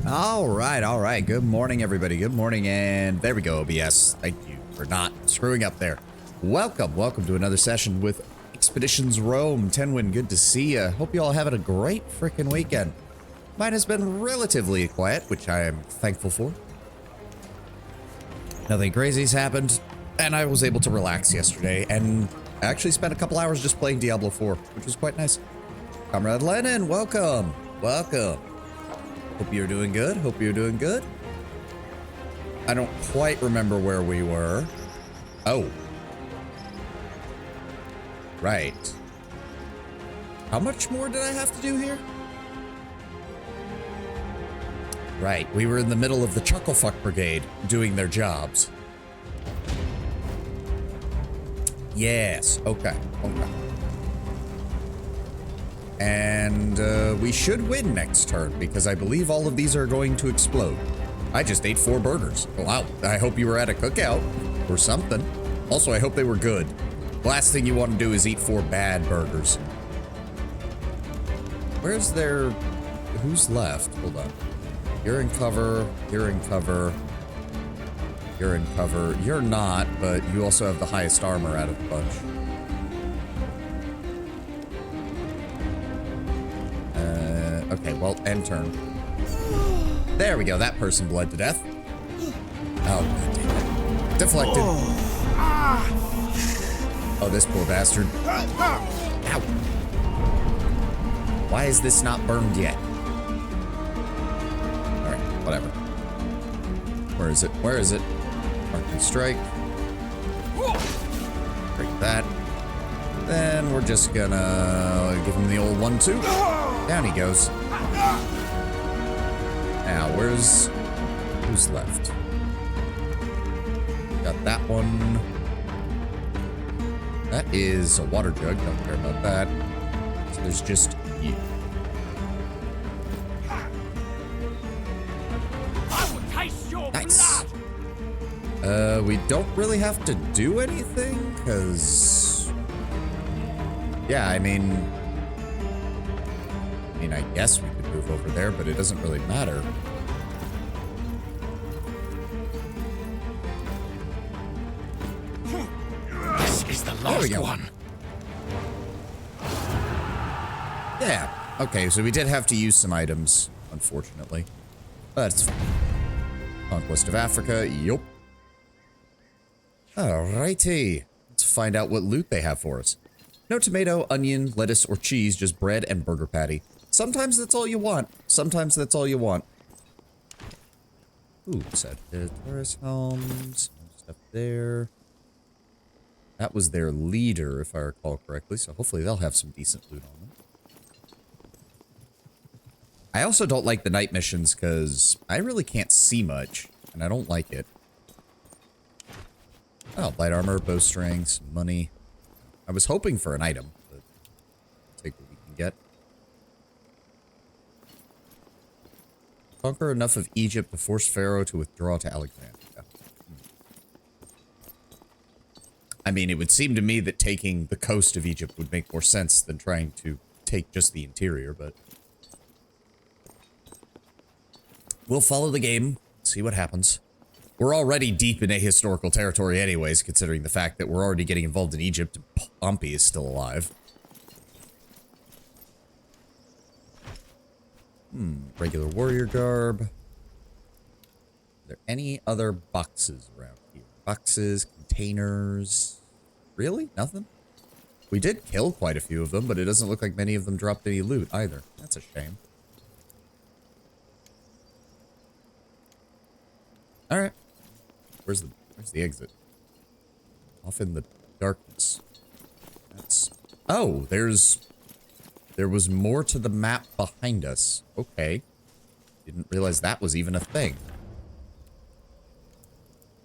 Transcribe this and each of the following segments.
All right. Good morning, everybody. Good morning, and there we go, OBS. Thank you for not screwing up there. Welcome to another session with Expeditions Rome. Tenwin, good to see ya. Hope you all having a great freaking weekend. Mine has been relatively quiet, which I am thankful for. Nothing crazy's happened, and I was able to relax yesterday, and actually spent a couple hours just playing Diablo 4, which was quite nice. Comrade Lennon, welcome. Hope you're doing good. I don't quite remember where we were. Oh. Right. How much more did I have to do here? Right, we were in the middle of the Chucklefuck Brigade doing their jobs. Yes, okay. And we should win next turn because I believe all of these are going to explode. I just ate 4 burgers. Wow, I hope you were at a cookout or something. Also, I hope they were good. The last thing you want to do is eat 4 bad burgers. Where's their... Who's left? Hold on. You're in cover. You're in cover. You're not, but you also have the highest armor out of the bunch. Okay, well, end turn. There we go. That person bled to death. Oh, God damn it. Deflected. Oh, this poor bastard. Ow. Why is this not burned yet? Alright, whatever. Where is it? Marking strike. Break that. Then we're just gonna give him the old 1-2. Down he goes. Now, who's left? Got that one. That is a water jug. Don't care about that. So there's just you. Nice. We don't really have to do anything, because... Yeah, I mean, I guess we could move over there, but it doesn't really matter. This is the last one. Yeah. Okay, so we did have to use some items, unfortunately. But it's fine. Conquest of Africa, yup. Alrighty. Let's find out what loot they have for us. No tomato, onion, lettuce, or cheese, just bread and burger patty. Sometimes that's all you want. Ooh, set Taurus helms, stuff there. That was their leader, if I recall correctly, so hopefully they'll have some decent loot on them. I also don't like the night missions, because I really can't see much, and I don't like it. Oh, light armor, bowstring, some money. I was hoping for an item, but take what we can get. Conquer enough of Egypt to force Pharaoh to withdraw to Alexandria. I mean, it would seem to me that taking the coast of Egypt would make more sense than trying to take just the interior, but... We'll follow the game, see what happens. We're already deep in ahistorical territory anyways, considering the fact that we're already getting involved in Egypt and Pompey is still alive. Regular warrior garb. Are there any other boxes around here? Boxes, containers... Really? Nothing? We did kill quite a few of them, but it doesn't look like many of them dropped any loot either. That's a shame. Alright. Where's the exit? Off in the darkness. That's... Oh, there was more to the map behind us. Okay. Didn't realize that was even a thing.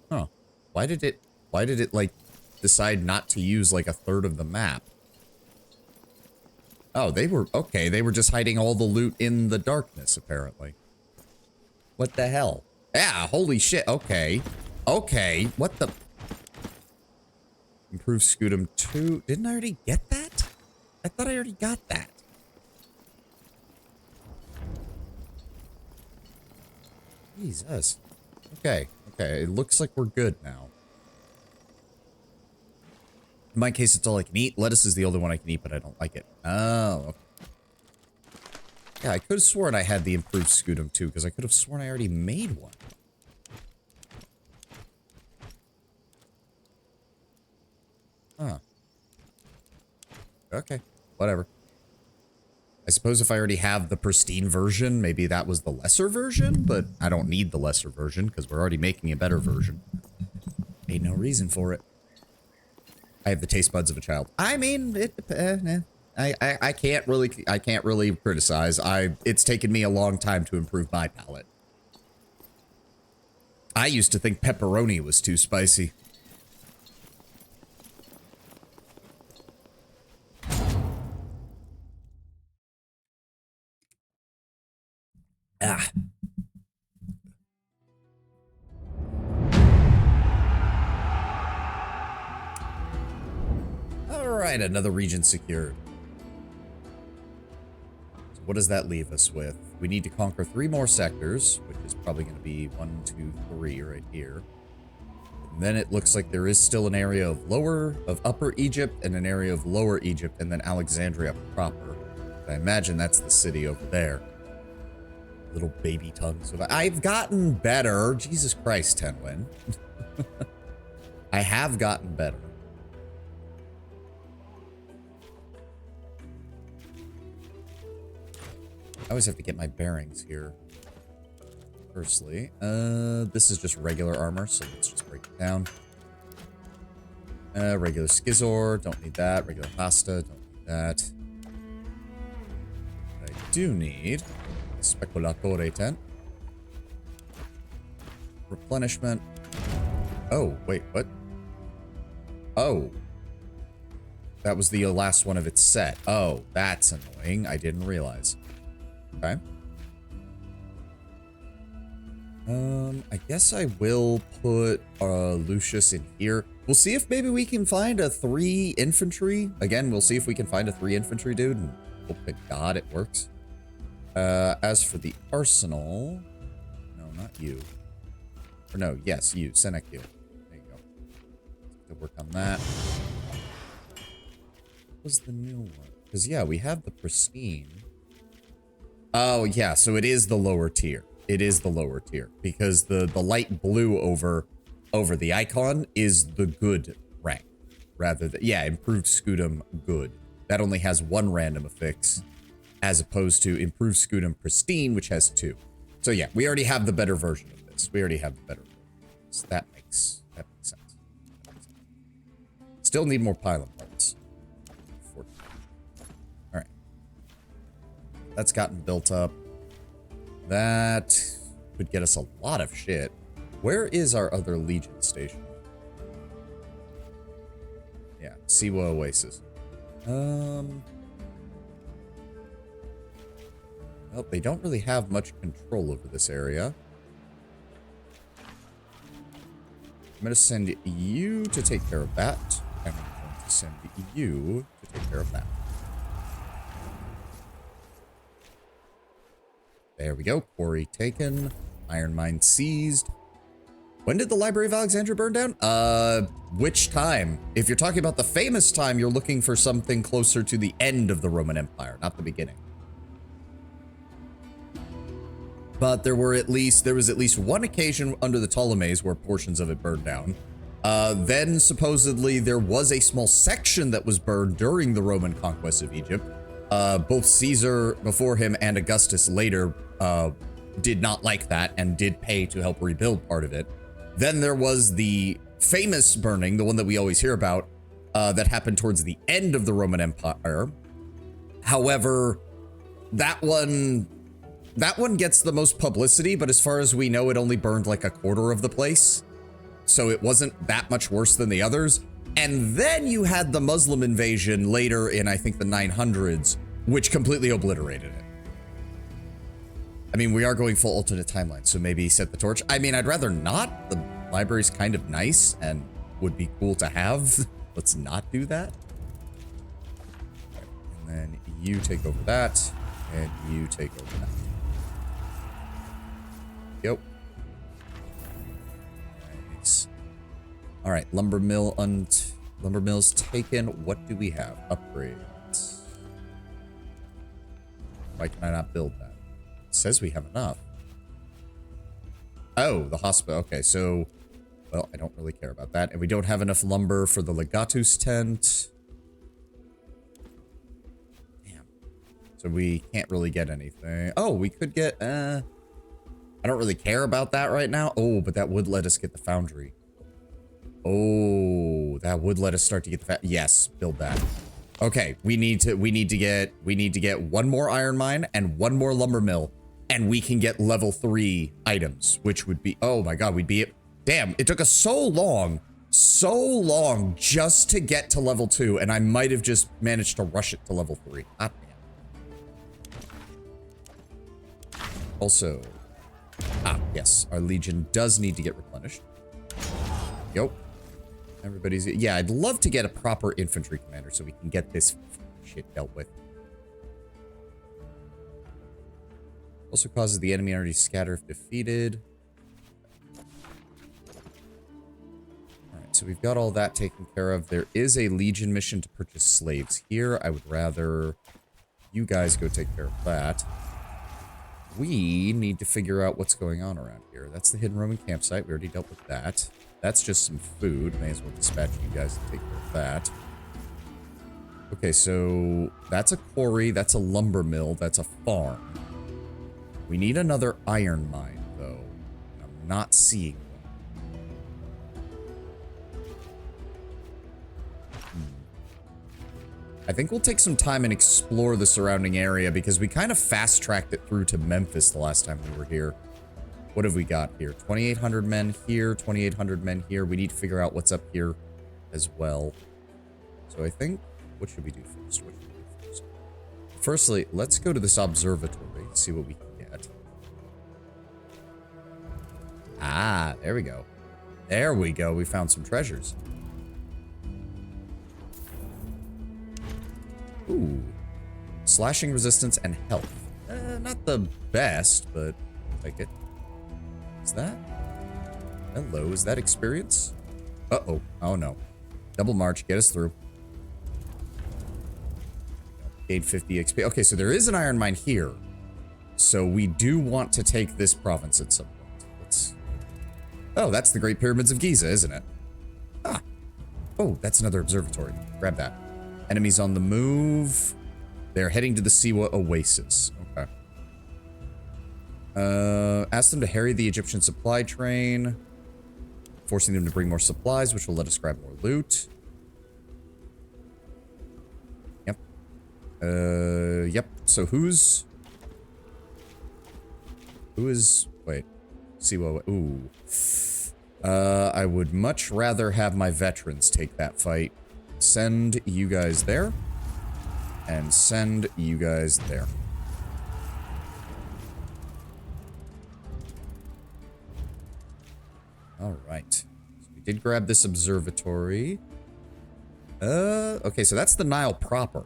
Huh. Why did it, like, decide not to use, like, a third of the map? Oh, they were just hiding all the loot in the darkness, apparently. What the hell? Yeah, holy shit, okay. Okay, what the... Improve Scutum 2. Didn't I already get that? I thought I already got that. Jesus. Okay. Okay. It looks like we're good now. In my case, it's all I can eat. Lettuce is the only one I can eat, but I don't like it. Oh, okay. Yeah, I could have sworn I had the improved scutum too, because I could have sworn I already made one. Huh. Okay. Whatever. I suppose if I already have the pristine version, maybe that was the lesser version, but I don't need the lesser version because we're already making a better version. Ain't no reason for it. I have the taste buds of a child. I mean, I can't really criticize. It's taken me a long time to improve my palate. I used to think pepperoni was too spicy. Ah. All right, another region secured. So what does that leave us with? We need to conquer 3 more sectors, which is probably going to be 1, 2, 3 right here. And then it looks like there is still an area of Upper Egypt and an area of Lower Egypt, and then Alexandria proper. I imagine that's the city over there. Little baby tongues. I've gotten better. Jesus Christ, Tenwin. I have gotten better. I always have to get my bearings here. Firstly, this is just regular armor, so let's just break it down. Regular Skizor, don't need that. Regular pasta, don't need that. I do need Speculatore tent. Replenishment. Oh, wait, what? Oh. That was the last one of its set. Oh, that's annoying. I didn't realize. Okay. I guess I will put Lucius in here. We'll see if maybe we can find a 3 infantry. Again, we'll see if we can find a 3 infantry dude, and hope to God it works. As for the arsenal, no, not you. Or no, yes, you, Senecule. There you go. To work on that. What was the new one? Because yeah, we have the pristine. Oh yeah, so it is the lower tier. It is the lower tier because the light blue over the icon is the good rank, rather than improved scutum good. That only has 1 random affix, as opposed to improved scutum pristine, which has 2. So yeah, we already have the better version of this. We already have the better version. So that makes sense. Still need more pylon parts. All right, that's gotten built up. That could get us a lot of shit. Where is our other Legion station? Yeah, Siwa Oasis. Well, they don't really have much control over this area. I'm going to send you to take care of that. And I'm going to send you to take care of that. There we go. Quarry taken. Iron mine seized. When did the Library of Alexandria burn down? Which time? If you're talking about the famous time, you're looking for something closer to the end of the Roman Empire, not the beginning. But there was at least 1 occasion under the Ptolemies where portions of it burned down. Then supposedly there was a small section that was burned during the Roman conquest of Egypt. Both Caesar before him and Augustus later did not like that and did pay to help rebuild part of it. Then there was the famous burning, the one that we always hear about, that happened towards the end of the Roman Empire. However, that one gets the most publicity, but as far as we know, it only burned like 1/4 of the place. So it wasn't that much worse than the others. And then you had the Muslim invasion later in, I think, the 900s, which completely obliterated it. I mean, we are going full alternate timeline, so maybe set the torch. I mean, I'd rather not. The library's kind of nice and would be cool to have. Let's not do that. Right, and then you take over that, and you take over that. Yep. Nice. All right, lumber mill's taken. What do we have? Upgrades. Why can I not build that? It says we have enough. Oh, the hospital. Okay, so, well, I don't really care about that. And we don't have enough lumber for the Legatus tent. Damn. So we can't really get anything. Oh, we could get, I don't really care about that right now. Oh, but that would let us get the foundry. Oh, that would let us start to get the yes, build that. Okay, we need to get one more iron mine and one more lumber mill, and we can get level 3 items, which would be, oh my god, we'd be, damn, it took us so long just to get to level 2, and I might have just managed to rush it to level 3. Ah, damn. Also, yes, our legion does need to get replenished. Yep. Everybody's, yeah, I'd love to get a proper infantry commander so we can get this shit dealt with. Also causes the enemy army to scatter if defeated. Alright, so we've got all that taken care of. There is a legion mission to purchase slaves here. I would rather you guys go take care of that. We need to figure out what's going on around here. That's the hidden Roman campsite. We already dealt with that. That's just some food. May as well dispatch you guys to take care of that. Okay, so that's a quarry. That's a lumber mill. That's a farm. We need another iron mine, though. I'm not seeing one. I think we'll take some time and explore the surrounding area because we kind of fast-tracked it through to Memphis the last time we were here. What have we got here? 2,800 men here, 2,800 men here. We need to figure out what's up here as well. So I think, what should we do first? What should we do first? Firstly, let's go to this observatory, see what we can get. Ah, there we go. There we go. We found some treasures. Ooh. Slashing resistance and health. Not the best, but I'll take it. Is that? Hello, is that experience? Uh-oh. Oh, no. Double march, get us through. Gain 50 XP. Okay, so there is an iron mine here. So we do want to take this province at some point. Let's... Oh, that's the Great Pyramids of Giza, isn't it? Ah. Oh, that's another observatory. Grab that. Enemies on the move. They're heading to the Siwa Oasis. Okay. Ask them to harry the Egyptian supply train, forcing them to bring more supplies, which will let us grab more loot. Yep. Yep. So who is, wait, Siwa, ooh. I would much rather have my veterans take that fight. Send you guys there, and send you guys there. All right. So we did grab this observatory. Okay, so that's the Nile proper.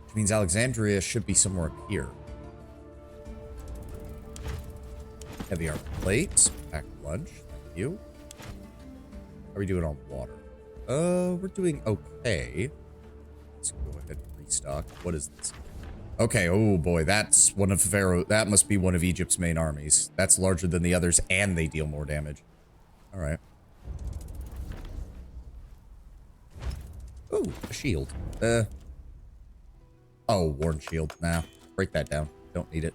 Which means Alexandria should be somewhere up here. Heavy armor plates, packed lunch, thank you. How are we doing on water? We're doing okay. Let's go ahead and restock. What is this? Okay, oh boy, that's one of that must be one of Egypt's main armies. That's larger than the others, and they deal more damage. Alright. Ooh, a shield. Oh, worn shield. Nah, break that down. Don't need it.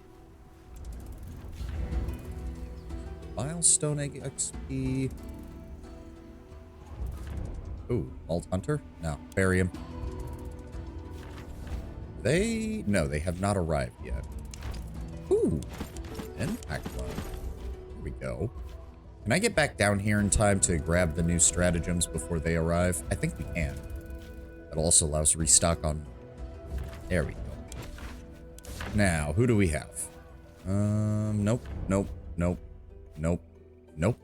Milestone egg XP. Ooh, Alt Hunter? No, bury him. No, they have not arrived yet. Ooh, impact one. Here we go. Can I get back down here in time to grab the new stratagems before they arrive? I think we can. That'll also allow us to restock on... There we go. Now, who do we have? Nope, nope, nope, nope, nope.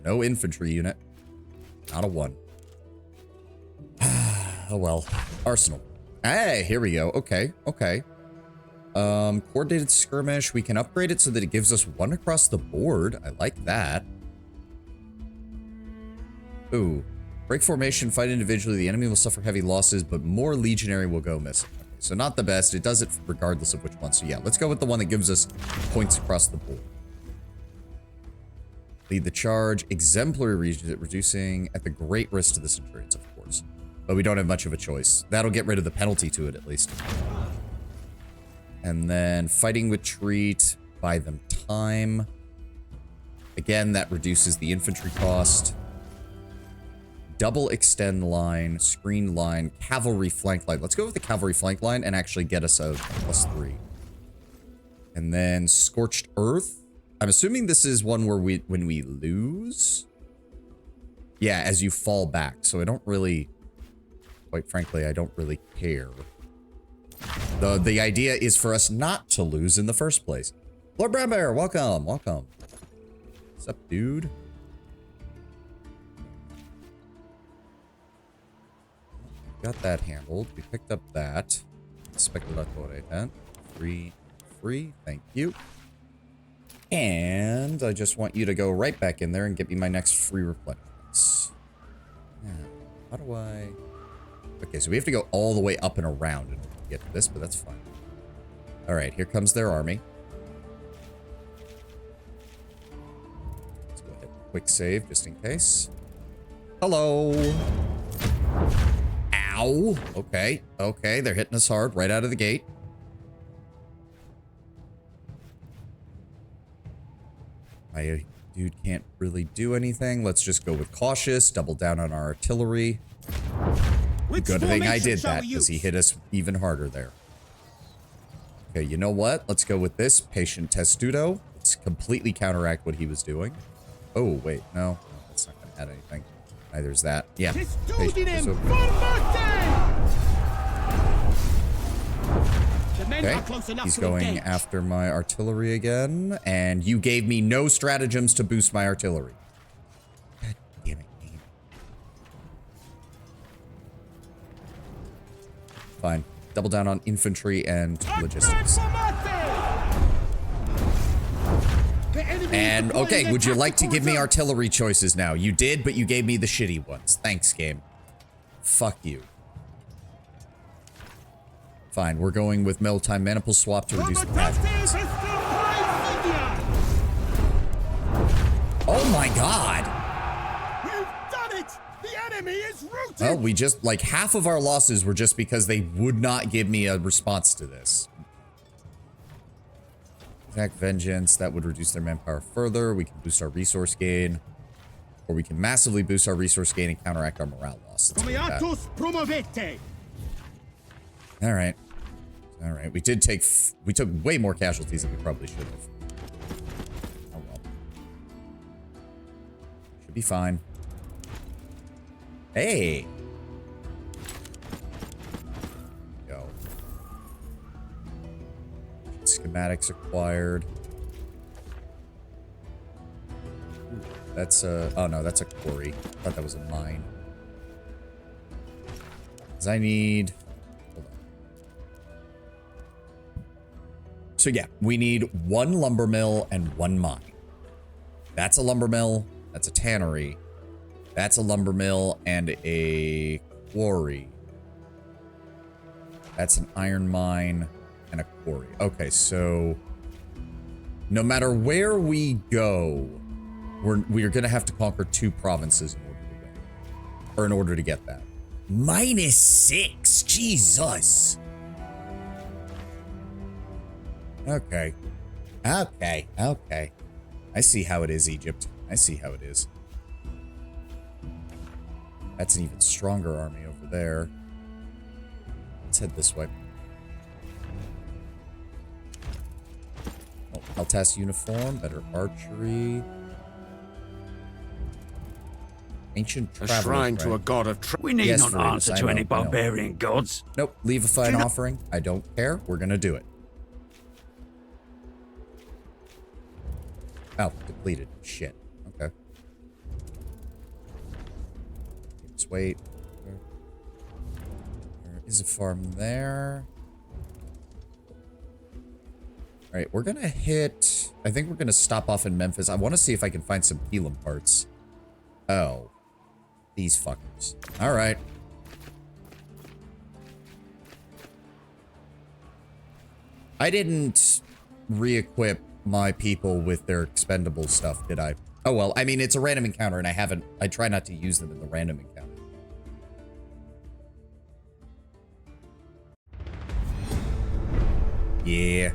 No infantry unit. Not a one. Oh well. Arsenal. Hey, here we go. Okay, okay. Coordinated skirmish. We can upgrade it so that it gives us 1 across the board. I like that. Ooh. Break formation, fight individually. The enemy will suffer heavy losses, but more legionary will go missing. Okay, so not the best. It does it regardless of which one. So yeah, let's go with the one that gives us points across the board. Lead the charge. Exemplary reducing at the great risk to the Centurions, of course. But we don't have much of a choice. That'll get rid of the penalty to it, at least. And then fighting retreat. Buy them time. Again, that reduces the infantry cost. Double extend line, screen line, cavalry flank line. Let's go with the cavalry flank line and actually get us a +3. And then scorched earth. I'm assuming this is one where when we lose. Yeah, as you fall back. So I don't really, quite frankly, I don't really care. The idea is for us not to lose in the first place. Lord Brown Bear, welcome, welcome. What's up, dude? Got that handled. We picked up that. Speculatore then. Free. Thank you. And I just want you to go right back in there and get me my next free replenishments. Yeah. How do I... Okay, so we have to go all the way up and around in order to get to this, but that's fine. Alright, here comes their army. Let's go ahead and quick save just in case. Hello! Ow! Okay, okay, they're hitting us hard right out of the gate. My dude can't really do anything. Let's just go with cautious, double down on our artillery. Good thing I did that, because he hit us even harder there. Okay, you know what? Let's go with this. Patient Testudo. Let's completely counteract what he was doing. Oh, wait, no. That's not going to add anything. Neither is that. Yeah. Okay, he's going after my artillery again, and you gave me no stratagems to boost my artillery. God damn it, game. Fine. Double down on infantry and logistics. And, okay, would you like to give me artillery choices now? You did, but you gave me the shitty ones. Thanks, game. Fuck you. Fine, we're going with metal-time maniple swap to reduce the casualties. Oh my god! We've done it! The enemy is routed! Well, we just, like, half of our losses were just because they would not give me a response to this. Attack Vengeance, that would reduce their manpower further. We can boost our resource gain. Or we can massively boost our resource gain and counteract our morale loss. Alright. Alright, we took way more casualties than we probably should have. Oh well. Should be fine. Hey! Go. Schematics acquired. Ooh, that's a... Oh no, that's a quarry. I thought that was a mine. Because I need... So yeah, we need 1 lumber mill and 1 mine. That's a lumber mill. That's a tannery. That's a lumber mill and a quarry. That's an iron mine and a quarry. Okay, so no matter where we go, we're gonna have to conquer 2 provinces in order to win, or in order to get that. -6, Jesus. Okay. Okay. Okay. I see how it is, Egypt. I see how it is. That's an even stronger army over there. Let's head this way. Oh, Peltas uniform, better archery. Ancient traveler. A shrine to a god of We need not answer to any barbarian gods. Nope, leave a fine offering. I don't care. We're gonna do it. Oh, depleted. Shit. Okay. Let's wait. There is a farm there. right, we're gonna hit... I think we're gonna stop off in Memphis. I want to see if I can find some Pelham parts. Oh. These fuckers. Alright. I didn't re-equip my people with their expendable stuff, did I? Oh well, I mean, it's a random encounter and I try not to use them in the random encounter. Yeah.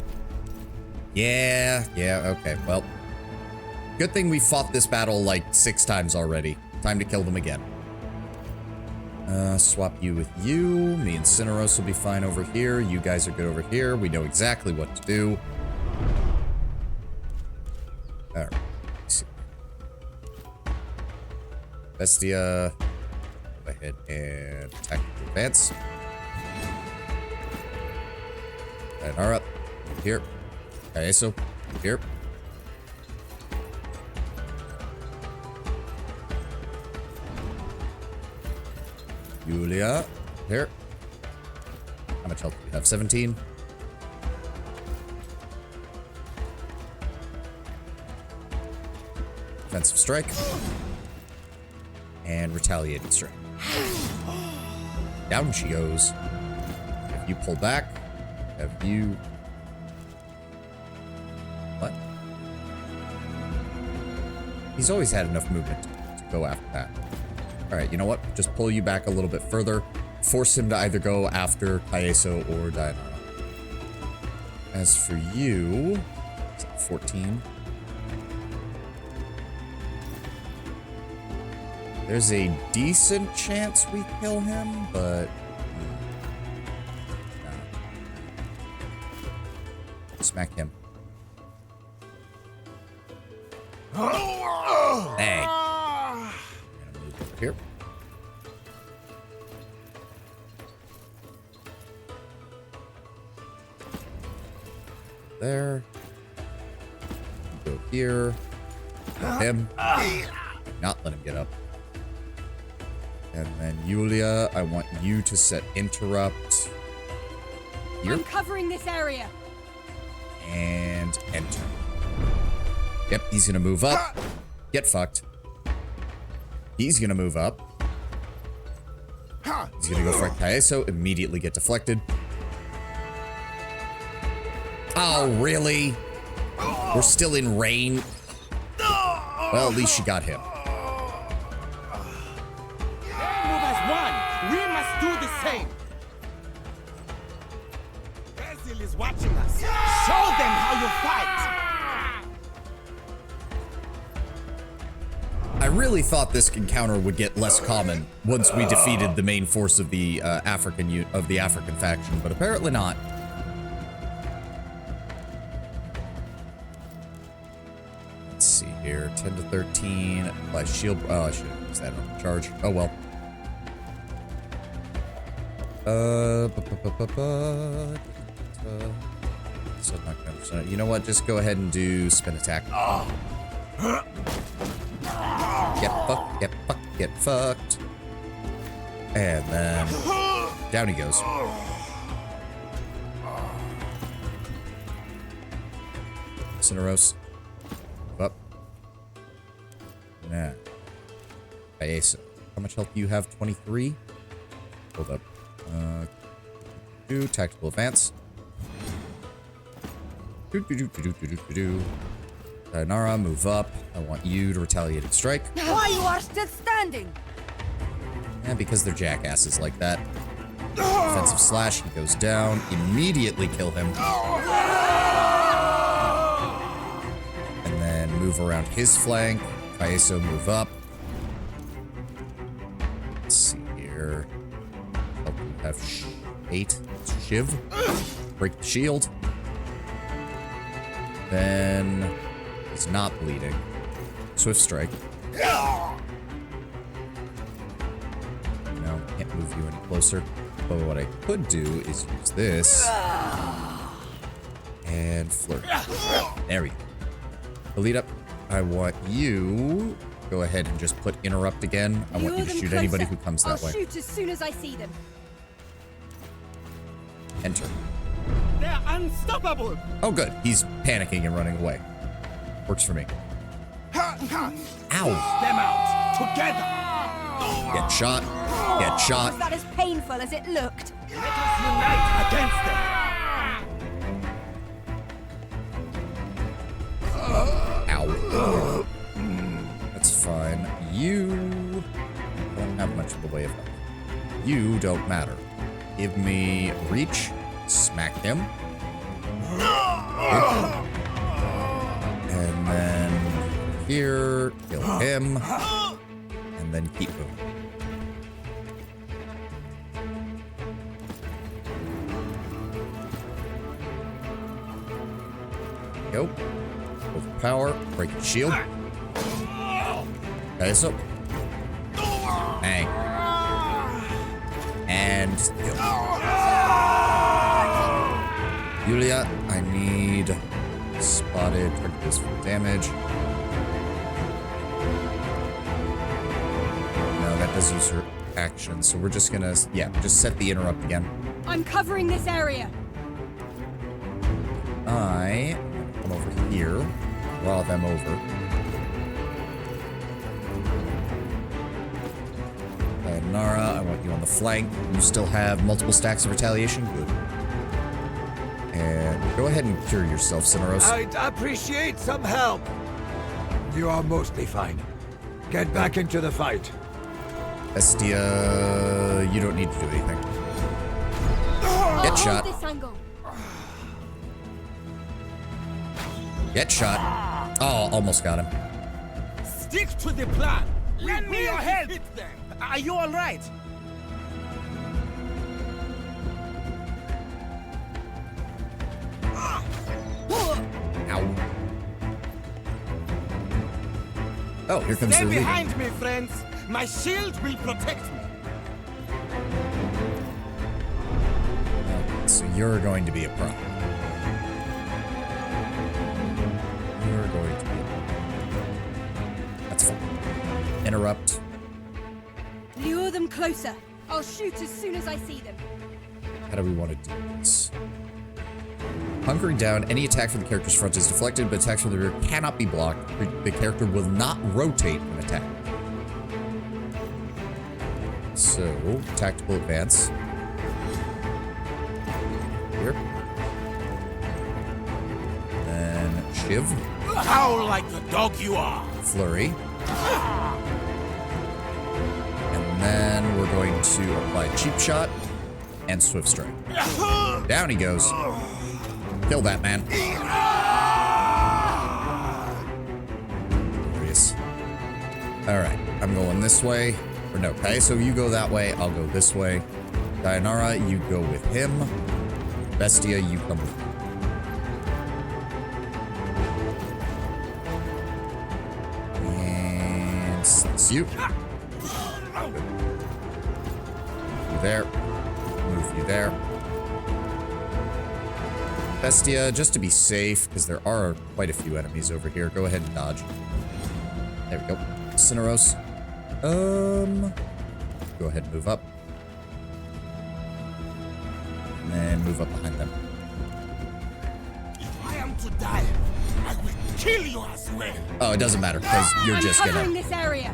Yeah, okay, well. Good thing we fought this battle like 6 times already. Time to kill them again. Swap you with you. Me and Cineros will be fine over here. You guys are good over here. We know exactly what to do. Alright. Bestia. Go ahead and attack the advance. Dayanara. Here. Kaeso. Here. Julia. Here. How much health do we have? 17. Defensive strike. And retaliating strike. Down she goes. If you pull back, have you... What? He's always had enough movement to go after that. Alright, you know what? Just pull you back a little bit further. Force him to either go after Kaeso or Dayanara. As for you... 14. There's a decent chance we kill him, but... No. Smack him. Hey. Here. There. Go here. Kill him. Not let him get up. And then Julia, I want you to set interrupt. Here. I'm covering this area. And enter. Yep, he's gonna move up. Get fucked. He's gonna move up. He's gonna go for Kaeso, immediately get deflected. Oh, really? We're still in rain? Well, at least she got him. Move as one. We must do the same. Basil is watching us. Show them how you fight. I really thought this encounter would get less common once we defeated the main force of the African faction, but apparently not. Let's see here, 10 to 13. Apply shield. Oh, I should have used that on the charge. Oh well. So I'm not gonna understand it. You know what? Just go ahead and do spin attack. Get fucked, get fucked, get fucked. And then down he goes. Cineros. Up. Nah. Kaeso. How much health do you have? 23? Hold up. Do tactical advance. Dayanara, move up. I want you to retaliate and strike. Why you are still standing? And because they're jackasses like that. Defensive slash, he goes down. Immediately kill him. And then move around his flank. Kaeso, move up. Let's see here. Oh, we have 8. Shiv. Break the shield. Then he's not bleeding. Swift strike. No, can't move you any closer. But what I could do is use this. And flirt. There we go. Lead up. I want you. Go ahead and just put interrupt again. I want you to shoot anybody who comes that way. I'll shoot as soon as I see them. Enter. They're unstoppable. Oh, good. He's panicking and running away. Works for me. Ow. Them out together. Get shot. Get shot. Was that as painful as it looked? Let us unite against them. Ow. That's fine. You don't have much of the way of help. You don't matter. Give me reach. Smack him. And then here, kill him. And then keep moving. Go. Overpower. Break the shield. Okay, so. Bang. And kill. Yulia, I need spotted. Target this for damage. No, that does use her action, so we're just gonna, yeah, just set the interrupt again. I'm covering this area. I come over here, draw them over. Nara, I want you on the flank. You still have multiple stacks of retaliation? Good. And go ahead and cure yourself, Cineros. I'd appreciate some help. You are mostly fine. Get back into the fight. Estia, you don't need to do anything. Get shot. Hold this angle. Get shot. Oh, almost got him. Stick to the plan. Lend me your help. Are you all right? Ow. Oh, here comes Stay the leader. behind me, friends. My shield will protect me. So you're going to be a problem. You're going to be a problem. That's fine. Interrupt. Lure them closer. I'll shoot as soon as I see them. How do we want to do this? Hunkering down, any attack from the character's front is deflected, but attacks from the rear cannot be blocked. The character will not rotate when attacked. So, tactical advance. Here. Then Shiv. Howl like the dog you are. Flurry. And then we're going to apply Cheap Shot and Swift Strike. Down he goes. Kill that man. Glorious. Alright, I'm going this way. Or no, okay, so you go that way, I'll go this way. Dayanara, you go with him. Bestia, you come with me. And it's you. Good. You there. Move you there. Bestia, just to be safe, because there are quite a few enemies over here, go ahead and dodge. There we go. Cineros. Go ahead and move up. And then move up behind them. If I am to die, I will kill you as well. Oh, it doesn't matter, because you're I'm just covering gonna... this area.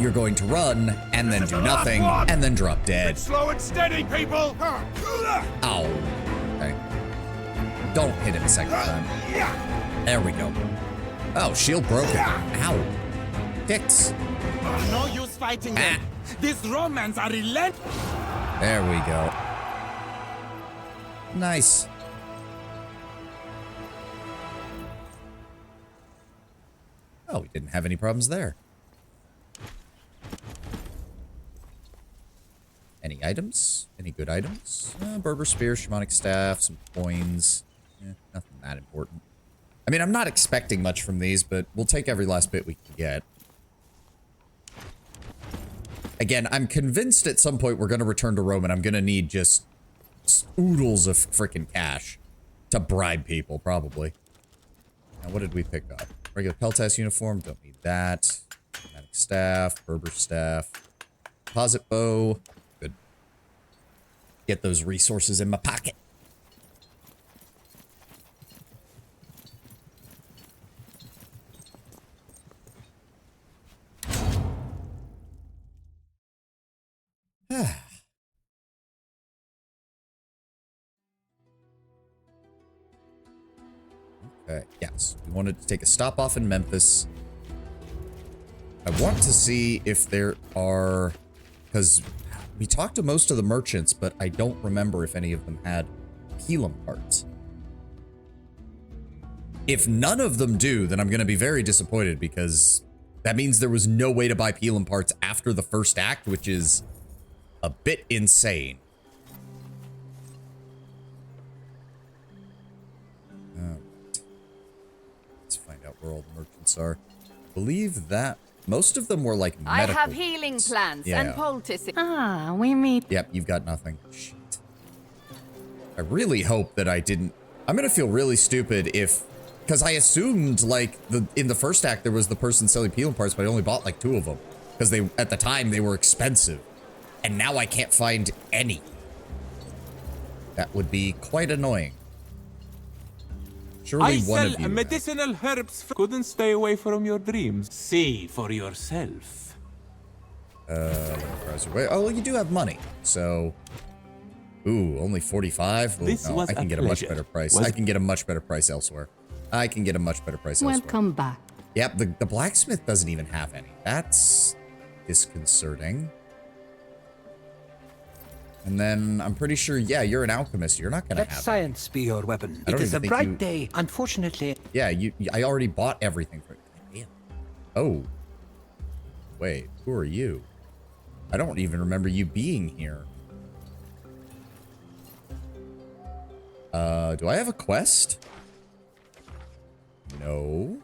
You're going to run, and then do nothing, and then drop dead. Slow and steady, people. Ow. Okay. Don't hit him a second time. There we go. Oh, shield broken. Ow. Dicks. No use fighting them. These Romans are relentless. There we go. Nice. Oh, we didn't have any problems there. Any items? Any good items? Berber Spear, Shamanic Staff, some coins. Nothing that important. I mean, I'm not expecting much from these, but we'll take every last bit we can get. Again, I'm convinced at some point we're going to return to Rome and I'm going to need just oodles of freaking cash to bribe people, probably. Now, what did we pick up? Regular Peltas uniform, don't need that. Shamanic Staff, Berber Staff. Deposit Bow. Good. Get those resources in my pocket. Okay, yes. We wanted to take a stop off in Memphis. I want to see if there are... Because we talked to most of the merchants, but I don't remember if any of them had Pelum parts. If none of them do, then I'm going to be very disappointed, because that means there was no way to buy Pelum parts after the first act, which is a bit insane. Let's find out where all the merchants are. I believe that most of them were like medical. I have healing plants and poultices. Ah, we meet. Yep, you've got nothing. Shit. I really hope that I didn't... I'm gonna feel really stupid if... Because I assumed, like, in the first act, there was the person selling Pelum parts, but I only bought, like, 2 of them. Because they, at the time, they were expensive. And now I can't find any. That would be quite annoying. Surely one of you... I sell medicinal herbs. Couldn't stay away from your dreams. See for yourself. Oh, well, you do have money, so... Ooh, only 45? Oh, This no, was I can a get a much pleasure. better price. Was- I can get a much better price elsewhere. I can get a much better price elsewhere. Welcome back. Yep, the blacksmith doesn't even have any. That's disconcerting. And then I'm pretty sure, yeah, you're an alchemist. You're not going to Let have science be your weapon. I don't It is even a think bright you- day. Unfortunately, Yeah, I already bought everything for it. Damn. Oh. Wait, who are you? I don't even remember you being here. Do I have a quest? No.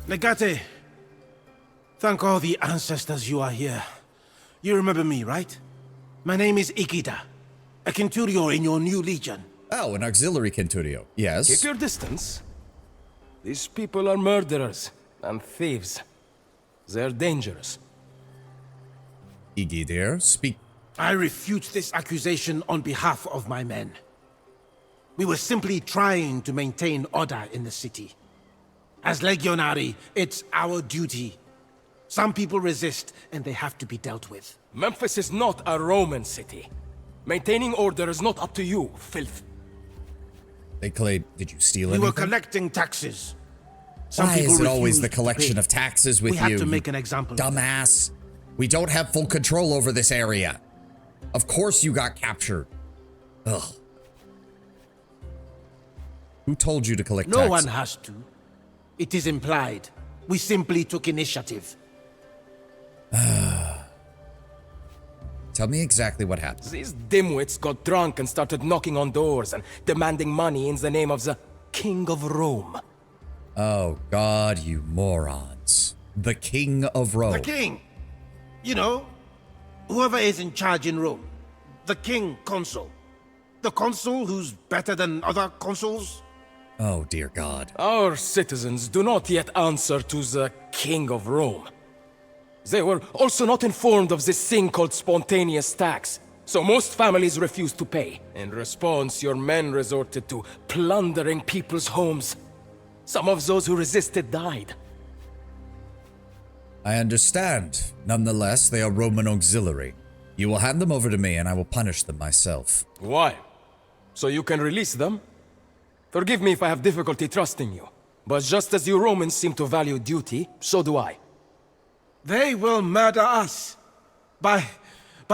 Legate, thank all the ancestors you are here. You remember me, right? My name is Ikida, a Centurio in your new legion. Oh, an auxiliary Centurio. Yes. Keep your distance. These people are murderers and thieves. They're dangerous. Igidir, speak. I refute this accusation on behalf of my men. We were simply trying to maintain order in the city. As legionary, it's our duty. Some people resist, and they have to be dealt with. Memphis is not a Roman city. Maintaining order is not up to you, filth. They claim, did you steal We anything? were collecting taxes. Some Why people is it always refused the to collection pay. of taxes with we you? have to you make an example of them. Dumbass. We don't have full control over this area. Of course you got captured. Ugh. Who told you to collect No taxes? one has to. It is implied. We simply took initiative. Tell me exactly what happened. These dimwits got drunk and started knocking on doors and demanding money in the name of the King of Rome. Oh, God, you morons. The King of Rome. The king! You know, whoever is in charge in Rome. The king consul. The consul who's better than other consuls. Oh, dear God. Our citizens do not yet answer to the King of Rome. They were also not informed of this thing called spontaneous tax, so most families refused to pay. In response, your men resorted to plundering people's homes. Some of those who resisted died. I understand. Nonetheless, they are Roman auxiliary. You will hand them over to me and I will punish them myself. Why? So you can release them? Forgive me if I have difficulty trusting you, but just as you Romans seem to value duty, so do I. They will murder us. By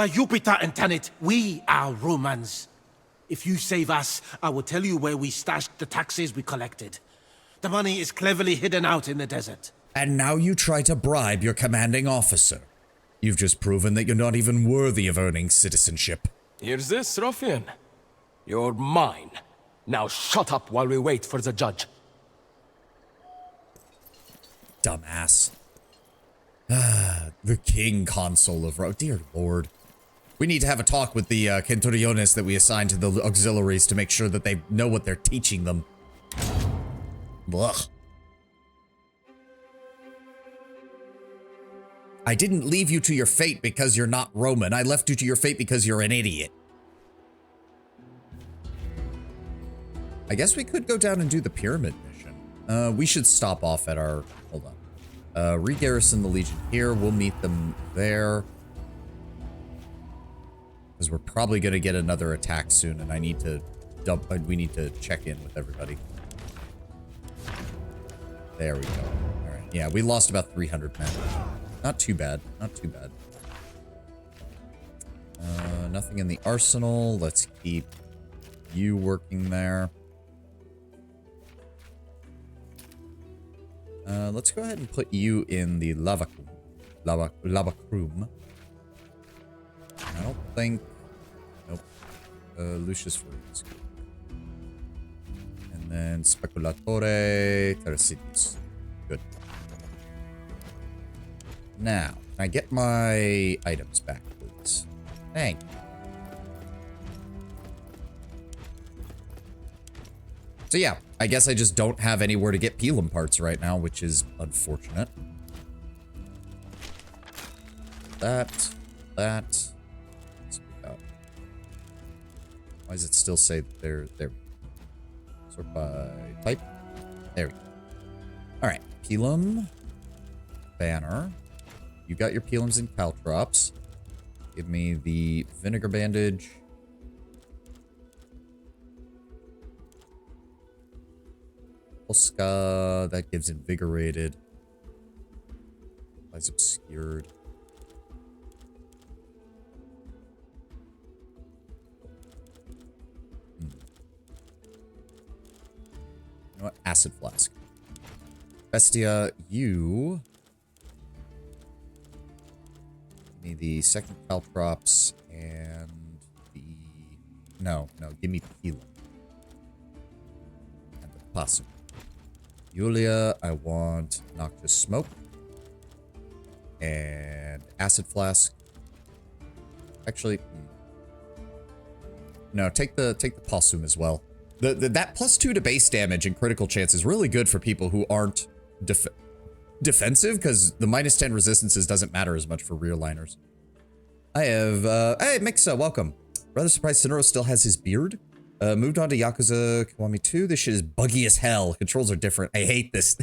Jupiter and Tanit, we are Romans. If you save us, I will tell you where we stashed the taxes we collected. The money is cleverly hidden out in the desert. And now you try to bribe your commanding officer. You've just proven that you're not even worthy of earning citizenship. Here's this, ruffian. You're mine. Now shut up while we wait for the judge. Dumbass. The king consul of Rome. Dear Lord. We need to have a talk with the Centuriones that we assigned to the auxiliaries to make sure that they know what they're teaching them. Blah. I didn't leave you to your fate because you're not Roman. I left you to your fate because you're an idiot. I guess we could go down and do the pyramid mission. We should stop off at our... Hold on. Re-garrison the Legion here. We'll meet them there. Because we're probably going to get another attack soon, and I need to dump... We need to check in with everybody. There we go. All right. Yeah, we lost about 300 men. Not too bad. Not too bad. Nothing in the arsenal. Let's keep you working there. Let's go ahead and put you in the lava room. I don't think... Nope. Lucius Fruits. And then Speculatore Terrasitis. Good. Now, can I get my items back, please? Thank you. So yeah, I guess I just don't have anywhere to get Pelum parts right now, which is unfortunate. That. Let's move out. Why does it still say that they're there? Sort by type. There we go. All right, Pelum. Banner. You got your Pelums and Caltrops. Give me the vinegar bandage. Polska, that gives invigorated. Eyes obscured. You know what? Acid flask. Bestia, you... Give me the second Caltrops and the... No, give me Pelum. And the possum. Yulia, I want Noxious Smoke. And Acid Flask. Actually, no, take the Possum as well. That +2 to base damage and critical chance is really good for people who aren't defensive, because the -10 resistances doesn't matter as much for rear liners. I have, hey, Mixa, welcome. Rather surprised Sonoro still has his beard. Moved on to Yakuza Kiwami 2. This shit is buggy as hell. Controls are different. I hate this.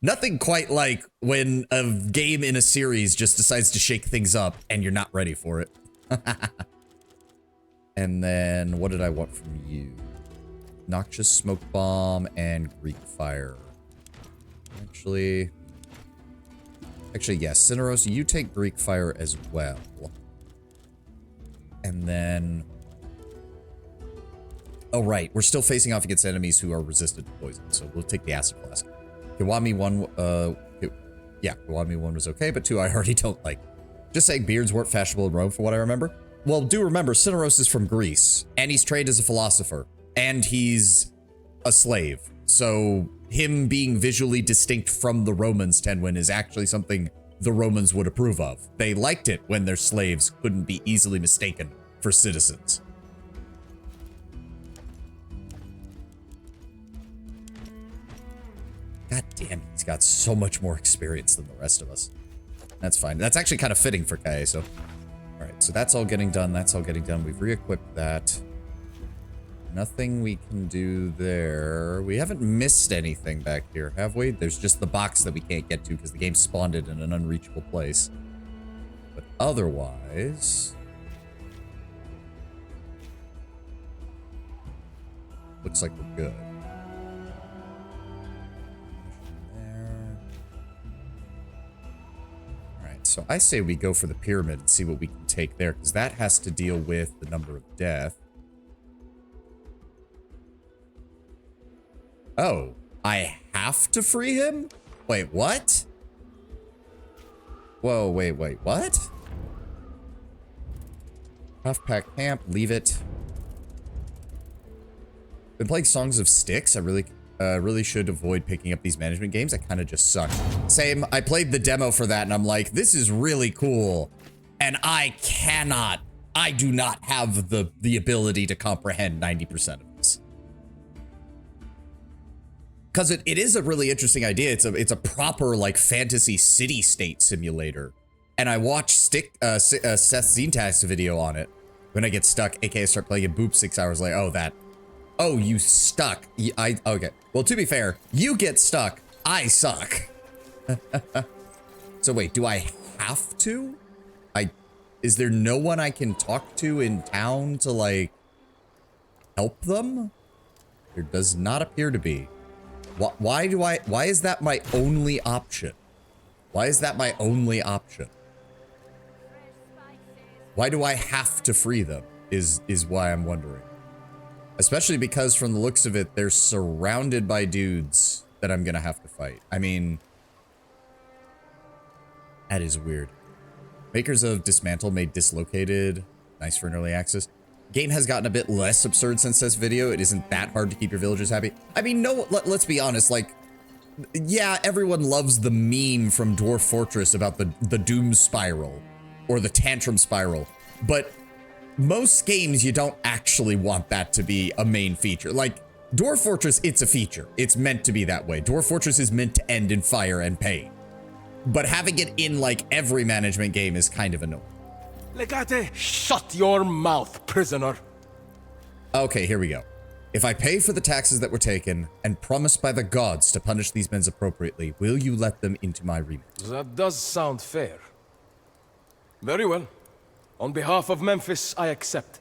Nothing quite like when a game in a series just decides to shake things up and you're not ready for it. And then, what did I want from you? Noxious Smoke Bomb and Greek Fire. Actually, yes. Cineros, you take Greek Fire as well. And then... Oh, right. We're still facing off against enemies who are resistant to poison, so we'll take the Acid Flask. Kiwami 1, Kiwami 1 was okay, but 2 I already don't like. Just saying beards weren't fashionable in Rome, from what I remember. Well, do remember, Cineros is from Greece, and he's trained as a philosopher, and he's a slave. So him being visually distinct from the Romans, Tenwin, is actually something the Romans would approve of. They liked it when their slaves couldn't be easily mistaken for citizens. God damn, he's got so much more experience than the rest of us. That's fine. That's actually kind of fitting for Kaeso. Alright, so that's all getting done. That's all getting done. We've re-equipped that. Nothing we can do there. We haven't missed anything back here, have we? There's just the box that we can't get to because the game spawned it in an unreachable place. But otherwise... looks like we're good. So I say we go for the pyramid and see what we can take there, because that has to deal with the number of death. Oh, I have to free him? Wait, what? Whoa, wait, what? Half-pack camp, leave it. Been playing Songs of Styx. I really should avoid picking up these management games. I kind of just suck. Same, I played the demo for that and I'm like, this is really cool. And I do not have the ability to comprehend 90% of this. Because it is a really interesting idea. It's a proper like fantasy city-state simulator. and I watch Seth Zintax's video on it when I get stuck, aka start playing it, boop, 6 hours later. Oh, that. Oh, you stuck. Okay. Well, to be fair, you get stuck. I suck. So wait, do I have to? Is there no one I can talk to in town to, like, help them? There does not appear to be. Why is that my only option? Why is that my only option? Why do I have to free them is why I'm wondering. Especially because from the looks of it, they're surrounded by dudes that I'm gonna have to fight. I mean, that is weird. Makers of Dismantle made Dislocated. Nice for an early access. Game has gotten a bit less absurd since this video. It isn't that hard to keep your villagers happy. I mean, no, let's be honest, like, yeah, everyone loves the meme from Dwarf Fortress about the doom spiral or the tantrum spiral, but most games you don't actually want that to be a main feature. Like, Dwarf Fortress, it's a feature. It's meant to be that way. Dwarf Fortress is meant to end in fire and pain. But having it in, like, every management game is kind of annoying. Legate, shut your mouth, prisoner. Okay, here we go. If I pay for the taxes that were taken and promise by the gods to punish these men appropriately, will you let them into my remit? That does sound fair. Very well. On behalf of Memphis, I accept.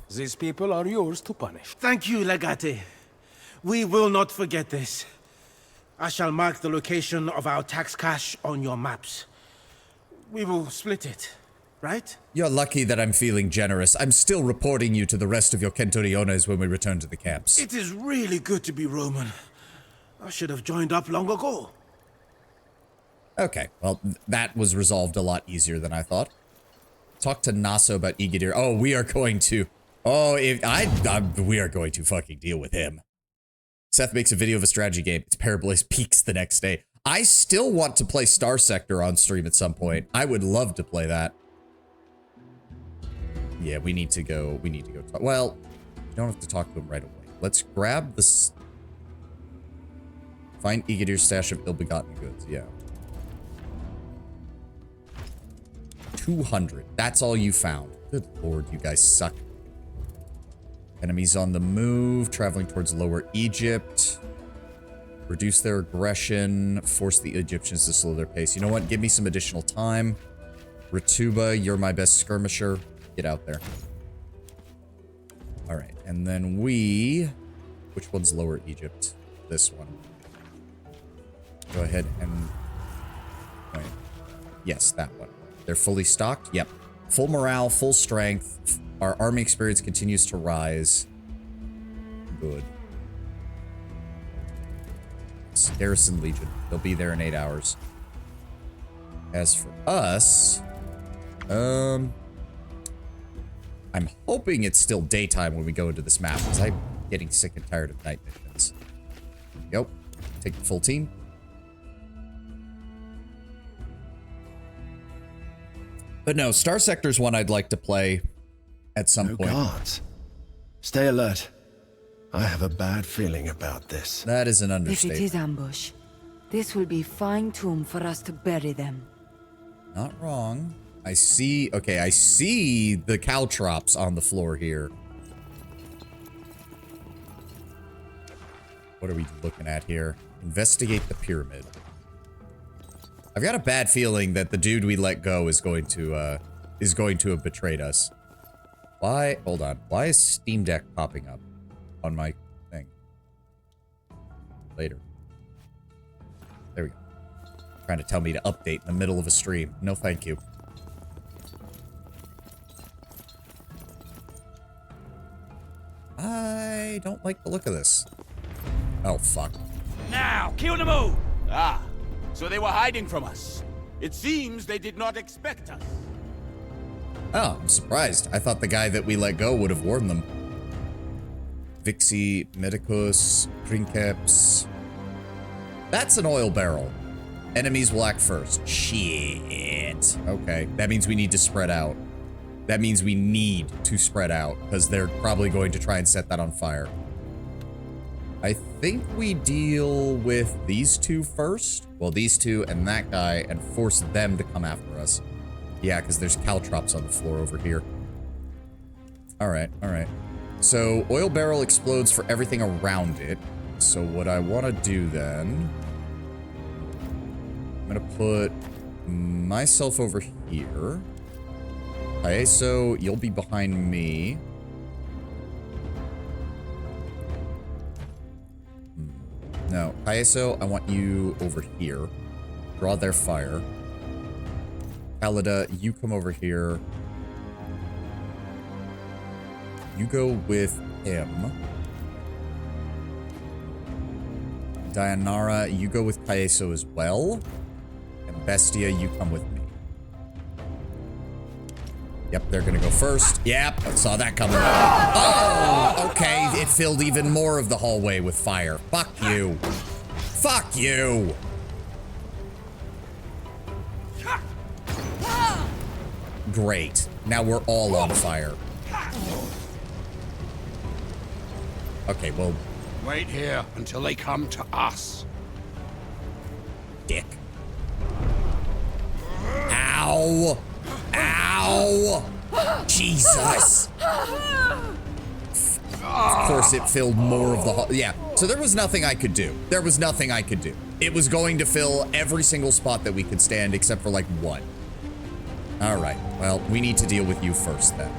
These people are yours to punish. Thank you, Legate. We will not forget this. I shall mark the location of our tax cash on your maps. We will split it, right? You're lucky that I'm feeling generous. I'm still reporting you to the rest of your Kentoriones when we return to the camps. It is really good to be Roman. I should have joined up long ago. Okay, well, that was resolved a lot easier than I thought. Talk to Naso about Igadir. Oh, we are going to... Oh, we are going to fucking deal with him. Seth makes a video of a strategy game. It's Parablaze peaks the next day. I still want to play Star Sector on stream at some point. I would love to play that. Yeah, we need to go talk. Well, you don't have to talk to him right away. Let's grab this. Find Igadir's stash of ill-begotten goods. Yeah. 200. That's all you found. Good lord, you guys suck. Enemies on the move, traveling towards Lower Egypt. Reduce their aggression, force the Egyptians to slow their pace. You know what? Give me some additional time. Ratuba, you're my best skirmisher. Get out there. All right, and then which one's Lower Egypt? This one. Go ahead and... Wait. Yes, that one. They're fully stocked? Yep. Full morale, full strength. Our army experience continues to rise. Good. Garrison Legion. They'll be there in 8 hours. As for us... I'm hoping it's still daytime when we go into this map, because I'm getting sick and tired of night missions. Yep. Take the full team. But no, Star Sector's one I'd like to play at some point. Guards. Stay alert. I have a bad feeling about this. That is an understatement. If it is ambush, this will be fine tomb for us to bury them. Not wrong. I see... Okay, I see the caltrops on the floor here. What are we looking at here? Investigate the pyramid. I've got a bad feeling that the dude we let go is going to have betrayed us. Why? Hold on. Why is Steam Deck popping up on my thing? Later. There we go. Trying to tell me to update in the middle of a stream. No, thank you. I don't like the look of this. Oh, fuck. Now, kill them all! Ah, so they were hiding from us. It seems they did not expect us. Oh, I'm surprised. I thought the guy that we let go would have warned them. Vixi, Medicus, Princeps. That's an oil barrel. Enemies will act first. Shit. Okay, that means we need to spread out. That means we need to spread out, because they're probably going to try and set that on fire. I think we deal with these two first. Well, these two and that guy, and force them to come after us. Yeah, because there's caltrops on the floor over here. Alright, alright. So, oil barrel explodes for everything around it. So what I want to do then... I'm going to put myself over here. Okay, so you'll be behind me. No, Kaiso, I want you over here. Draw their fire. Kalida, you come over here. You go with him. Dayanara, you go with Kaiso as well. And Bestia, you come with me. Yep, they're gonna go first. Yep, I saw that coming. Oh, okay. It filled even more of the hallway with fire. Fuck you. Fuck you. Great. Now we're all on fire. Okay, well... Wait here until they come to us. Dick. Ow! Ow! Jesus! Of course, it filled more of the hall. Yeah, so there was nothing I could do. There was nothing I could do. It was going to fill every single spot that we could stand, except for like one. Alright, well, we need to deal with you first then.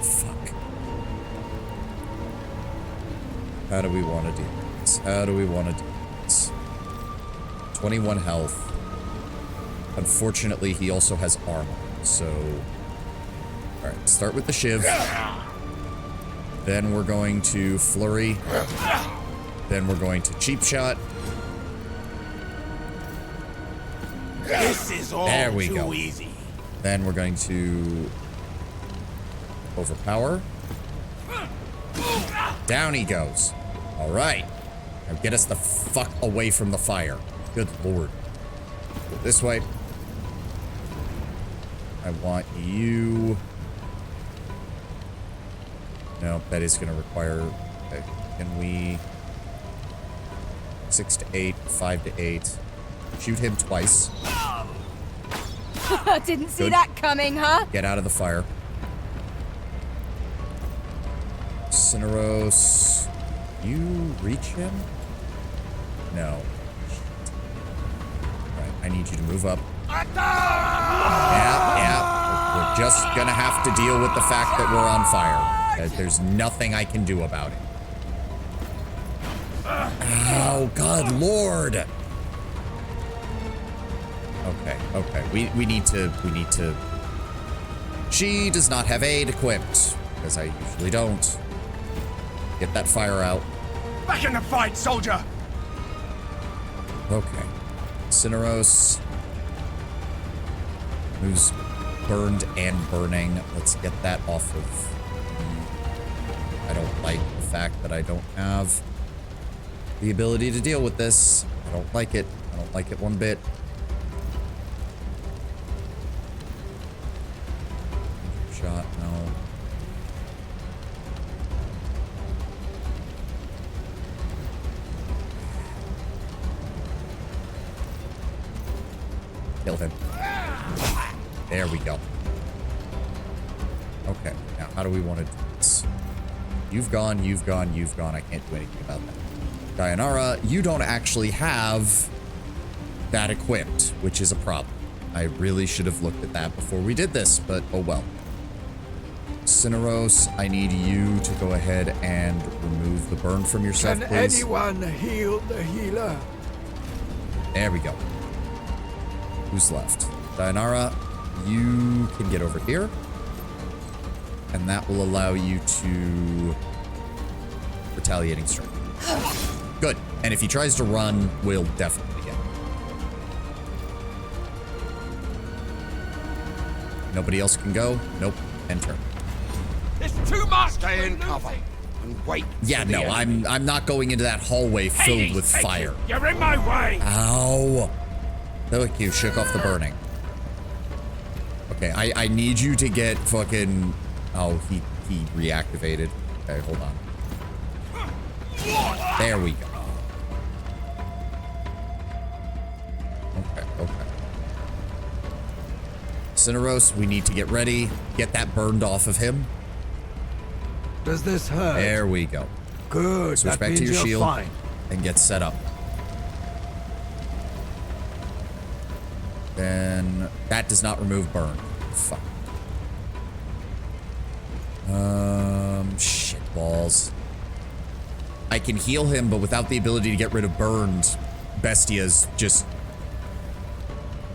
Fuck. How do we want to do this? How do we want to do this? 21 health. Unfortunately, he also has armor, so... Alright, start with the Shiv. Then we're going to Flurry. Then we're going to Cheap Shot. This is all there we too go. Easy. Then we're going to Overpower. Down he goes. Alright. Now get us the fuck away from the fire. Good lord. Go this way. I want you... No, that is going to require... Okay, can we... 6 to 8, 5 to 8. Shoot him twice. Didn't see Good. that coming, huh? Get out of the fire. Cineros. You reach him? No. Alright, I need you to move up. Yeah. We're just gonna have to deal with the fact that we're on fire. There's nothing I can do about it. Oh, God Lord. Okay. We need to... She does not have aid equipped, because I usually don't. Get that fire out. Back in the fight, soldier! Okay. Cineros. Who's burned and burning. Let's get that off of... I don't like the fact that I don't have the ability to deal with this. I don't like it. I don't like it one bit. Shot, no. Kill him. There we go. Okay, now how do we want to do this? You've gone. I can't do anything about that. Dayanara, you don't actually have that equipped, which is a problem. I really should have looked at that before we did this, but oh well. Cineros, I need you to go ahead and remove the burn from yourself, Can please. anyone heal the healer? There we go. Who's left? Dayanara, you can get over here. And that will allow you to... Retaliating strike. Good. And if he tries to run, we'll definitely get him. Nobody else can go? Nope. And turn. It's too much! Stay in cover and wait. Yeah, no, I'm not going into that hallway filled with fire. You're in my way! Ow. Look, you shook off the burning. Okay, I need you to get fucking... Oh, he reactivated. Okay, hold on. There we go. Okay. Cineros, we need to get ready. Get that burned off of him. Does this hurt? There we go. Good. Switch that back means to your you're shield fine. and get set up. Then that does not remove burn. Fuck. Shit balls. I can heal him, but without the ability to get rid of burned, Bestia's just...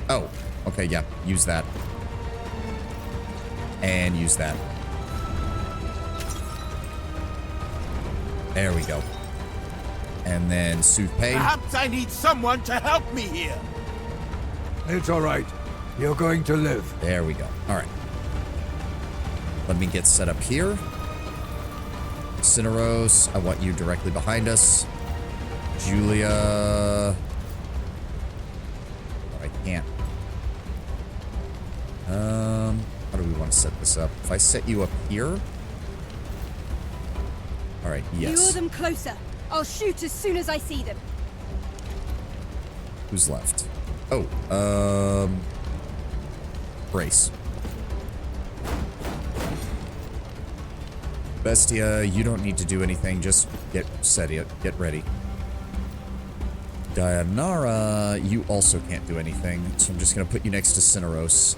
Oh, okay, yeah, use that. And use that. There we go. And then Soothe Pain. Perhaps I need someone to help me here. It's all right. You're going to live. There we go. All right. Let me get set up here. Cineros, I want you directly behind us. Julia... Oh, I can't. How do we want to set this up? If I set you up here... All right, yes. Lure them closer. I'll shoot as soon as I see them. Who's left? Oh, Brace. Bestia, you don't need to do anything. Just get ready. Dayanara, you also can't do anything. So I'm just going to put you next to Cineros.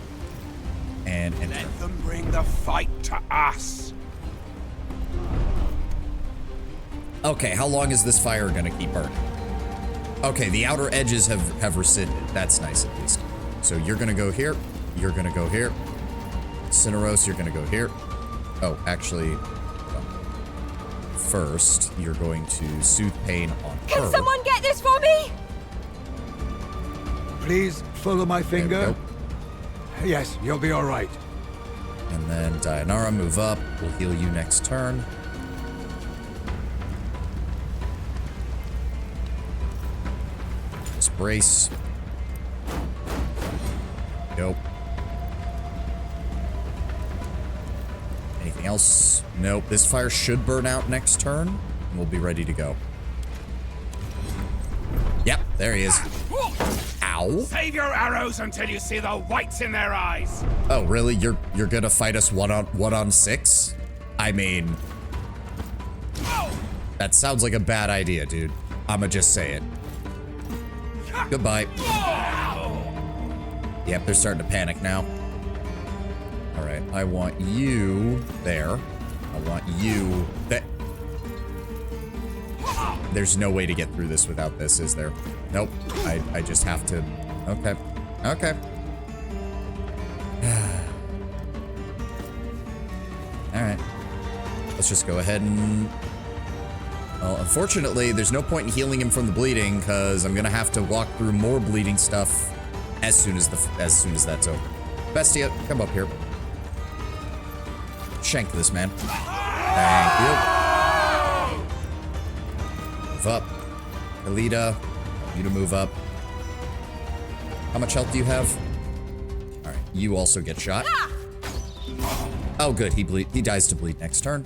And let them bring the fight to us. Okay, how long is this fire going to keep burning? Okay, the outer edges have rescinded. That's nice at least. So you're going to go here. You're going to go here. Cineros, you're going to go here. Oh, actually... First, you're going to Soothe Pain on her. Can someone get this for me? Please follow my finger. Yes, you'll be all right. And then Dayanara, move up. We'll heal you next turn. Just brace. Nope. Anything else? Nope. This fire should burn out next turn, and we'll be ready to go. Yep, there he is. Ow. Save your arrows until you see the whites in their eyes. Oh, really? You're gonna fight us one on 6? I mean, that sounds like a bad idea, dude. I'ma just say it. Goodbye. Yep, they're starting to panic now. All right, I want you there. I want you that. There's no way to get through this without this, is there? Nope. I just have to. Okay. Okay. All right. Let's just go ahead and... Well, unfortunately, there's no point in healing him from the bleeding because I'm gonna have to walk through more bleeding stuff as soon as that's over. Bestia, come up here. Shank this man. Thank you. Move up. Elita, you to move up. How much health do you have? All right, you also get shot. Oh, good. He dies to bleed next turn.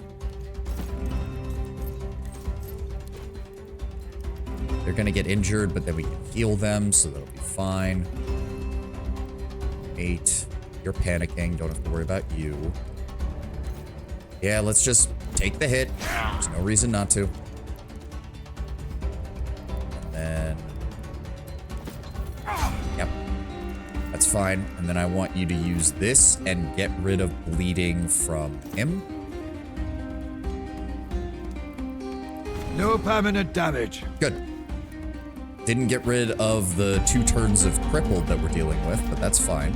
They're gonna get injured, but then we can heal them, so that'll be fine. 8. You're panicking. Don't have to worry about you. Yeah, let's just take the hit. There's no reason not to. And then... Yep. That's fine. And then I want you to use this and get rid of bleeding from him. No permanent damage. Good. Didn't get rid of the 2 turns of crippled that we're dealing with, but that's fine.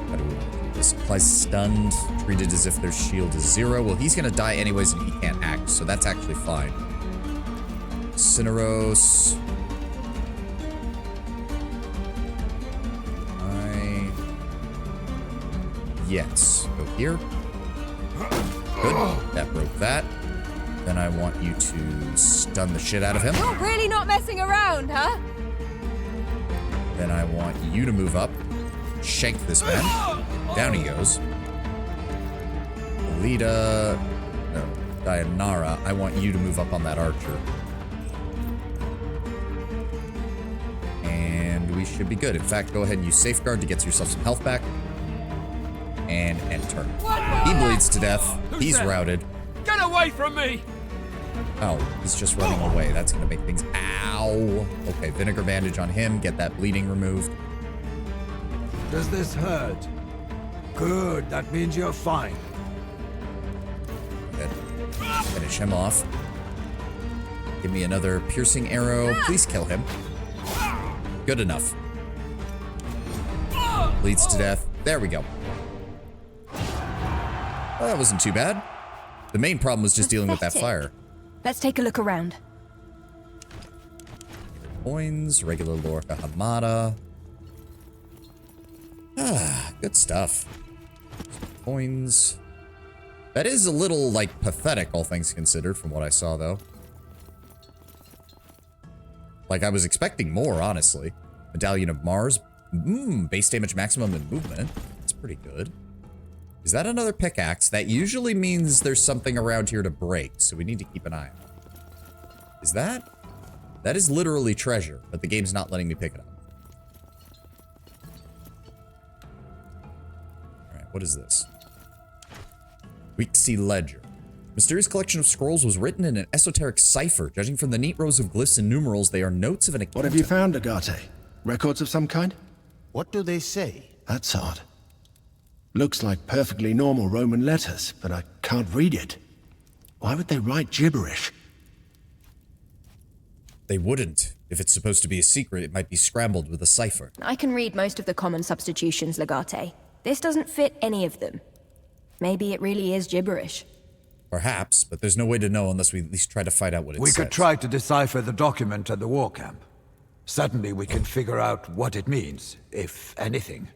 How do we do this? Apply stunned, treated as if their shield is 0. Well, he's gonna die anyways and he can't act, so that's actually fine. Cineros. Yes. Go here. Good. That broke that. Then I want you to stun the shit out of him. You're really not messing around, huh? Then I want you to move up. Shank this man. Down he goes. Alita. No. Dayanara. I want you to move up on that archer. And we should be good. In fact, go ahead and use Safeguard to get yourself some health back. And enter. He bleeds to death. He's routed. Get away from me! Oh, he's just running away. That's gonna make things... Ow! Okay, vinegar bandage on him. Get that bleeding removed. Does this hurt? Good, that means you're fine. Good. Finish him off. Give me another piercing arrow. Please kill him. Good enough. Bleeds to death. There we go. Well, that wasn't too bad. The main problem was just dealing with that fire. Let's take a look around. Coins, regular Lorca Hamada. Ah, good stuff. Coins. That is a little, like, pathetic, all things considered, from what I saw, though. Like, I was expecting more, honestly. Medallion of Mars. Base damage maximum and movement. That's pretty good. Is that another pickaxe? That usually means there's something around here to break, so we need to keep an eye on it. Is that? That is literally treasure, but the game's not letting me pick it up. Alright, what is this? Weak Sea Ledger. Mysterious collection of scrolls was written in an esoteric cipher. Judging from the neat rows of glyphs and numerals, they are notes of an accountant. What have you found, Agate? Records of some kind? What do they say? That's odd. Looks like perfectly normal Roman letters, but I can't read it. Why would they write gibberish? They wouldn't. If it's supposed to be a secret, it might be scrambled with a cipher. I can read most of the common substitutions, Legate. This doesn't fit any of them. Maybe it really is gibberish. Perhaps, but there's no way to know unless we at least try to find out what it says. We could try to decipher the document at the war camp. Certainly we can figure out what it means, if anything.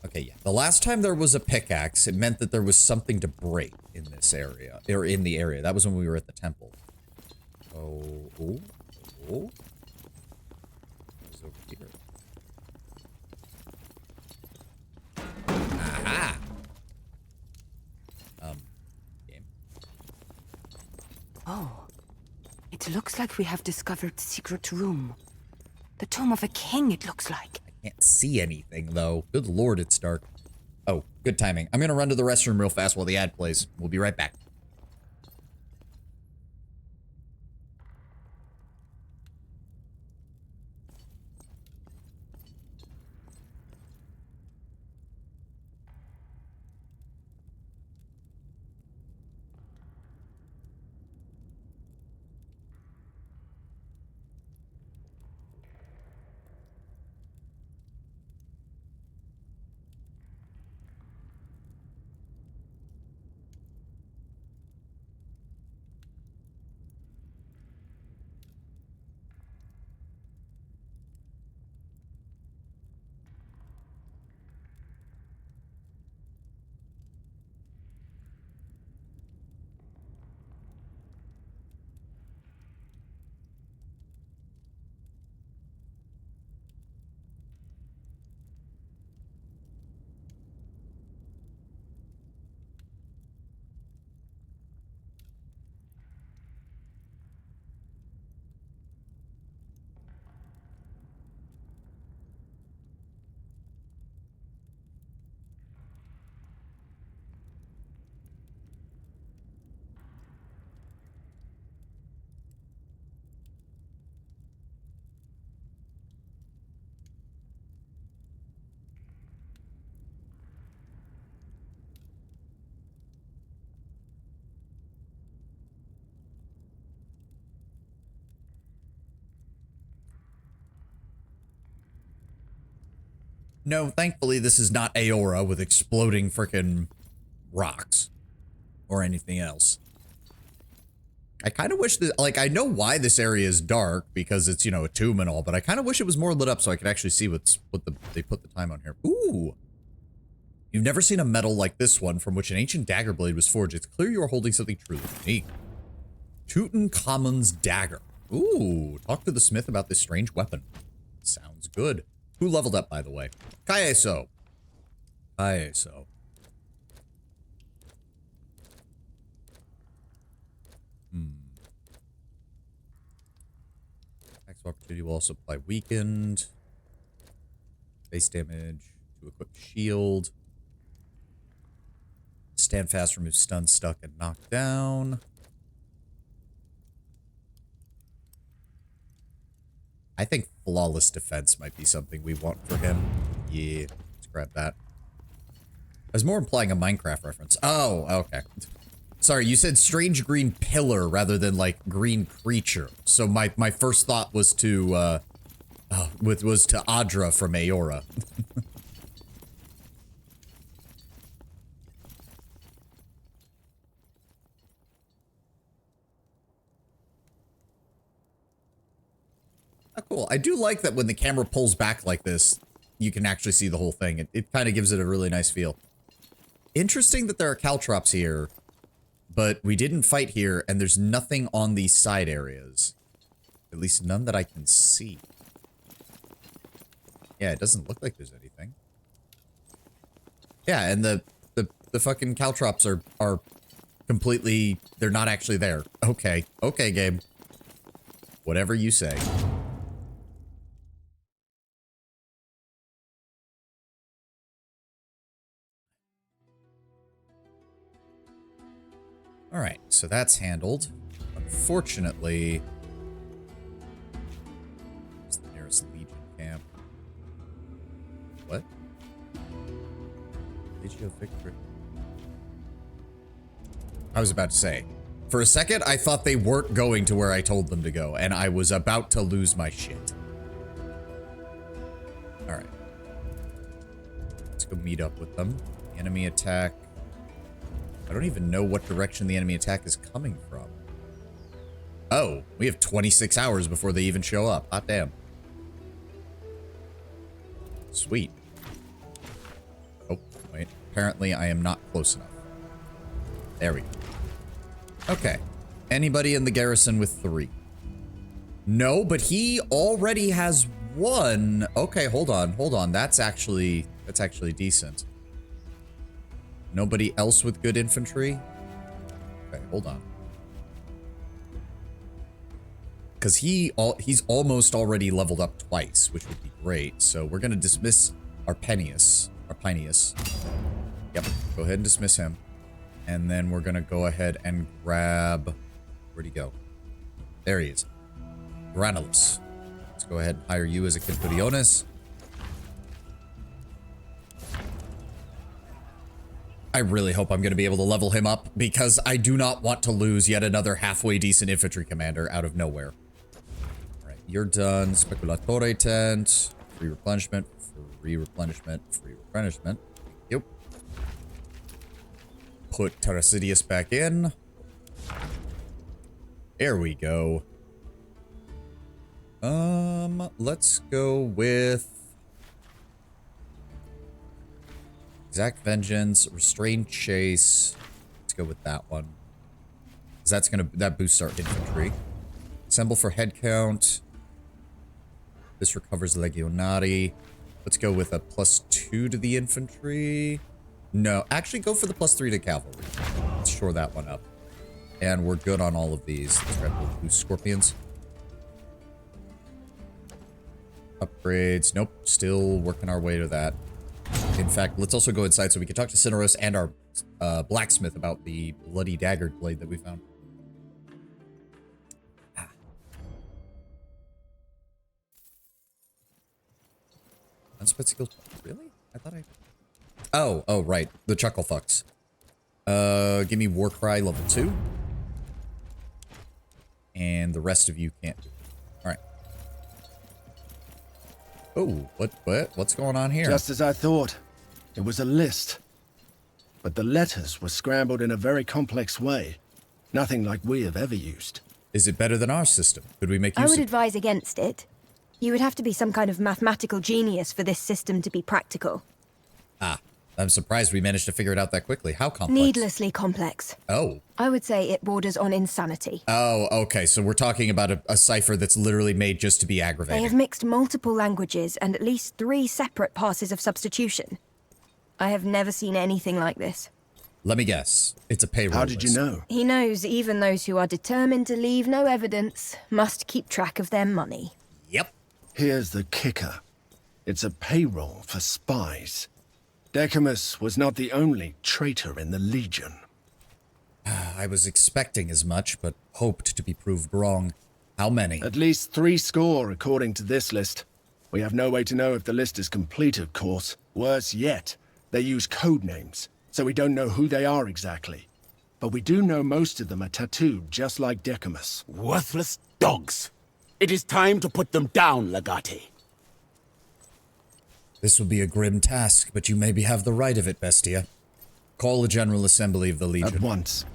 Okay, yeah. The last time there was a pickaxe, it meant that there was something to break in this area, or in the area. That was when we were at the temple. Oh. What's over here? Aha! Game. Oh. It looks like we have discovered secret room. The tomb of a king, it looks like. Can't see anything, though. Good lord, it's dark. Oh, good timing. I'm gonna run to the restroom real fast while the ad plays. We'll be right back. No, thankfully, this is not Aora with exploding frickin' rocks or anything else. I kind of wish that, like, I know why this area is dark because it's, you know, a tomb and all, but I kind of wish it was more lit up so I could actually see what they put the time on here. Ooh. You've never seen a metal like this one from which an ancient dagger blade was forged. It's clear you are holding something truly unique. Tutankhamun's dagger. Ooh, talk to the smith about this strange weapon. Sounds good. Who leveled up, by the way? Kaieso. Kaieso. Attacks of opportunity will also apply weakened. Base damage to equip shield. Stand fast, remove stun, stuck, and knocked down. I think flawless defense might be something we want for him. Yeah, let's grab that. I was more implying a Minecraft reference. Oh, okay. Sorry, you said strange green pillar rather than like green creature. So my first thought was to was to Adra from Aora. Oh, cool. I do like that when the camera pulls back like this, you can actually see the whole thing. It kind of gives it a really nice feel. Interesting that there are caltrops here, but we didn't fight here, and there's nothing on these side areas. At least none that I can see. Yeah, it doesn't look like there's anything. Yeah, and the fucking caltrops are completely... They're not actually there. Okay. Okay, game. Whatever you say. Alright, so that's handled. Unfortunately... It's the nearest Legion camp. What? Legio Victory. I was about to say. For a second, I thought they weren't going to where I told them to go, and I was about to lose my shit. Alright. Let's go meet up with them. Enemy attack. I don't even know what direction the enemy attack is coming from. Oh, we have 26 hours before they even show up. Hot damn. Sweet. Oh, wait. Apparently, I am not close enough. There we go. Okay. Anybody in the garrison with 3? No, but he already has 1. Okay, hold on. Hold on. That's actually decent. Nobody else with good infantry? Okay, hold on. Because he's almost already leveled up twice, which would be great. So we're going to dismiss Arpenius. Yep, go ahead and dismiss him. And then we're going to go ahead and grab... Where'd he go? There he is. Granulus. Let's go ahead and hire you as a Centuriones. I really hope I'm going to be able to level him up, because I do not want to lose yet another halfway decent infantry commander out of nowhere. Alright, you're done. Speculatore tent. Free replenishment. Free replenishment. Free replenishment. Yep. Put Terrasidius back in. There we go. Let's go with... Exact Vengeance, Restrained Chase. Let's go with that one. Because that boosts our infantry. Assemble for head count. This recovers Legionari. Let's go with a +2 to the infantry. No, actually go for the +3 to cavalry. Let's shore that one up. And we're good on all of these. Let's grab the boost Scorpions. Upgrades. Nope, still working our way to that. In fact, let's also go inside so we can talk to Cineros and our blacksmith about the bloody dagger blade that we found. Unspent skills. Really? I thought I... Oh, right. The chuckle fucks. Give me Warcry level 2. And the rest of you can't do it. Alright. Oh, what's going on here? Just as I thought. It was a list. But the letters were scrambled in a very complex way. Nothing like we have ever used. Is it better than our system? Could we make use I would of... advise against it. You would have to be some kind of mathematical genius for this system to be practical. Ah, I'm surprised we managed to figure it out that quickly. How complex? Needlessly complex. Oh. I would say it borders on insanity. Oh, okay. So we're talking about a cipher that's literally made just to be aggravating. They have mixed multiple languages and at least 3 separate passes of substitution. I have never seen anything like this. Let me guess. It's a payroll How did you know? He knows even those who are determined to leave no evidence must keep track of their money. Yep. Here's the kicker. It's a payroll for spies. Decimus was not the only traitor in the Legion. I was expecting as much, but hoped to be proved wrong. How many? At least 70, according to this list. We have no way to know if the list is complete, of course. Worse yet, they use code names, so we don't know who they are exactly. But we do know most of them are tattooed just like Decimus. Worthless dogs. It is time to put them down, Legate. This will be a grim task, but you maybe have the right of it, Bestia. Call a General Assembly of the Legion. At once.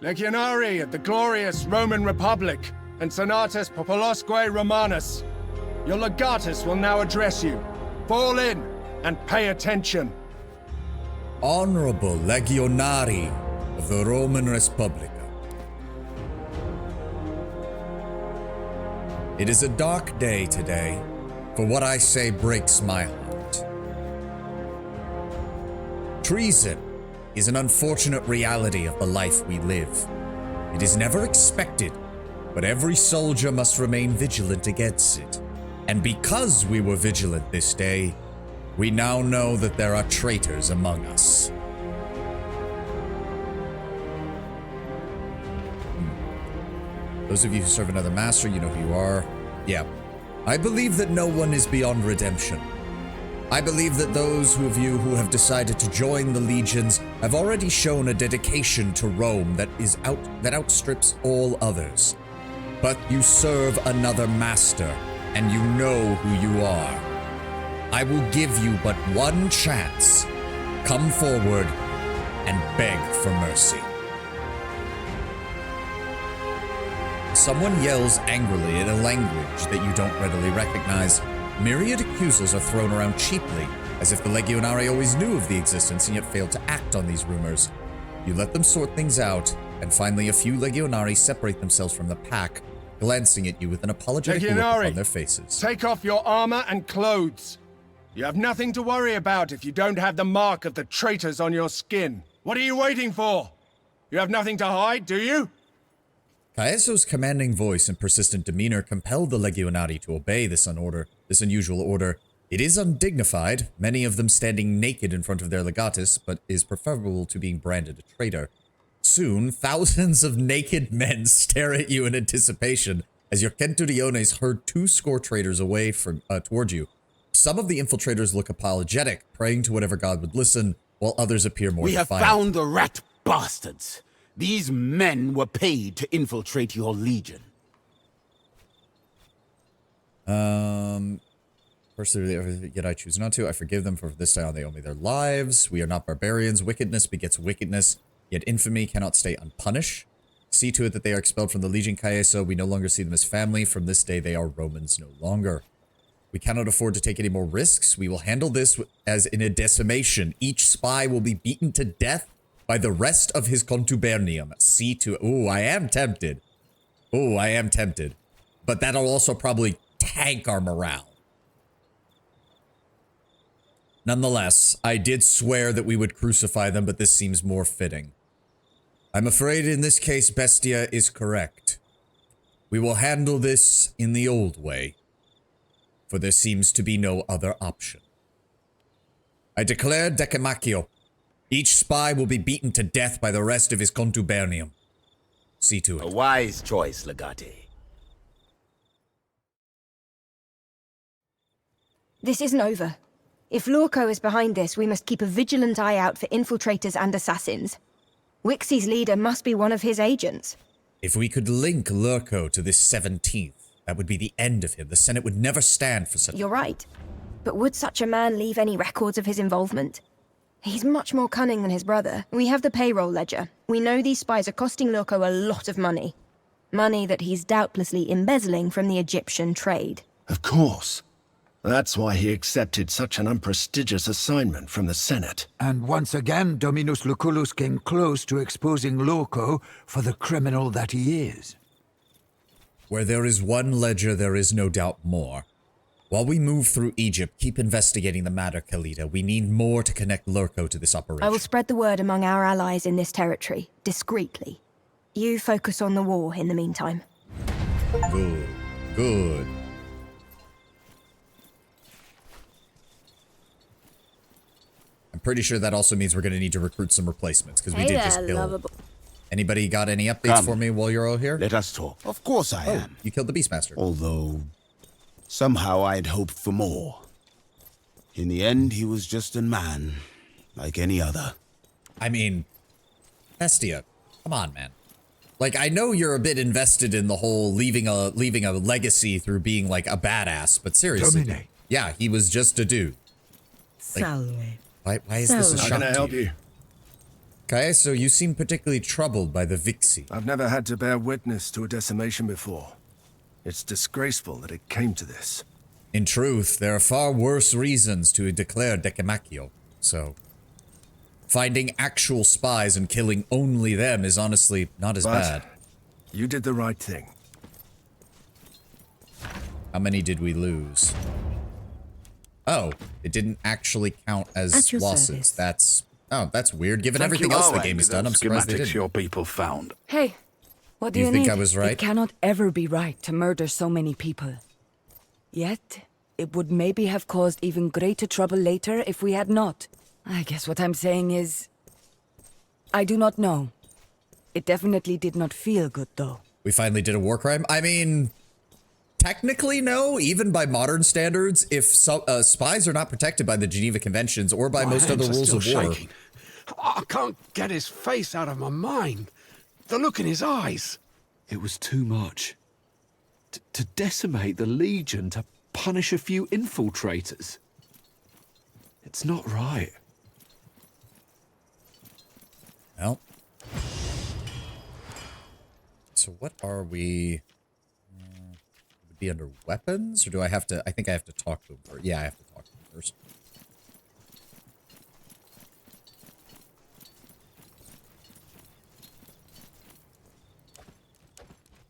Legionari of the glorious Roman Republic, and Senatus Populosque Romanus. Your legatus will now address you. Fall in and pay attention. Honorable Legionari of the Roman Republic. It is a dark day today, for what I say breaks my heart. Treason is an unfortunate reality of the life we live. It is never expected, but every soldier must remain vigilant against it. And because we were vigilant this day, we now know that there are traitors among us. Those of you who serve another master, you know who you are. Yeah. I believe that no one is beyond redemption. I believe that those of you who have decided to join the legions have already shown a dedication to Rome that outstrips all others. But you serve another master, and you know who you are. I will give you but one chance. Come forward and beg for mercy. Someone yells angrily in a language that you don't readily recognize. Myriad accusals are thrown around cheaply, as if the Legionari always knew of the existence and yet failed to act on these rumors. You let them sort things out, and finally a few Legionari separate themselves from the pack, glancing at you with an apologetic look on their faces. Take off your armor and clothes. You have nothing to worry about if you don't have the mark of the traitors on your skin. What are you waiting for? You have nothing to hide, do you? Caeso's commanding voice and persistent demeanor compelled the Legionari to obey this unusual order. It is undignified, many of them standing naked in front of their legatus, but is preferable to being branded a traitor. Soon, thousands of naked men stare at you in anticipation as your centuriones herd 20 traitors away toward you. Some of the infiltrators look apologetic, praying to whatever god would listen, while others appear more defiant. We have found the rat bastards. These men were paid to infiltrate your legion. First, yet I choose not to. I forgive them, for this time they owe me their lives. We are not barbarians. Wickedness begets wickedness, yet infamy cannot stay unpunished. See to it that they are expelled from the Legion, Caeso. We no longer see them as family. From this day, they are Romans no longer. We cannot afford to take any more risks. We will handle this as in a decimation. Each spy will be beaten to death by the rest of his contubernium. See to it. Ooh, I am tempted. Ooh, I am tempted. But that'll also probably tank our morale. Nonetheless, I did swear that we would crucify them, but this seems more fitting. I'm afraid in this case, Bestia is correct. We will handle this in the old way, for there seems to be no other option. I declare decimaccio. Each spy will be beaten to death by the rest of his contubernium. See to it. A wise choice, Legate. This isn't over. If Lorco is behind this, we must keep a vigilant eye out for infiltrators and assassins. Wixie's leader must be one of his agents. If we could link Lurko to this 17th, that would be the end of him. The Senate would never stand for such... You're right. But would such a man leave any records of his involvement? He's much more cunning than his brother. We have the payroll ledger. We know these spies are costing Lurko a lot of money. Money that he's doubtlessly embezzling from the Egyptian trade. Of course. That's why he accepted such an unprestigious assignment from the Senate. And once again, Dominus Lucullus came close to exposing Lorco for the criminal that he is. Where there is one ledger, there is no doubt more. While we move through Egypt, keep investigating the matter, Kalita. We need more to connect Lurko to this operation. I will spread the word among our allies in this territory, discreetly. You focus on the war in the meantime. Good. Good. I'm pretty sure that also means we're going to need to recruit some replacements, because we did just kill. Anybody got any updates for me while you're all here? Let us talk. Of course I am. You killed the Beastmaster. Although, somehow I'd hoped for more. In the end, he was just a man, like any other. I mean, Bestia, come on, man. Like, I know you're a bit invested in the whole leaving a legacy through being like a badass, but seriously, Domine. yeah, he was just a dude. Like, why is this a shock How can I to help you? Okay, so you seem particularly troubled by the Vixie. I've never had to bear witness to a decimation before. It's disgraceful that it came to this. In truth, there are far worse reasons to declare decimaccio, so finding actual spies and killing only them is honestly not as bad. You did the right thing. How many did we lose? Oh, it didn't actually count as losses. That's weird. Given everything else the game has done, I'm surprised they didn't. Your people found. Hey, what do you think need? I was right? It cannot ever be right to murder so many people. Yet, it would maybe have caused even greater trouble later if we had not. I guess what I'm saying is, I do not know. It definitely did not feel good, though. We finally did a war crime? I mean, technically no, even by modern standards, if spies are not protected by the Geneva Conventions or by most other rules of war. Shaking. I can't get his face out of my mind. The look in his eyes. It was too much. To decimate the Legion, to punish a few infiltrators. It's not right. Well. So what are we... would be under weapons? Or do I have to... I think I have to talk to him first. Yeah, I have to talk to him first.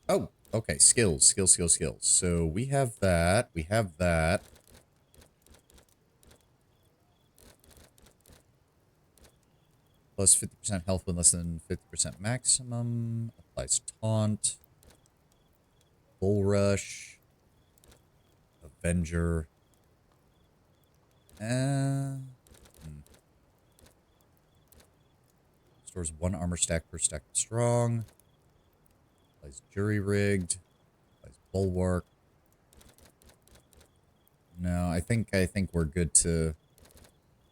Oh, okay. Skills. So we have that. We have that. Plus 50% health when less than 50% maximum. Applies taunt. Bull Rush. Avenger. Stores 1 armor stack per stack of strong. Applies jury rigged. Applies bulwark. No, I think we're good to...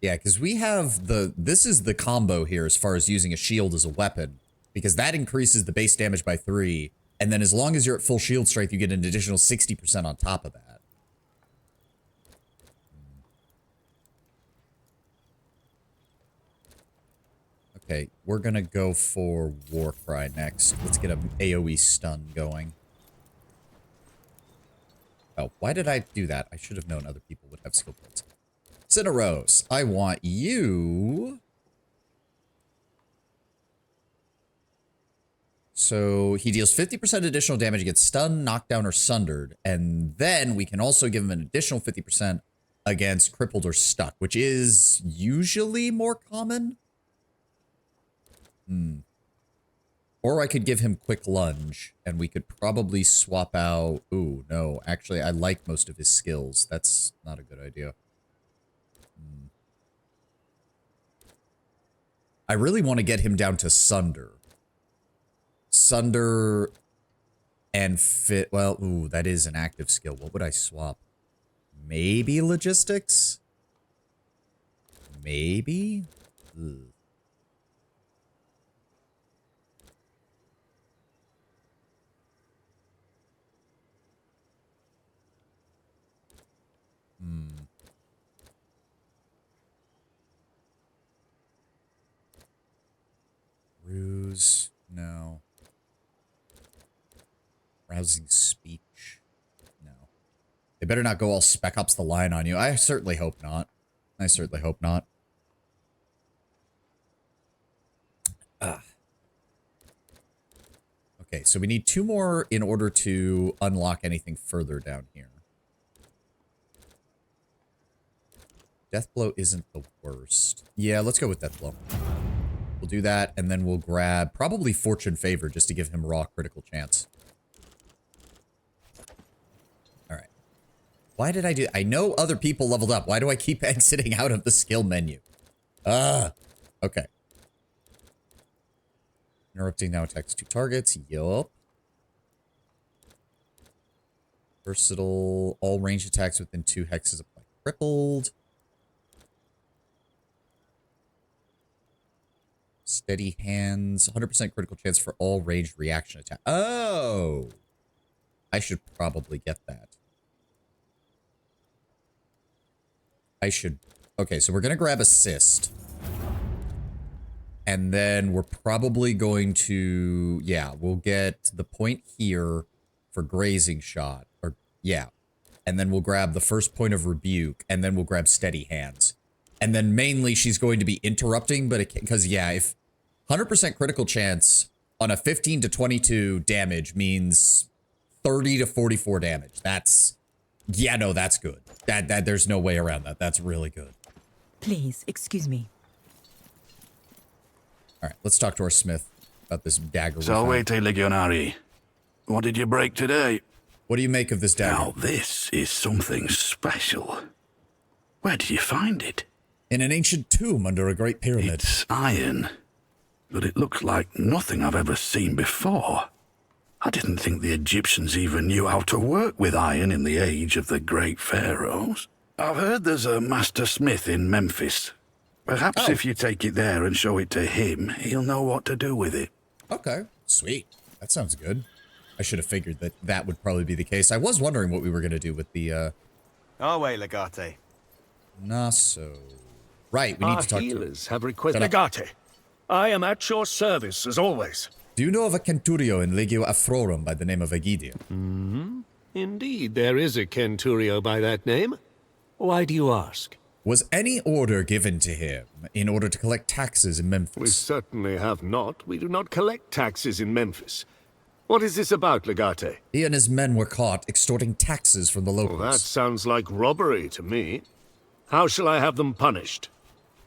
Yeah, because we have this is the combo here as far as using a shield as a weapon, because that increases the base damage by 3, and then as long as you're at full shield strength, you get an additional 60% on top of that. Okay, we're gonna go for Warcry next. Let's get an AoE stun going. Oh, why did I do that? I should have known other people would have skill points. Cineros, I want you. So he deals 50% additional damage against stunned, knockdown, or sundered. And then we can also give him an additional 50% against crippled or stuck, which is usually more common. Or I could give him quick lunge, and we could probably swap out... Ooh, no. Actually, I like most of his skills. That's not a good idea. I really want to get him down to Sunder. Sunder and fit... Well, ooh, that is an active skill. What would I swap? Maybe logistics? Maybe? Ugh. Ruse, no. Rousing speech, no. They better not go all Spec Ops the Line on you. I certainly hope not. I certainly hope not. Okay, so we need 2 more in order to unlock anything further down here. Deathblow isn't the worst. Yeah, let's go with Deathblow. We'll do that, and then we'll grab probably Fortune Favor just to give him raw critical chance. All right. Why did I do... I know other people leveled up. Why do I keep exiting out of the skill menu? Okay. Interrupting now attacks 2 targets. Yup. Versatile. All ranged attacks within 2 hexes apply crippled. Steady hands. 100% critical chance for all ranged reaction attack. Oh! I should probably get that. I should... Okay, so we're going to grab Assist. And then we're probably going to... Yeah, we'll get the point here for Grazing Shot. Or, yeah. And then we'll grab the first point of Rebuke. And then we'll grab Steady Hands. And then mainly she's going to be interrupting, but it... Because, yeah, if... 100% critical chance on a 15 to 22 damage means 30 to 44 damage. That's... Yeah, no, that's good. That there's no way around that. That's really good. Please, excuse me. All right, let's talk to our smith about this dagger. Salvete Legionari. What did you break today? What do you make of this dagger? Now, this is something special. Where did you find it? In an ancient tomb under a great pyramid. It's iron, but it looks like nothing I've ever seen before. I didn't think the Egyptians even knew how to work with iron in the age of the great pharaohs. I've heard there's a master smith in Memphis. Perhaps if you take it there and show it to him, he'll know what to do with it. Okay, sweet. That sounds good. I should have figured that that would probably be the case. I was wondering what we were going to do with the, Our way, Legate. Naso. Right, we need to talk Our to... healers have requested... Legate, I am at your service, as always. Do you know of a Centurio in Legio Afrorum by the name of Aegidia? Indeed, there is a Centurio by that name. Why do you ask? Was any order given to him in order to collect taxes in Memphis? We certainly have not. We do not collect taxes in Memphis. What is this about, Legate? He and his men were caught extorting taxes from the locals. Well, that sounds like robbery to me. How shall I have them punished?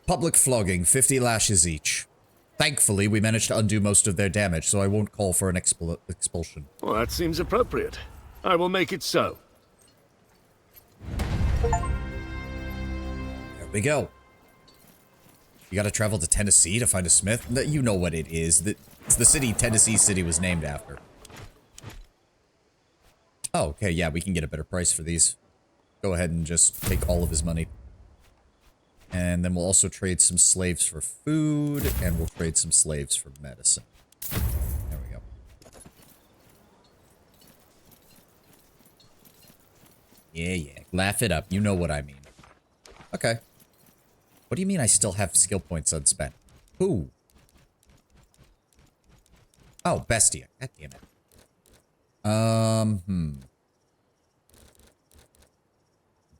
Public flogging, 50 lashes each. Thankfully, we managed to undo most of their damage, so I won't call for an expulsion. Well, that seems appropriate. I will make it so. There we go. You gotta travel to Tennessee to find a smith? You know what it is. It's the city Tennessee City was named after. Oh, okay, yeah, we can get a better price for these. Go ahead and just take all of his money. And then we'll also trade some slaves for food, and we'll trade some slaves for medicine. There we go. Yeah. Laugh it up. You know what I mean. Okay. What do you mean I still have skill points unspent? Who? Oh, Bestia. God damn it.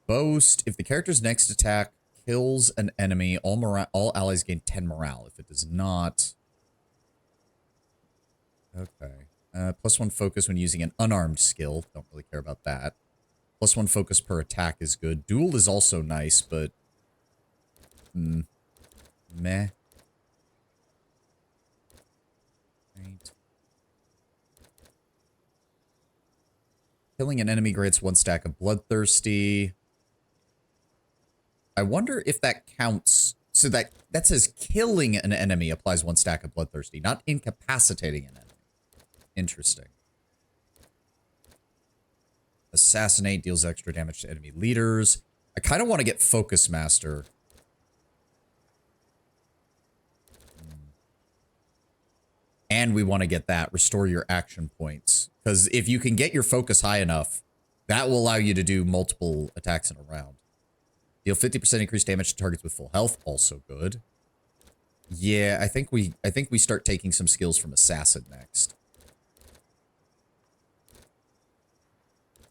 Boast. If the character's next attack kills an enemy, all allies gain 10 morale. If it does not... Okay. +1 focus when using an unarmed skill. Don't really care about that. +1 focus per attack is good. Duel is also nice, but... meh. Right. Killing an enemy grants 1 stack of Bloodthirsty. I wonder if that counts. So that says killing an enemy applies 1 stack of Bloodthirsty, not incapacitating an enemy. Interesting. Assassinate deals extra damage to enemy leaders. I kind of want to get Focus Master. And we want to get that. Restore your action points. Because if you can get your focus high enough, that will allow you to do multiple attacks in a round. Deal 50% increased damage to targets with full health, also good. Yeah, I think we start taking some skills from Assassin next.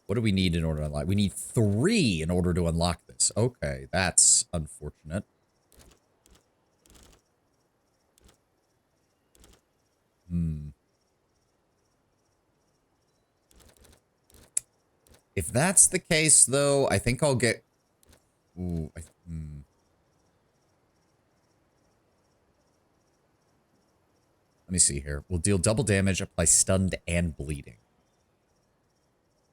What do we need in order to unlock? We need 3 in order to unlock this. Okay, that's unfortunate. If that's the case, though, I think I'll get... Ooh, me see here. We'll deal double damage, apply stunned and bleeding.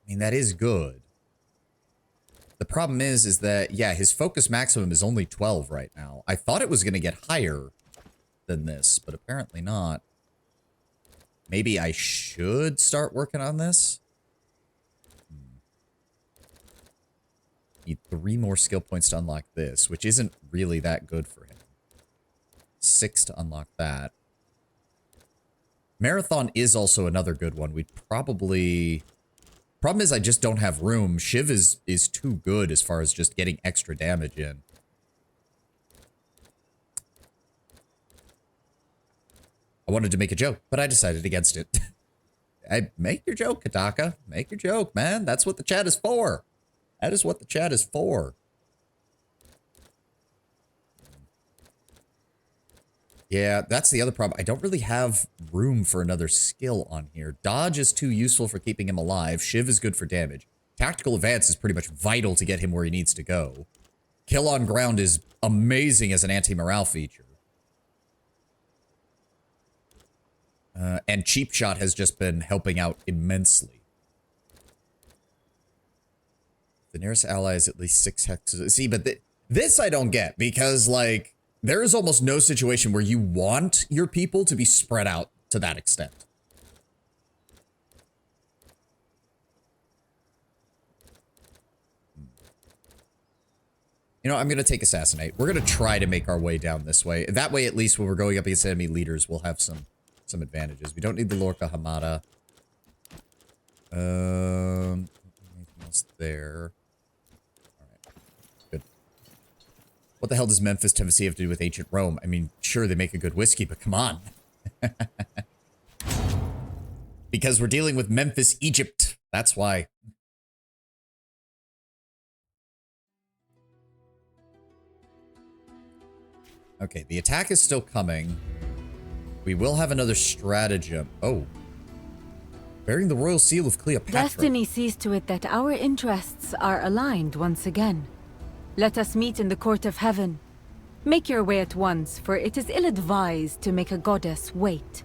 I mean, that is good. The problem is that, yeah, his focus maximum is only 12 right now. I thought it was going to get higher than this, but apparently not. Maybe I should start working on this? Need 3 more skill points to unlock this, which isn't really that good for him. 6 to unlock that. Marathon is also another good one. We'd probably... Problem is I just don't have room. Shiv is too good as far as just getting extra damage in. I wanted to make a joke, but I decided against it. Make your joke, Kataka. Make your joke, man. That's what the chat is for. That is what the chat is for. Yeah, that's the other problem. I don't really have room for another skill on here. Dodge is too useful for keeping him alive. Shiv is good for damage. Tactical advance is pretty much vital to get him where he needs to go. Kill on ground is amazing as an anti-morale feature. And cheap shot has just been helping out immensely. The nearest ally is at least 6 hexes. See, but this I don't get because, like, there is almost no situation where you want your people to be spread out to that extent. You know, I'm going to take Assassinate. We're going to try to make our way down this way. That way, at least, when we're going up against enemy leaders, we'll have some advantages. We don't need the Lorca Hamada. Anything else there? What the hell does Memphis, Tennessee have to do with ancient Rome? I mean, sure, they make a good whiskey, but come on. Because we're dealing with Memphis, Egypt. That's why. Okay, the attack is still coming. We will have another stratagem. Oh. Bearing the royal seal of Cleopatra. Destiny sees to it that our interests are aligned once again. Let us meet in the court of heaven. Make your way at once, for it is ill-advised to make a goddess wait.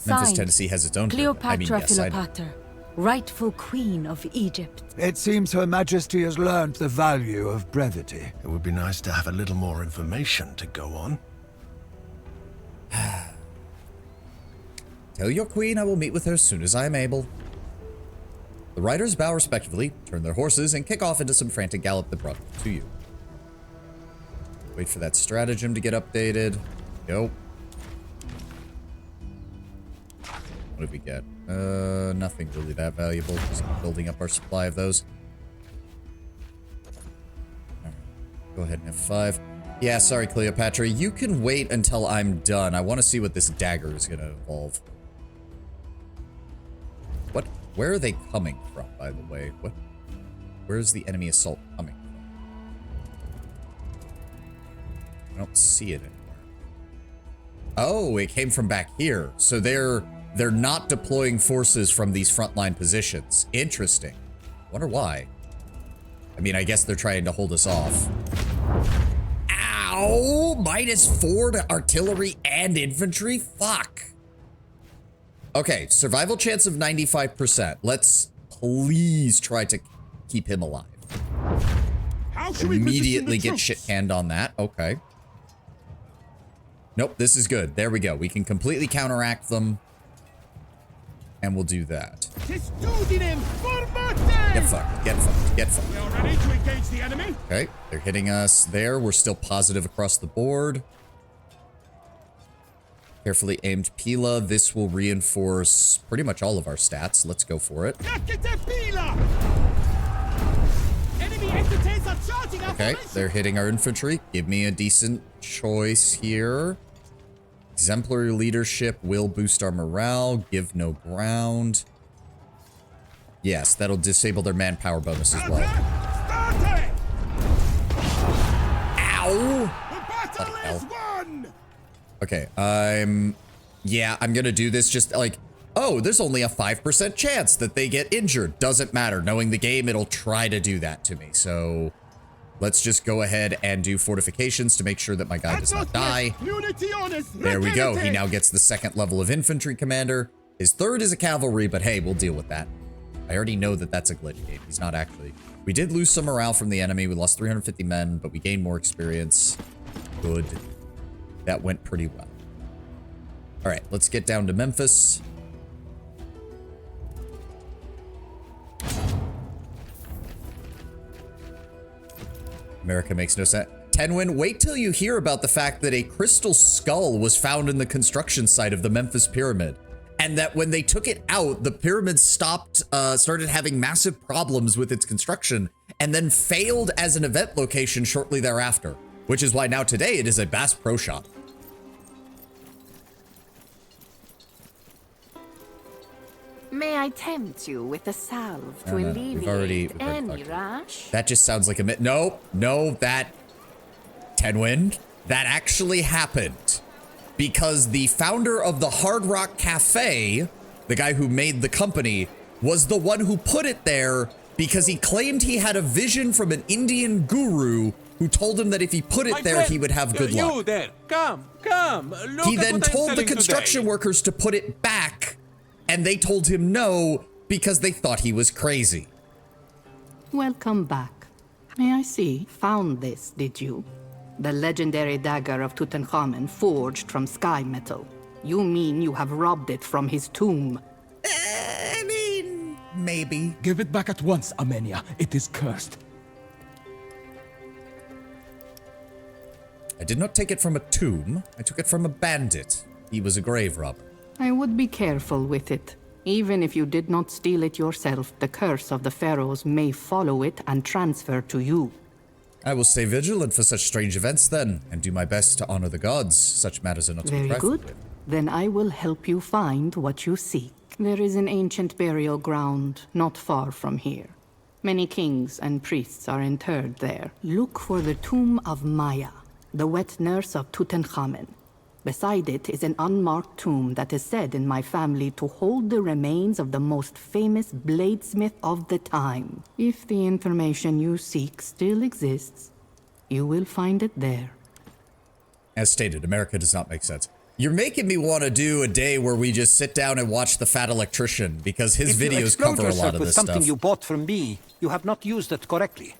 Memphis, Signed, Tennessee has its own Cleopatra Philopater, rightful queen of Egypt. It seems Her Majesty has learned the value of brevity. It would be nice to have a little more information to go on. Tell your queen I will meet with her as soon as I am able. The riders bow respectively, turn their horses, and kick off into some frantic gallop that brought them to you. Wait for that stratagem to get updated. Go. What did we get? Nothing really that valuable. Just building up our supply of those. Right. Go ahead and have 5. Yeah, sorry, Cleopatra. You can wait until I'm done. I want to see what this dagger is going to evolve. What? Where are they coming from, by the way? What? Where is the enemy assault coming from? I don't see it anywhere. Oh, it came from back here. So they're not deploying forces from these frontline positions. Interesting. Wonder why. I mean, I guess they're trying to hold us off. Ow! -4 to artillery and infantry? Fuck. Okay, survival chance of 95%. Let's please try to keep him alive. How should Immediately we get shit canned on that. Okay. Nope, this is good. There we go. We can completely counteract them. And we'll do that. Get fucked. Get fucked. Get fucked. We are ready to engage the enemy. Okay, they're hitting us there. We're still positive across the board. Carefully aimed Pila. This will reinforce pretty much all of our stats. Let's go for it. Okay, they're hitting our infantry. Give me a decent choice here. Exemplary leadership will boost our morale. Give no ground. Yes, that'll disable their manpower bonus as well. Ow! Bloody hell. Okay, yeah, I'm gonna do this just like, oh, there's only a 5% chance that they get injured. Doesn't matter. Knowing the game, it'll try to do that to me. So Let's just go ahead and do fortifications to make sure that my guy does not die. There we go. He now gets the 2nd level of infantry commander. His 3rd is a cavalry, but hey, we'll deal with that. I already know that that's a glitch game. He's not actually. We did lose some morale from the enemy. We lost 350 men, but we gained more experience. Good. That went pretty well. All right, let's get down to Memphis. America makes no sense. Tenwin, wait till you hear about the fact that a crystal skull was found in the construction site of the Memphis Pyramid. And that when they took it out, the pyramid started having massive problems with its construction and then failed as an event location shortly thereafter, which is why now today it is a Bass Pro Shop. May I tempt you with a salve to We've alleviate already any rash? That just sounds like a no, that Tenwin, that actually happened. Because the founder of the Hard Rock Cafe, the guy who made the company, was the one who put it there because he claimed he had a vision from an Indian guru who told him that if he put it there, he would have good luck. You there, come. Look He at then what I'm told the selling construction today. workers to put it back, and they told him no because they thought he was crazy. Welcome back. May I see? Found this, did you? The legendary dagger of Tutankhamun forged from sky metal. You mean you have robbed it from his tomb? I mean, maybe. Give it back at once, Amenia. It is cursed. I did not take it from a tomb. I took it from a bandit. He was a grave robber. I would be careful with it. Even if you did not steal it yourself, the curse of the pharaohs may follow it and transfer to you. I will stay vigilant for such strange events then, and do my best to honor the gods. Such matters are not to be Very trifled good. with. Then I will help you find what you seek. There is an ancient burial ground not far from here. Many kings and priests are interred there. Look for the tomb of Maya, the wet nurse of Tutankhamun. Beside it is an unmarked tomb that is said in my family to hold the remains of the most famous bladesmith of the time. If the information you seek still exists, you will find it there. As stated, America does not make sense. You're making me want to do a day where we just sit down and watch The Fat Electrician, because his videos cover a lot of this something stuff. you bought from me, you have not used it correctly.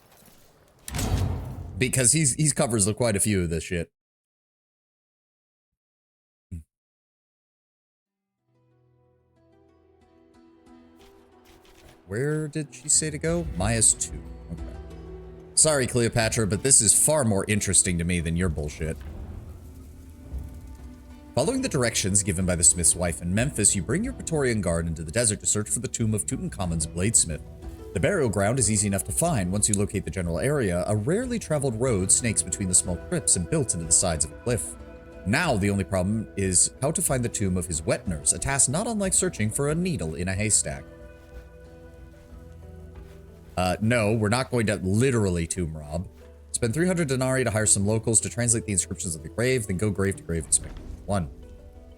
Because he's covers quite a few of this shit. Where did she say to go? Maya's 2. Okay. Sorry, Cleopatra, but this is far more interesting to me than your bullshit. Following the directions given by the smith's wife in Memphis, you bring your Praetorian Guard into the desert to search for the tomb of Tutankhamun's bladesmith. The burial ground is easy enough to find. Once you locate the general area, a rarely traveled road snakes between the small crypts and built into the sides of a cliff. Now, the only problem is how to find the tomb of his wet nurse, a task not unlike searching for a needle in a haystack. No, we're not going to literally tomb rob. Spend 300 denarii to hire some locals to translate the inscriptions of the grave, then go grave to grave inspect. 1.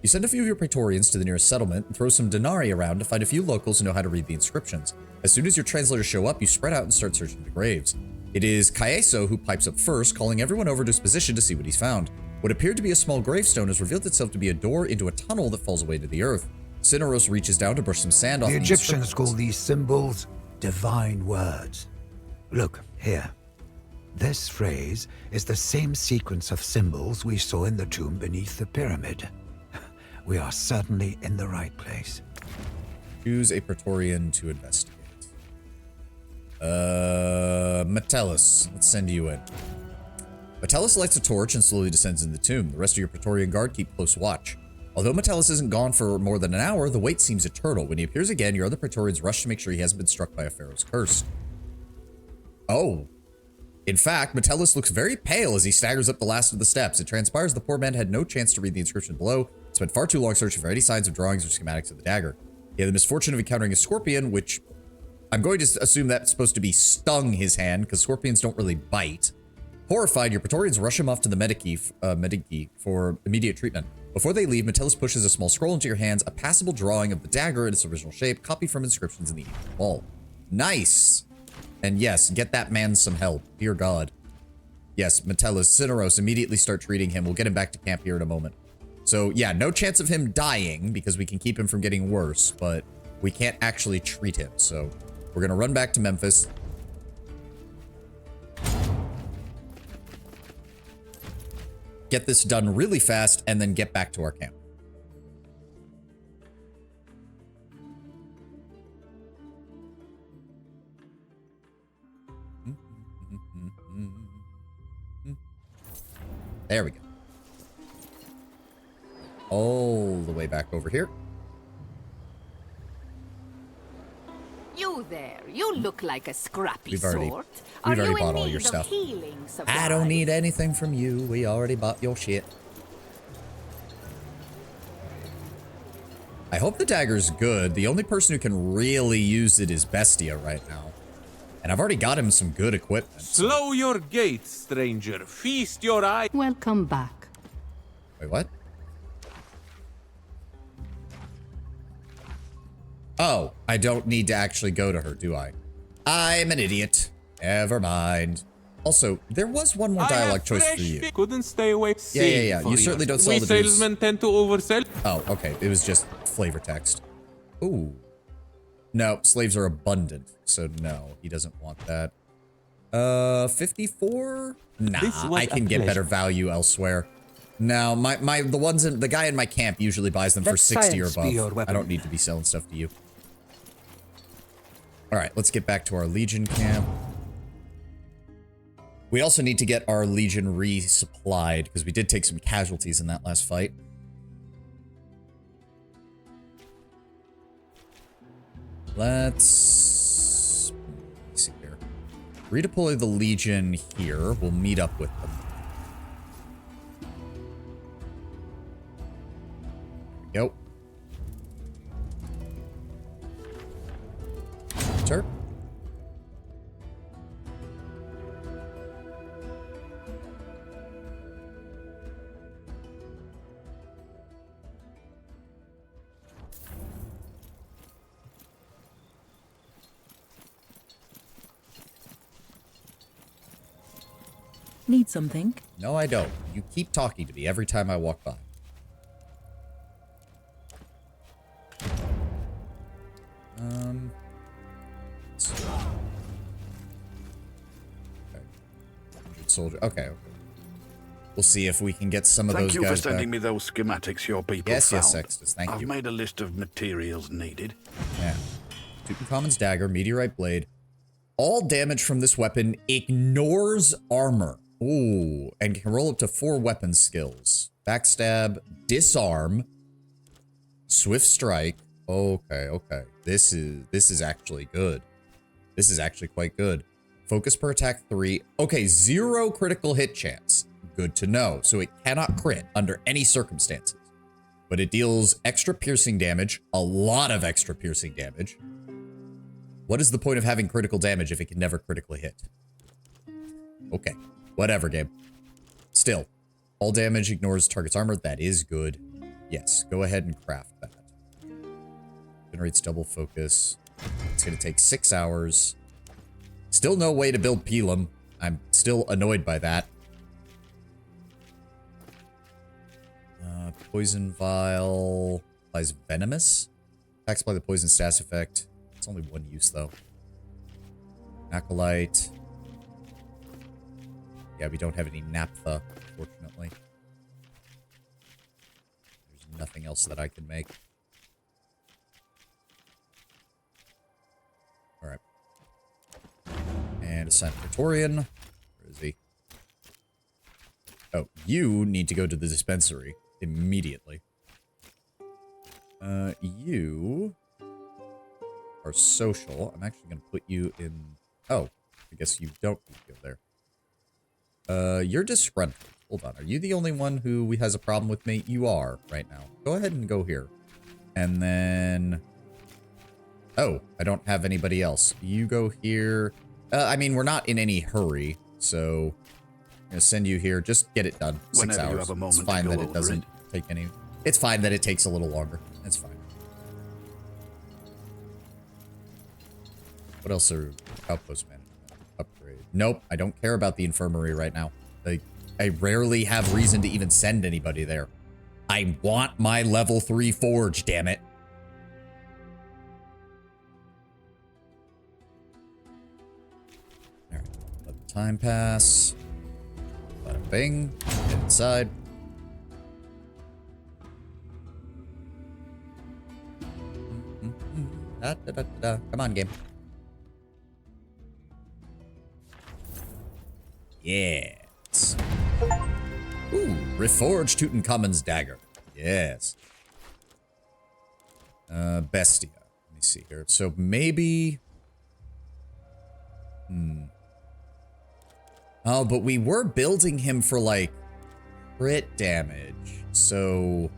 You send a few of your Praetorians to the nearest settlement and throw some denarii around to find a few locals who know how to read the inscriptions. As soon as your translators show up, you spread out and start searching the graves. It is Caeso who pipes up first, calling everyone over to his position to see what he's found. What appeared to be a small gravestone has revealed itself to be a door into a tunnel that falls away to the earth. Cineros reaches down to brush some sand off The the Egyptians call these symbols divine words. Look, here. This phrase is the same sequence of symbols we saw in the tomb beneath the pyramid. We are certainly in the right place. Choose a Praetorian to investigate. Metellus, let's send you in. Metellus lights a torch and slowly descends in the tomb. The rest of your Praetorian Guard keep close watch. Although Metellus isn't gone for more than an hour, the wait seems eternal. When he appears again, your other Praetorians rush to make sure he hasn't been struck by a pharaoh's curse. Oh. In fact, Metellus looks very pale as he staggers up the last of the steps. It transpires the poor man had no chance to read the inscription below, spent far too long searching for any signs of drawings or schematics of the dagger. He had the misfortune of encountering a scorpion, which I'm going to assume that's supposed to be stung his hand, because scorpions don't really bite. Horrified, your Praetorians rush him off to the Medici for immediate treatment. Before they leave, Metellus pushes a small scroll into your hands, a passable drawing of the dagger in its original shape, copied from inscriptions in the ancient wall. Nice! And yes, get that man some help. Dear God. Yes, Metellus, Cineros, immediately start treating him. We'll get him back to camp here in a moment. So, yeah, no chance of him dying because we can keep him from getting worse, but we can't actually treat him. So, we're going to run back to Memphis. Get this done really fast, and then get back to our camp. There we go. All the way back over here. You there. You look like a scrappy We've already sort. bought Are you all in your need stuff. of healing supplies? I don't need anything from you. We already bought your shit. I hope the dagger's good. The only person who can really use it is Bestia right now. And I've already got him some good equipment. Slow your gait, stranger. Feast your eye. Welcome back. Wait, what? Oh, I don't need to actually go to her, do I? I'm an idiot. Never mind. Also, there was one more dialogue choice for you. Couldn't stay away. Yeah. You certainly don't sell We the juice. salesmen tend to oversell. Oh, okay. It was just flavor text. Ooh. No, slaves are abundant, so no, he doesn't want that. 54? Nah, I can get better value elsewhere. No, the guy in my camp usually buys them for 60 or above. I don't need to be selling stuff to you. All right, let's get back to our Legion camp. We also need to get our Legion resupplied because we did take some casualties in that last fight. Let's see here. Redeploy the Legion here. We'll meet up with them. There we go. Enter. Need something? No, I don't. You keep talking to me every time I walk by. Okay. 100 soldier. Okay. We'll see if we can get some of those guys Thank you for sending back. me those schematics your people Yes, found. yes, Sextus. Thank you. I've made a list of materials needed. Yeah. Tutankhamun's dagger, meteorite blade. All damage from this weapon ignores armor. Ooh, and can roll up to 4 weapon skills. Backstab, disarm, swift strike. Okay. This is actually good. This is actually quite good. Focus per attack 3. Okay, 0 critical hit chance. Good to know. So it cannot crit under any circumstances. But it deals extra piercing damage, a lot of extra piercing damage. What is the point of having critical damage if it can never critically hit? Okay, whatever, game. Still, all damage ignores target's armor. That is good. Yes, go ahead and craft that. Generates double focus. It's going to take 6 hours. Still no way to build Pelum. I'm still annoyed by that. Poison Vial. Applies Venomous. Attacks by the poison status effect. It's only 1 use, though. Acolyte. Yeah, we don't have any Naphtha, unfortunately. There's nothing else that I can make. Alright. And assign Praetorian. Where is he? Oh, you need to go to the dispensary immediately. You are social. I'm actually going to put you in... Oh, I guess you don't need to go there. You're disgruntled. Hold on. Are you the only one who has a problem with me? You are right now. Go ahead and go here. And then... Oh, I don't have anybody else. You go here. I mean, we're not in any hurry, so... I'm going to send you here. Just get it done. 6 Whenever hours. you have a moment It's fine to go that it over doesn't it. take any... It's fine that it takes a little longer. It's fine. What else are outpost management? Upgrade. Nope, I don't care about the infirmary right now. Like, I rarely have reason to even send anybody there. I want my level 3 forge, damn it. All right, let the time pass. Bada bing, get inside. Da, da, da, da. Come on, game. Yes. Ooh, reforged Tutankhamun's dagger. Yes. Bestia. Let me see here. So maybe... Oh, but we were building him for, like, crit damage. So...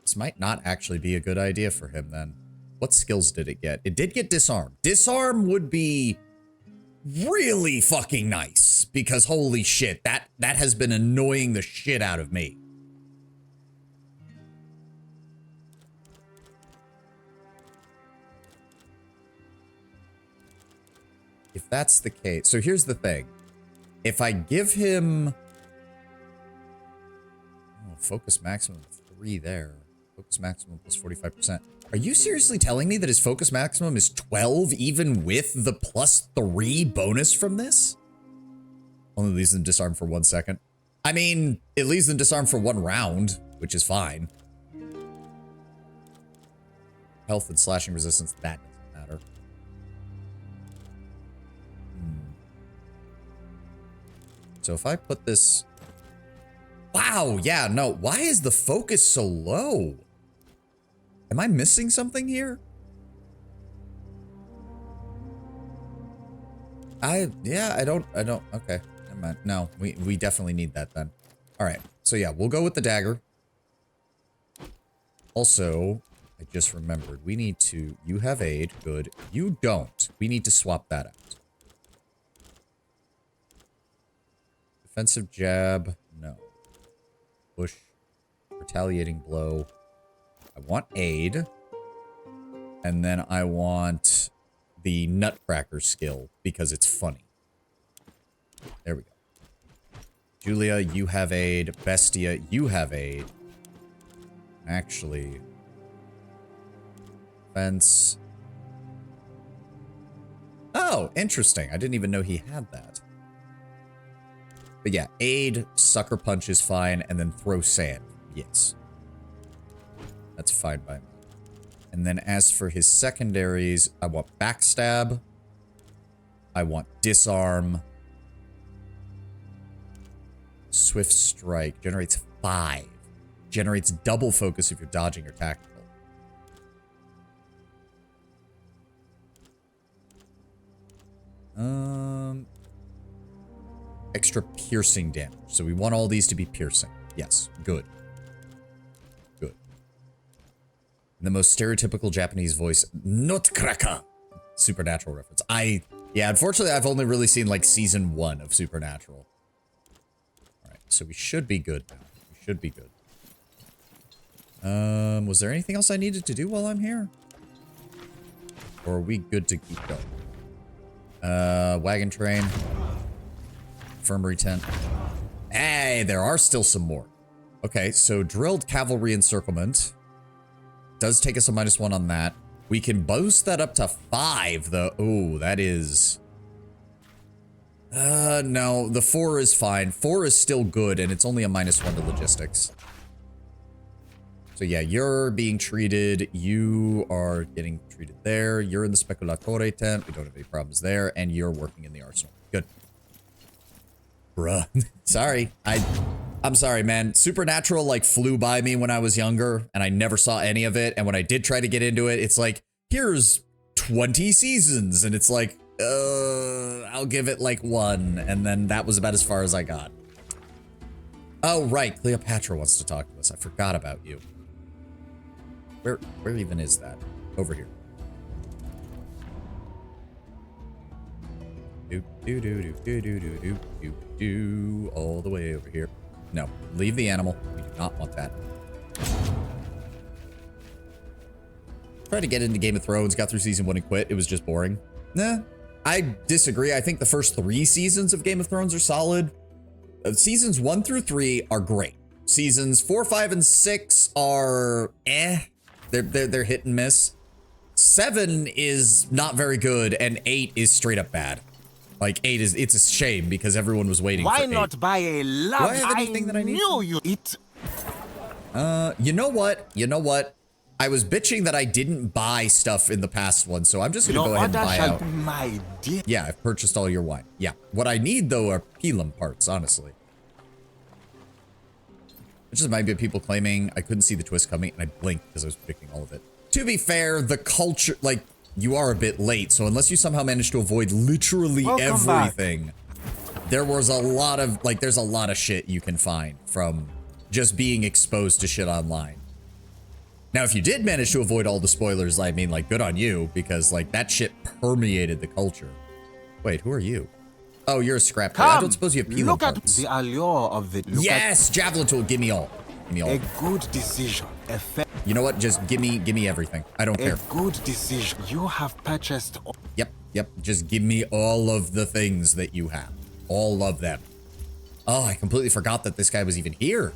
This might not actually be a good idea for him, then. What skills did it get? It did get disarm. Disarm would be really fucking nice, because holy shit, that has been annoying the shit out of me. If that's the case, so here's the thing. If I give him... Oh, focus maximum 3 there. Focus maximum plus 45%. Are you seriously telling me that his focus maximum is 12 even with the plus 3 bonus from this? Only leaves them disarmed for 1 second. I mean, it leaves them disarmed for 1 round, which is fine. Health and slashing resistance, that doesn't matter. So if I put this... Wow, yeah, no. Why is the focus so low? Am I missing something here? Yeah, I don't, okay. Never mind. No, we definitely need that then. All right, so yeah, we'll go with the dagger. Also, I just remembered, we need to, you have aid, good. You don't. We need to swap that out. Defensive jab, no. Push, retaliating blow. I want aid. And then I want the nutcracker skill because it's funny. There we go. Julia, you have aid. Bestia, you have aid. Actually, fence. Oh, interesting. I didn't even know he had that. But yeah, aid, sucker punch is fine, and then throw sand. Yes. That's fine by me. And then as for his secondaries, I want backstab. I want disarm. Swift strike generates 5. Generates double focus if you're dodging or tactical. Extra piercing damage. So we want all these to be piercing. Yes, good. Good. In the most stereotypical Japanese voice, nutcracker. Supernatural reference. Yeah, unfortunately, I've only really seen like season 1 of Supernatural. All right, so we should be good now. We should be good. Was there anything else I needed to do while I'm here? Or are we good to keep going? Wagon train. Infirmary tent. Hey, there are still some more. Okay, so drilled cavalry encirclement. Does take us a -1 on that. We can boost that up to 5, though. Oh, that is... no, the 4 is fine. 4 is still good, and it's only a -1 to logistics. So yeah, you're being treated. You are getting treated there. You're in the Speculatore tent. We don't have any problems there. And you're working in the arsenal. Good. Bruh. Sorry. I'm sorry, man. Supernatural, like, flew by me when I was younger, and I never saw any of it. And when I did try to get into it, it's like, here's 20 seasons. And it's like, I'll give it, like, 1. And then that was about as far as I got. Oh, right. Cleopatra wants to talk to us. I forgot about you. Where even is that? Over here. Do all the way over here. No, leave the animal. We do not want that. Tried to get into Game of Thrones, got through season 1 and quit. It was just boring. Nah, I disagree. I think the first 3 seasons of Game of Thrones are solid. Seasons 1 through 3 are great. Seasons 4, 5, and 6 are They're hit and miss. 7 is not very good, and 8 is straight up bad. Like, 8 is, it's a shame because everyone was waiting for 8. Why not buy a love? Do I have anything that I need? Knew you eat. You know what? You know what? I was bitching that I didn't buy stuff in the past one, so I'm just gonna go ahead and buy out. My dear. Yeah, I've purchased all your wine. Yeah. What I need, though, are Pelham parts, honestly. It just might be people claiming I couldn't see the twist coming, and I blinked because I was predicting all of it. To be fair, the culture, like, you are a bit late, so unless you somehow managed to avoid literally everything, there was a lot of, like, there's a lot of shit you can find from just being exposed to shit online. Now, if you did manage to avoid all the spoilers, I mean, like, good on you, because, like, that shit permeated the culture. Wait, who are you? Oh, you're a scrap player. I don't suppose you have Pelham Look parts. at the allure of it. Yes, javelin tool. Give me all. Give me all. A good decision. You know what? Just give me everything. I don't care. A good decision. You have purchased. Yep. Just give me all of the things that you have. All of them. Oh, I completely forgot that this guy was even here.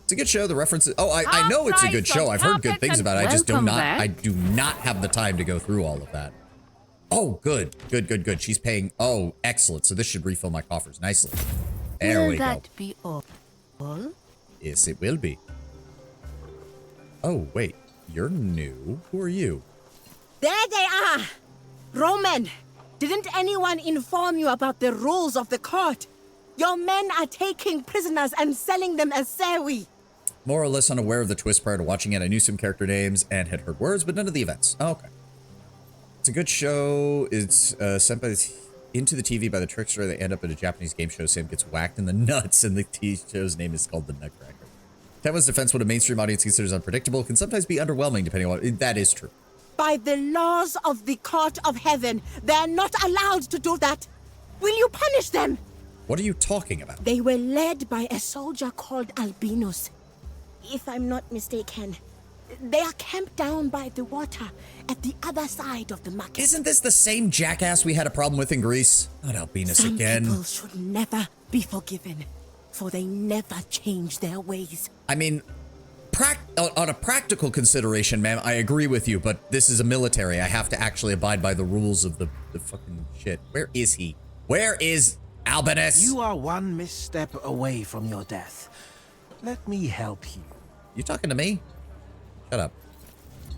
It's a good show. The references. Oh, I know it's a good show. I've heard good things about it. I just do not. I do not have the time to go through all of that. Oh, good. She's paying. Oh, excellent. So this should refill my coffers nicely. There we go. Will that be all? Yes, it will be. Oh, wait. You're new. Who are you? There they are! Roman, didn't anyone inform you about the rules of the court? Your men are taking prisoners and selling them as sewi. More or less unaware of the twist prior to watching it. I knew some character names and had heard words, but none of the events. Oh, okay. It's a good show. It's sent into the TV by the trickster. They end up at a Japanese game show. Sam gets whacked in the nuts, and the TV show's name is called The Nutcracker. Tenwa's defense, what a mainstream audience considers unpredictable, can sometimes be underwhelming depending on what. That is true. By the laws of the court of heaven, they're not allowed to do that. Will you punish them? What are you talking about? They were led by a soldier called Albinus. If I'm not mistaken, they are camped down by the water at the other side of the market. Isn't this the same jackass we had a problem with in Greece? Not Albinus again. Some people should never be forgiven, for they never change their ways. I mean, on a practical consideration, ma'am, I agree with you, but this is a military. I have to actually abide by the rules of the fucking shit. Where is he? Where is Albinus? You are one misstep away from your death. Let me help you. You talking to me? Shut up.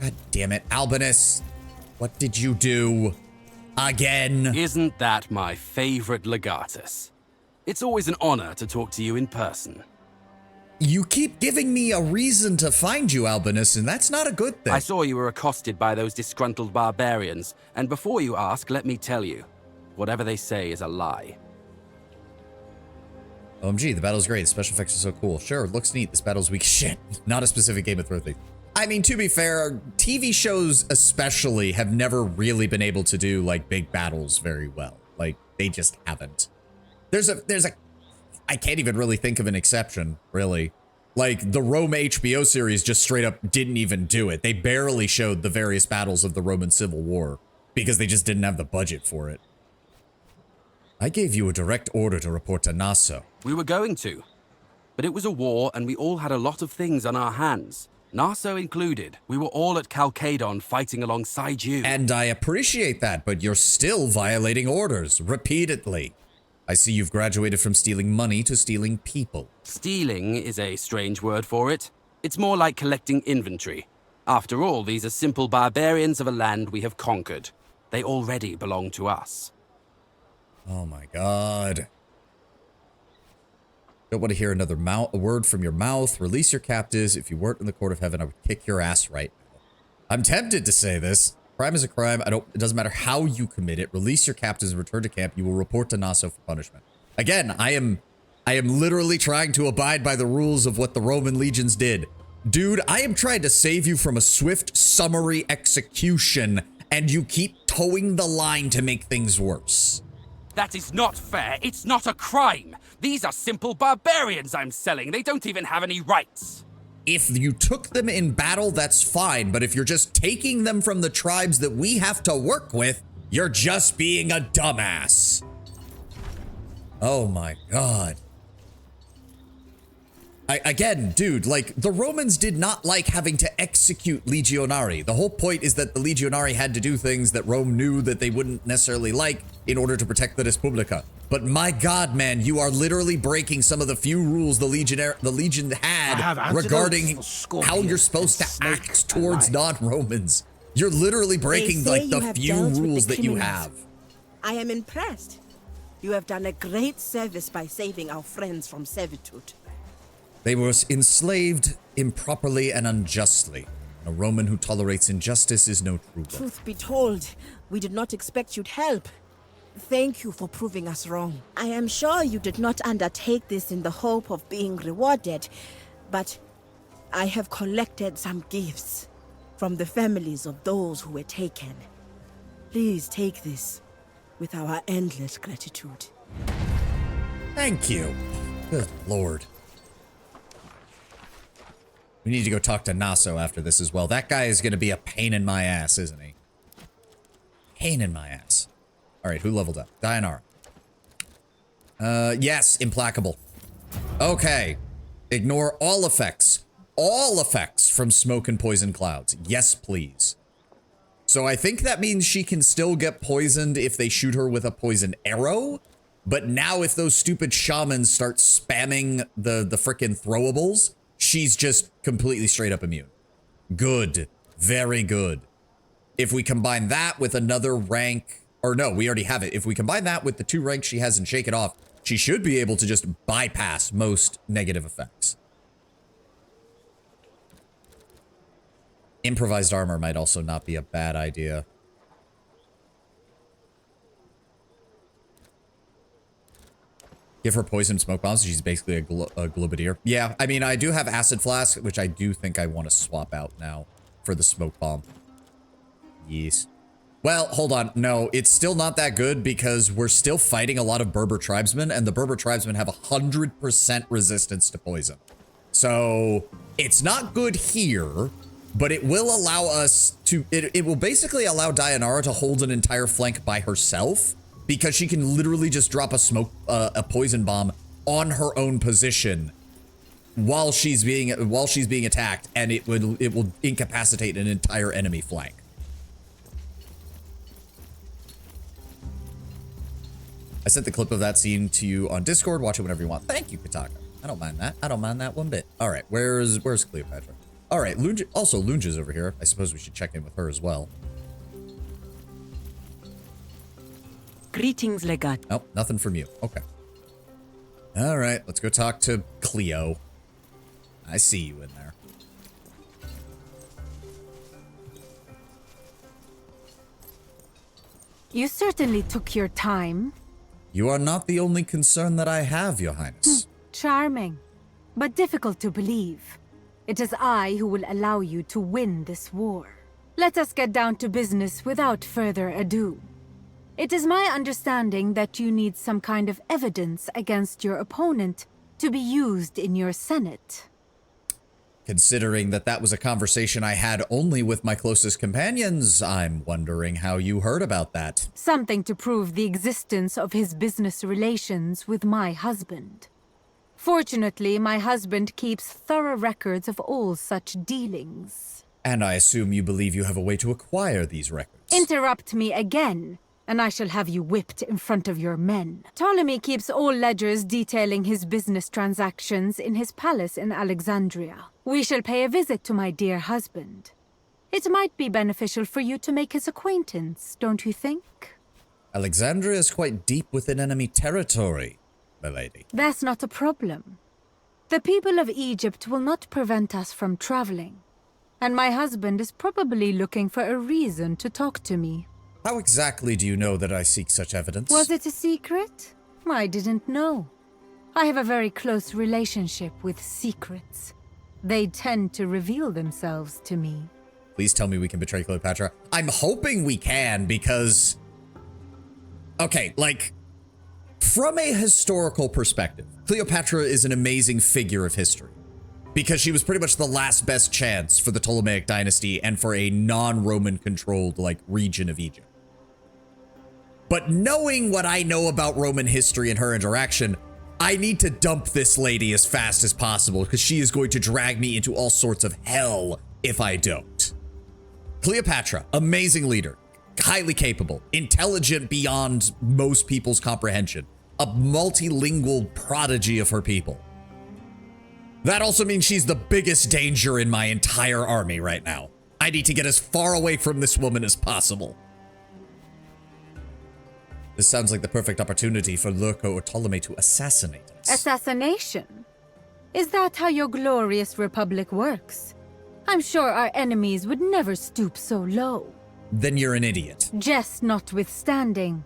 God damn it, Albinus. What did you do? Again? Isn't that my favorite Legatus? It's always an honor to talk to you in person. You keep giving me a reason to find you, Albinus, and that's not a good thing. I saw you were accosted by those disgruntled barbarians, and before you ask, let me tell you, whatever they say is a lie. OMG, the battle's great. The special effects are so cool. Sure, it looks neat. This battle's weak. Shit. Not a specific Game of Thrones thing. I mean, to be fair, TV shows especially have never really been able to do, like, big battles very well. Like, they just haven't. I can't even really think of an exception, really. Like, the Rome HBO series just straight up didn't even do it. They barely showed the various battles of the Roman Civil War because they just didn't have the budget for it. I gave you a direct order to report to Naso. We were going to, but it was a war and we all had a lot of things on our hands. Naso included. We were all at Chalcedon fighting alongside you. And I appreciate that, but you're still violating orders, repeatedly. I see you've graduated from stealing money to stealing people. Stealing is a strange word for it. It's more like collecting inventory. After all, these are simple barbarians of a land we have conquered. They already belong to us. Oh my god. Don't want to hear another word from your mouth. Release your captives. If you weren't in the court of heaven, I would kick your ass right now. I'm tempted to say this. Crime is a crime. It doesn't matter how you commit it. Release your captives and return to camp. You will report to Naso for punishment. Again, I am literally trying to abide by the rules of what the Roman legions did. Dude, I am trying to save you from a swift summary execution, and you keep towing the line to make things worse. That is not fair. It's not a crime. These are simple barbarians I'm selling. They don't even have any rights. If you took them in battle, that's fine. But if you're just taking them from the tribes that we have to work with, you're just being a dumbass. Oh my God. Again, dude, like, the Romans did not like having to execute legionari. The whole point is that the legionari had to do things that Rome knew that they wouldn't necessarily like in order to protect the Respublica. But my God, man, you are literally breaking some of the few rules the Legion had regarding how you're supposed to act towards non-Romans. You're literally breaking, like, the few rules that you have. I am impressed. You have done a great service by saving our friends from servitude. They were enslaved improperly and unjustly. A Roman who tolerates injustice is no true one. Truth be told, we did not expect you'd help. Thank you for proving us wrong. I am sure you did not undertake this in the hope of being rewarded, but I have collected some gifts from the families of those who were taken. Please take this with our endless gratitude. Thank you. Good Lord. We need to go talk to Naso after this as well. That guy is going to be a pain in my ass, isn't he? Pain in my ass. All right, who leveled up? Dianara. Yes, implacable. Okay. Ignore all effects. All effects from smoke and poison clouds. Yes, please. So I think that means she can still get poisoned if they shoot her with a poison arrow. But now if those stupid shamans start spamming the frickin' throwables, she's just completely straight up immune. Good. Very good. If we combine that with another rank, or no, we already have it. If we combine that with the 2 ranks she has and Shake It Off, she should be able to just bypass most negative effects. Improvised armor might also not be a bad idea. Give her poison smoke bombs. She's basically a globadier. Yeah, I mean, I do have acid flask, which I do think I want to swap out now for the smoke bomb. Yes. Well, hold on. No, it's still not that good because we're still fighting a lot of Berber tribesmen, and the Berber tribesmen have 100% resistance to poison. So it's not good here, but it will allow us to, it will basically allow Dianara to hold an entire flank by herself, because she can literally just drop a poison bomb on her own position while she's being attacked, and it will incapacitate an entire enemy flank. I sent the clip of that scene to you on Discord. Watch it whenever you want. Thank you, Kataka. I don't mind that. I don't mind that one bit. All right, where's Cleopatra? All right, Lunja's over here. I suppose we should check in with her as well. Greetings, Legat. Oh, nothing from you. Okay. All right, let's go talk to Cleo. I see you in there. You certainly took your time. You are not the only concern that I have, Your Highness. Charming, but difficult to believe. It is I who will allow you to win this war. Let us get down to business without further ado. It is my understanding that you need some kind of evidence against your opponent to be used in your Senate. Considering that was a conversation I had only with my closest companions, I'm wondering how you heard about that. Something to prove the existence of his business relations with my husband. Fortunately, my husband keeps thorough records of all such dealings. And I assume you believe you have a way to acquire these records. Interrupt me again, and I shall have you whipped in front of your men. Ptolemy keeps all ledgers detailing his business transactions in his palace in Alexandria. We shall pay a visit to my dear husband. It might be beneficial for you to make his acquaintance, don't you think? Alexandria is quite deep within enemy territory, my lady. That's not a problem. The people of Egypt will not prevent us from traveling. And my husband is probably looking for a reason to talk to me. How exactly do you know that I seek such evidence? Was it a secret? I didn't know. I have a very close relationship with secrets. They tend to reveal themselves to me. Please tell me we can betray Cleopatra. I'm hoping we can because... Okay, like, from a historical perspective, Cleopatra is an amazing figure of history. because she was pretty much the last best chance for the Ptolemaic dynasty and for a non-Roman controlled like region of Egypt. But knowing what I know about Roman history and her interaction, I need to dump this lady as fast as possible because she is going to drag me into all sorts of hell if I don't. Cleopatra, amazing leader, highly capable, intelligent beyond most people's comprehension, a multilingual prodigy of her people. That also means she's the biggest danger in my entire army right now. I need to get as far away from this woman as possible. This sounds like the perfect opportunity for Lurko or Ptolemy to assassinate us. Assassination? Is that how your glorious republic works? I'm sure our enemies would never stoop so low. Then you're an idiot. Jest notwithstanding,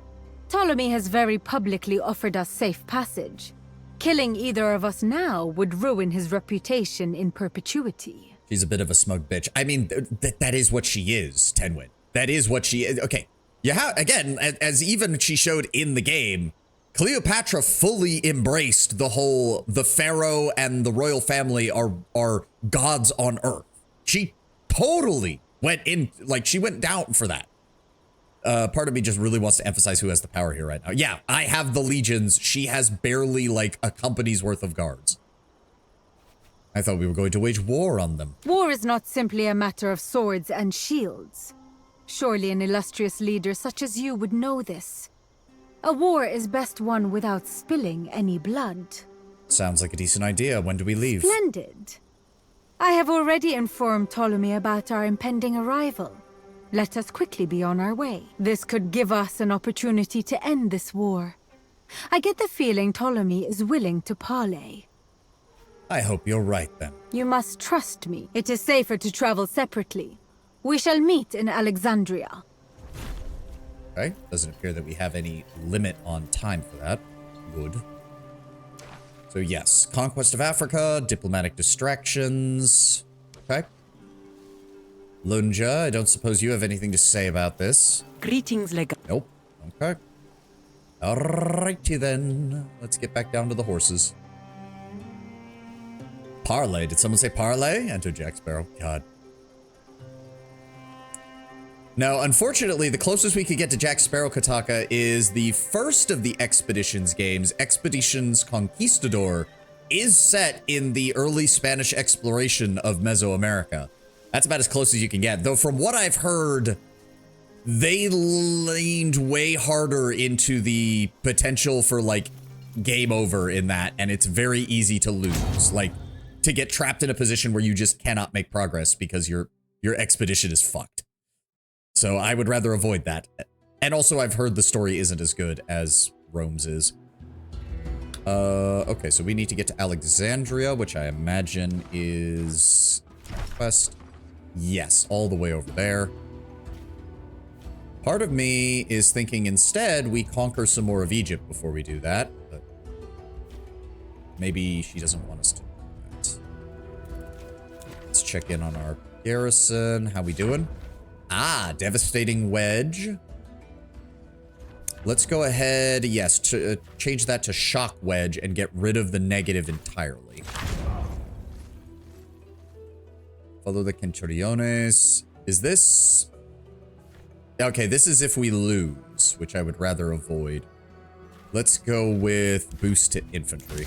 Ptolemy has very publicly offered us safe passage. Killing either of us now would ruin his reputation in perpetuity. She's a bit of a smug bitch. I mean, that is what she is, Tenwin. That is what she is. Okay. Yeah, again, as even she showed in the game, Cleopatra fully embraced the pharaoh and the royal family are gods on earth. She totally went in, like she went down for that. Part of me just really wants to emphasize who has the power here right now. Yeah, I have the legions. She has barely like a company's worth of guards. I thought we were going to wage war on them. War is not simply a matter of swords and shields. Surely an illustrious leader such as you would know this. A war is best won without spilling any blood. Sounds like a decent idea. When do we leave? Splendid. I have already informed Ptolemy about our impending arrival. Let us quickly be on our way. This could give us an opportunity to end this war. I get the feeling Ptolemy is willing to parley. I hope you're right then. You must trust me. It is safer to travel separately. We shall meet in Alexandria. Okay, doesn't appear that we have any limit on time for that. Good. So yes, conquest of Africa, diplomatic distractions. Okay. Lunja, I don't suppose you have anything to say about this. Greetings, Leg. Nope. Okay. Alrighty then. Let's get back down to the horses. Parlay. Did someone say parlay? Enter Jack Sparrow. God. Now, unfortunately, the closest we could get to Jack Sparrow Kataka is the first of the Expeditions games, Expeditions Conquistador, is set in the early Spanish exploration of Mesoamerica. That's about as close as you can get. Though from what I've heard, they leaned way harder into the potential for like game over in that, and it's very easy to lose. Like to get trapped in a position where you just cannot make progress because your expedition is fucked. So I would rather avoid that. And also I've heard the story isn't as good as Rome's is. Okay, so we need to get to Alexandria, which I imagine is west. Yes, all the way over there. Part of me is thinking instead we conquer some more of Egypt before we do that, but maybe she doesn't want us to do that. Let's check in on our garrison. How we doing? Ah, devastating wedge. Let's go ahead, yes, to change that to shock wedge and get rid of the negative entirely. Follow the Centuriones. Is this... Okay, this is if we lose, which I would rather avoid. Let's go with boost to infantry.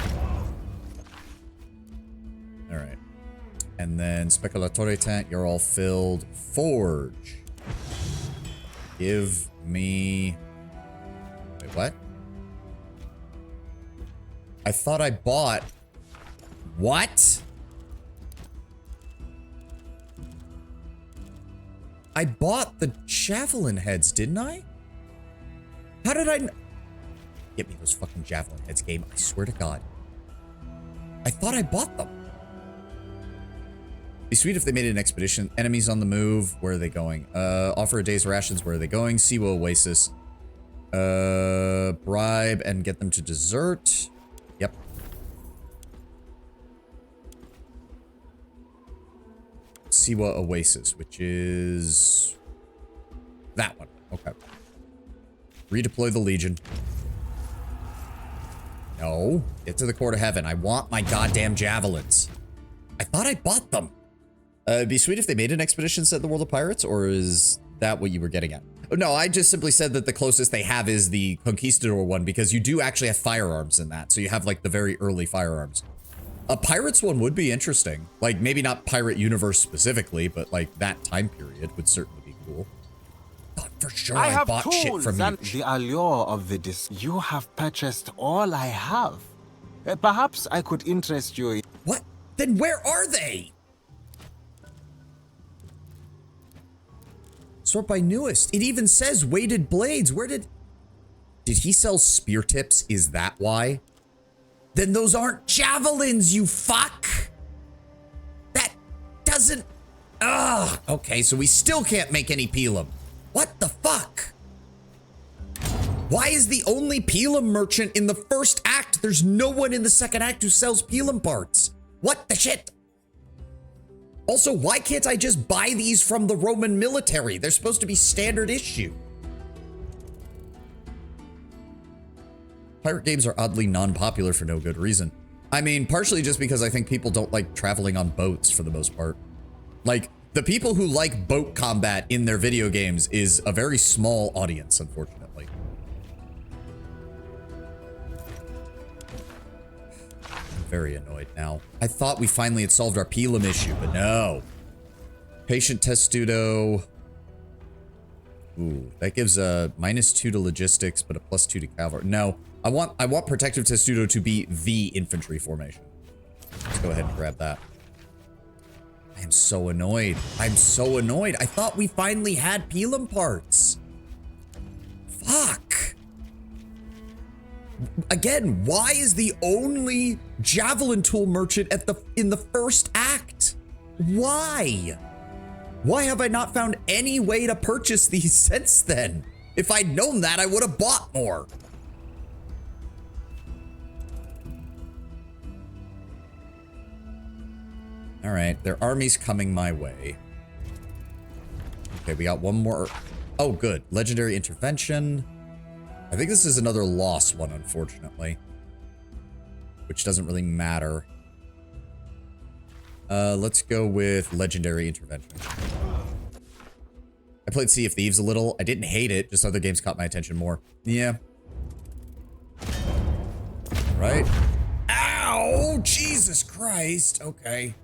All right. And then Speculatore Tent, you're all filled. Forge. Give me... Wait, what? I thought I bought... What? I bought the javelin heads, didn't I? How did I... Get me those fucking javelin heads, game. I swear to God. I thought I bought them. Be sweet if they made an expedition. Enemies on the move. Where are they going? Offer a day's rations. Where are they going? Siwa Oasis. Bribe and get them to desert. Yep. Siwa Oasis, which is that one. Okay. Redeploy the Legion. No. Get to the Court of Heaven. I want my goddamn javelins. I thought I bought them. It'd be sweet if they made an expedition set in the World of Pirates, or is that what you were getting at? Oh, no, I just simply said that the closest they have is the Conquistador one, because you do actually have firearms in that. So you have like the very early firearms. A Pirates one would be interesting. Like maybe not Pirate Universe specifically, but like that time period would certainly be cool. Thought for sure I have bought shit tools from and you. the allure of the You have purchased all I have. Perhaps I could interest you in... What? Then where are they? Sort by newest. It even says weighted blades. Where did he sell spear tips? Is that why? Then those aren't javelins, you fuck. That doesn't... Ugh. Okay, so we still can't make any Pelum. What the fuck? Why is the only Pelum merchant in the first act? There's no one in the second act who sells Pelum parts. What the shit? Also, why can't I just buy these from the Roman military? They're supposed to be standard issue. Pirate games are oddly non-popular for no good reason. I mean, partially just because I think people don't like traveling on boats for the most part. Like, the people who like boat combat in their video games is a very small audience, unfortunately. I'm very annoyed now. I thought we finally had solved our Pelum issue, but no. Patient Testudo. Ooh, that gives a -2 to logistics, but a +2 to cavalry. No, I want Protective Testudo to be the infantry formation. Let's go ahead and grab that. I am so annoyed. I'm so annoyed. I thought we finally had Pelum parts. Fuck. Again, why is the only javelin tool merchant in the first act? Why? Why have I not found any way to purchase these since then? If I'd known that, I would have bought more. All right, their army's coming my way. Okay, we got one more. Oh, good. Legendary intervention. I think this is another lost one, unfortunately. Which doesn't really matter. Let's go with legendary intervention. I played Sea of Thieves a little. I didn't hate it, just other games caught my attention more. Yeah. Right? Ow! Jesus Christ! Okay.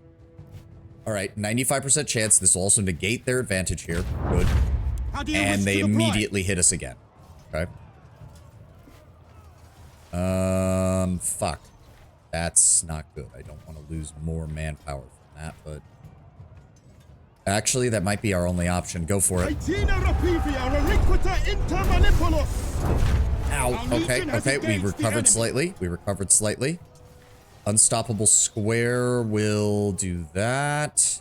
Alright, 95% chance this will also negate their advantage here. Good. And they immediately hit us again. Okay. Fuck. That's not good. I don't want to lose more manpower from that, but... Actually, that might be our only option. Go for it. Ow. Okay, okay. We recovered slightly. We recovered slightly. Unstoppable Square will do that.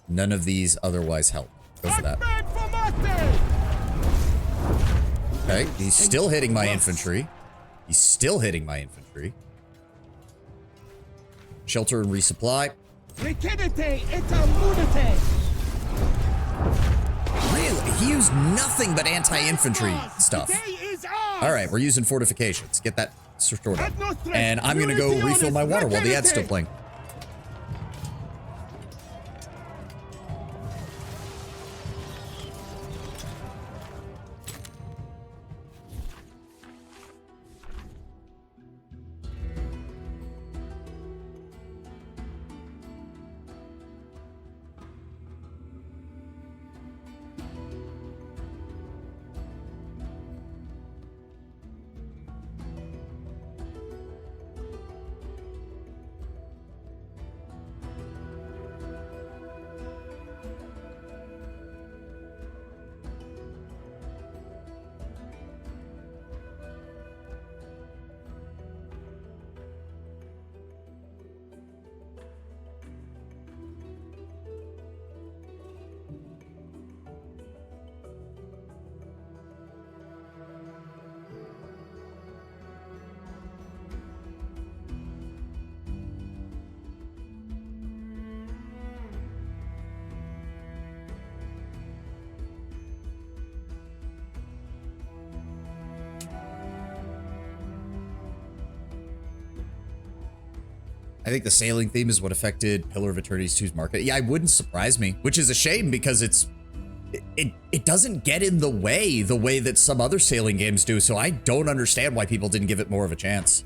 None of these otherwise help. Go for that. Okay, he's still hitting my infantry. He's still hitting my infantry. Shelter and resupply. Really? He used nothing but anti-infantry stuff. Alright, we're using fortifications. Get that sorted out. And I'm gonna go refill my water while the ad's still playing. I think the sailing theme is what affected Pillar of Eternity's 2's market. Yeah, it wouldn't surprise me, which is a shame because it doesn't get in the way that some other sailing games do, so I don't understand why people didn't give it more of a chance.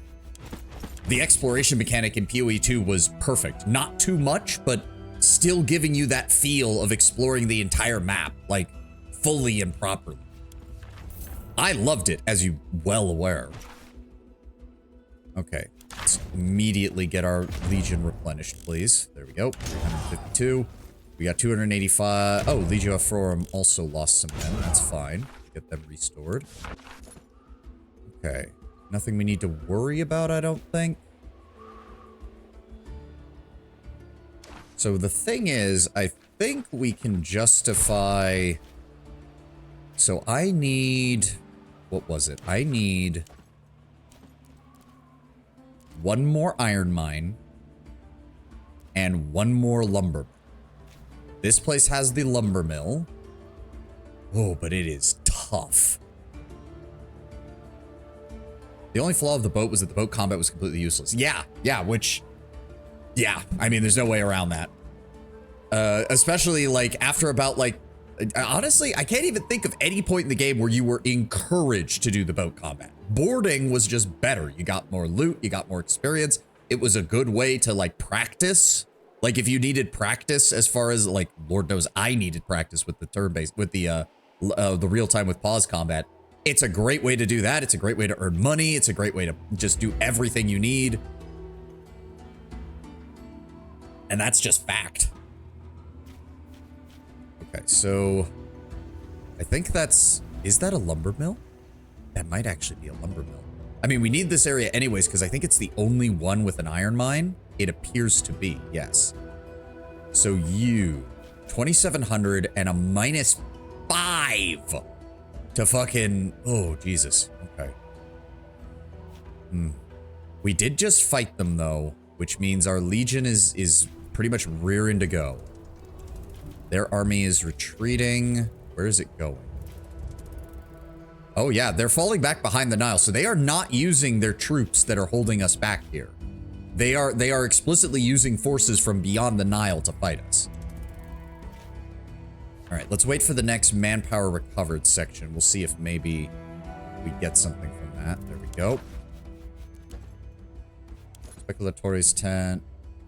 The exploration mechanic in PoE 2 was perfect. Not too much, but still giving you that feel of exploring the entire map, like, fully and properly. I loved it, as you well aware. Okay, let's immediately get our Legion replenished, please. There we go, 352. We got 285. Oh, Legio Afrorum also lost some men. That's fine. Get them restored. Okay. Nothing we need to worry about, I don't think. So the thing is, I think we can justify... So I need... What was it? I need... one more iron mine. And one more lumber. This place has the lumber mill. Oh, but it is tough. The only flaw of the boat was that the boat combat was completely useless. Yeah, which... Yeah, I mean, there's no way around that. Especially, like, after about, like... Honestly, I can't even think of any point in the game where you were encouraged to do the boat combat. Boarding was just better. You got more loot, you got more experience. It was a good way to, like, practice. Like, if you needed practice as far as, like, Lord knows I needed practice with the turn-based, with the real-time with pause combat. It's a great way to do that. It's a great way to earn money. It's a great way to just do everything you need. And that's just fact. Okay, so I think that's... Is that a lumber mill? That might actually be a lumber mill. I mean, we need this area anyways, because I think it's the only one with an iron mine. It appears to be, yes. So you, 2,700 and a -5 to fucking... Oh, Jesus. Okay. We did just fight them, though, which means our Legion is pretty much rearing to go. Their army is retreating. Where is it going? Oh, yeah, they're falling back behind the Nile, so they are not using their troops that are holding us back here. They are explicitly using forces from beyond the Nile to fight us. All right, let's wait for the next manpower recovered section. We'll see if maybe we get something from that. There we go. Speculatory's tent.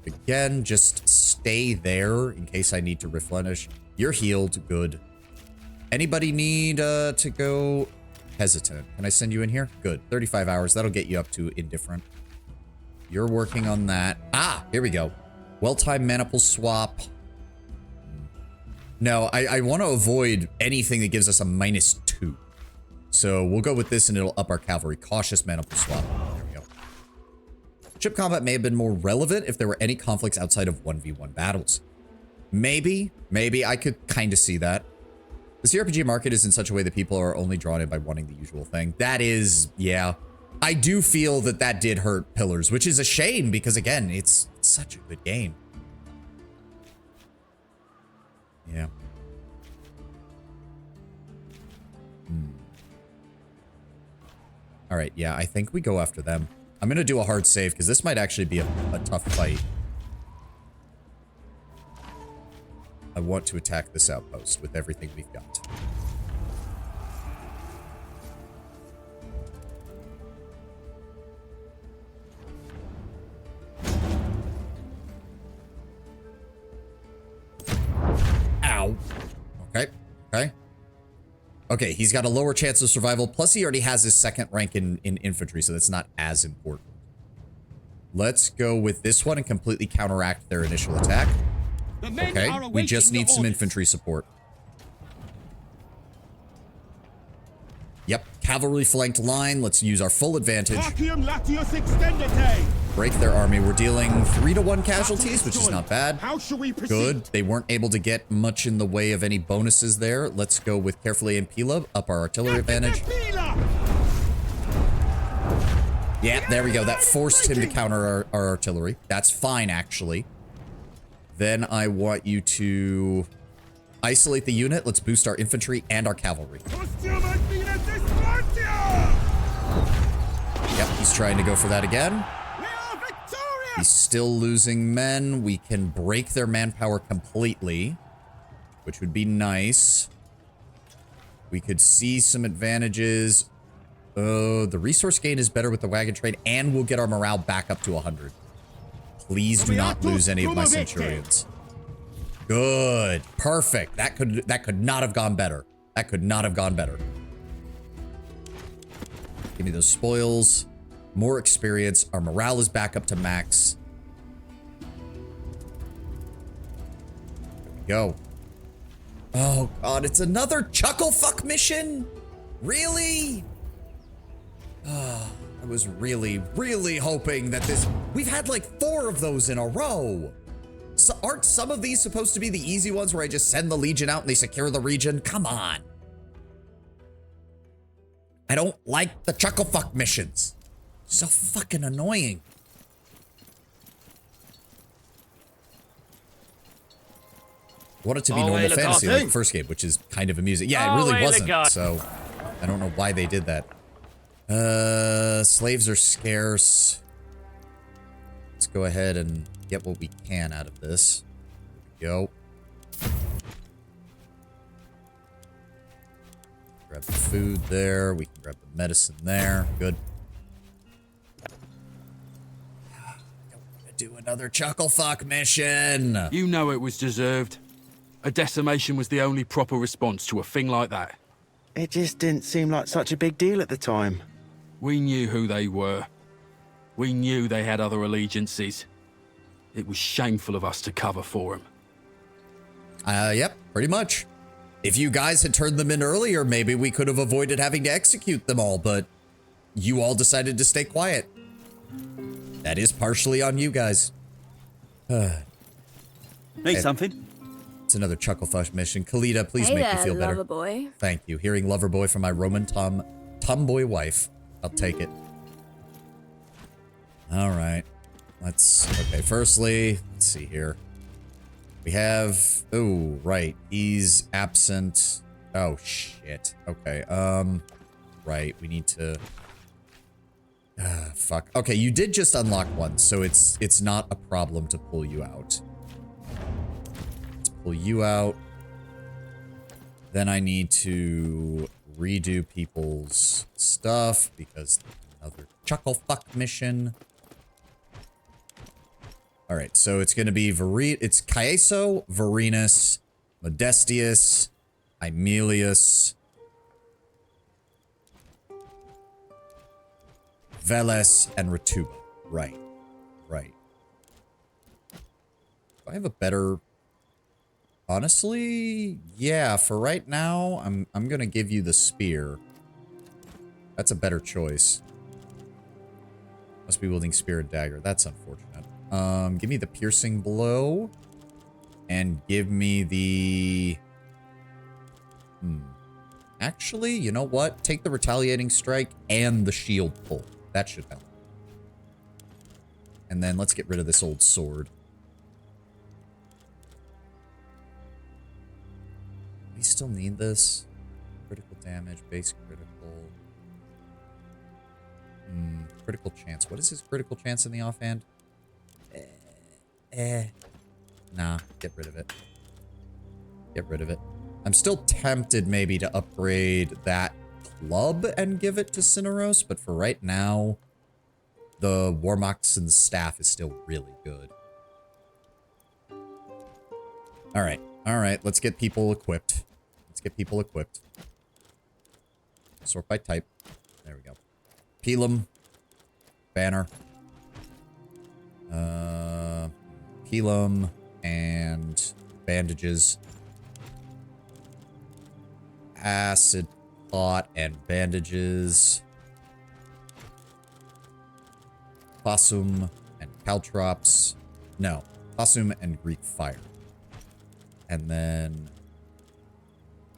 Again, just stay there in case I need to replenish. You're healed. Good. Anybody need to go hesitant? Can I send you in here? Good. 35 hours. That'll get you up to indifferent. You're working on that. Ah, here we go. Well-timed maniple swap. No, I want to avoid anything that gives us a -2. So we'll go with this and it'll up our cavalry. Cautious maniple swap. There we go. Ship combat may have been more relevant if there were any conflicts outside of 1v1 battles. Maybe I could kind of see that. The CRPG market is in such a way that people are only drawn in by wanting the usual thing. That is, yeah. I do feel that that did hurt Pillars, which is a shame because, again, it's such a good game. Yeah. All right, yeah, I think we go after them. I'm going to do a hard save because this might actually be a tough fight. I want to attack this outpost with everything we've got. Ow. Okay. Okay, he's got a lower chance of survival, plus he already has his second rank in infantry, so that's not as important. Let's go with this one and completely counteract their initial attack. Okay, we just need some infantry support. Yep, cavalry flanked line. Let's use our full advantage. Break their army. We're dealing 3-to-1 casualties, which is not bad. Good. They weren't able to get much in the way of any bonuses there. Let's go with carefully and Pila, up our artillery advantage. Yeah, there we go. That forced him to counter our artillery. That's fine, actually. Then I want you to isolate the unit. Let's boost our infantry and our cavalry. Yep, he's trying to go for that again. He's still losing men. We can break their manpower completely, which would be nice. We could see some advantages. The resource gain is better with the wagon train, and we'll get our morale back up to 100. Please do not lose any of my centurions. Good. Perfect. That could not have gone better. That could not have gone better. Give me those spoils. More experience. Our morale is back up to max. There we go. Oh god, it's another chuckle fuck mission? Really? I was really, really hoping that this... We've had like 4 of those in a row. So aren't some of these supposed to be the easy ones where I just send the Legion out and they secure the region? Come on. I don't like the chuckle fuck missions. So fucking annoying. I want it to be normal fantasy like the first game, which is kind of amusing. Yeah, it really wasn't, so I don't know why they did that. Slaves are scarce. Let's go ahead and get what we can out of this. Here we go. Grab the food there. We can grab the medicine there. Good. I don't want to do another chuckle fuck mission. You know it was deserved. A decimation was the only proper response to a thing like that. It just didn't seem like such a big deal at the time. We knew who they were. We knew they had other allegiances. It was shameful of us to cover for them. Yep, pretty much. If you guys had turned them in earlier, maybe we could have avoided having to execute them all, but you all decided to stay quiet. That is partially on you guys. Need something? It's another Chucklefush mission. Kalita, please make me feel better. Loverboy. Thank you. Hearing Loverboy from my Roman tomboy wife. I'll take it. All right. Okay, firstly, let's see here. We have, oh, right. He's absent. Oh, shit. Okay, right. We need to, fuck. Okay, you did just unlock one, so it's not a problem to pull you out. Let's pull you out. Then I need to redo people's stuff because another chuckle fuck mission. All right, so it's going to be it's Caeso, Varinus, Modestius, Aemilius, Veles, and Ratuba. Right, right. Do I have a better... Honestly, yeah, for right now, I'm going to give you the spear. That's a better choice. Must be wielding spear and dagger. That's unfortunate. Give me the piercing blow. And give me the... Actually, you know what? Take the retaliating strike and the shield pull. That should help. And then let's get rid of this old sword. We still need this. Critical damage, base critical. Critical chance. What is his critical chance in the offhand? Nah, get rid of it. Get rid of it. I'm still tempted maybe to upgrade that club and give it to Cineros, but for right now, the War Moccasin's staff is still really good. Alright, alright, let's get people equipped. Let's get people equipped. Sort by type. There we go. Pelum. Banner. Pelum and bandages. Acid pot and bandages. Possum and caltrops. No, possum and Greek fire. And then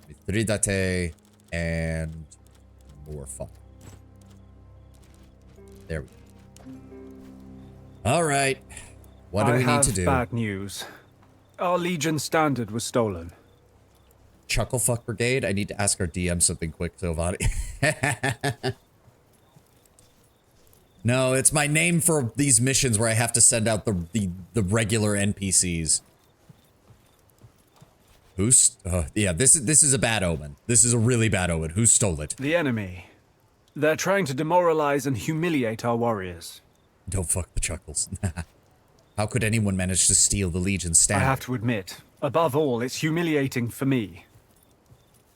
Mithridate and more fire. There we go. All right. What do we need to do? I have bad news. Our Legion standard was stolen. Chucklefuck Brigade? I need to ask our DM something quick, Silvani. No, it's my name for these missions where I have to send out the regular NPCs. Who's... yeah, this is a bad omen. This is a really bad omen. Who stole it? The enemy. They're trying to demoralize and humiliate our warriors. Don't fuck the chuckles. How could anyone manage to steal the Legion's standard? I have to admit, above all, it's humiliating for me.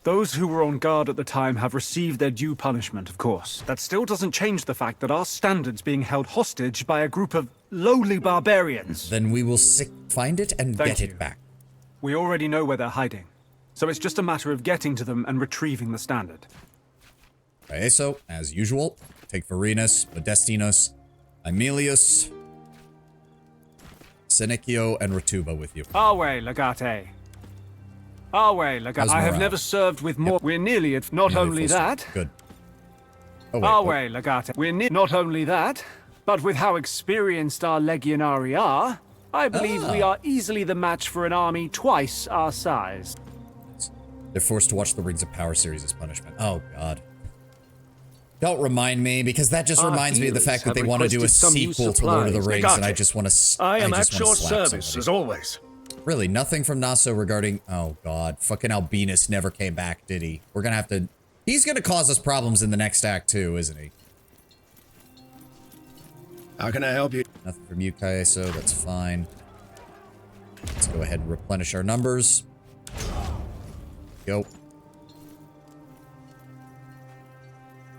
Those who were on guard at the time have received their due punishment, of course. That still doesn't change the fact that our standard's being held hostage by a group of lowly barbarians. Then we will find it and get it back. We already know where they're hiding, so it's just a matter of getting to them and retrieving the standard. Okay, so, as usual, take Varinus, Modestinus, Aemilius, Senecio, and Ratuba with you. Our way, Legate. Our way, Legate. I have never served with more. Yep. We're nearly at. Not only that. Good. Oh, wait, our way, Legate. We're not only that, but with how experienced our legionari are, I believe we are easily the match for an army twice our size. They're forced to watch the Rings of Power series as punishment. Oh, God. Don't remind me, because that just reminds me of the fact that they want to do a sequel to Lord of the Rings, and I just want to. I am at your service, as always. Really, nothing from Naso regarding. Oh God, fucking Albinus never came back, did he? We're gonna have to. He's gonna cause us problems in the next act too, isn't he? How can I help you? Nothing from you, Kaiso. That's fine. Let's go ahead and replenish our numbers. Go.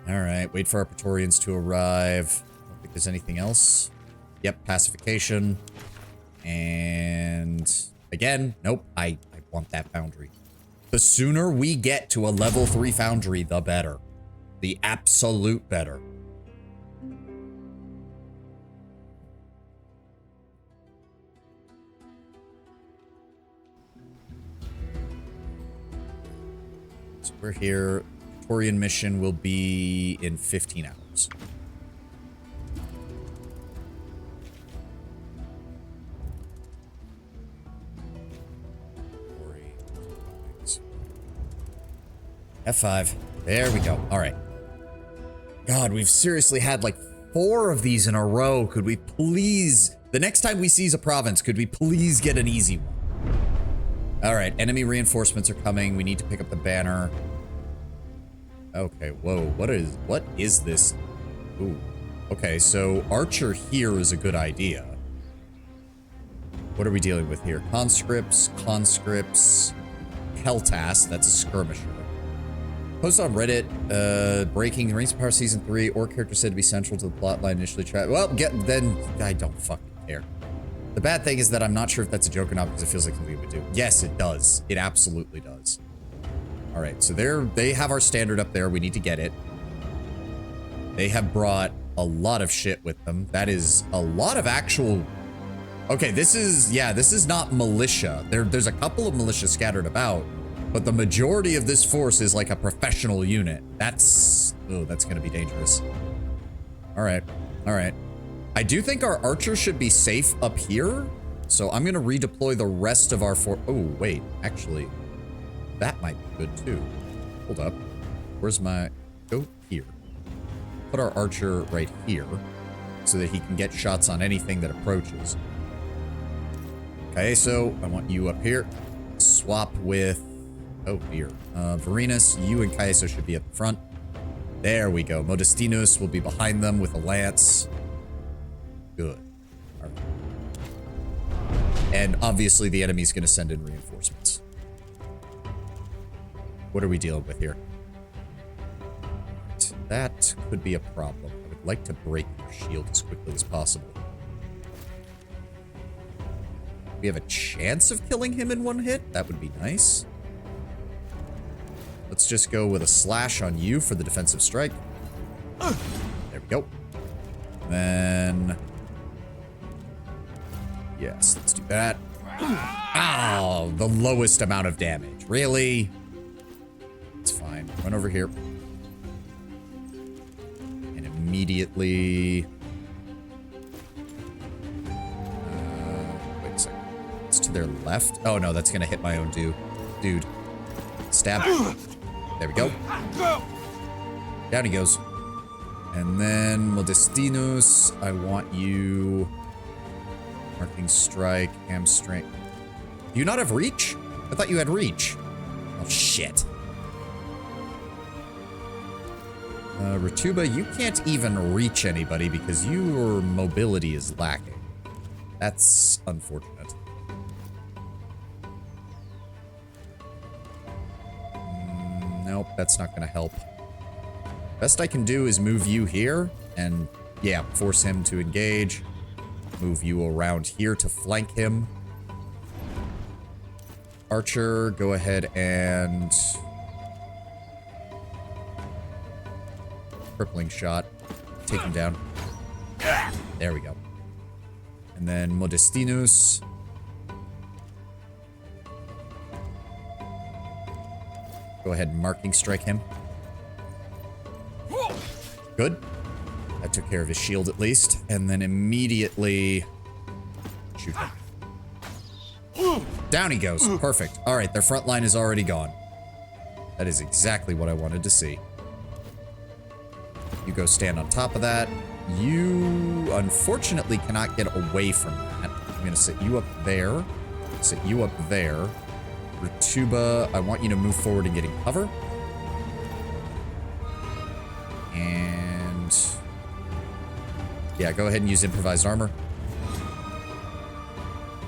Alright, wait for our Praetorians to arrive. I don't think there's anything else. Yep, pacification. And... again, nope, I want that foundry. The sooner we get to a level 3 foundry, the better. The absolute better. So we're here. Praetorian mission will be in 15 hours. F5. There we go. All right. God, we've seriously had like 4 of these in a row. Could we please... the next time we seize a province, could we please get an easy one? All right. Enemy reinforcements are coming. We need to pick up the banner. Okay, whoa, what is this? Ooh. Okay, so Archer here is a good idea. What are we dealing with here? Conscripts, Keltas, that's a skirmisher. Post on Reddit, breaking Rings of Power Season 3, or character said to be central to the plotline initially tried. Well, then I don't fucking care. The bad thing is that I'm not sure if that's a joke or not because it feels like something it would do. Yes, it does. It absolutely does. All right, so they have our standard up there. We need to get it. They have brought a lot of shit with them. That is a lot of actual... okay, this is not militia. There's a couple of militia scattered about, but the majority of this force is like a professional unit. That's gonna be dangerous. All right. I do think our archers should be safe up here, so I'm gonna redeploy the rest of our force. Oh, wait, actually... that might be good too. Hold up. Where's my... go here. Put our archer right here so that he can get shots on anything that approaches. Okay, so I want you up here. Swap with... oh dear. Varinus, you and Kaiso should be at the front. There we go. Modestinus will be behind them with a lance. Good. All right. And obviously the enemy's going to send in reinforcements. What are we dealing with here? That could be a problem. I would like to break your shield as quickly as possible. We have a chance of killing him in one hit? That would be nice. Let's just go with a slash on you for the defensive strike. There we go. Then... yes, let's do that. Oh, the lowest amount of damage. Really? It's fine. Run over here. And immediately... wait a second. It's to their left? Oh no, that's gonna hit my own dude. Stab. There we go. Down he goes. And then Modestinus, I want you... Marking strike, hamstring. Do you not have reach? I thought you had reach. Oh, shit. Ratuba, you can't even reach anybody because your mobility is lacking. That's unfortunate. Nope, that's not gonna help. Best I can do is move you here and, yeah, force him to engage. Move you around here to flank him. Archer, go ahead and... Crippling shot. Take him down. There we go. And then Modestinus. Go ahead and marking strike him. Good. That took care of his shield at least. And then immediately shoot him. Down he goes. Perfect. All right, their front line is already gone. That is exactly what I wanted to see. You go stand on top of that. You, unfortunately, cannot get away from that. I'm going to sit you up there. Sit you up there. Ratuba, I want you to move forward and get in cover. And... yeah, go ahead and use improvised armor.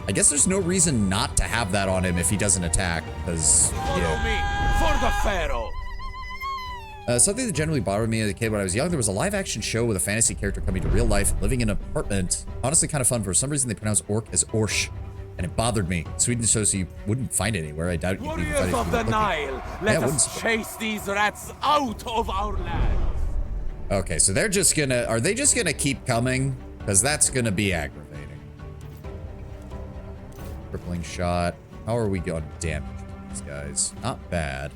I guess there's no reason not to have that on him if he doesn't attack, because, Follow me for the Pharaoh. Something that generally bothered me as a kid when I was young, there was a live-action show with a fantasy character coming to real life, living in an apartment. Honestly, kind of fun. For some reason, they pronounce orc as orsh, and it bothered me. Sweden shows you wouldn't find it anywhere. I doubt you could even find it. Warriors of the Nile, let us chase these rats out of our land. Okay, so they're just gonna... are they just gonna keep coming? Because that's gonna be aggravating. Crippling shot. How are we going damage to these guys? Not bad.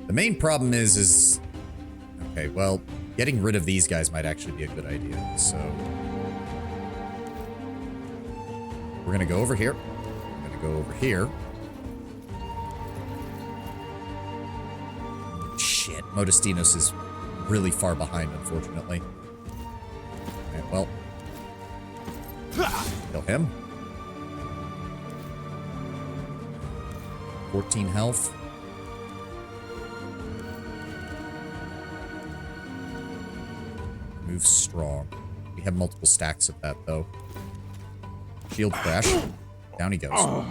The main problem is... okay, well, getting rid of these guys might actually be a good idea, so... we're gonna go over here. We're gonna go over here. Shit, Modestinus is really far behind, unfortunately. Alright, well... kill him. 14 health. Move strong. We have multiple stacks of that, though. Shield crash. Down he goes.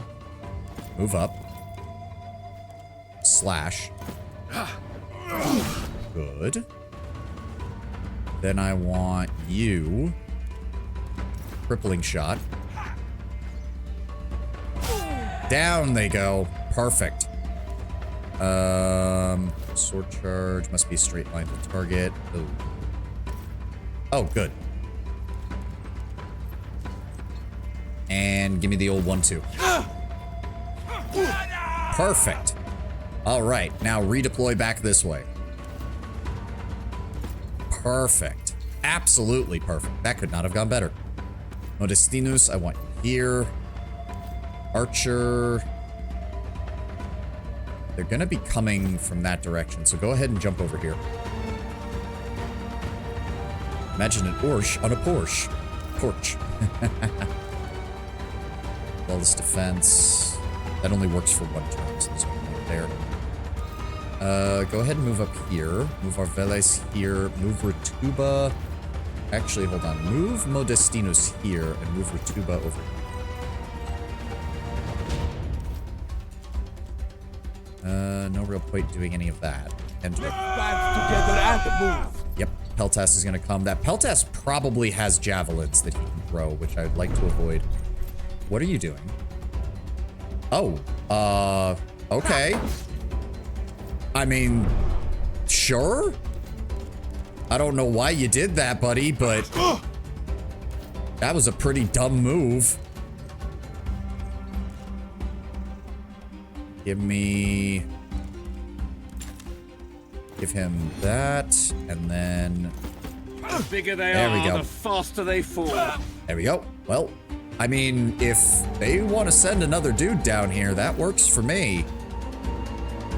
Move up. Slash. Good. Then I want you. Crippling shot. Down they go. Perfect. Sword charge. Must be a straight line to target. Ooh. Oh, good. And give me the old 1-2. Perfect. All right, now redeploy back this way. Perfect. Absolutely perfect. That could not have gone better. Modestinus, I want you here. Archer. They're gonna be coming from that direction, so go ahead and jump over here. Imagine an Orsh on a Porsche. Porch. Flawless defense. That only works for one turn, so there's no point there. Go ahead and move up here. Move Arveles here. Move Ratuba. Actually, hold on. Move Modestinus here and move Ratuba over here. No real point doing any of that. And Let's band together and move. Yep, Peltas is gonna come. That Peltas probably has javelins that he can throw, which I'd like to avoid. What are you doing? Oh, okay. I mean, sure. I don't know why you did that, buddy, but that was a pretty dumb move. Give him that, and then... The bigger they there are, we go. the faster they fall. There we go. Well, I mean, if they want to send another dude down here, that works for me.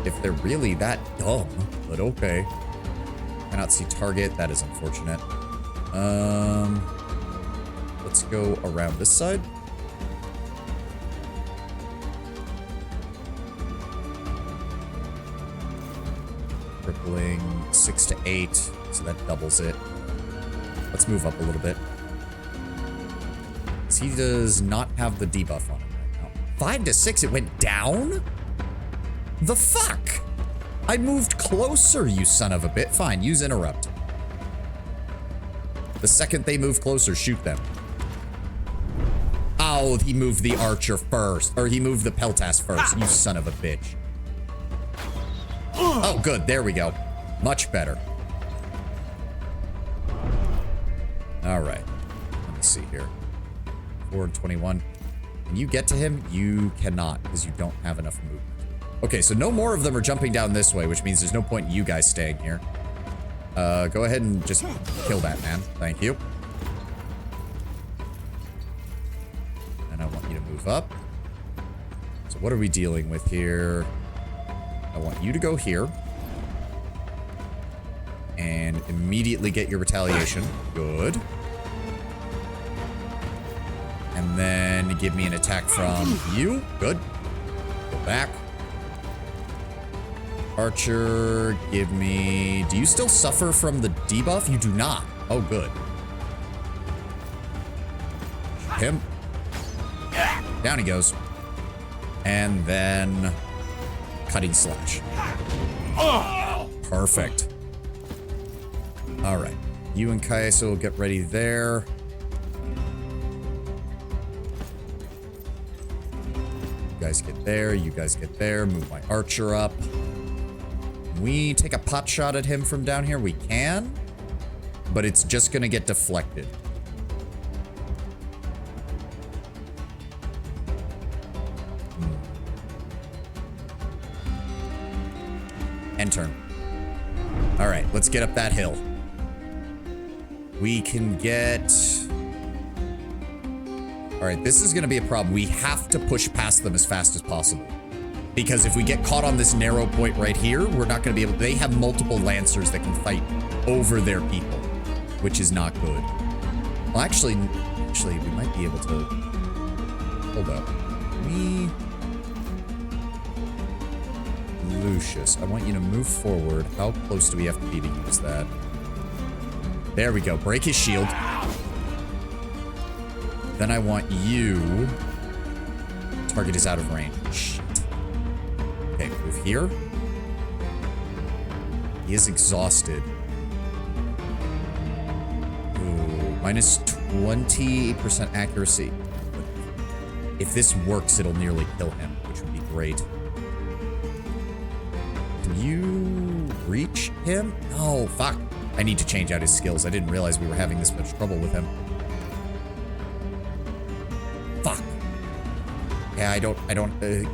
if they're really that dumb, but okay. Cannot see target. That is unfortunate. Let's go around this side. Crippling 6 to 8, so that doubles it. Let's move up a little bit. He does not have the debuff on him right now. 5 to 6, it went down? The fuck? I moved closer, you son of a bit. Fine, use interrupt. The second they move closer, shoot them. Oh, he moved the archer first. Or he moved the peltass first, you son of a bitch. Oh, good. There we go. Much better. All right. Let me see here. 4 and 21. Can you get to him? You cannot, because you don't have enough movement. Okay, so no more of them are jumping down this way, which means there's no point in you guys staying here. Go ahead and just kill that man. Thank you. And I want you to move up. So what are we dealing with here? I want you to go here. And immediately get your retaliation. Good. And then give me an attack from you. Good. Go back. Archer, give me... Do you still suffer from the debuff? You do not. Oh, good. Him. Down he goes. And then... Cutting slash. Perfect. All right. You and Kaiso will get ready there. You guys get there. You guys get there. Move my archer up. Can we take a pot shot at him from down here? We can. But it's just going to get deflected. End turn. All right, let's get up that hill. We can get... All right, this is going to be a problem. We have to push past them as fast as possible. Because if we get caught on this narrow point right here, we're not going to be able... They have multiple lancers that can fight over their people, which is not good. Well, actually, we might be able to... Hold up. Lucius, I want you to move forward. How close do we have to be to use that? There we go. Break his shield. Then I want you... Target is out of range. Shit. Okay, move here. He is exhausted. Ooh, minus 20% accuracy. If this works, it'll nearly kill him, which would be great. Can you reach him? No, fuck. I need to change out his skills. I didn't realize we were having this much trouble with him. Fuck. Yeah, I don't,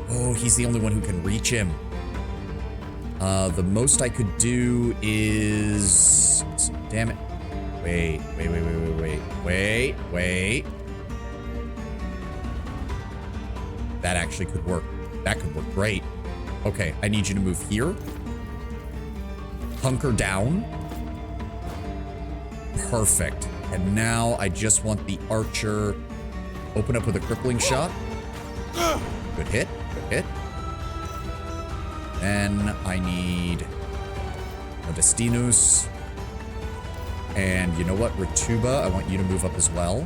oh, he's the only one who can reach him. The most I could do is, damn it. Wait. That actually could work. That could work great. Okay, I need you to move here. Hunker down. Perfect. And now I just want the archer. Open up with a crippling shot. Good hit. Good hit. Then I need Modestinus. And you know what? Rituba, I want you to move up as well.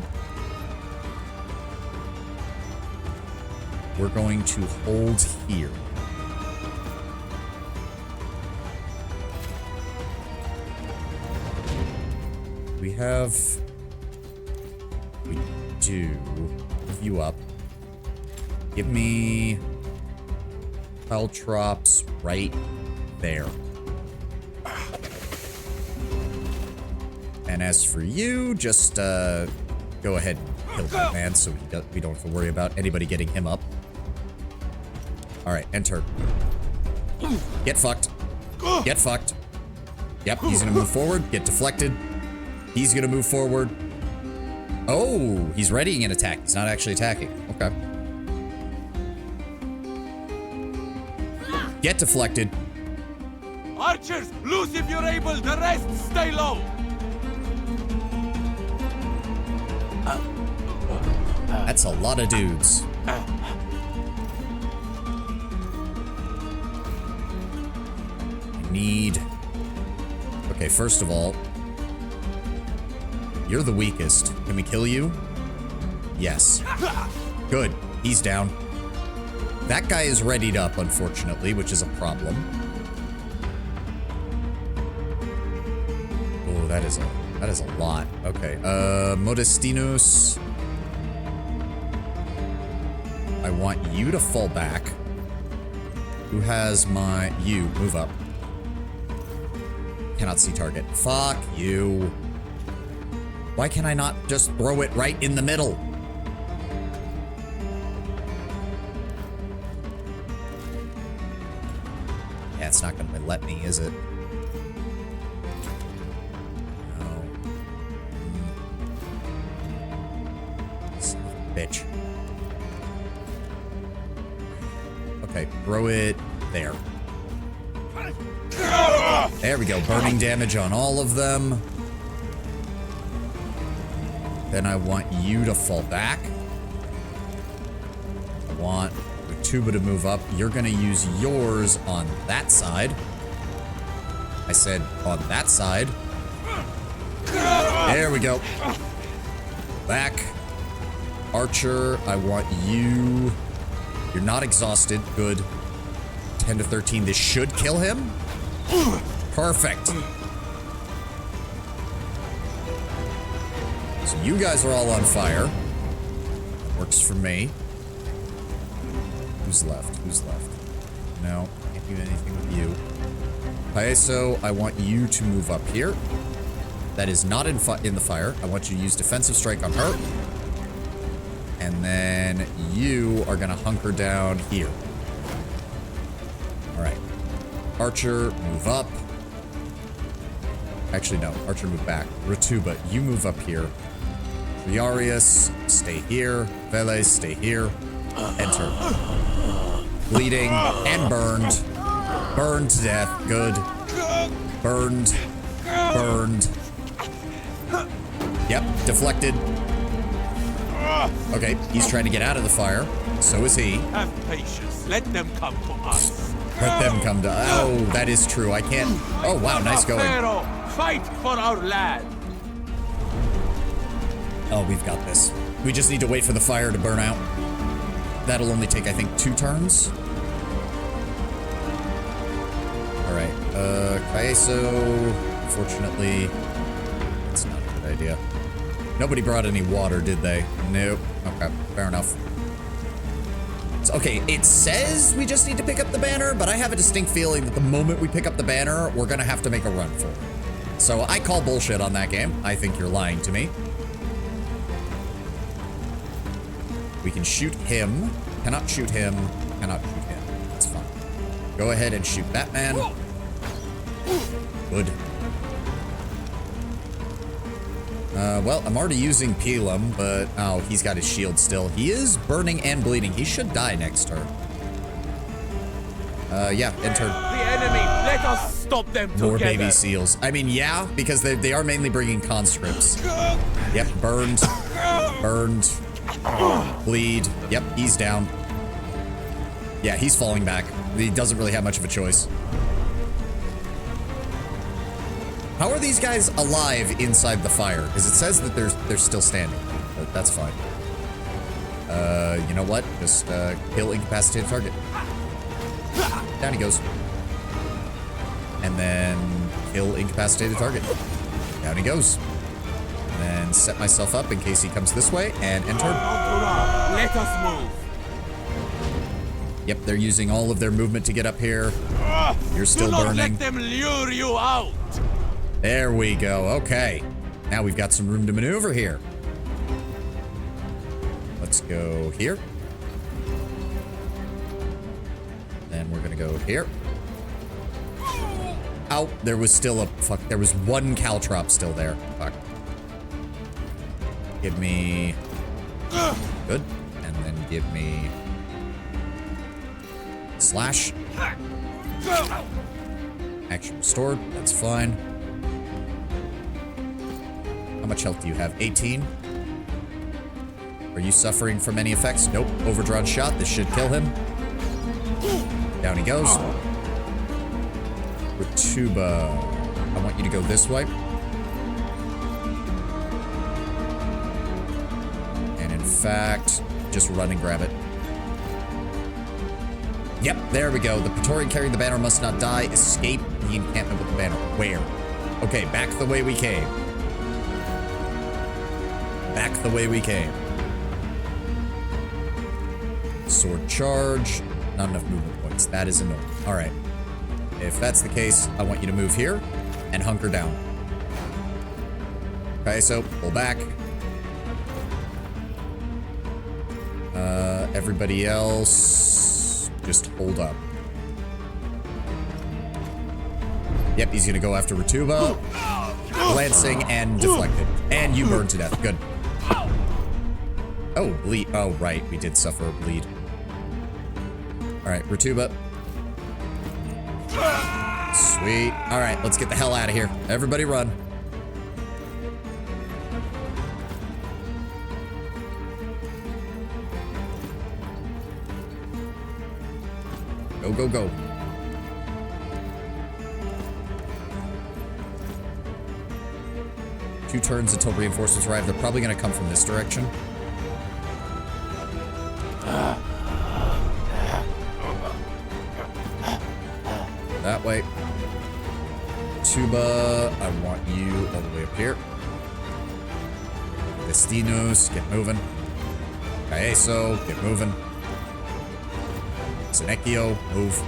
We're going to hold here. We do. Move you up. Give me Caltrops right there. And as for you, just go ahead and kill that man so we don't have to worry about anybody getting him up. All right, enter. Get fucked. Get fucked. Yep, he's gonna move forward, get deflected. He's gonna move forward. Oh, he's readying an attack. He's not actually attacking. Okay. Get deflected. Archers, loose if you're able. The rest, stay low. That's a lot of dudes. I need... Okay, first of all, you're the weakest. Can we kill you? Yes. Good. He's down. That guy is readied up, unfortunately, which is a problem. Oh, that is a lot. Okay. Modestinus. I want you to fall back. Who has my... You, move up. Cannot see target. Fuck you. Why can I not just throw it right in the middle? Yeah, it's not gonna let me, is it? No. Son of a bitch. Okay, throw it there. There we go. Burning damage on all of them. Then I want you to fall back. I want Tuba to move up. You're going to use yours on that side. I said on that side. There we go. Back. Archer, I want you... You're not exhausted. Good. 10 to 13. This should kill him. Perfect. So you guys are all on fire. That works for me. Who's left? Who's left? No, can't do anything with you. Paeso, I want you to move up here. That is not in the fire. I want you to use defensive strike on her. And then you are gonna hunker down here. All right. Archer, move up. Actually, no. Archer, move back. Ratuba, you move up here. Riarius, stay here. Veles, stay here. Enter. Bleeding and burned. Burned to death. Good. Burned. Burned. Yep, deflected. Okay, he's trying to get out of the fire. So is he. Have patience. Let them come to us. Let them come to... Oh, that is true. I can't... Oh, wow, nice going. Pharaoh, fight for our land. Oh, we've got this. We just need to wait for the fire to burn out. That'll only take, I think, 2 turns. All right. Caeso, unfortunately, it's not a good idea. Nobody brought any water, did they? Nope. Okay, fair enough. Okay, it says we just need to pick up the banner, but I have a distinct feeling that the moment we pick up the banner, we're gonna have to make a run for it. So I call bullshit on that game. I think you're lying to me. We can shoot him. Cannot shoot him. Cannot shoot him. That's fine. Go ahead and shoot that man. Good. Well, I'm already using Pelum, but... Oh, he's got his shield still. He is burning and bleeding. He should die next turn. Yeah, enter. The enemy, let us stop them together. More baby seals. I mean, yeah, because they are mainly bringing conscripts. Yep, burned. Burned. Bleed. Yep, he's down. Yeah, he's falling back. He doesn't really have much of a choice. How are these guys alive inside the fire? Because it says that they're still standing, but that's fine. You know what? Just kill incapacitated target. Down he goes. And then kill incapacitated target. Down he goes. And then set myself up in case he comes this way and enter. Let us move. Yep, they're using all of their movement to get up here. You're still Do not burning. let them lure you out. There we go. Okay. Now we've got some room to maneuver here. Let's go here. Then we're gonna go here. Oh, there was still a... Fuck, there was one caltrop still there. Fuck. Give me... Good. And then give me... Slash. Action restored. That's fine. How much health do you have? 18? Are you suffering from any effects? Nope. Overdrawn shot. This should kill him. Down he goes. Ratuba. I want you to go this way. And in fact, just run and grab it. Yep, there we go. The Praetorian carrying the banner must not die. Escape the encampment with the banner. Where? Okay, back the way we came. Back the way we came. Sword charge. Not enough movement points. That is annoying. All right. If that's the case, I want you to move here and hunker down. Okay, so pull back. Everybody else, just hold up. Yep, he's gonna go after Ratuba. Glancing and deflected. And you burned to death. Good. Oh, bleed. Oh, right. We did suffer a bleed. All right, Ratuba. Sweet. All right, let's get the hell out of here. Everybody run. Go, go, go. Two turns until reinforcements arrive. They're probably going to come from this direction. That way. Tuba, I want you all the way up here. Destinos, get moving. Caeso, get moving. Senecchio, move.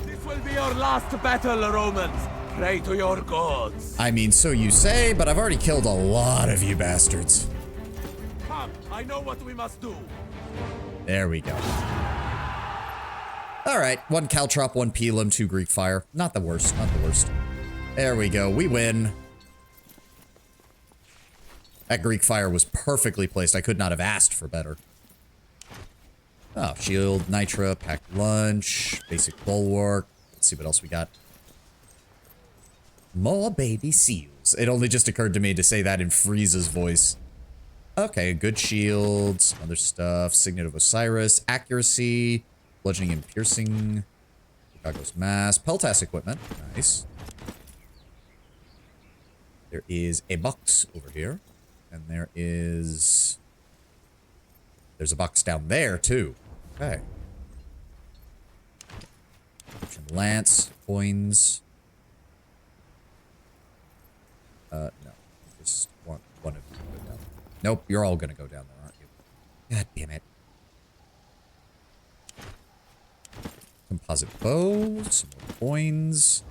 This will be your last battle, Romans. Pray to your gods. I mean, so you say, but I've already killed a lot of you bastards. Come, I know what we must do. There we go. All right, 1 Caltrop, 1 Pelum, 2 Greek Fire. Not the worst, not the worst. There we go, we win. That Greek Fire was perfectly placed. I could not have asked for better. Oh, shield, nitra, packed lunch, basic bulwark. Let's see what else we got. More baby seals. It only just occurred to me to say that in Frieza's voice. Okay, good shield, some other stuff. Signet of Osiris, accuracy, bludgeoning and piercing, Chicago's mass, Peltas equipment. Nice. There is a box over here. And there's a box down there, too. Okay. Lance, coins. No. Just one of you to go down. Nope, you're all gonna go down there, aren't you? God damn it. Composite bow, some more coins.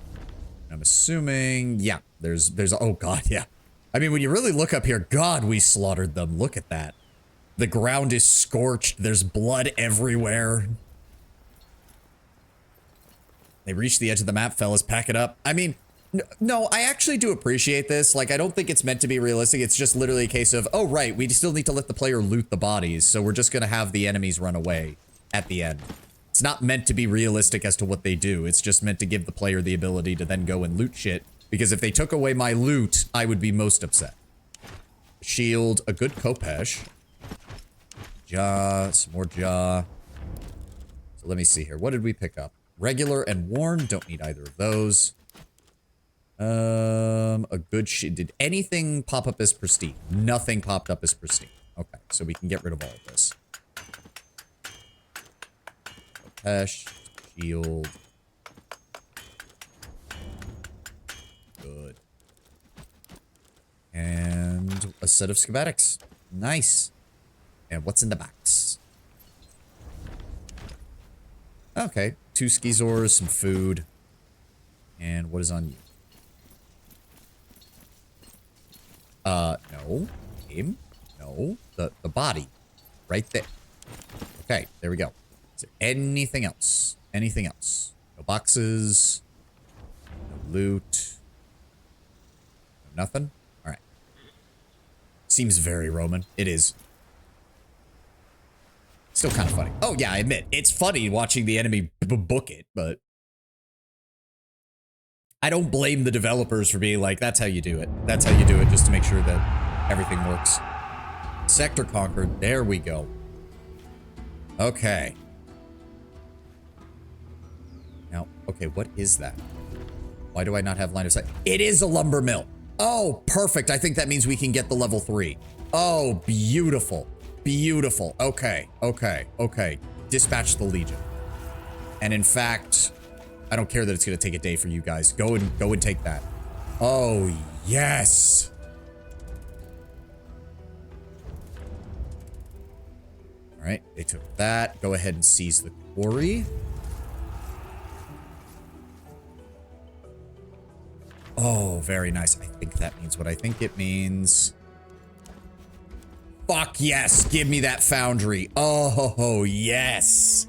I'm assuming, yeah, there's, oh god, yeah. I mean, when you really look up here, God, we slaughtered them. Look at that. The ground is scorched. There's blood everywhere. They reached the edge of the map, fellas. Pack it up. I mean, no, I actually do appreciate this. Like, I don't think it's meant to be realistic. It's just literally a case of, oh, right, we still need to let the player loot the bodies, so we're just going to have the enemies run away at the end. It's not meant to be realistic as to what they do. It's just meant to give the player the ability to then go and loot shit. Because if they took away my loot, I would be most upset. Shield, a good Kopesh. Jaw, some more jaw. So let me see here. What did we pick up? Regular and worn. Don't need either of those. A good shield. Did anything pop up as pristine? Nothing popped up as pristine. Okay, so we can get rid of all of this. Kopesh, shield. Good. And a set of schematics. Nice. And what's in the box? Okay. 2 Skizors, some food. And what is on you? No. Game? No. The body. Right there. Okay, there we go. Is there anything else? Anything else? No boxes. No loot. Nothing? Alright. Seems very Roman. It is. Still kind of funny. Oh yeah, I admit, it's funny watching the enemy book it, but I don't blame the developers for being like, that's how you do it. That's how you do it, just to make sure that everything works. Sector conquered. There we go. Okay. Now, okay, what is that? Why do I not have line of sight? It is a lumber mill. Oh, perfect. I think that means we can get the level 3. Oh, beautiful. Beautiful. Okay, okay, okay. Dispatch the Legion. And in fact, I don't care that it's going to take a day for you guys. Go and take that. Oh, yes. All right, they took that. Go ahead and seize the quarry. Oh, very nice. I think that means what I think it means. Fuck yes. Give me that foundry. Oh, yes.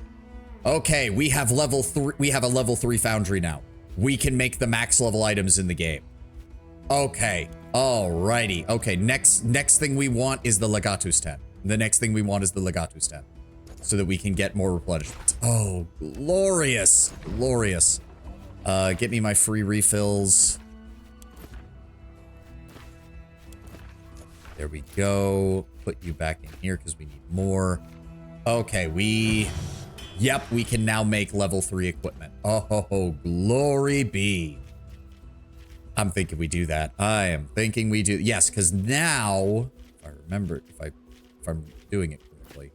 Okay, we have level 3. We have a level 3 foundry now. We can make the max level items in the game. Okay. Alrighty. Okay, next thing we want is the Legatus tent. The next thing we want is the Legatus tent. So that we can get more replenishments. Oh, glorious. Glorious. Get me my free refills. There we go. Put you back in here because we need more. Okay, yep, we can now make level 3 equipment. Oh, glory be. I'm thinking we do that. I am thinking we do. Yes, because now, if I remember, if I'm doing it correctly.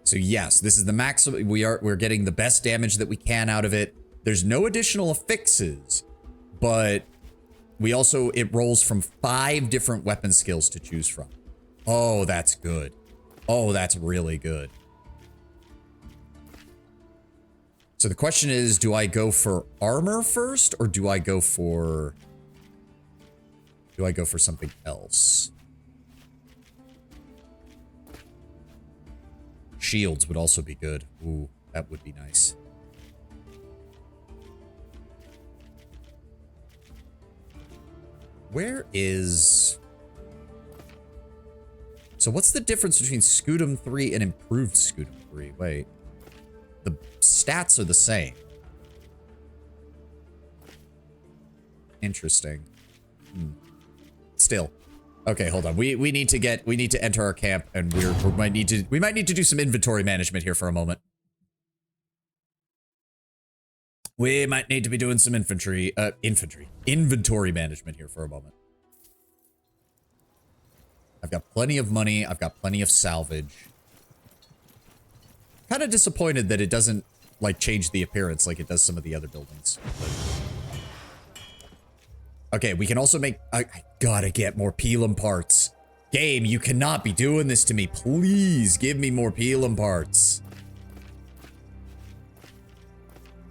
So yes, this is the maximum. We're getting the best damage that we can out of it. There's no additional affixes, but it rolls from 5 different weapon skills to choose from. Oh, that's good. Oh, that's really good. So the question is, do I go for armor first or do I go for something else? Shields would also be good. Ooh, that would be nice. Where is... So what's the difference between Scutum 3 and improved Scutum 3? Wait. The stats are the same. Interesting. Still. Okay, hold on. We need to enter our camp and we might need to do some inventory management here for a moment. We might need to be doing some inventory management here for a moment. I've got plenty of money. I've got plenty of salvage. Kind of disappointed that it doesn't, like, change the appearance like it does some of the other buildings. But... Okay, we can also make... I gotta get more Pelum parts. Game, you cannot be doing this to me. Please give me more Pelum parts.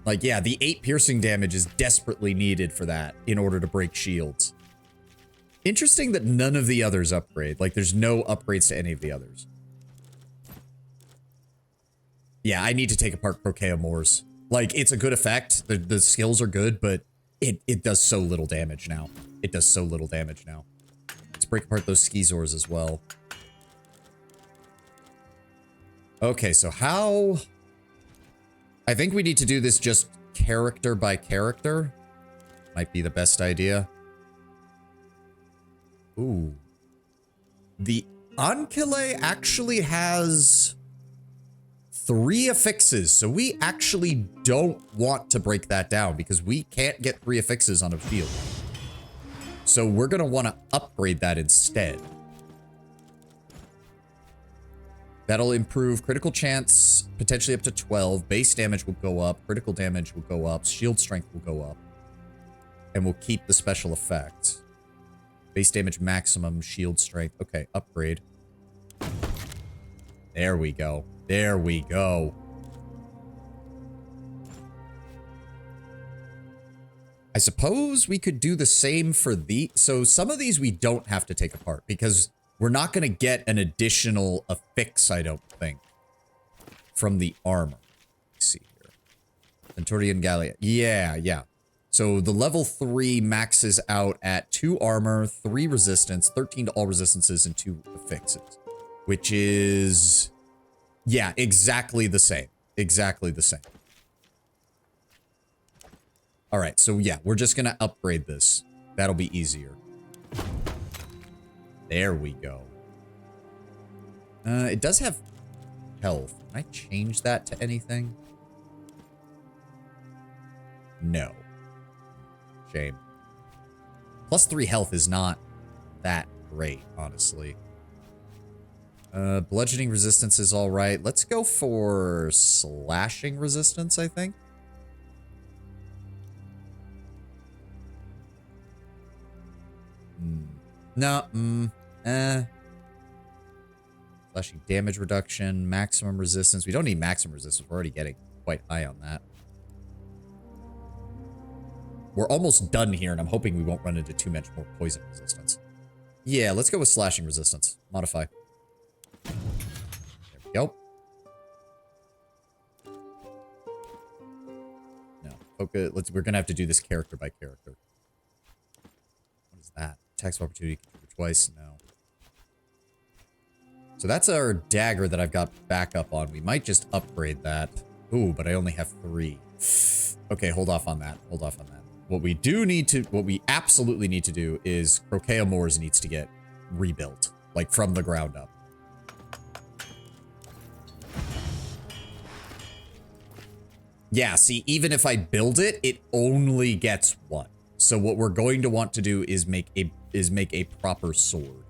Like, yeah, the 8 piercing damage is desperately needed for that in order to break shields. Interesting that none of the others upgrade. Like, there's no upgrades to any of the others. Yeah, I need to take apart Croquet Moors. Like, it's a good effect. The skills are good, but it does so little damage now. It does so little damage now. Let's break apart those Skizors as well. Okay, so how... I think we need to do this just character by character. Might be the best idea. Ooh. The Ankile actually has 3 affixes, so we actually don't want to break that down because we can't get 3 affixes on a field. So we're going to want to upgrade that instead. That'll improve critical chance, potentially up to 12. Base damage will go up. Critical damage will go up. Shield strength will go up. And we'll keep the special effect. Base damage maximum, shield strength. Okay, upgrade. There we go. There we go. I suppose we could do the same for the... So some of these we don't have to take apart because we're not going to get an additional affix, I don't think, from the armor. Let's see here. Centurion Gallia. Yeah. So the level 3 maxes out at 2 armor, 3 resistance, 13 to all resistances, and 2 affixes. Which is Yeah, exactly the same. Exactly the same. All right, so yeah, we're just gonna upgrade this. That'll be easier. There we go. It does have health. Can I change that to anything? No. Shame. +3 health is not that great, honestly. Bludgeoning resistance is all right. Let's go for slashing resistance, I think. No, Slashing damage reduction, maximum resistance. We don't need maximum resistance. We're already getting quite high on that. We're almost done here, and I'm hoping we won't run into too much more poison resistance. Yeah, let's go with slashing resistance. Modify. There we go. No, okay. We're gonna have to do this character by character. What is that? Attacks of opportunity twice. No. So that's our dagger that I've got backup on. We might just upgrade that. Ooh, but I only have 3. Okay, hold off on that. Hold off on that. What we absolutely need to do is Croquet Moors needs to get rebuilt, like from the ground up. Yeah, see, even if I build it, it only gets 1. So what we're going to want to do is make a proper sword.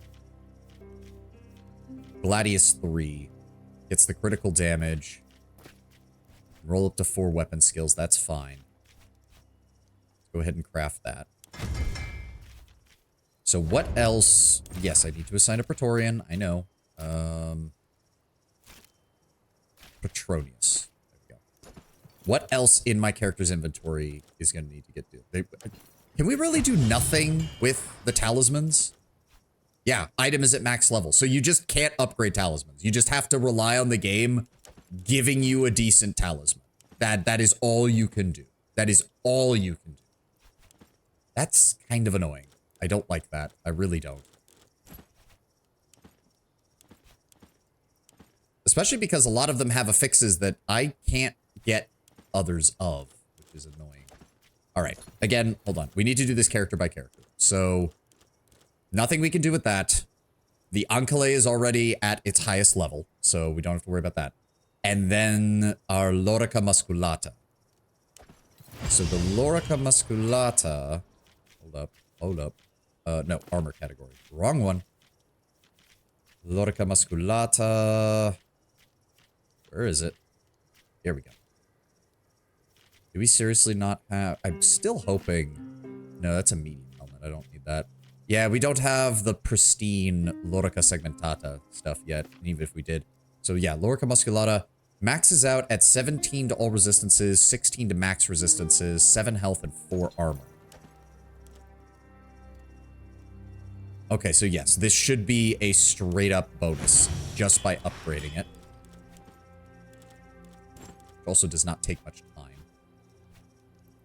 Gladius 3 gets the critical damage. Roll up to 4 weapon skills. That's fine. Let's go ahead and craft that. So what else? Yes, I need to assign a Praetorian. I know. Petronius. There we go. What else in my character's inventory is going to need to get done? Can we really do nothing with the talismans? Yeah, item is at max level, so you just can't upgrade talismans. You just have to rely on the game giving you a decent talisman. That is all you can do. That is all you can do. That's kind of annoying. I don't like that. I really don't. Especially because a lot of them have affixes that I can't get others of, which is annoying. All right, again, hold on. We need to do this character by character. So nothing we can do with that. The Ankle is already at its highest level, so we don't have to worry about that. And then our Lorica Musculata. So the Lorica Musculata... Hold up. No, armor category. Wrong one. Lorica Musculata... Where is it? Here we go. Do we seriously not have... I'm still hoping... No, that's a medium helmet. I don't need that. Yeah, we don't have the pristine Lorica Segmentata stuff yet, even if we did. So yeah, Lorica Musculata maxes out at 17 to all resistances, 16 to max resistances, 7 health, and 4 armor. Okay, so yes, this should be a straight-up bonus just by upgrading it. It also does not take much time.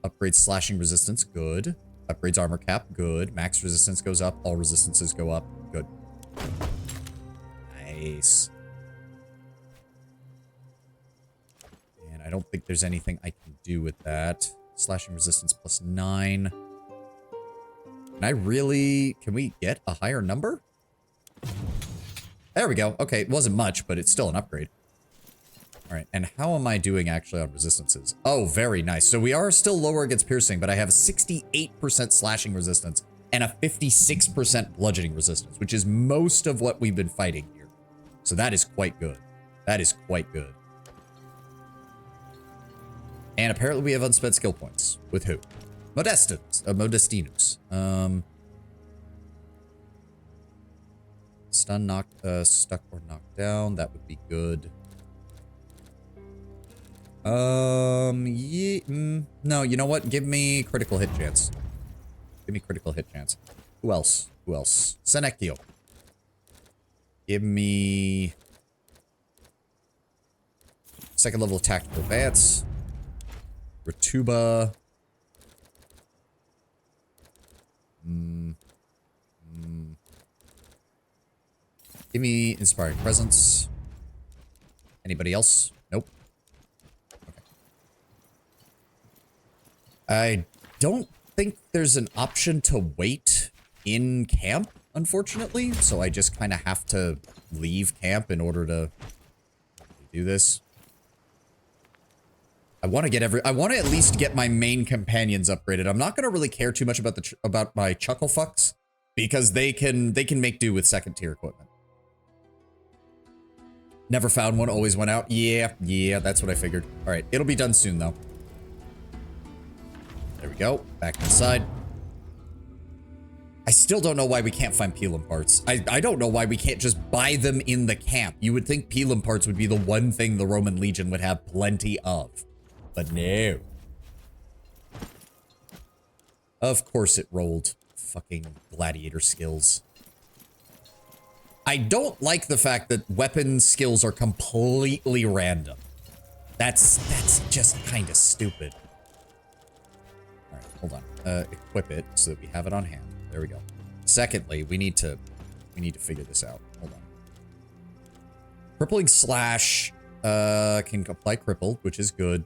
Upgrades slashing resistance, good. Upgrades armor cap, good. Max resistance goes up, all resistances go up, good. Nice. And I don't think there's anything I can do with that. Slashing resistance +9. Can we get a higher number? There we go. Okay, it wasn't much, but it's still an upgrade. All right, and how am I doing actually on resistances? Oh, very nice. So we are still lower against piercing, but I have a 68% slashing resistance and a 56% bludgeoning resistance, which is most of what we've been fighting here. So that is quite good. That is quite good. And apparently we have unspent skill points. With who? Modestinus. Stun, knocked, stuck or knocked down. That would be good. No, you know what? Give me critical hit chance. Give me critical hit chance. Who else? Who else? Senectio. Give me... second level tactical advance. Ratuba. Give me Inspiring Presence. Anybody else? Nope. Okay. I don't think there's an option to wait in camp, unfortunately. So I just kind of have to leave camp in order to do this. I want to at least get my main companions upgraded. I'm not going to really care too much about about my chuckle fucks because they can make do with second tier equipment. Never found one, always went out. Yeah, that's what I figured. All right, it'll be done soon though. There we go. Back inside. I still don't know why we can't find Pelum parts. I don't know why we can't just buy them in the camp. You would think Pelum parts would be the one thing the Roman Legion would have plenty of. But no. Of course it rolled. Fucking gladiator skills. I don't like the fact that weapon skills are completely random. That's just kind of stupid. All right, hold on. Equip it so that we have it on hand. There we go. Secondly, we need to figure this out. Hold on. Crippling slash can apply crippled, which is good.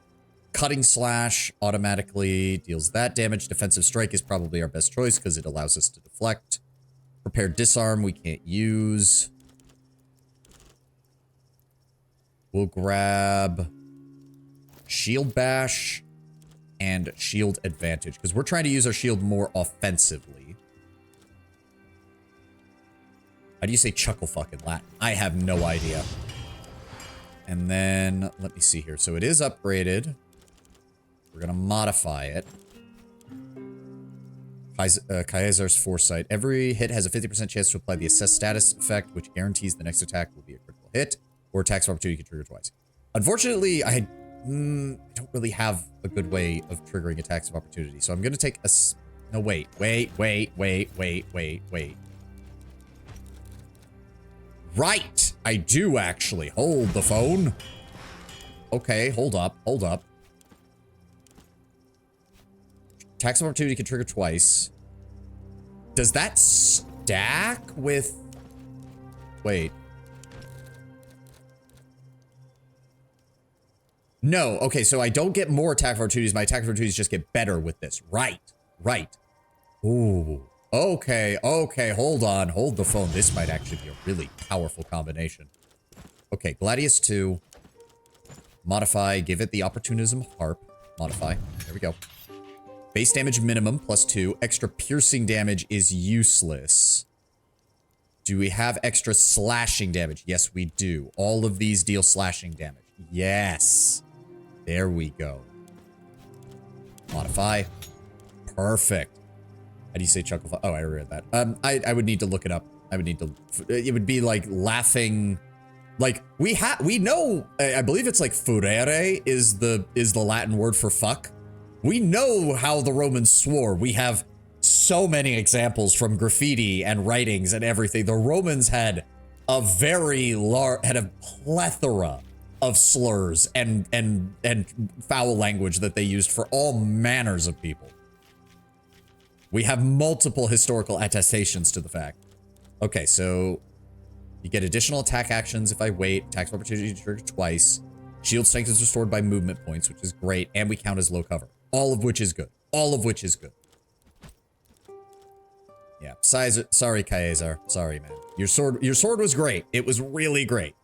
Cutting slash automatically deals that damage. Defensive strike is probably our best choice because it allows us to deflect. Prepared disarm we can't use. We'll grab shield bash and shield advantage because we're trying to use our shield more offensively. How do you say chuckle fuck in Latin? I have no idea. And then let me see here. So it is upgraded. We're going to modify it. Kaiser's Foresight. Every hit has a 50% chance to apply the assess status effect, which guarantees the next attack will be a critical hit, or attacks of opportunity can trigger twice. Unfortunately, I don't really have a good way of triggering attacks of opportunity, so I'm going to take a... No, wait. Right! I do actually. Hold the phone. Okay, hold up. Attacks of opportunity can trigger twice. Does that stack with... Wait. No, okay, so I don't get more attack of opportunities. My attack of opportunities just get better with this. Right. Ooh. Okay, hold on. Hold the phone. This might actually be a really powerful combination. Okay, Gladius 2. Modify, give it the Opportunism Harp. Modify. There we go. Base damage minimum +2. Extra piercing damage is useless. Do we have extra slashing damage? Yes, we do. All of these deal slashing damage. Yes. There we go. Modify. Perfect. How do you say chuckle? Oh, I read that. I would need to look it up. I would need to... It would be like laughing... Like, we know... I believe it's like furere is the Latin word for fuck. We know how the Romans swore. We have so many examples from graffiti and writings and everything. The Romans had a plethora of slurs and foul language that they used for all manners of people. We have multiple historical attestations to the fact. Okay, so you get additional attack actions if I wait. Attacks of opportunity to trigger twice. Shield strength is restored by movement points, which is great, and we count as low cover. All of which is good. Yeah, sorry, Kaezar. Sorry, man. Your sword was great. It was really great.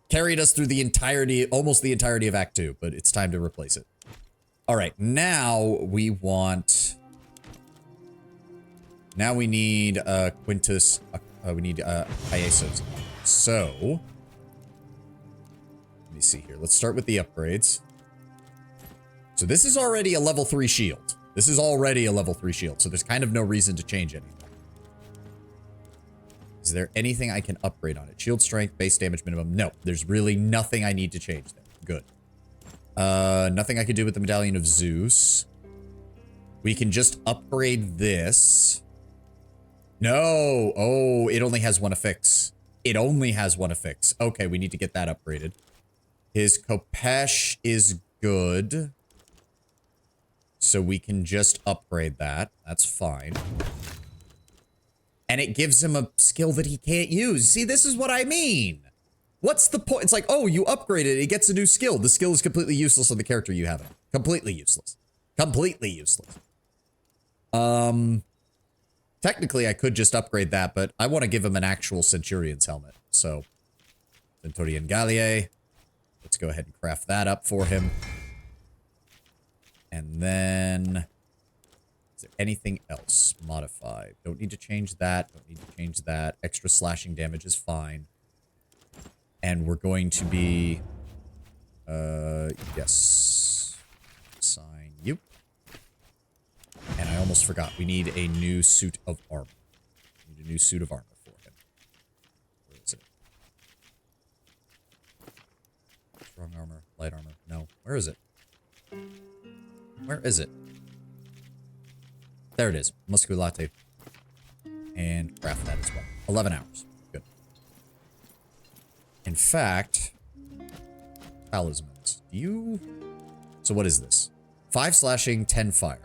Carried us through the entirety, almost the entirety of Act 2, but it's time to replace it. All right, now we need Quintus, we need Iaesos. So, let me see here. Let's start with the upgrades. So this is already a level 3 shield. So there's kind of no reason to change anything. Is there anything I can upgrade on it? Shield strength, base damage minimum. No, there's really nothing I need to change there. Good. Nothing I could do with the Medallion of Zeus. We can just upgrade this. No. Oh, it only has one affix. Okay, we need to get that upgraded. His Kopesh is good. So we can just upgrade that. That's fine. And it gives him a skill that he can't use. See, this is what I mean. What's the point? It's like, oh, you upgrade it. It gets a new skill. The skill is completely useless on the character you have it. Completely useless. Completely useless. Technically, I could just upgrade that, but I want to give him an actual Centurion's helmet. So, Centurion Gallier. Let's go ahead and craft that up for him. And then... is there anything else? Modify. Don't need to change that. Don't need to change that. Extra slashing damage is fine. And we're going to be... yes. Assign you. And I almost forgot. We need a new suit of armor. We need a new suit of armor for him. Where is it? Strong armor. Light armor. No. Where is it? Where is it? There it is. Musculate. And craft that as well. 11 hours. Good. In fact, talismans. Do you... so what is this? 5 slashing, 10 fire.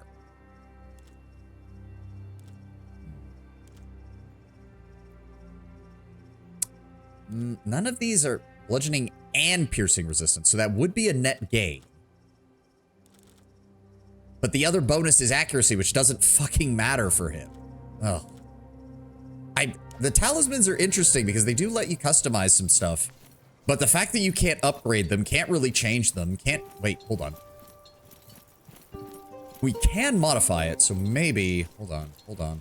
None of these are bludgeoning and piercing resistance, so that would be a net gain. But the other bonus is accuracy, which doesn't fucking matter for him. Oh. The talismans are interesting because they do let you customize some stuff. But the fact that you can't upgrade them, can't really change them, can't... wait, hold on. We can modify it, so maybe... hold on.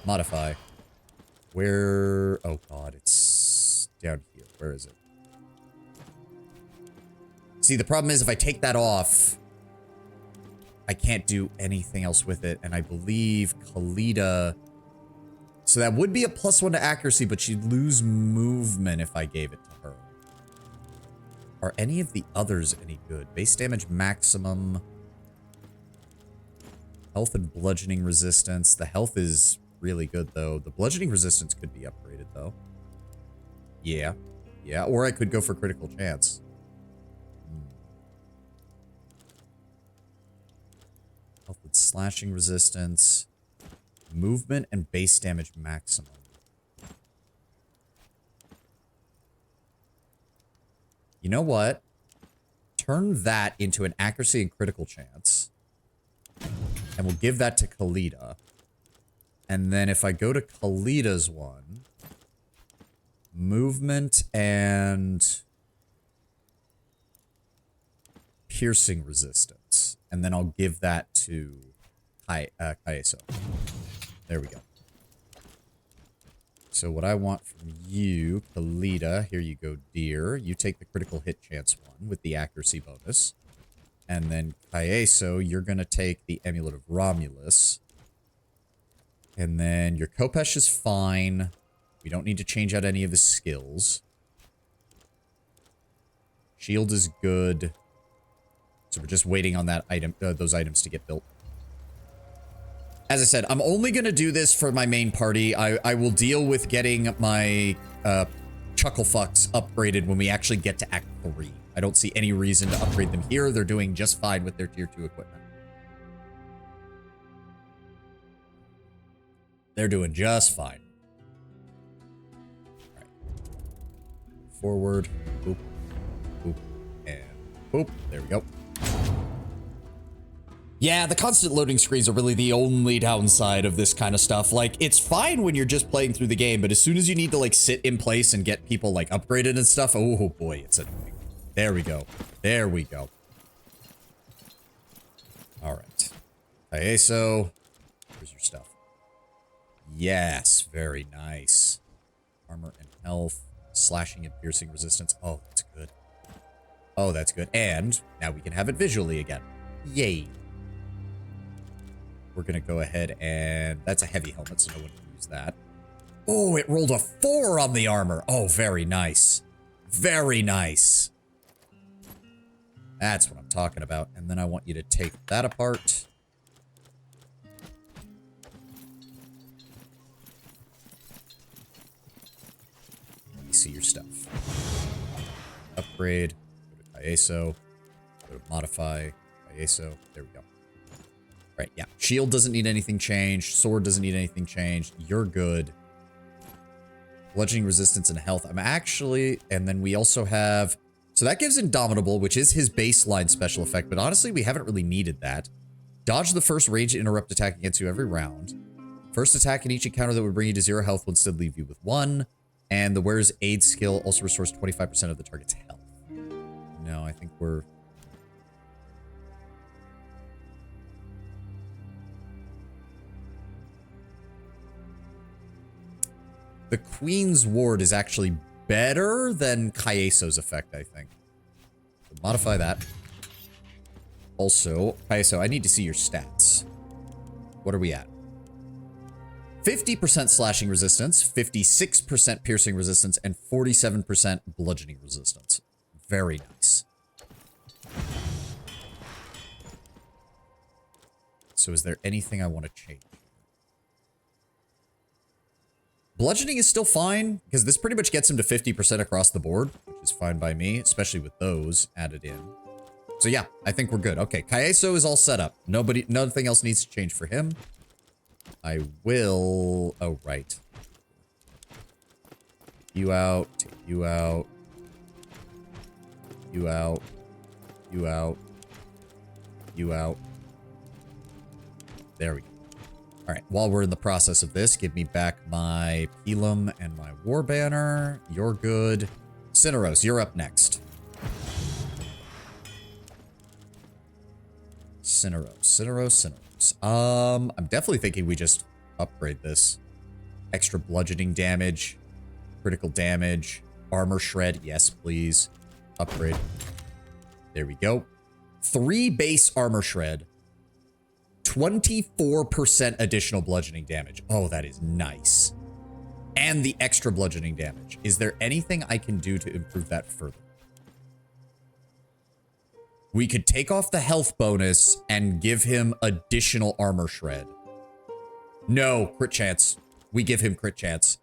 Modify. Where... oh god, it's down here. Where is it? See, the problem is if I take that off, I can't do anything else with it. And I believe Khalida... so that would be a +1 to accuracy, but she'd lose movement if I gave it to her. Are any of the others any good? Base damage maximum. Health and bludgeoning resistance. The health is really good, though. The bludgeoning resistance could be upgraded, though. Yeah. Yeah, or I could go for critical chance. Health and slashing resistance. Movement and base damage maximum. You know what? Turn that into an accuracy and critical chance. And we'll give that to Khalida. And then if I go to Khalida's one, movement and piercing resistance. And then I'll give that to Kaeso. There we go. So what I want from you, Khalida, here you go, dear. You take the critical hit chance one with the accuracy bonus. And then Kaeso, you're going to take the Amulet of Romulus. And then your Kopesh is fine. We don't need to change out any of his skills. Shield is good. So we're just waiting on that item, those items to get built. As I said, I'm only going to do this for my main party. I will deal with getting my Chucklefucks upgraded when we actually get to Act 3. I don't see any reason to upgrade them here. They're doing just fine with their Tier 2 equipment. They're doing just fine. All right. Forward. Boop. Boop. And boop. There we go. Yeah, the constant loading screens are really the only downside of this kind of stuff. Like, it's fine when you're just playing through the game, but as soon as you need to, like, sit in place and get people, like, upgraded and stuff, oh boy, it's annoying. There we go. There we go. All right. Kaeso, here's your stuff. Yes, very nice. Armor and health, slashing and piercing resistance. Oh, that's good. Oh, that's good. And now we can have it visually again. Yay. We're going to go ahead and... that's a heavy helmet, so no one can use that. Oh, it rolled a 4 on the armor. Oh, very nice. Very nice. That's what I'm talking about. And then I want you to take that apart. Let me see your stuff. Upgrade. Go to Kaeso. Go to modify. Kaeso. There we go. Right, yeah. Shield doesn't need anything changed. Sword doesn't need anything changed. You're good. bludgeoning resistance and health. I'm actually, and then we also have, so that gives Indomitable, which is his baseline special effect, but honestly, we haven't really needed that. Dodge the first ranged interrupt attack against you every round. First attack in each encounter that would bring you to 0 health would instead leave you with 1. And the Wearer's Aid skill also restores 25% of the target's health. No, I think we're... The Queen's Ward is actually better than Kaeso's effect, I think. So modify that. Also, Kaeso, I need to see your stats. What are we at? 50% slashing resistance, 56% piercing resistance, and 47% bludgeoning resistance. Very nice. So is there anything I want to change? Bludgeoning is still fine, because this pretty much gets him to 50% across the board, which is fine by me, especially with those added in. So yeah, I think we're good. Okay, Kaeso is all set up. Nothing else needs to change for him. I will... Oh, right. You out. Take you out. You out. You out. You out. There we go. All right, while we're in the process of this, give me back my Pelum and my War Banner. You're good. Cineros, you're up next. Cineros. I'm definitely thinking we just upgrade this. Extra bludgeoning damage, critical damage, armor shred. Yes, please. Upgrade. There we go. 3 base armor shred. 24% additional bludgeoning damage. Oh, that is nice. And the extra bludgeoning damage. Is there anything I can do to improve that further? We could take off the health bonus and give him additional armor shred. No, crit chance. We give him crit chance.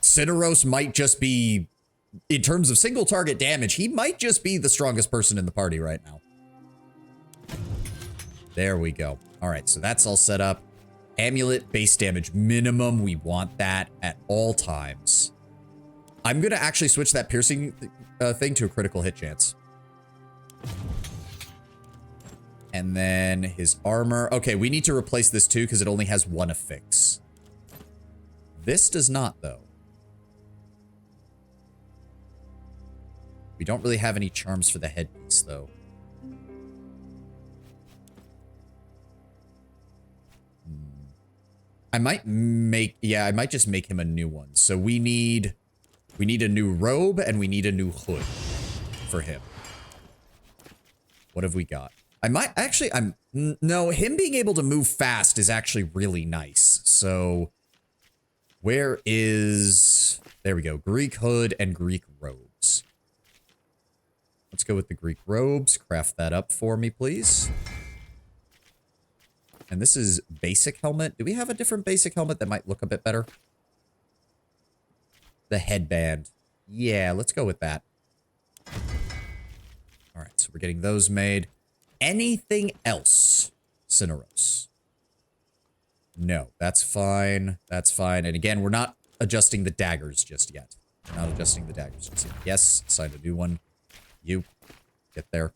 Cineros might just be, in terms of single target damage, he might just be the strongest person in the party right now. There we go. All right, so that's all set up. Amulet base damage minimum. We want that at all times. I'm going to actually switch that piercing thing to a critical hit chance. And then his armor. Okay, we need to replace this too because it only has 1 affix. This does not, though. We don't really have any charms for the headpiece, though. I might make... Yeah, I might just make him a new one. So we need a new robe and we need a new hood for him. What have we got? I might actually, no, him being able to move fast is actually really nice. So where is, there we go. Greek hood and Greek robes. Let's go with the Greek robes. Craft that up for me, please. And this is basic helmet. Do we have a different basic helmet that might look a bit better? The headband. Yeah, let's go with that. All right, so we're getting those made. Anything else, Cineros? No, that's fine. That's fine. And again, we're not adjusting the daggers just yet. We're not adjusting the daggers just yet. Yes, assign a new one. You, get there.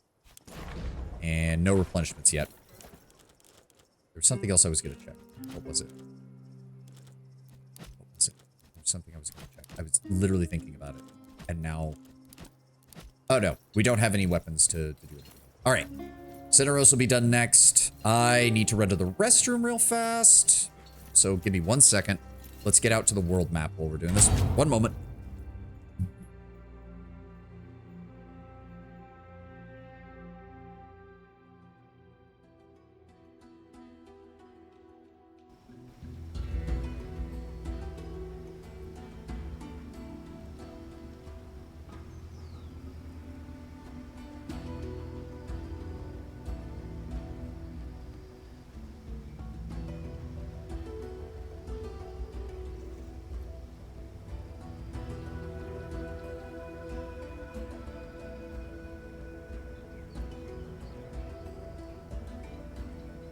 And no replenishments yet. There's something else I was going to check. What was it? What was it? There was something I was going to check. I was literally thinking about it. And now... Oh, no. We don't have any weapons to do it. All right. Cineros will be done next. I need to run to the restroom real fast. So give me 1 second. Let's get out to the world map while we're doing this. 1 moment.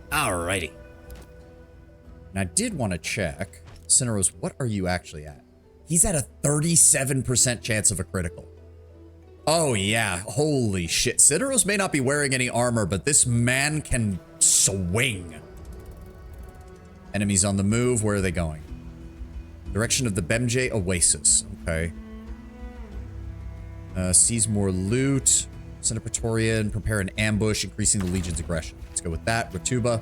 Alrighty. And I did want to check. Cineros, what are you actually at? He's at a 37% chance of a critical. Oh yeah, holy shit. Cineros may not be wearing any armor, but this man can swing. Enemies on the move, where are they going? Direction of the Bemje Oasis, okay. Seize more loot. Send a Praetorian, prepare an ambush, increasing the Legion's aggression. Let's go with that, Ratuba.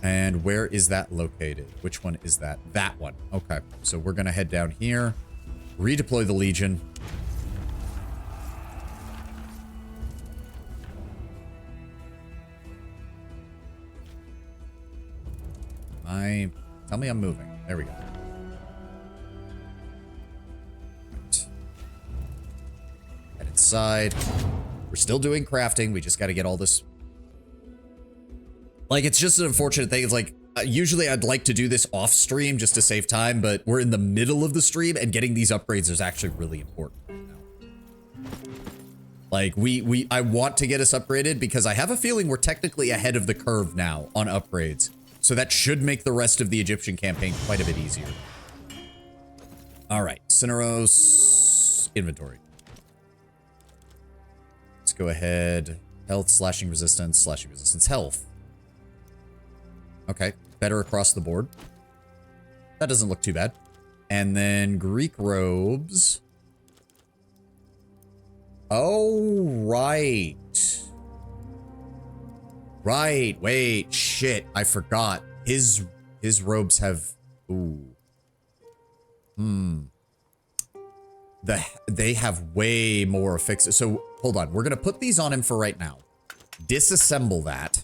And where is that located? Which one is that? That one. Okay, so we're gonna head down here. Redeploy the Legion. Tell me I'm moving. There we go. Right. Head inside. We're still doing crafting. We just got to get all this. Like, it's just an unfortunate thing. It's like, usually I'd like to do this off stream just to save time, but we're in the middle of the stream and getting these upgrades is actually really important. Like, I want to get us upgraded because I have a feeling we're technically ahead of the curve now on upgrades. So that should make the rest of the Egyptian campaign quite a bit easier. All right, Cineros inventory. Let's go ahead. Health, slashing resistance, health. Okay, better across the board. That doesn't look too bad. And then Greek robes. Oh, right. Right, wait, shit, I forgot. His robes have, ooh. They have way more affixes. So, hold on, we're gonna put these on him for right now. Disassemble that.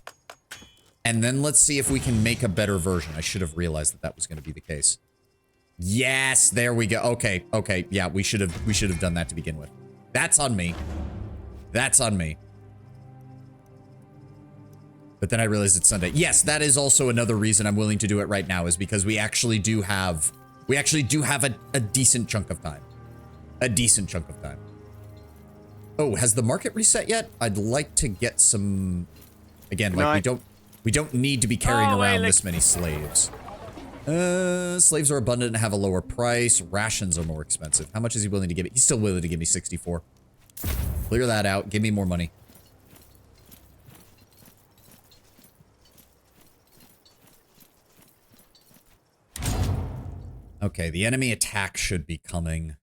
And then let's see if we can make a better version. I should have realized that that was gonna be the case. Yes, there we go. Okay, okay, yeah, we should have done that to begin with. That's on me. That's on me. But then I realized it's Sunday. Yes, that is also another reason I'm willing to do it right now, is because we actually do have a decent chunk of time. A decent chunk of time. Oh, has the market reset yet? I'd like to get some, again, like we don't need to be carrying around this many slaves. Slaves are abundant and have a lower price. Rations are more expensive. How much is he willing to give me? He's still willing to give me 64. Clear that out. Give me more money. Okay, the enemy attack should be coming,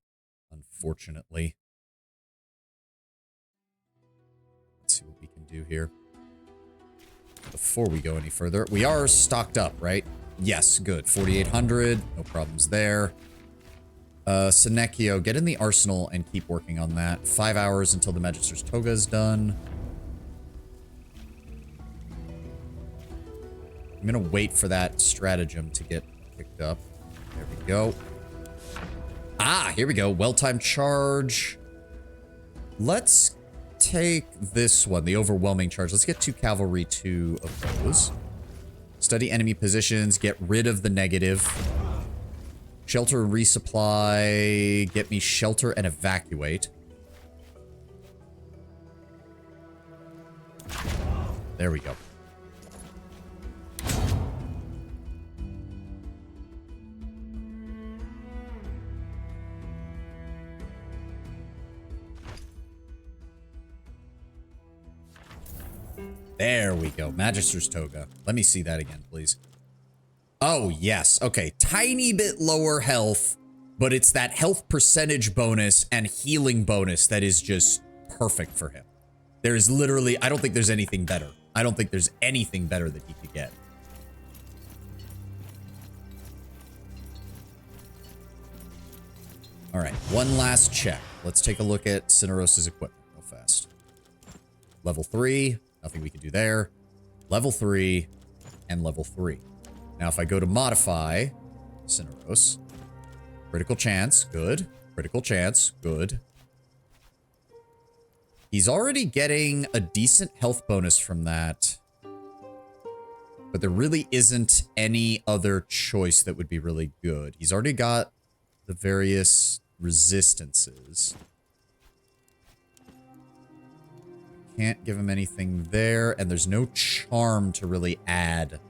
unfortunately. Let's see what we can do here. Before we go any further, we are stocked up, right? Yes, good. 4,800, no problems there. Senecchio, get in the arsenal and keep working on that. 5 hours until the Magister's Toga is done. I'm gonna wait for that stratagem to get picked up. There we go. Ah, here we go. Well-timed charge. Let's take this one, the overwhelming charge. Let's get 2 cavalry, 2 of those. Study enemy positions, get rid of the negative. Shelter and resupply, get me shelter and evacuate. There we go. There we go. Magister's Toga. Let me see that again, please. Oh, yes. Okay. Tiny bit lower health, but it's that health percentage bonus and healing bonus that is just perfect for him. There is literally, I don't think there's anything better. I don't think there's anything better that he could get. All right. One last check. Let's take a look at Cineros' equipment real fast. Level 3. Nothing we can do there. Level 3 and level 3. Now, if I go to modify Cineros, critical chance, good. Critical chance, good. He's already getting a decent health bonus from that. But there really isn't any other choice that would be really good. He's already got the various resistances. Can't give him anything there, and there's no charm to really add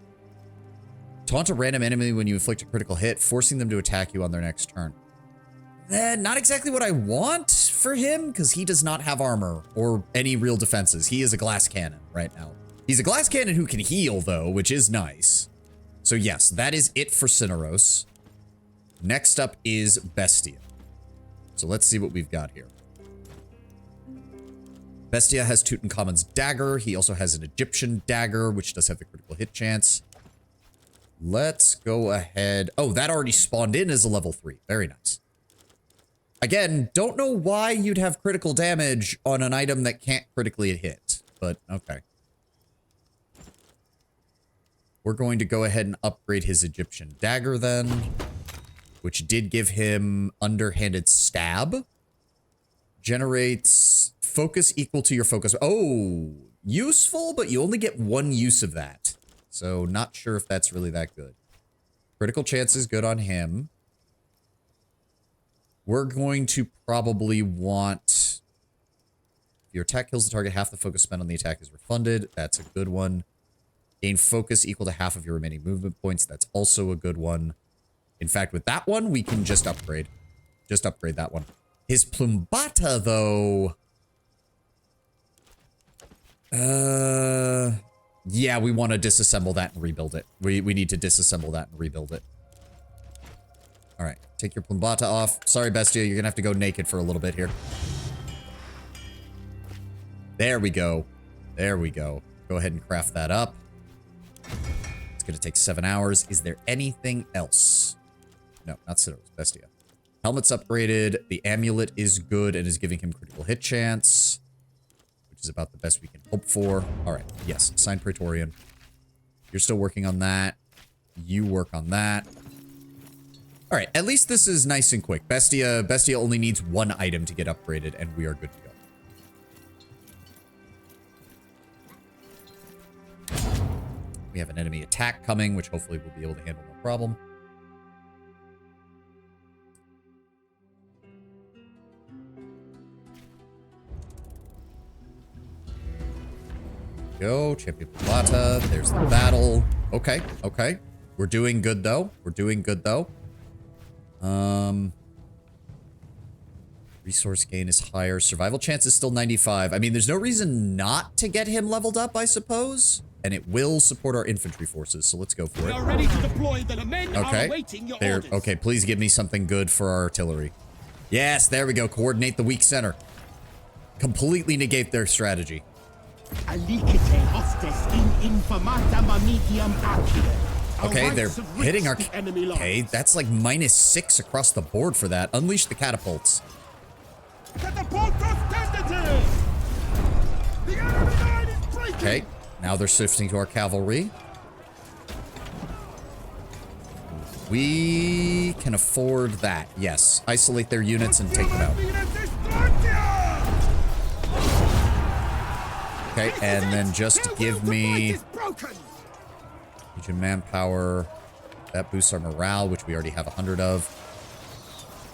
Taunt a random enemy when you inflict a critical hit, forcing them to attack you on their next turn. Not exactly what I want for him, because he does not have armor or any real defenses. He is a glass cannon right now. He's a glass cannon who can heal, though, which is nice. So yes, that is it for Cineros. Next up is Bestia. So let's see what we've got here. Bestia has Tutankhamun's dagger. He also has an Egyptian dagger, which does have the critical hit chance. Let's go ahead. Oh, that already spawned in as a level 3. Very nice. Again, don't know why you'd have critical damage on an item that can't critically hit, but okay. We're going to go ahead and upgrade his Egyptian dagger then, which did give him underhanded stab. Generates focus equal to your focus. Oh, useful, but you only get 1 use of that. So not sure if that's really that good. Critical chance is good on him. We're going to probably want... If your attack kills the target, half the focus spent on the attack is refunded. That's a good one. Gain focus equal to half of your remaining movement points. That's also a good one. In fact, with that one, we can just upgrade. Just upgrade that one. His Plumbata, though... Yeah, we want to disassemble that and rebuild it. We need to disassemble that and rebuild it. All right, take your Plumbata off. Sorry, Bestia, you're gonna have to go naked for a little bit here. There we go. There we go. Go ahead and craft that up. It's gonna take 7 hours. Is there anything else? No, not Citaros, Bestia. Helmet's upgraded. The amulet is good and is giving him critical hit chance, which is about the best we can hope for. All right, yes, assigned Praetorian. You're still working on that. You work on that. All right, at least this is nice and quick. Bestia only needs 1 item to get upgraded, and we are good to go. We have an enemy attack coming, which hopefully we'll be able to handle no problem. Go, Champion Plata. There's the battle. Okay, okay. We're doing good, though. We're doing good, though. Resource gain is higher. Survival chance is still 95. I mean, there's no reason not to get him leveled up, I suppose. And it will support our infantry forces, so let's go for it. Ready to deploy, the men are awaiting your orders. Okay, please give me something good for our artillery. Yes, there we go. Coordinate the weak center. Completely negate their strategy. Okay, they're hitting our... Okay, that's like -6 across the board for that. Unleash the catapults. Okay, now they're shifting to our cavalry. We can afford that. Yes, isolate their units and take them out. Okay, and then just give me... Legion manpower. That boosts our morale, which we already have 100 of.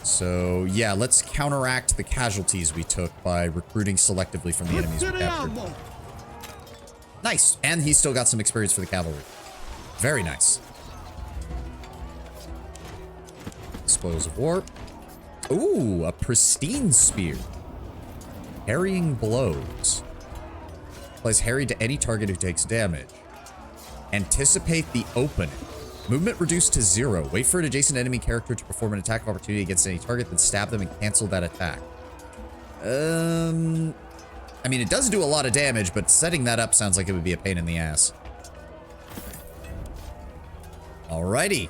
So, yeah, let's counteract the casualties we took by recruiting selectively from the enemies we captured. Nice. And he's still got some experience for the cavalry. Very nice. Spoils of war. Ooh, a pristine spear. Harrying blows. Applies harry to any target who takes damage. Anticipate the opening. Movement reduced to 0. Wait for an adjacent enemy character to perform an attack of opportunity against any target, then stab them and cancel that attack. I mean, it does do a lot of damage, but setting that up sounds like it would be a pain in the ass. Alrighty.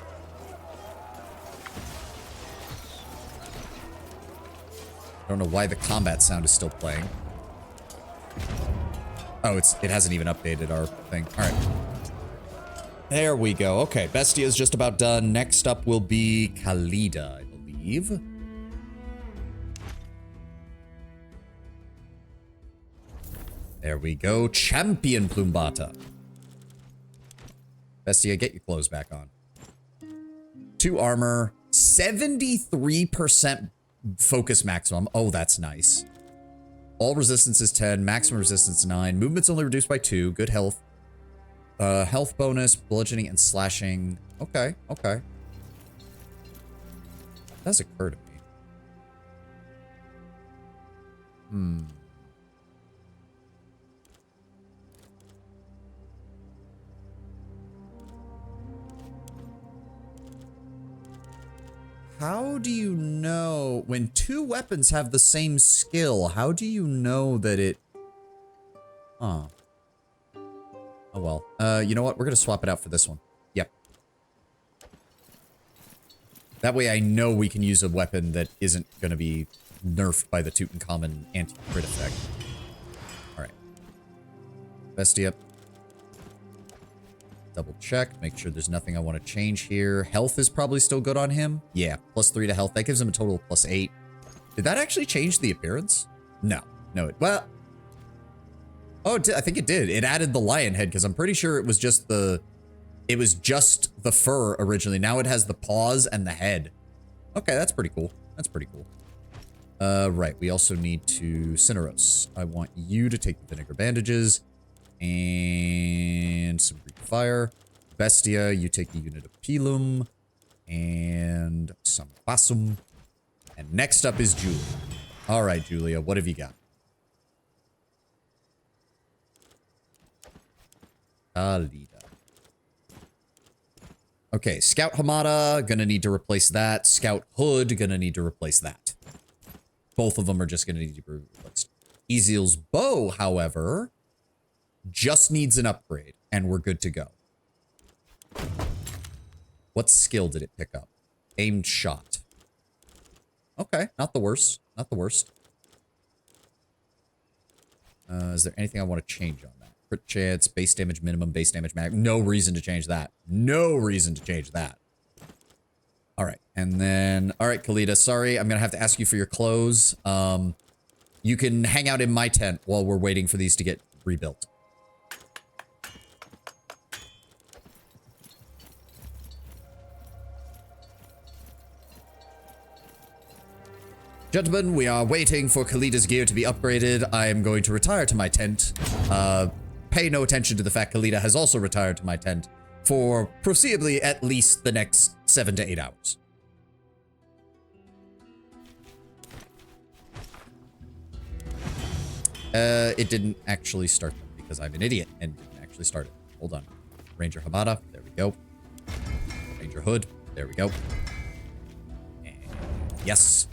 I don't know why the combat sound is still playing. Oh, it hasn't even updated our thing. All right. There we go. Okay, Bestia is just about done. Next up will be Khalida, I believe. There we go. Champion Plumbata. Bestia, get your clothes back on. 2 armor. 73% focus maximum. Oh, that's nice. All resistance is 10. Maximum resistance 9. Movement's only reduced by 2. Good health. Health bonus, bludgeoning, and slashing. Okay, okay. That does occur to me. How do you know when two weapons have the same skill? How do you know that it... Huh. Oh well. You know what? We're gonna swap it out for this one. Yep. That way I know we can use a weapon that isn't gonna be nerfed by the Tutankhamun anti-crit effect. Alright. Bestia. Double check, make sure there's nothing I want to change here. Health is probably still good on him. Yeah, +3 to health. That gives him a total of +8. Did that actually change the appearance? No. No, well... Oh, I think it did. It added the lion head, because I'm pretty sure it was just the... It was just the fur originally. Now it has the paws and the head. Okay, that's pretty cool. That's pretty cool. Right, we also need to... Cineros. I want you to take the vinegar bandages. And some Greek fire. Bestia, you take the unit of Pilum. And some Basum. And next up is Julia. Alright, Julia, what have you got? Alida. Okay, Scout Hamada, gonna need to replace that. Scout Hood, gonna need to replace that. Both of them are just gonna need to be replaced. Ezil's bow, however... just needs an upgrade, and we're good to go. What skill did it pick up? Aimed shot. Okay, not the worst. Not the worst. Is there anything I want to change on that? Crit chance, base damage minimum, base damage max. No reason to change that. No reason to change that. Alright, and then... Alright, Khalida, sorry, I'm gonna have to ask you for your clothes. You can hang out in my tent while we're waiting for these to get rebuilt. Gentlemen, we are waiting for Khalida's gear to be upgraded. I am going to retire to my tent. Pay no attention to the fact Khalida has also retired to my tent for foreseeably at least the next 7 to 8 hours. It didn't actually start them because I'm an idiot and didn't actually start it. Hold on. Ranger Hamada, there we go. Ranger Hood, there we go. And yes.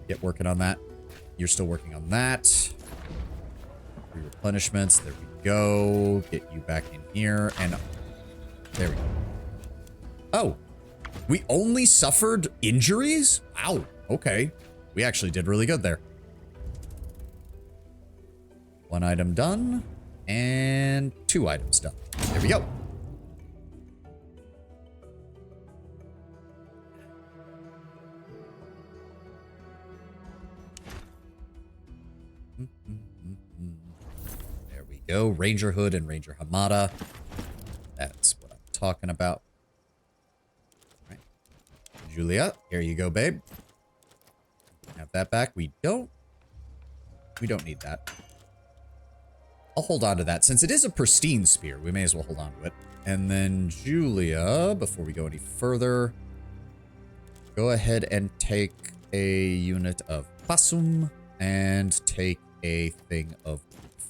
Get working on that. You're still working on that. Replenishments. There we go. Get you back in here. And there we go. Oh. We only suffered injuries? Wow. Okay. We actually did really good there. One item done. And 2 items done. There we go. Go Ranger Hood and Ranger Hamada. That's what I'm talking about. All right. Julia, here you go, babe. Have that back. We don't need that. I'll hold on to that. Since it is a pristine spear, we may as well hold on to it. And then Julia, before we go any further, go ahead and take a unit of Pasum and take a thing of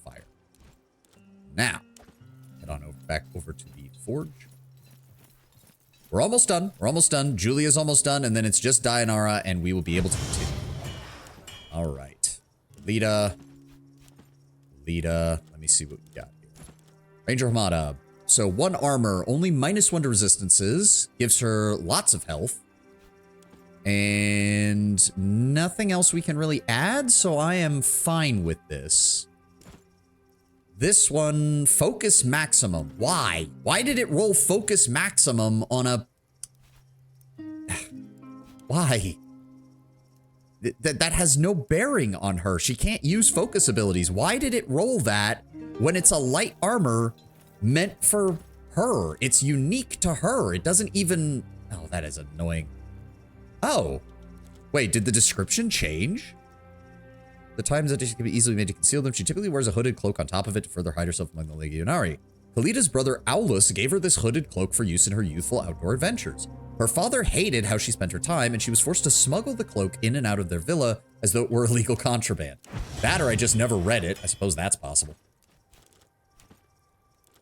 fire. Now, head on back over to the forge. We're almost done. We're almost done. Julia's almost done, and then it's just Dayanara, and we will be able to continue. All right. Lita. Let me see what we got here. Ranger Hamada. So 1 armor, only -1 to resistances. Gives her lots of health. And nothing else we can really add, so I am fine with this. This one, focus maximum. Why? Why did it roll focus maximum on a... Why? That has no bearing on her. She can't use focus abilities. Why did it roll that when it's a light armor meant for her? It's unique to her. It doesn't even... Oh, that is annoying. Oh. Wait, did the description change? The times that she can be easily made to conceal them, she typically wears a hooded cloak on top of it to further hide herself among the Legionari. Khalidah's brother Aulus gave her this hooded cloak for use in her youthful outdoor adventures. Her father hated how she spent her time, and she was forced to smuggle the cloak in and out of their villa as though it were illegal contraband. That or I just never read it. I suppose that's possible.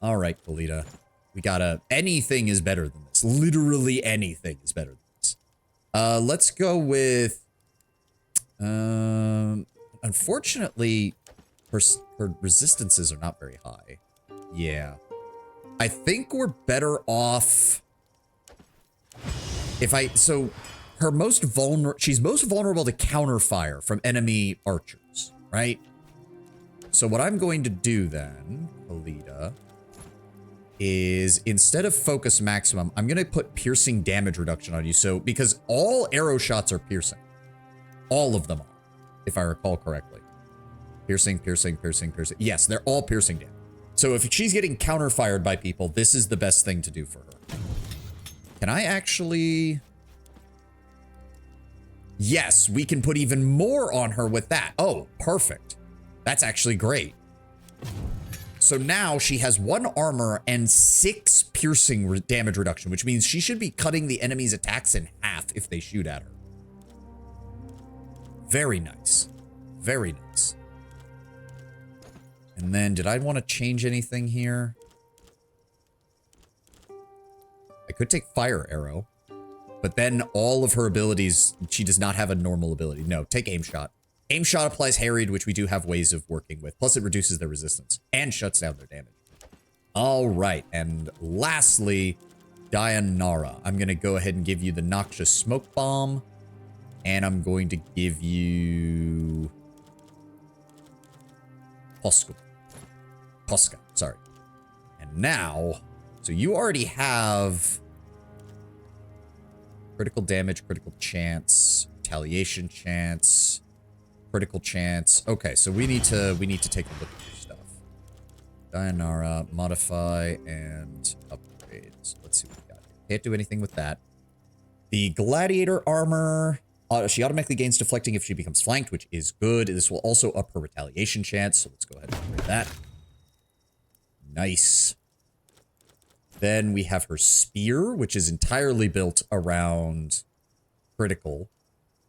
All right, Khalida. We gotta... Anything is better than this. Literally anything is better than this. Let's go with... unfortunately, her resistances are not very high. Yeah. I think we're better off... If I... So, her most vulnerable... She's most vulnerable to counterfire from enemy archers, right? So what I'm going to do then, Khalida, is instead of focus maximum, I'm going to put piercing damage reduction on you. So, because all arrow shots are piercing. All of them are, if I recall correctly. Piercing, piercing, piercing, piercing. Yes, they're all piercing damage. So if she's getting counterfired by people, this is the best thing to do for her. Can I actually... Yes, we can put even more on her with that. Oh, perfect. That's actually great. So now she has 1 armor and 6 piercing damage reduction, which means she should be cutting the enemy's attacks in half if they shoot at her. Very nice. Very nice. And then, did I want to change anything here? I could take Fire Arrow, but then all of her abilities, she does not have a normal ability. No, take Aim Shot. Aim Shot applies Harried, which we do have ways of working with. Plus, it reduces their resistance and shuts down their damage. All right, and lastly, Dayanara. I'm going to go ahead and give you the Noxious Smoke Bomb, and I'm going to give you... Posca, sorry. And now, so you already have critical damage, critical chance, retaliation chance, critical chance. Okay, so we need to take a look at your stuff. Dayanara, modify, and upgrade. So let's see what we got here. Can't do anything with that. The gladiator armor, she automatically gains deflecting if she becomes flanked, which is good. This will also up her retaliation chance, so let's go ahead and upgrade that. Nice. Then we have her spear, which is entirely built around critical,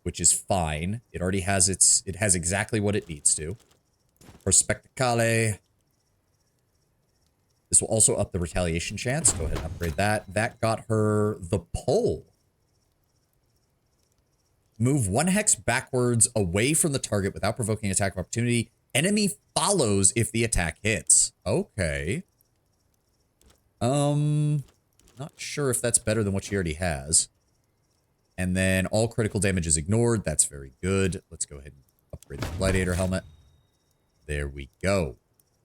which is fine. It already has it has exactly what it needs to. Her spectacale. This will also up the retaliation chance. Go ahead and upgrade that. That got her the pole. Move 1 hex backwards away from the target without provoking attack of opportunity. Enemy follows if the attack hits. Okay. Not sure if that's better than what she already has. And then all critical damage is ignored. That's very good. Let's go ahead and upgrade the gladiator helmet. There we go.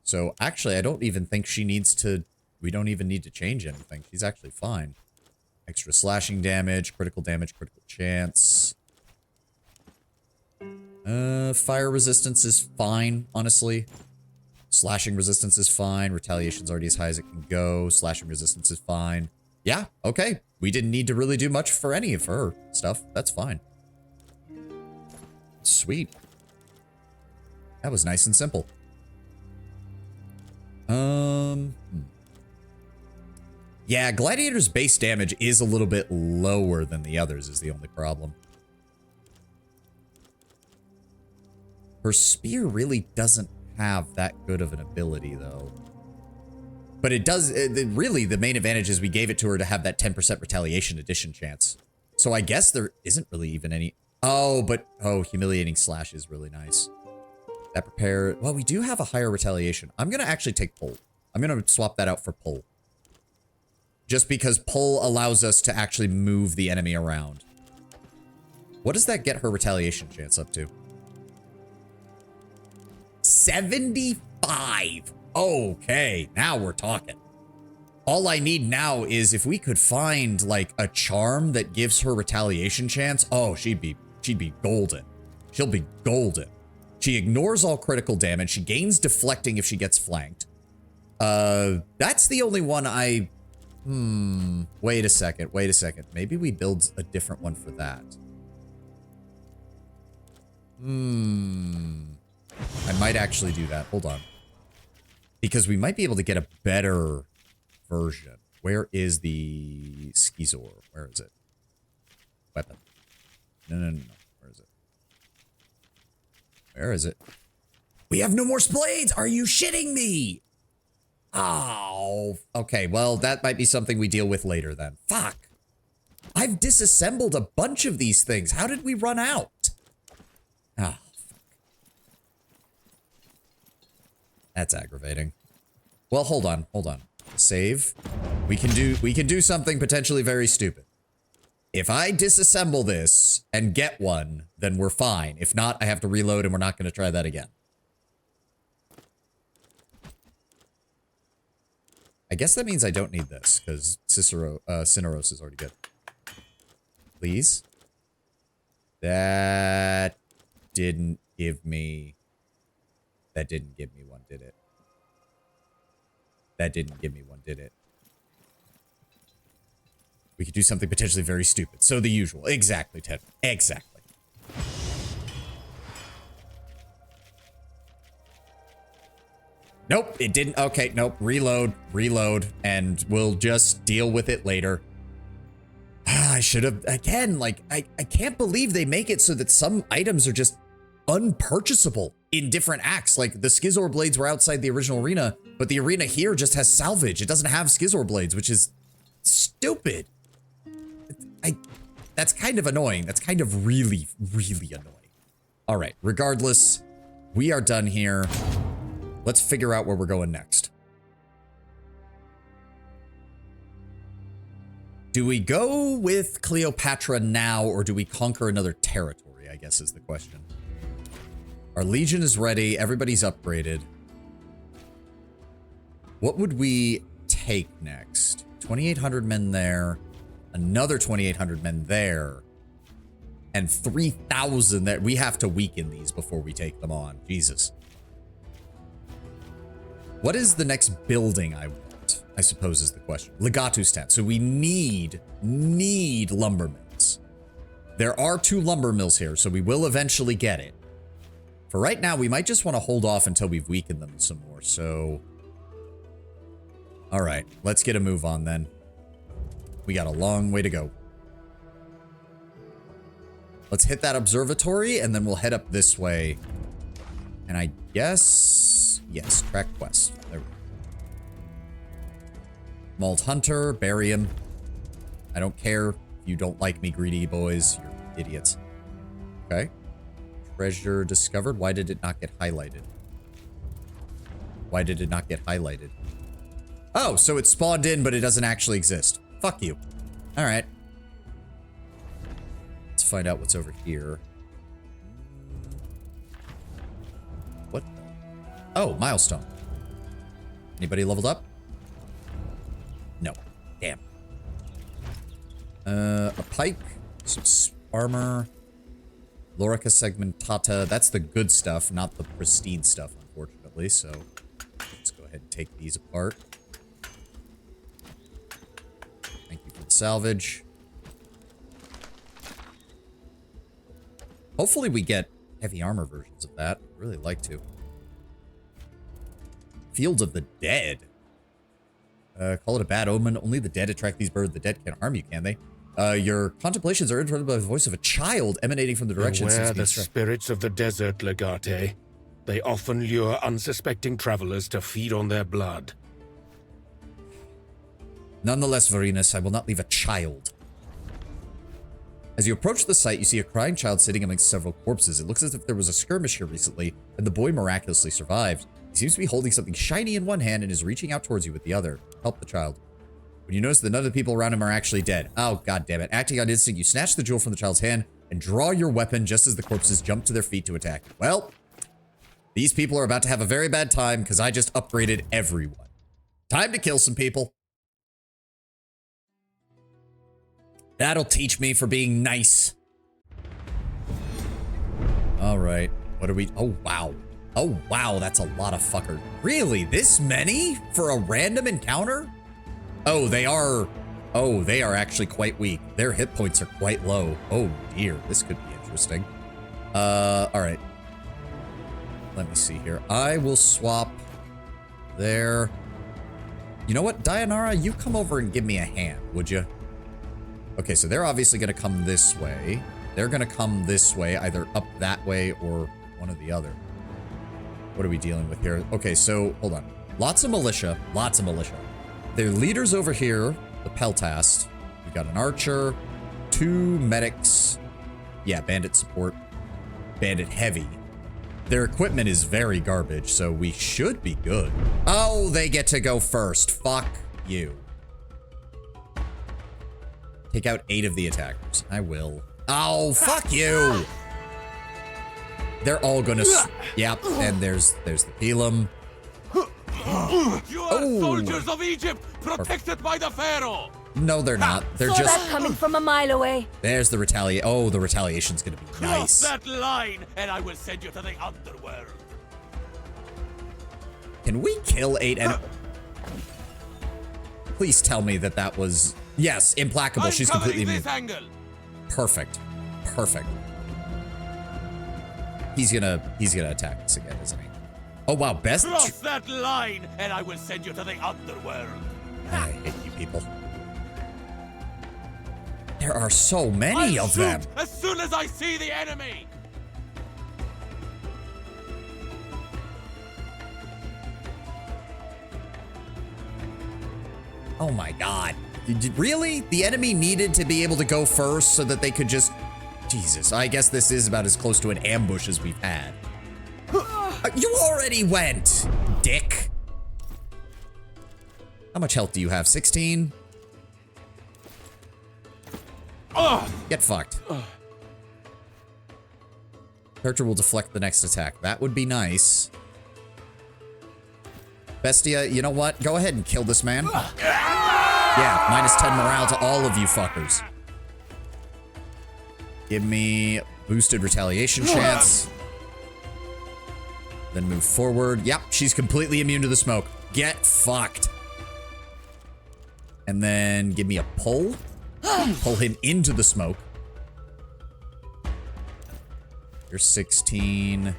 So actually, I don't even think she needs to... We don't even need to change anything. She's actually fine. Extra slashing damage, critical chance. Fire resistance is fine, honestly. Slashing resistance is fine. Retaliation's already as high as it can go. Slashing resistance is fine. Yeah, okay. We didn't need to really do much for any of her stuff. That's fine. Sweet. That was nice and simple. Yeah, Gladiator's base damage is a little bit lower than the others is the only problem. Her spear really doesn't have that good of an ability, though. But it does... really, the main advantage is we gave it to her to have that 10% retaliation addition chance. So I guess there isn't really even any... Oh, but... Oh, Humiliating Slash is really nice. That prepare... Well, we do have a higher retaliation. I'm going to actually take Pull. I'm going to swap that out for Pull. Just because Pull allows us to actually move the enemy around. What does that get her retaliation chance up to? 75. Okay, now we're talking. All I need now is if we could find like a charm that gives her retaliation chance. Oh, she'd be golden. She'll be golden. She ignores all critical damage. She gains deflecting if she gets flanked. That's the only one I... Wait a second. Maybe we build a different one for that. I might actually do that. Hold on. Because we might be able to get a better version. Where is the Skizor? Where is it? Weapon. No. Where is it? Where is it? We have no more blades! Are you shitting me? Oh. Okay, well, that might be something we deal with later then. Fuck. I've disassembled a bunch of these things. How did we run out? Ah, fuck. That's aggravating. Well, hold on. Save. We can do something potentially very stupid. If I disassemble this and get one, then we're fine. If not, I have to reload and we're not going to try that again. I guess that means I don't need this, because Cineros is already good. Please? That didn't give me one, did it? That didn't give me one, did it? We could do something potentially very stupid. So the usual. Exactly, Ted. Exactly. Nope, it didn't. Okay, nope. Reload, and we'll just deal with it later. I should have, again, like, I can't believe they make it so that some items are just unpurchasable in different acts. Like, the Skizor blades were outside the original arena, but the arena here just has salvage. It doesn't have Skizor blades, which is stupid. That's kind of annoying. That's kind of really annoying. All right, regardless, we are done here. Let's figure out where we're going next. Do we go with Cleopatra now, or do we conquer another territory, I guess is the question. Our Legion is ready. Everybody's upgraded. What would we take next? 2,800 men there. Another 2,800 men there. And 3,000 there. We have to weaken these before we take them on. Jesus. What is the next building I want? I suppose is the question. Legatu's tent. So we need lumber mills. There are 2 lumber mills here, so we will eventually get it. For right now, we might just want to hold off until we've weakened them some more, so... Alright, let's get a move on then. We got a long way to go. Let's hit that observatory, and then we'll head up this way. And I guess... Yes, track quest. There we go. Mauled Hunter, bury him. I don't care if you don't like me, greedy boys. You're idiots. Okay. Treasure discovered. Why did it not get highlighted? Why did it not get highlighted? Oh, so it spawned in, but it doesn't actually exist. Fuck you. All right. Let's find out what's over here. What? Oh, milestone. Anybody leveled up? No. Damn. A pike, some armor, Lorica segmentata. That's the good stuff, not the pristine stuff, unfortunately. So let's go ahead and take these apart. Thank you for the salvage. Hopefully we get heavy armor versions of that. I'd really like to. Fields of the Dead. Call it a bad omen. Only the dead attract these birds. The dead can't harm you, can they? Your contemplations are interrupted by the voice of a child emanating from the direction. Beware the spirits of the desert, Legate. They often lure unsuspecting travelers to feed on their blood. Nonetheless, Varinus, I will not leave a child. As you approach the site, you see a crying child sitting amongst several corpses. It looks as if there was a skirmish here recently, and the boy miraculously survived. He seems to be holding something shiny in one hand and is reaching out towards you with the other. Help the child. When you notice that none of the people around him are actually dead. Oh, god damn it. Acting on instinct, you snatch the jewel from the child's hand and draw your weapon just as the corpses jump to their feet to attack. Well, these people are about to have a very bad time because I just upgraded everyone. Time to kill some people. That'll teach me for being nice. All right. What are we... Oh, wow. Oh, wow. That's a lot of fucker. Really? This many for a random encounter? Oh, they are... Oh, they are actually quite weak. Their hit points are quite low. Oh, dear. This could be interesting. All right. Let me see here. I will swap there. You know what, Dayanara, you come over and give me a hand, would you? Okay, so they're obviously going to come this way. They're going to come this way, either up that way or one or the other. What are we dealing with here? Okay, so hold on. Lots of militia. Lots of militia. Their leaders over here, the Peltast. We've got an archer, 2 medics. Yeah, bandit support. Bandit heavy. Their equipment is very garbage, so we should be good. Oh, they get to go first. Fuck you. Take out 8 of the attackers. I will. Oh, fuck you. They're all gonna... Yep, and there's the Pelum. You are soldiers of Egypt, protected by the Pharaoh. No, they're not. They're Saw just... that coming from a mile away. There's the retaliate. Oh, the retaliation's gonna be nice. Cross that line, and I will send you to the underworld. Can we kill 8 enemies? Please tell me that that was... Yes, implacable. She's completely immune. Perfect. Perfect. He's gonna attack us again, isn't he? Oh wow, best. Cross that line, and I will send you to the underworld. I hate you people. There are so many of them. As soon as I see the enemy. Oh my god. Really? The enemy needed to be able to go first so that they could just... Jesus, I guess this is about as close to an ambush as we've had. You already went, dick. How much health do you have? 16? Get fucked. Character will deflect the next attack. That would be nice. Bestia, you know what? Go ahead and kill this man. Yeah, minus 10 morale to all of you fuckers. Give me boosted retaliation chance. Then move forward. Yep, she's completely immune to the smoke. Get fucked. And then give me a pull. Pull him into the smoke. You're 16.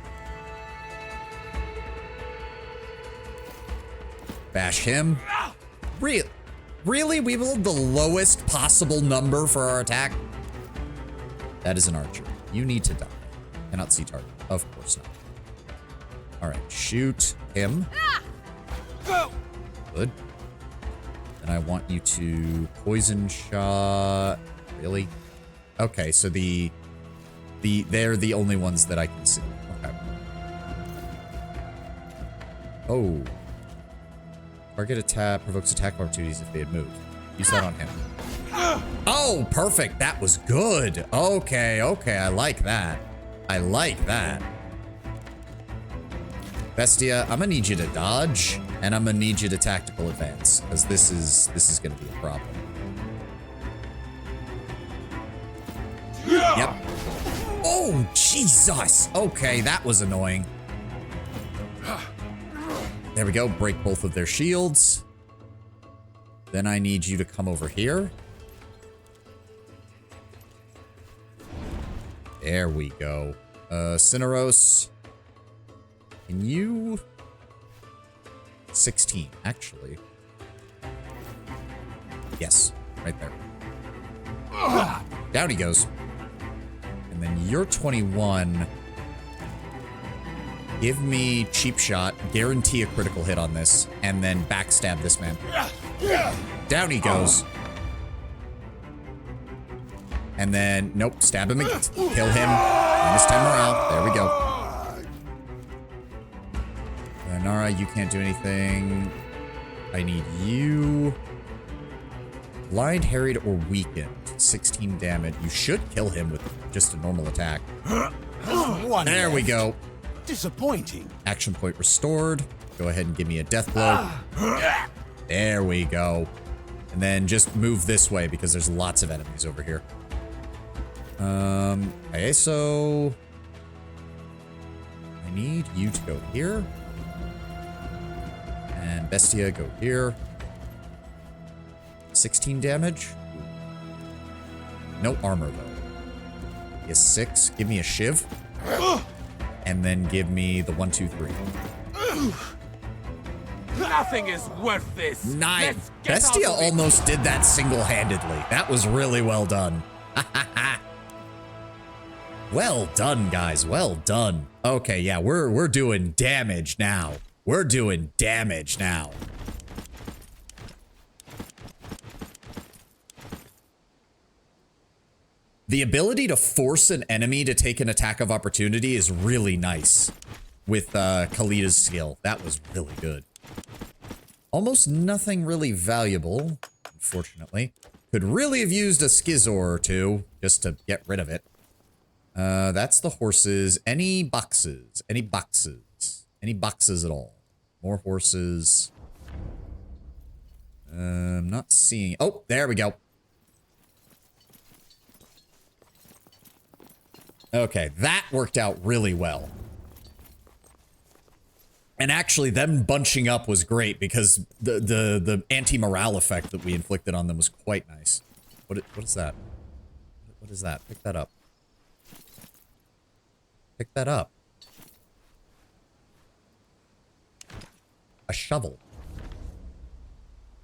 Bash him. Really? We rolled the lowest possible number for our attack? That is an archer. You need to die. Cannot see target. Of course not. Alright, shoot him. Good. And I want you to poison shot. Really? Okay, so they're the only ones that I can see. Okay. Oh. Target attack provokes attack opportunities if they had moved. Use that on him. Oh, perfect. That was good. Okay, I like that. I like that. Bestia, I'm gonna need you to dodge, and I'm gonna need you to tactical advance, because this is gonna be a problem. Yep. Oh, Jesus. Okay, that was annoying. There we go. Break both of their shields. Then I need you to come over here. There we go. Cineros. Can you... 16, actually. Yes, right there. Down he goes. And then you're 21. Give me cheap shot, guarantee a critical hit on this, and then backstab this man. Down he goes. And then, nope, stab him again. Kill him. Minus 10 morale. There we go. Nara, you can't do anything. I need you. Blind, harried, or weakened. 16 damage. You should kill him with just a normal attack. There we go. Disappointing. Action point restored. Go ahead and give me a death blow. There we go. And then just move this way because there's lots of enemies over here. Okay, so I need you to go here. And Bestia, go here. 16 damage. No armor, though. He has 6. Give me a shiv. And then give me the 1, 2, 3. Nothing is worth this. Nice. Let's get out Bestia of it. almost did that single-handedly. That was really well done. Well done, guys. Well done. Okay, yeah, we're doing damage now. We're doing damage now. The ability to force an enemy to take an attack of opportunity is really nice with Khalid's skill. That was really good. Almost nothing really valuable, unfortunately. Could really have used a Skizor or two just to get rid of it. That's the horses. Any boxes? Any boxes? Any boxes at all? More horses. Not seeing... Oh, there we go. Okay, that worked out really well. And actually, them bunching up was great because the anti-morale effect that we inflicted on them was quite nice. What is that? What is that? Pick that up. Pick that up. A shovel.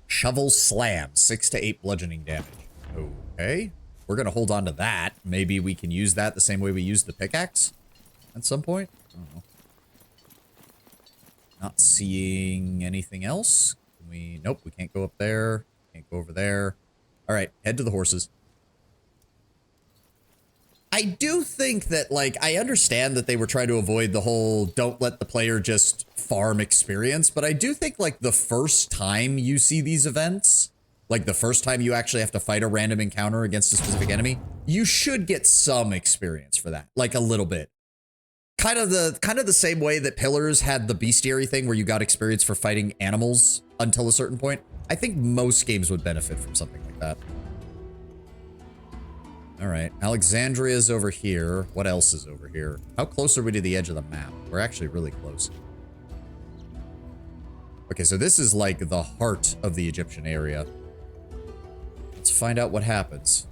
Shovel slam. 6 to 8 bludgeoning damage. Okay. We're going to hold on to that. Maybe we can use that the same way we used the pickaxe at some point. I don't know. Not seeing anything else. Can we... Nope, we can't go up there. Can't go over there. All right, head to the horses. I do think that, like, I understand that they were trying to avoid the whole don't let the player just farm experience, but I do think, like, the first time you see these events, like the first time you actually have to fight a random encounter against a specific enemy, you should get some experience for that, like a little bit. Kind of the same way that Pillars had the bestiary thing where you got experience for fighting animals until a certain point. I think most games would benefit from something like that. All right, Alexandria's over here. What else is over here? How close are we to the edge of the map? We're actually really close. Okay, so this is like the heart of the Egyptian area. Let's find out what happens.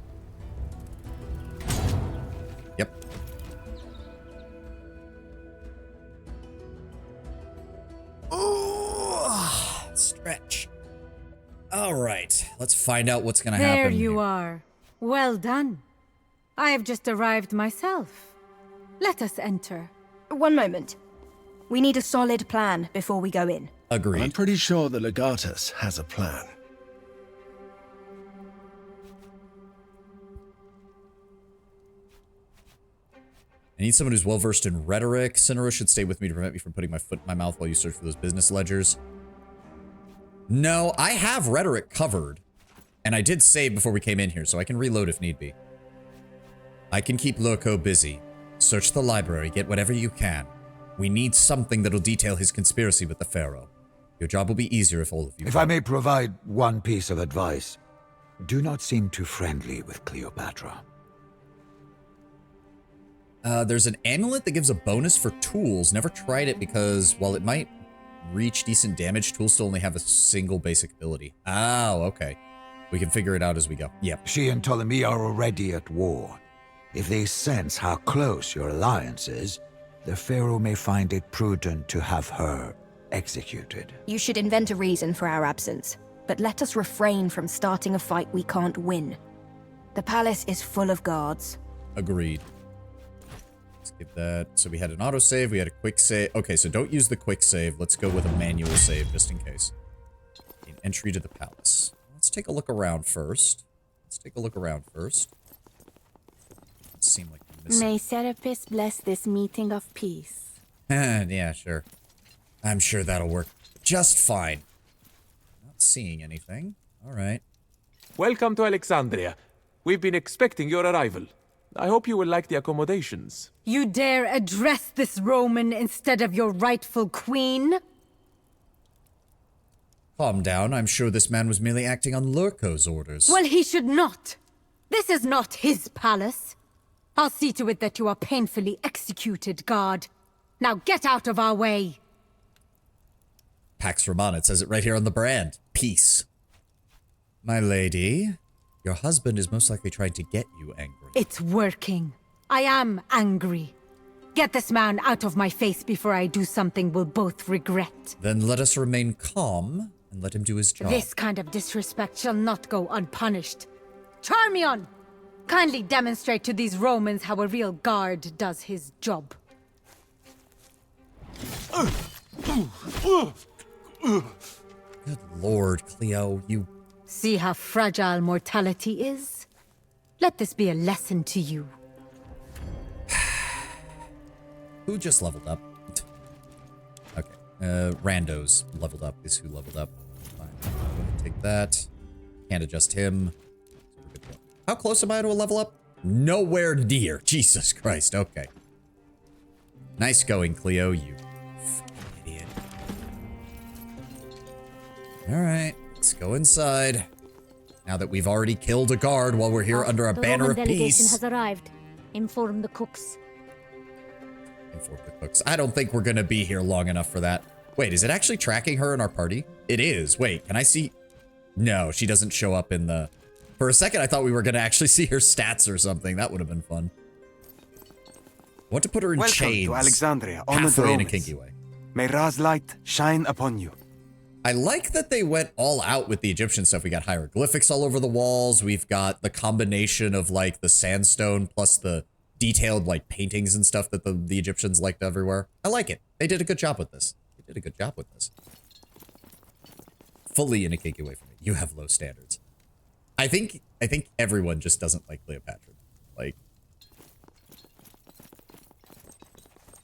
Yep. Oh, stretch. All right, let's find out what's gonna happen. There you are. Well done. I have just arrived myself. Let us enter. One moment. We need a solid plan before we go in. Agreed. I'm pretty sure the Legatus has a plan. I need someone who's well-versed in rhetoric. Cinero should stay with me to prevent me from putting my foot in my mouth while you search for those business ledgers. No, I have rhetoric covered. And I did save before we came in here, so I can reload if need be. I can keep Lurko busy. Search the library, get whatever you can. We need something that'll detail his conspiracy with the Pharaoh. Your job will be easier if all of you... If I may provide one piece of advice, do not seem too friendly with Cleopatra. There's an amulet that gives a bonus for tools. Never tried it because, while it might reach decent damage, tools still only have a single basic ability. Oh, okay. We can figure it out as we go. Yep. She and Ptolemy are already at war. If they sense how close your alliance is, the Pharaoh may find it prudent to have her executed. You should invent a reason for our absence, but let us refrain from starting a fight we can't win. The palace is full of guards. Agreed. Let's give that... So we had an autosave, we had a quick save. Okay, so don't use the quick save. Let's go with a manual save, just in case. An entry to the palace. Let's take a look around first. Let's take a look around first. It seemed like we're missing... May Serapis bless this meeting of peace. Yeah, sure. I'm sure that'll work just fine. Not seeing anything. All right. Welcome to Alexandria. We've been expecting your arrival. I hope you will like the accommodations. You dare address this Roman instead of your rightful queen? Calm down. I'm sure this man was merely acting on Lurko's orders. Well, he should not. This is not his palace. I'll see to it that you are painfully executed, guard. Now get out of our way. Pax Romana, it says it right here on the brand. Peace. My lady, your husband is most likely trying to get you angry. It's working. I am angry. Get this man out of my face before I do something we'll both regret. Then let us remain calm and let him do his job. This kind of disrespect shall not go unpunished. Charmion! Kindly demonstrate to these Romans how a real guard does his job. Good lord, Cleo, you... See how fragile mortality is? Let this be a lesson to you. Who just leveled up? Okay. Randos leveled up is who leveled up. Fine. I'm gonna take that. Can't adjust him. So we're good to go. How close am I to a level up? Nowhere near. Jesus Christ. Okay. Nice going, Cleo, you fucking idiot. Alright, let's go inside. Now that we've already killed a guard while we're here under a banner of delegation peace. has arrived. Inform the cooks. Inform the cooks. I don't think we're gonna be here long enough for that. Wait, is it actually tracking her in our party? It is. Wait, can I see? No, she doesn't show up in the... For a second, I thought we were gonna actually see her stats or something. That would have been fun. I want to put her in chains. Welcome to Alexandria, honored Halfway in a Romans. kinky way. May Ra's light shine upon you. I like that they went all out with the Egyptian stuff. We got hieroglyphics all over the walls. We've got the combination of like the sandstone plus the detailed like paintings and stuff that the Egyptians liked everywhere. I like it. They did a good job with this. They did a good job with this. Fully in a kinky way for me. You have low standards. I think everyone just doesn't like Cleopatra. Like,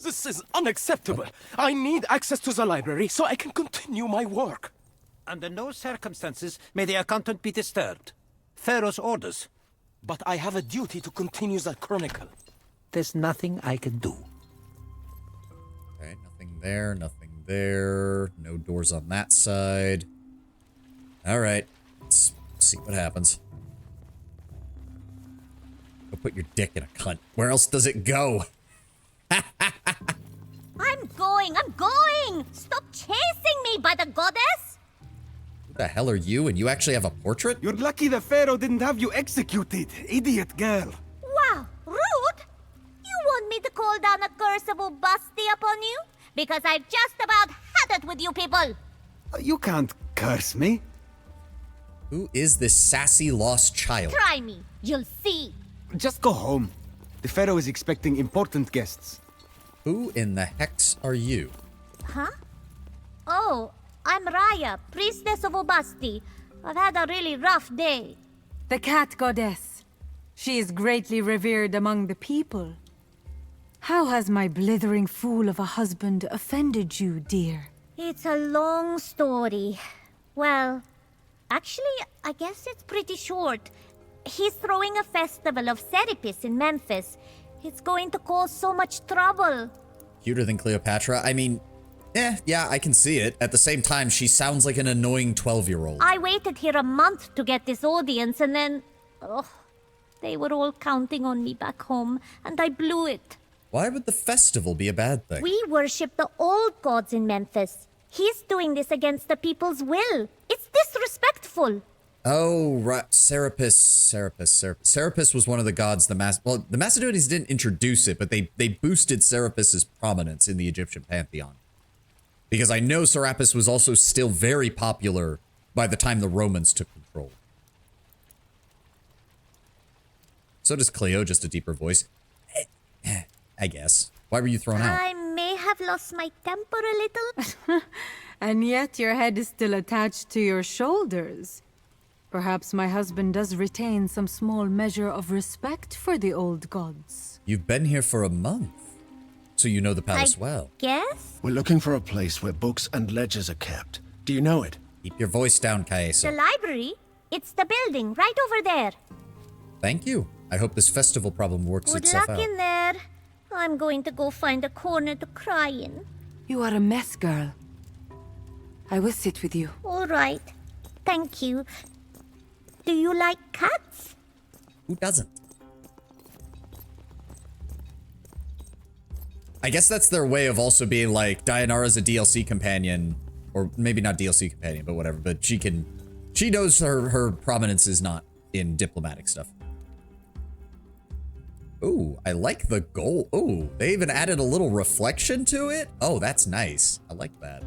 This is unacceptable. I need access to the library so I can continue my work. Under no circumstances may the accountant be disturbed. Pharaoh's orders. But I have a duty to continue the chronicle. There's nothing I can do. okay, nothing there, nothing there. No doors on that side. All right, let's see what happens. Go put your dick in a cunt. Where else does it go? I'm going! Stop chasing me by the goddess! Who the hell are you? And you actually have a portrait? You're lucky the Pharaoh didn't have you executed, idiot girl. Wow, rude! You want me to call down a curse of Ubasti upon you? Because I've just about had it with you people! You can't curse me. Who is this sassy lost child? Try me, you'll see! Just go home. The Pharaoh is expecting important guests. Who in the hex are you? Huh? Oh, I'm Raya, priestess of Ubasti. I've had a really rough day. The cat goddess. She is greatly revered among the people. How has my blithering fool of a husband offended you, dear? It's a long story. Well, actually, I guess it's pretty short. He's throwing a festival of Serapis in Memphis. It's going to cause so much trouble. Cuter than Cleopatra? I mean, yeah, I can see it. At the same time, she sounds like an annoying 12-year-old. I waited here a month to get this audience and then... Oh, they were all counting on me back home, and I blew it. Why would the festival be a bad thing? We worship the old gods in Memphis. He's doing this against the people's will. It's disrespectful. Oh, right. Serapis. Serapis was one of the gods the Macedonians didn't introduce it, but they boosted Serapis's prominence in the Egyptian pantheon. Because I know Serapis was also still very popular by the time the Romans took control. So does Cleo, just a deeper voice. I guess. Why were you thrown out? I may have lost my temper a little. And yet your head is still attached to your shoulders. Perhaps my husband does retain some small measure of respect for the old gods. You've been here for a month, so you know the palace well. Yes? We're looking for a place where books and ledgers are kept. Do you know it? Keep your voice down, Kaeso. The library? It's the building right over there. Thank you. I hope this festival problem works Good itself luck out. in there. I'm going to go find a corner to cry in. You are a mess, girl. I will sit with you. All right. Thank you. Do you like cats? Who doesn't? I guess that's their way of also being like, Dianara's a DLC companion, or maybe not DLC companion, but whatever, but she knows her prominence is not in diplomatic stuff. Ooh, I like the gold. Ooh, they even added a little reflection to it. Oh, that's nice. I like that.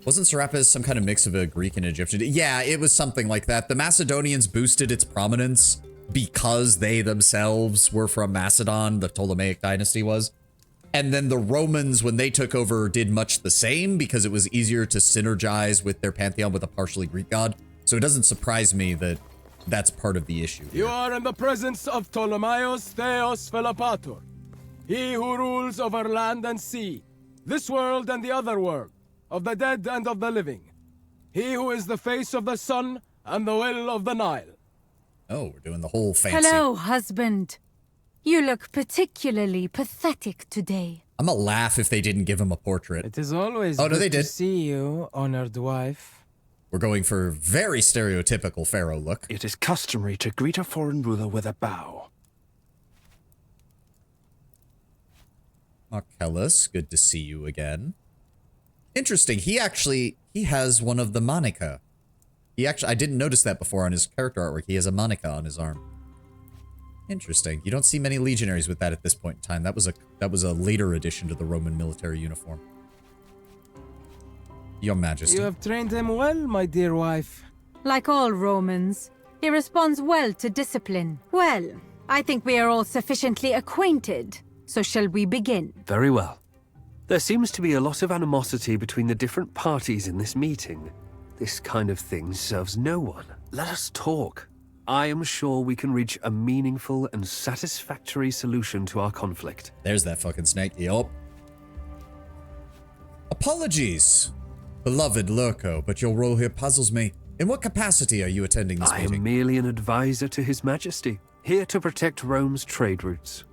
Wasn't Serapis some kind of mix of a Greek and Egyptian? Yeah, it was something like that. The Macedonians boosted its prominence because they themselves were from Macedon, the Ptolemaic dynasty was. And then the Romans, when they took over, did much the same because it was easier to synergize with their pantheon with a partially Greek god. So it doesn't surprise me that that's part of the issue. You are in the presence of Ptolemaios Theos Philopator, he who rules over land and sea, this world and the other world, of the dead and of the living. He who is the face of the sun and the will of the Nile. Oh, we're doing the whole fancy. Hello, husband. You look particularly pathetic today. I'm gonna laugh if they didn't give him a portrait. It is always oh, no, good they did. to see you, honored wife. We're going for very stereotypical pharaoh look. It is customary to greet a foreign ruler with a bow. Marcellus, good to see you again. Interesting. He has one of the manica. I didn't notice that before on his character artwork. He has a manica on his arm. Interesting. You don't see many legionaries with that at this point in time. That was a later addition to the Roman military uniform. Your Majesty. You have trained him well, my dear wife. Like all Romans, he responds well to discipline. Well, I think we are all sufficiently acquainted. So shall we begin? Very well. There seems to be a lot of animosity between the different parties in this meeting. This kind of thing serves no one. Let us talk. I am sure we can reach a meaningful and satisfactory solution to our conflict. There's that fucking snake. Yup. Apologies, beloved Lurko, but your role here puzzles me. In what capacity are you attending this meeting? I am merely an advisor to His Majesty, here to protect Rome's trade routes.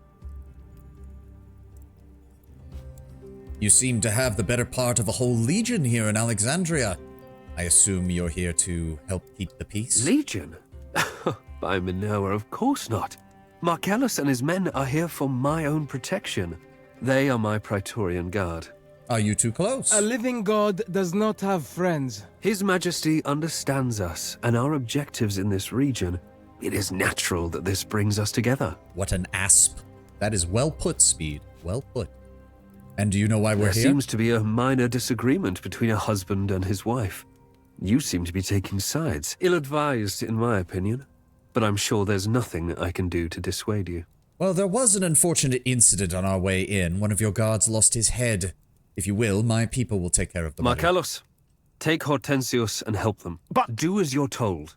You seem to have the better part of a whole legion here in Alexandria. I assume you're here to help keep the peace? Legion? By Minoa, of course not. Marcellus and his men are here for my own protection. They are my Praetorian Guard. Are you too close? A living god does not have friends. His Majesty understands us and our objectives in this region. It is natural that this brings us together. What an asp. That is well put, Speed. Well put. And do you know why we're here? There seems to be a minor disagreement between a husband and his wife. You seem to be taking sides. Ill-advised, in my opinion. But I'm sure there's nothing I can do to dissuade you. Well, there was an unfortunate incident on our way in. One of your guards lost his head. If you will, my people will take care of the body. Marcellus, take Hortensius and help them. But do as you're told.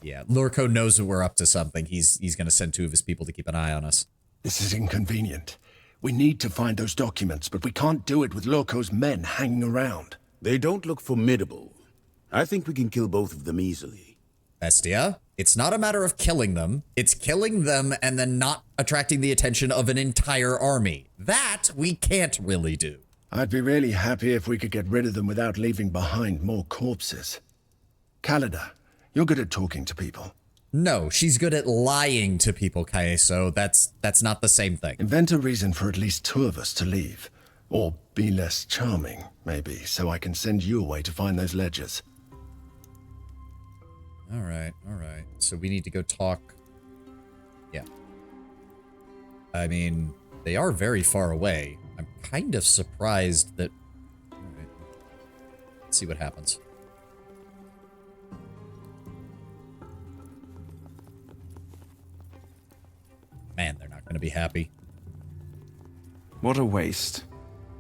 Yeah, Lurko knows that we're up to something. He's going to send 2 of his people to keep an eye on us. This is inconvenient. We need to find those documents, but we can't do it with Lurko's men hanging around. They don't look formidable. I think we can kill both of them easily. Bestia, it's not a matter of killing them. It's killing them and then not attracting the attention of an entire army. That we can't really do. I'd be really happy if we could get rid of them without leaving behind more corpses. Callida, you're good at talking to people. No, she's good at lying to people, Kaeso. That's not the same thing. Invent a reason for at least 2 of us to leave. Or be less charming, maybe, so I can send you away to find those ledgers. All right. So we need to go talk. Yeah. I mean, they are very far away. I'm kind of surprised that... All right. Let's see what happens. Man, they're not going to be happy. What a waste.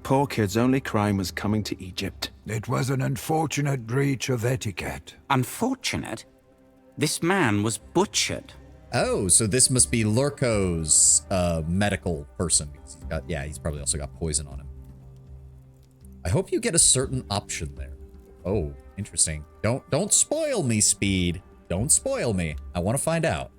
Poor kid's only crime was coming to Egypt. It was an unfortunate breach of etiquette. Unfortunate? This man was butchered. Oh, so this must be Lurko's medical person. He's probably also got poison on him. I hope you get a certain option there. Oh, interesting. Don't spoil me, Speed. Don't spoil me. I want to find out.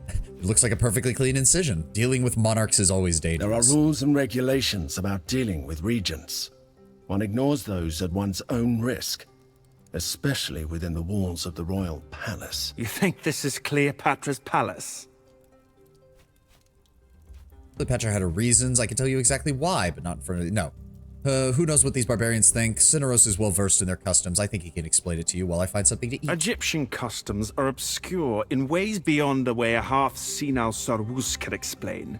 It looks like a perfectly clean incision. Dealing with monarchs is always dangerous. There are rules and regulations about dealing with regents. One ignores those at one's own risk, especially within the walls of the royal palace. You think this is Cleopatra's palace? Cleopatra had her reasons. I can tell you exactly why, but not in front of... No. Who knows what these barbarians think? Cineros is well versed in their customs. I think he can explain it to you while I find something to eat. Egyptian customs are obscure in ways beyond the way a half-senile Sarwus could explain.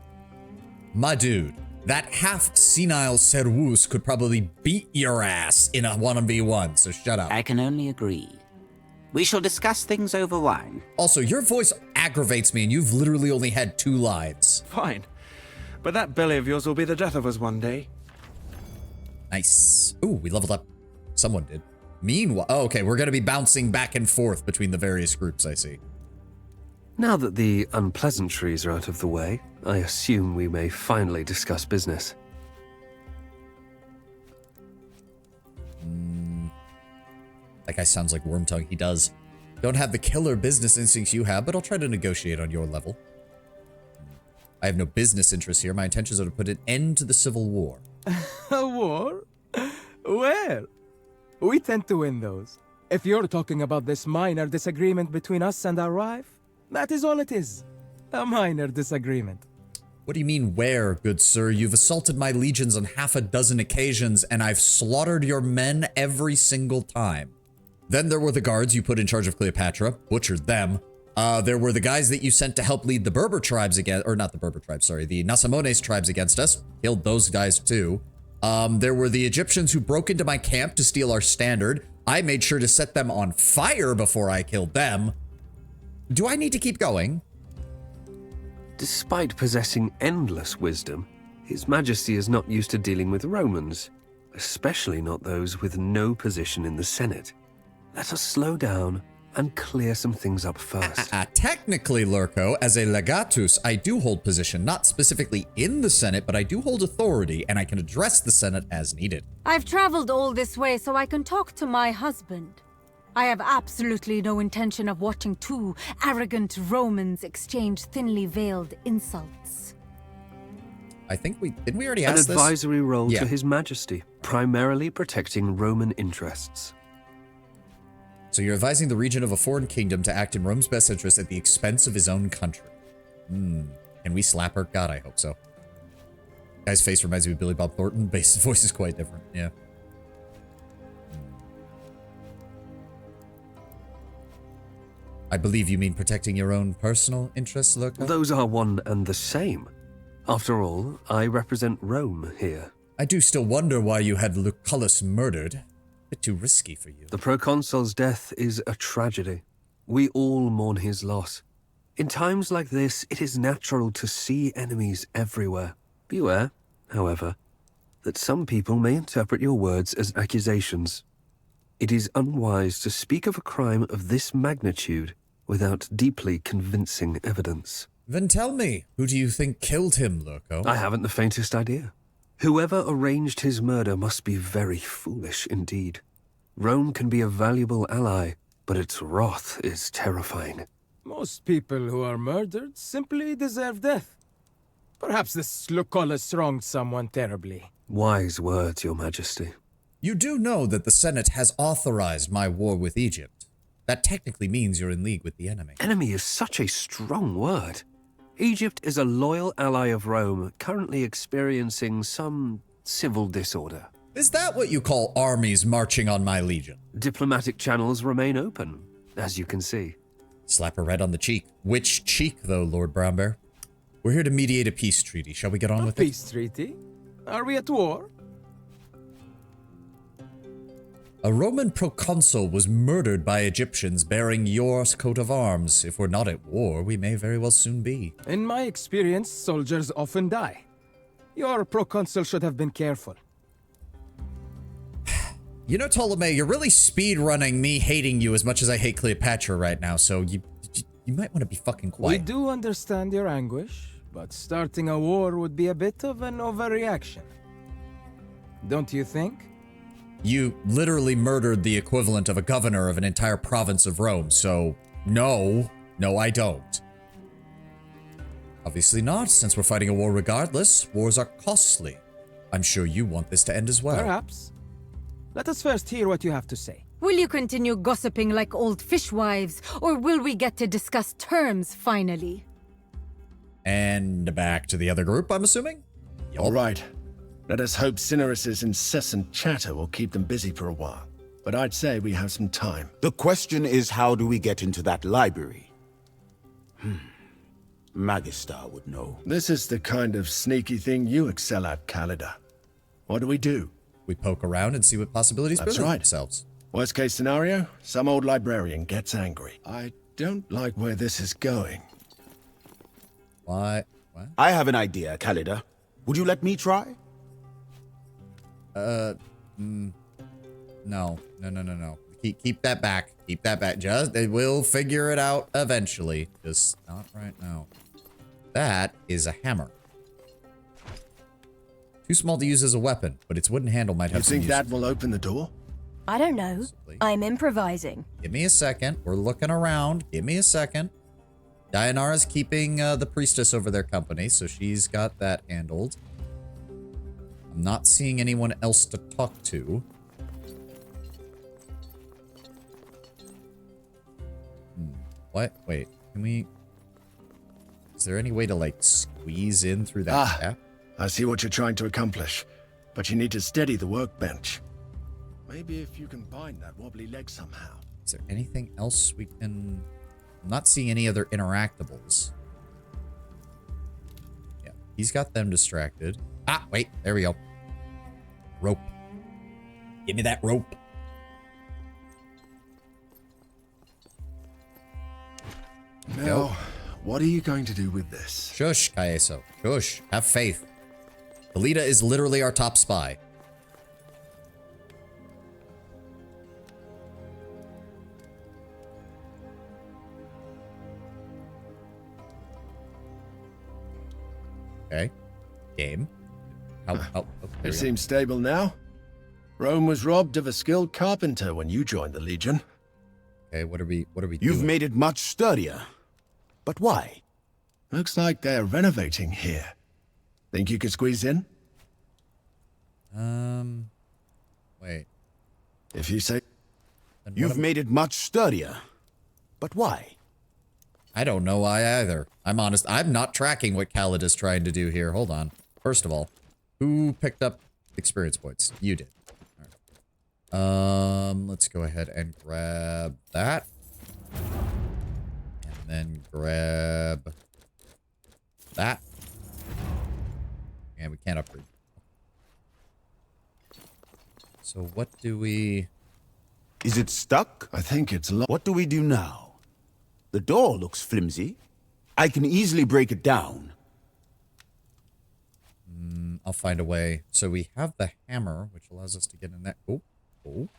My dude, that half-senile Serwus could probably beat your ass in a 1v1, so shut up. I can only agree. We shall discuss things over wine. Also, your voice aggravates me and you've literally only had 2 lines. Fine. But that belly of yours will be the death of us one day. Nice. Ooh, we leveled up. Someone did. Meanwhile, oh, okay, we're going to be bouncing back and forth between the various groups, I see. Now that the unpleasantries are out of the way, I assume we may finally discuss business. That guy sounds like Wormtongue. He does. Don't have the killer business instincts you have, but I'll try to negotiate on your level. I have no business interests here. My intentions are to put an end to the civil war. A war? Well, we tend to win those. If you're talking about this minor disagreement between us and our wife, that is all it is. A minor disagreement. What do you mean where, good sir? You've assaulted my legions on half a dozen occasions, and I've slaughtered your men every single time. Then there were the guards you put in charge of Cleopatra, butchered them. There were the guys that you sent to help lead the Berber tribes against, or not the Berber tribes, sorry, the Nasamones tribes against us. Killed those guys too. There were the Egyptians who broke into my camp to steal our standard. I made sure to set them on fire before I killed them. Do I need to keep going? Despite possessing endless wisdom, His Majesty is not used to dealing with Romans, especially not those with no position in the Senate. Let us slow down and clear some things up first. Technically, Lurko, as a legatus, I do hold position, not specifically in the Senate, but I do hold authority, and I can address the Senate as needed. I've traveled all this way so I can talk to my husband. I have absolutely no intention of watching 2 arrogant Romans exchange thinly veiled insults. I think didn't we already ask this? An advisory role Yeah. to His Majesty, primarily protecting Roman interests. So you're advising the region of a foreign kingdom to act in Rome's best interest at the expense of his own country. Can we slap her? God, I hope so. Guy's face reminds me of Billy Bob Thornton. His voice is quite different. Yeah. I believe you mean protecting your own personal interests, Lurko? Those are one and the same. After all, I represent Rome here. I do still wonder why you had Lucullus murdered. A bit too risky for you. The proconsul's death is a tragedy. We all mourn his loss. In times like this, it is natural to see enemies everywhere. Beware, however, that some people may interpret your words as accusations. It is unwise to speak of a crime of this magnitude without deeply convincing evidence. Then tell me, who do you think killed him, Lurko? I haven't the faintest idea. Whoever arranged his murder must be very foolish indeed. Rome can be a valuable ally, but its wrath is terrifying. Most people who are murdered simply deserve death. Perhaps this Lucullus wronged someone terribly. Wise words, Your Majesty. You do know that the Senate has authorized my war with Egypt. That technically means you're in league with the enemy. Enemy is such a strong word. Egypt is a loyal ally of Rome, currently experiencing some civil disorder. Is that what you call armies marching on my legion? Diplomatic channels remain open, as you can see. Slap her right on the cheek. Which cheek, though, Lord Brownbear? We're here to mediate a peace treaty. Shall we get on with it? Peace treaty? Are we at war? A Roman proconsul was murdered by Egyptians bearing your coat of arms. If we're not at war, we may very well soon be. In my experience, soldiers often die. Your proconsul should have been careful. You know, Ptolemy, you're really speed-running me hating you as much as I hate Cleopatra right now, so you might want to be fucking quiet. We do understand your anguish, but starting a war would be a bit of an overreaction. Don't you think? You literally murdered the equivalent of a governor of an entire province of Rome, so no, I don't. Obviously not, since we're fighting a war regardless. Wars are costly. I'm sure you want this to end as well. Perhaps. Let us first hear what you have to say. Will you continue gossiping like old fishwives, or will we get to discuss terms finally? And back to the other group, I'm assuming? All right. Let us hope Cinerus's incessant chatter will keep them busy for a while. But I'd say we have some time. The question is, how do we get into that library? Magistar would know. This is the kind of sneaky thing you excel at, Callida. What do? We poke around and see what possibilities That's present right. themselves. Worst case scenario, some old librarian gets angry. I don't like where this is going. Why? I have an idea, Callida. Would you let me try? No. Keep that back. Keep that back. They will figure it out eventually. Just not right now. That is a hammer. Too small to use as a weapon, but its wooden handle might have some You think use. that will open the door? I don't know. I'm improvising. Give me a second. We're looking around. Give me a second. Dianara's keeping the priestess over their company, so she's got that handled. I'm not seeing anyone else to talk to. What? Wait, can we... Is there any way to, like, squeeze in through that gap? I see what you're trying to accomplish, but you need to steady the workbench. Maybe if you can bind that wobbly leg somehow. Is there anything else we can... I'm not seeing any other interactables. Yeah, he's got them distracted. Ah, wait, there we go. Rope. Give me that rope. Now, what are you going to do with this? Shush, Kaeso. Shush. Have faith. Kalita is literally our top spy. Okay. Game. It seems stable now. Rome was robbed of a skilled carpenter when you joined the Legion. Okay, what are we You've doing? made it much sturdier. But why? Looks like they're renovating here. Think you could squeeze in? Wait. If you say... You've made it much sturdier. But why? I don't know why either. I'm honest. I'm not tracking what Khalid is trying to do here. Hold on. First of all, who picked up experience points? You did. All right. Let's go ahead and grab that. And then grab that. And we can't upgrade. So what do we... Is it stuck? I think it's locked. What do we do now? The door looks flimsy. I can easily break it down. I'll find a way. So we have the hammer, which allows us to get in that. Oh.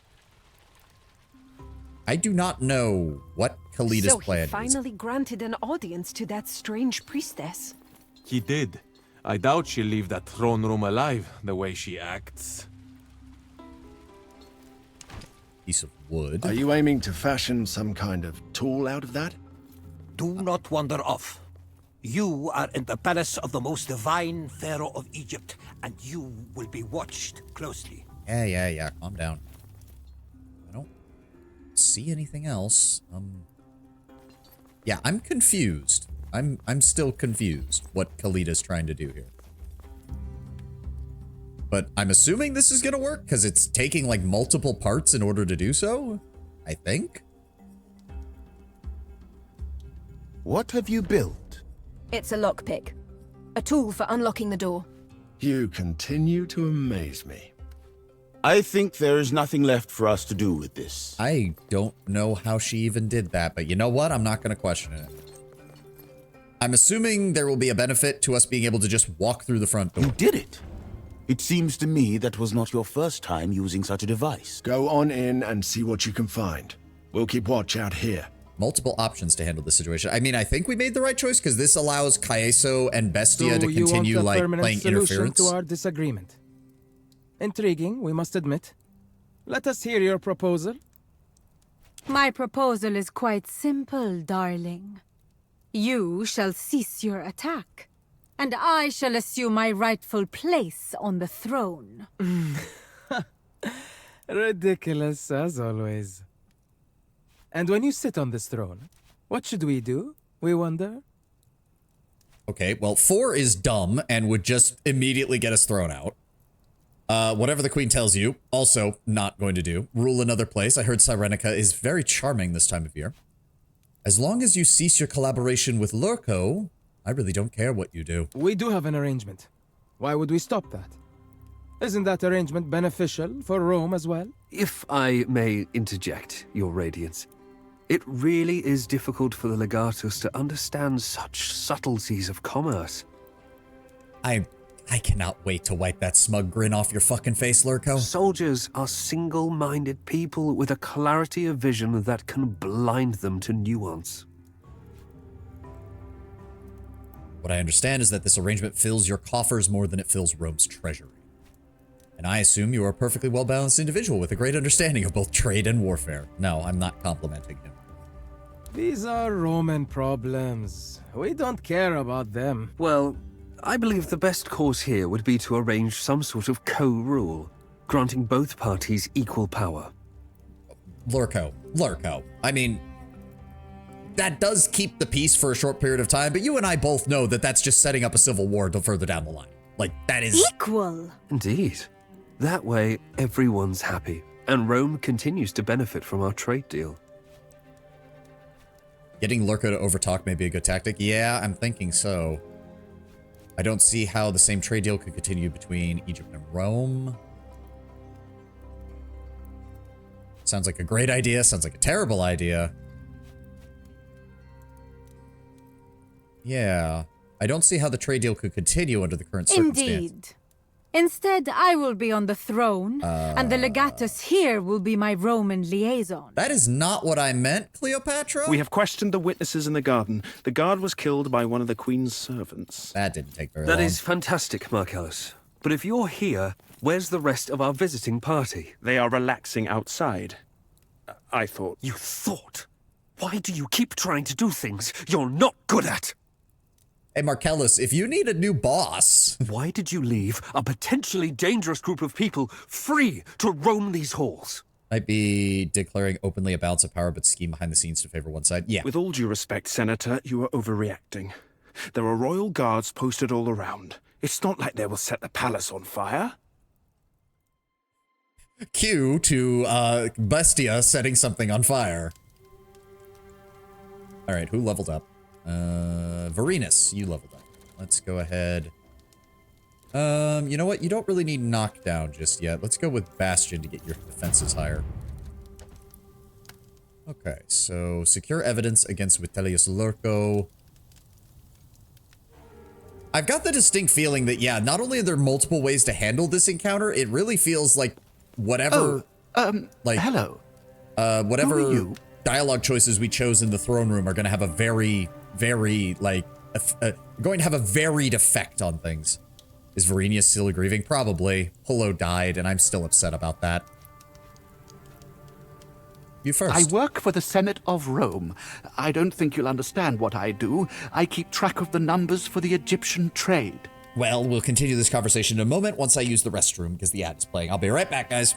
I do not know what Khalid's plan is. So he finally granted an audience to that strange priestess. He did. I doubt she'll leave that throne room alive, the way she acts. Piece of wood. Are you aiming to fashion some kind of tool out of that? Do not wander off. You are in the palace of the most divine pharaoh of Egypt, and you will be watched closely. Yeah. Calm down. I don't see anything else. Yeah, I'm confused. I'm still confused what Khalid's trying to do here. But I'm assuming this is gonna work because it's taking like multiple parts in order to do so. I think. What have you built? It's a lockpick. A tool for unlocking the door. You continue to amaze me. I think there is nothing left for us to do with this. I don't know how she even did that, but you know what? I'm not gonna question it. I'm assuming there will be a benefit to us being able to just walk through the front door. You did it. It seems to me that was not your first time using such a device. Go on in and see what you can find. We'll keep watch out here. Multiple options to handle the situation. I mean, I think we made the right choice because this allows Kaeso and Bestia to continue you want a like permanent playing solution interference. to our disagreement. Intriguing, we must admit. Let us hear your proposal. My proposal is quite simple, darling. You shall cease your attack, and I shall assume my rightful place on the throne. Ridiculous, as always. And when you sit on this throne, what should we do, we wonder? Okay, well, 4 is dumb and would just immediately get us thrown out. Whatever the queen tells you, also not going to do. Rule another place. I heard Cyrenica is very charming this time of year. As long as you cease your collaboration with Lurko, I really don't care what you do. We do have an arrangement. Why would we stop that? Isn't that arrangement beneficial for Rome as well? If I may interject, Your Radiance, it really is difficult for the Legatus to understand such subtleties of commerce. I cannot wait to wipe that smug grin off your fucking face, Lurko. Soldiers are single-minded people with a clarity of vision that can blind them to nuance. What I understand is that this arrangement fills your coffers more than it fills Rome's treasury. And I assume you are a perfectly well-balanced individual with a great understanding of both trade and warfare. No, I'm not complimenting him. These are Roman problems. We don't care about them. Well, I believe the best course here would be to arrange some sort of co-rule, granting both parties equal power. Lurko. I mean, that does keep the peace for a short period of time, but you and I both know that that's just setting up a civil war to further down the line. Like, that is... Equal! Indeed. That way, everyone's happy, and Rome continues to benefit from our trade deal. Getting Lurko to overtalk may be a good tactic. Yeah, I'm thinking so. I don't see how the same trade deal could continue between Egypt and Rome. Sounds like a great idea. Sounds like a terrible idea. Yeah. I don't see how the trade deal could continue under the current circumstances. Indeed. Instead, I will be on the throne, and the legatus here will be my Roman liaison. That is not what I meant, Cleopatra. We have questioned the witnesses in the garden. The guard was killed by one of the queen's servants. That didn't take very long. That is fantastic, Marcellus. But if you're here, where's the rest of our visiting party? They are relaxing outside. I thought... You thought? Why do you keep trying to do things you're not good at? Hey, Marcellus, if you need a new boss... Why did you leave a potentially dangerous group of people free to roam these halls? Might be declaring openly a balance of power, but scheme behind the scenes to favor one side. Yeah. With all due respect, Senator, you are overreacting. There are royal guards posted all around. It's not like they will set the palace on fire. Cue to Bestia setting something on fire. All right, who leveled up? Varinus, you leveled up. Let's go ahead. You know what? You don't really need knockdown just yet. Let's go with Bastion to get your defenses higher. Okay, so secure evidence against Vitellius Lurko. I've got the distinct feeling that, yeah, not only are there multiple ways to handle this encounter, it really feels like whatever... hello. Whatever Who are you? dialogue choices we chose in the throne room are going to have a very, like, going to have a varied effect on things. Is Varinius still grieving? Probably. Polo died, and I'm still upset about that. You first. I work for the Senate of Rome. I don't think you'll understand what I do. I keep track of the numbers for the Egyptian trade. Well, we'll continue this conversation in a moment once I use the restroom, because the ad is playing. I'll be right back, guys.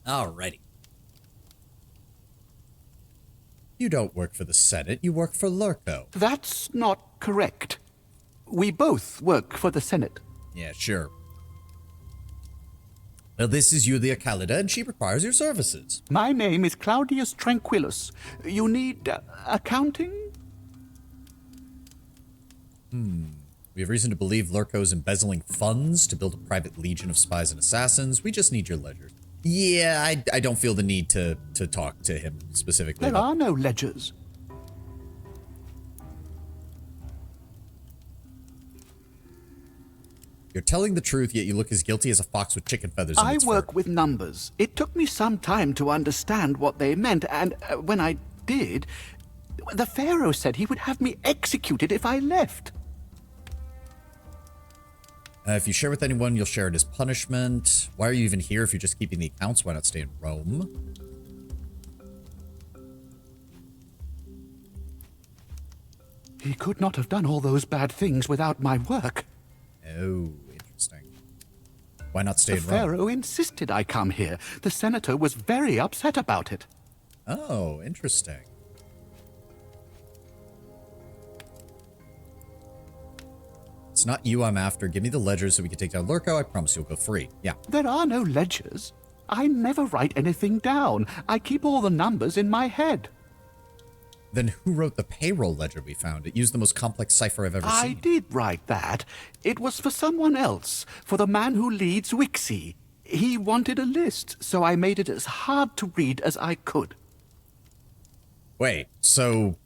Alrighty. You don't work for the Senate, you work for Lurko. That's not correct. We both work for the Senate. Yeah, sure. Now, this is Yulia Kalida, and she requires your services. My name is Claudius Tranquillus. You need accounting? We have reason to believe Lurko is embezzling funds to build a private legion of spies and assassins. We just need your ledgers. Yeah, I don't feel the need to talk to him specifically. There are no ledgers. You're telling the truth, yet you look as guilty as a fox with chicken feathers in I its work fur. with numbers. It took me some time to understand what they meant, and when I did, the Pharaoh said he would have me executed if I left. If you share with anyone, you'll share it as punishment. Why are you even here if you're just keeping the accounts? Why not stay in Rome? He could not have done all those bad things without my work. Oh, interesting. Why not stay The in Rome? Pharaoh insisted I come here. The senator was very upset about it. Oh, interesting. It's not you I'm after. Give me the ledgers so we can take down Lurko. I promise you'll go free. Yeah. There are no ledgers. I never write anything down. I keep all the numbers in my head. Then who wrote the payroll ledger we found? It used the most complex cipher I've ever I seen. did write that. It was for someone else, for the man who leads Wixie. He wanted a list, so I made it as hard to read as I could. Wait, so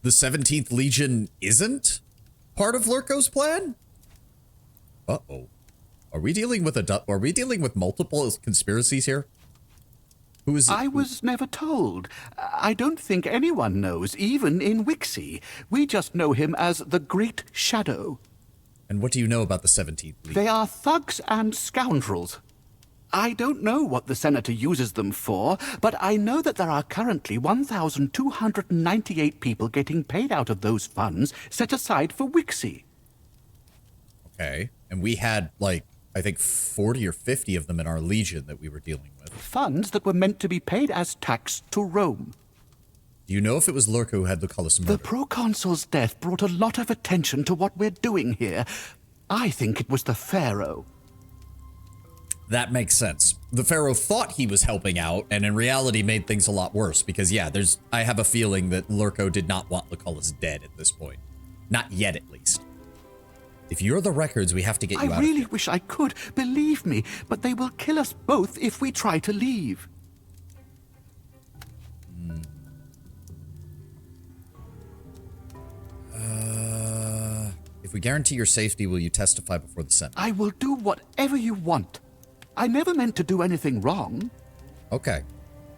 the 17th Legion isn't part of Lurko's plan? Uh-oh. Are we dealing with multiple conspiracies here? Who is it? I was never told. I don't think anyone knows, even in Wixie. We just know him as the Great Shadow. And what do you know about the 17th Legion? They are thugs and scoundrels. I don't know what the senator uses them for, but I know that there are currently 1,298 people getting paid out of those funds set aside for Wixie. Okay. And we had, like, I think 40 or 50 of them in our legion that we were dealing with. Funds that were meant to be paid as tax to Rome. Do you know if it was Lurko who had Lucullus murdered? The proconsul's death brought a lot of attention to what we're doing here. I think it was the Pharaoh. That makes sense. The Pharaoh thought he was helping out, and in reality made things a lot worse, because yeah, I have a feeling that Lurko did not want Lucullus dead at this point. Not yet, at least. If you're the records, we have to get you out I of really here. wish I could, believe me, but they will kill us both if we try to leave. If we guarantee your safety, will you testify before the Senate? I will do whatever you want. I never meant to do anything wrong. Okay.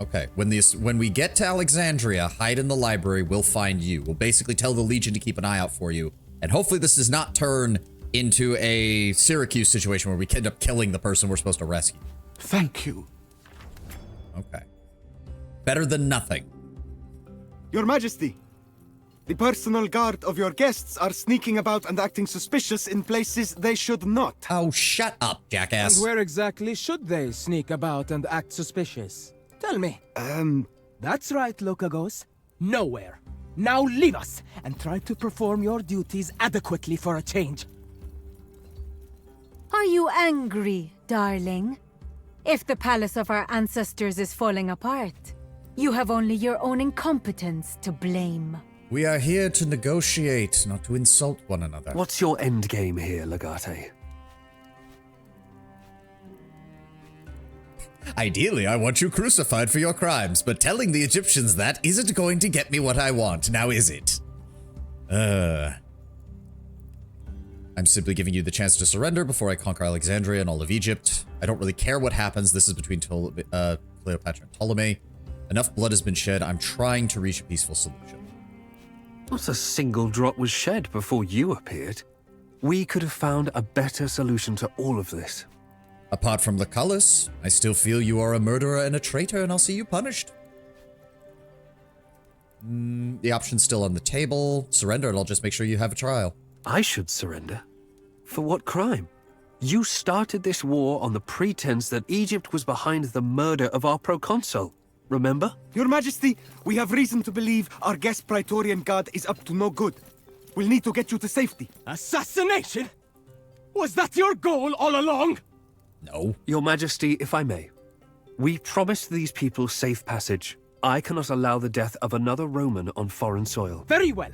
Okay. When we get to Alexandria, hide in the library, we'll find you. We'll basically tell the Legion to keep an eye out for you. And hopefully this does not turn into a Syracuse situation where we end up killing the person we're supposed to rescue. Thank you. Okay. Better than nothing. Your Majesty, the personal guard of your guests are sneaking about and acting suspicious in places they should not. Oh, shut up, jackass. And where exactly should they sneak about and act suspicious? Tell me. That's right, Locagos. Nowhere. Now leave us, and try to perform your duties adequately for a change. Are you angry, darling? If the palace of our ancestors is falling apart, you have only your own incompetence to blame. We are here to negotiate, not to insult one another. What's your end game here, Legate? Ideally, I want you crucified for your crimes, but telling the Egyptians that isn't going to get me what I want, now is it? I'm simply giving you the chance to surrender before I conquer Alexandria and all of Egypt. I don't really care what happens. This is between Cleopatra and Ptolemy. Enough blood has been shed. I'm trying to reach a peaceful solution. Not a single drop was shed before you appeared. We could have found a better solution to all of this. Apart from Lucullus, I still feel you are a murderer and a traitor, and I'll see you punished. The option's still on the table. Surrender, and I'll just make sure you have a trial. I should surrender? For what crime? You started this war on the pretense that Egypt was behind the murder of our proconsul. remember? Your Majesty, we have reason to believe our guest Praetorian Guard is up to no good. We'll need to get you to safety. Assassination? Was that your goal all along? No. Your Majesty, if I may. We promised these people safe passage. I cannot allow the death of another Roman on foreign soil. Very well.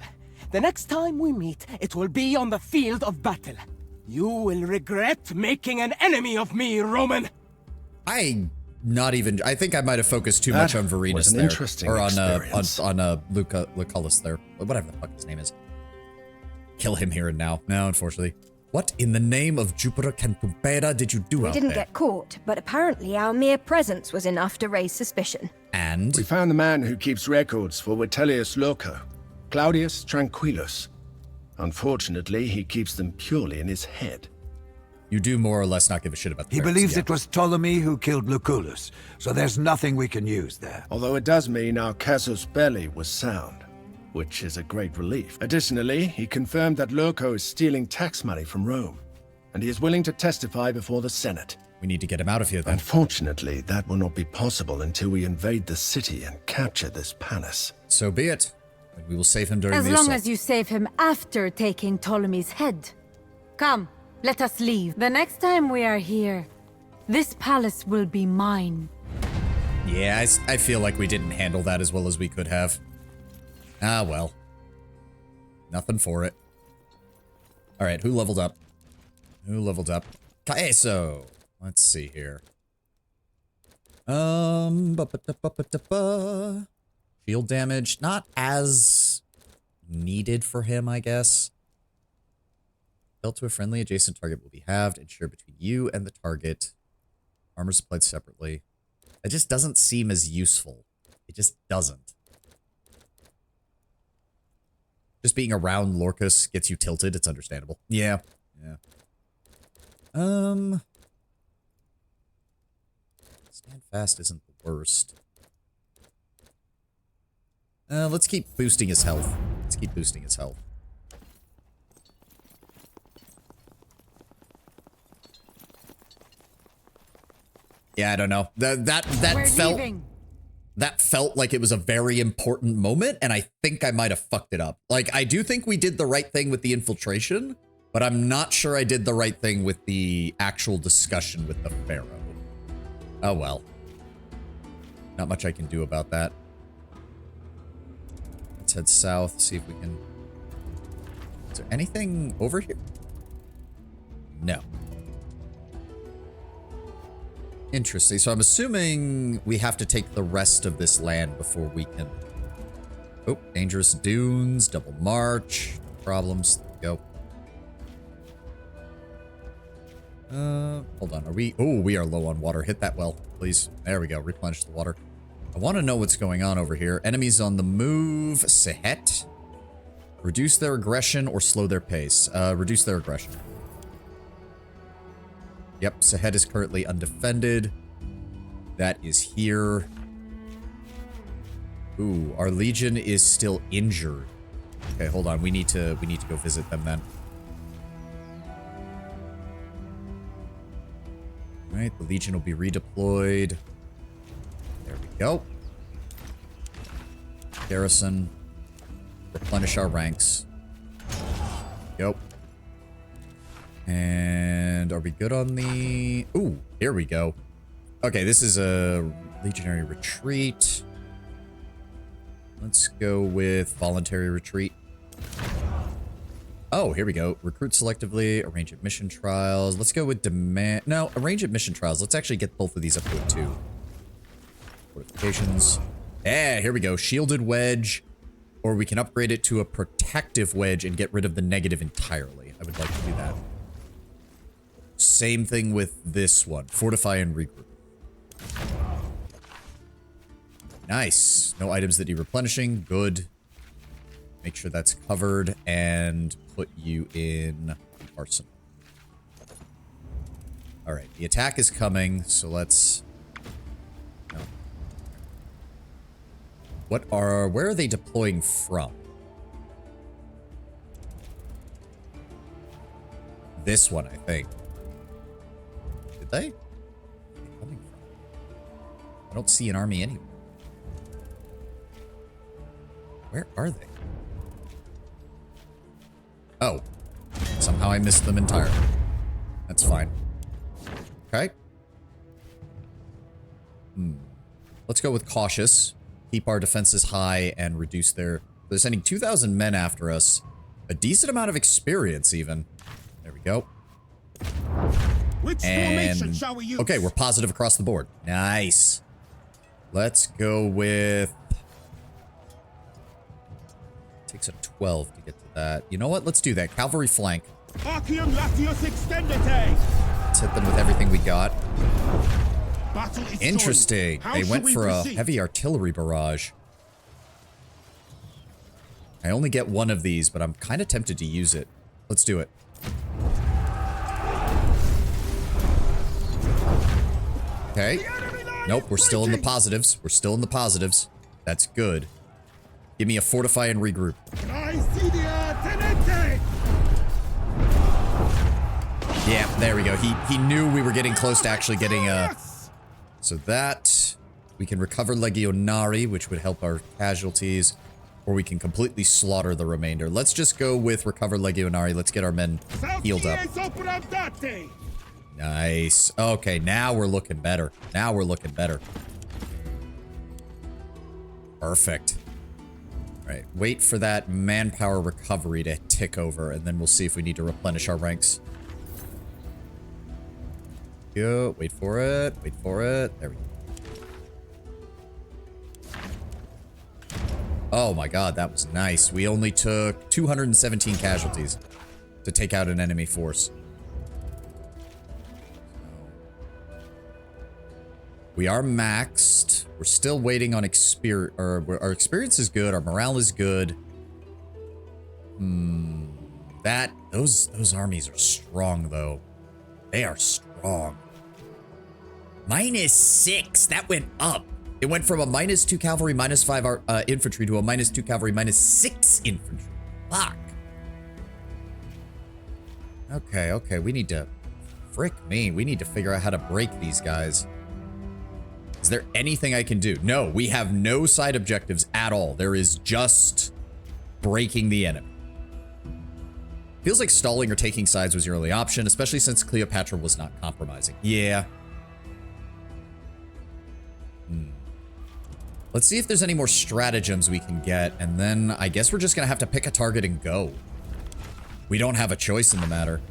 The next time we meet, it will be on the field of battle. You will regret making an enemy of me, Roman. I think I might have focused too much on Varenus was an there. interesting Or on experience. Lucullus there. Whatever the fuck his name is. Kill him here and now. No, unfortunately. What in the name of Jupiter Cantumpera did you do We out didn't there? get caught, but apparently our mere presence was enough to raise suspicion. And? We found the man who keeps records for Vitellius Loco, Claudius Tranquillus. Unfortunately, he keeps them purely in his head. You do more or less not give a shit about the He parents, believes yeah. it was Ptolemy who killed Lucullus, so there's nothing we can use there. Although it does mean our casus belli was sound, which is a great relief. Additionally, he confirmed that Loco is stealing tax money from Rome, and he is willing to testify before the Senate. We need to get him out of here then. Unfortunately, that will not be possible until we invade the city and capture this palace. So be it. And we will save him during As the long assault. as you save him after taking Ptolemy's head. Come, let us leave. The next time we are here, this palace will be mine. Yeah, I feel like we didn't handle that as well as we could have. Ah, well. Nothing for it. Alright, who leveled up? Who leveled up? Caeso! Let's see here. Shield damage, not as needed for him, I guess. Dealt to a friendly adjacent target will be halved and shared between you and the target. Armor supplied separately. It just doesn't seem as useful. It just doesn't. Just being around Lorcus gets you tilted. It's understandable. Yeah. Yeah. Stand fast isn't the worst. Let's keep boosting his health. Let's keep boosting his health. Yeah, I don't know. That felt like it was a very important moment, and I think I might have fucked it up. Like, I do think we did the right thing with the infiltration, but I'm not sure I did the right thing with the actual discussion with the Pharaoh. Oh well. Not much I can do about that. Let's head south, see if we can... Is there anything over here? No. Interesting. So I'm assuming we have to take the rest of this land before we can... Oh, dangerous dunes, double march, problems. There we go. Hold on. Are we... Oh, we are low on water. Hit that well, please. There we go. Replenish the water. I want to know what's going on over here. Enemies on the move. Sehet. Reduce their aggression or slow their pace. Reduce their aggression. Yep, Sehet is currently undefended. That is here. Ooh, our legion is still injured. Okay, hold on. We need to go visit them then. All right, the legion will be redeployed. There we go. Garrison. Replenish our ranks. Yep. And are we good on the... Ooh, here we go. Okay, this is a legionary retreat. Let's go with voluntary retreat. Oh, here we go. Recruit selectively, arrange at mission trials. Let's go with demand... No, arrange at mission trials. Let's actually get both of these up to a 2. Fortifications. Yeah, here we go. Shielded wedge. Or we can upgrade it to a protective wedge and get rid of the negative entirely. I would like to do that. Same thing with this one. Fortify and regroup. Nice. No items that need replenishing. Good. Make sure that's covered and put you in arsenal. All right. The attack is coming, so let's... No. Where are they deploying from? This one, I think. Did they? Where are they coming from? I don't see an army anywhere. Where are they? Oh. Somehow I missed them entirely. That's fine. Okay. Let's go with cautious. Keep our defenses high and reduce their... They're sending 2,000 men after us. A decent amount of experience, even. There we go. Which formation shall we use? Okay, we're positive across the board. Nice. Let's go with... Takes a 12 to get to that. You know what? Let's do that. Cavalry flank. Arcium Latius Extendite. Let's hit them with everything we got. Battle is Interesting. How They shall went we for a proceed? heavy artillery barrage. I only get one of these, but I'm kind of tempted to use it. Let's do it. Okay. Nope, we're still in the positives. We're still in the positives. That's good. Give me a fortify and regroup. Yeah, there we go. He knew we were getting close to actually getting a... So that... We can recover Legionari, which would help our casualties. Or we can completely slaughter the remainder. Let's just go with recover Legionari. Let's get our men healed up. Nice. Okay, now we're looking better. Now we're looking better. Perfect. All right, wait for that manpower recovery to tick over, and then we'll see if we need to replenish our ranks. Go. Wait for it. Wait for it. There we go. Oh my god, that was nice. We only took 217 casualties to take out an enemy force. We are maxed. We're still waiting on experience. Our experience is good. Our morale is good. Those armies are strong though. They are strong. -6. That went up. It went from a -2 cavalry, -5 infantry to a -2 cavalry, -6 infantry. Fuck. Okay, okay. We need to... Frick me. We need to figure out how to break these guys. Is there anything I can do? No, we have no side objectives at all. There is just breaking the enemy. Feels like stalling or taking sides was your only option, especially since Cleopatra was not compromising. Yeah. Let's see if there's any more stratagems we can get, and then I guess we're just gonna have to pick a target and go. We don't have a choice in the matter.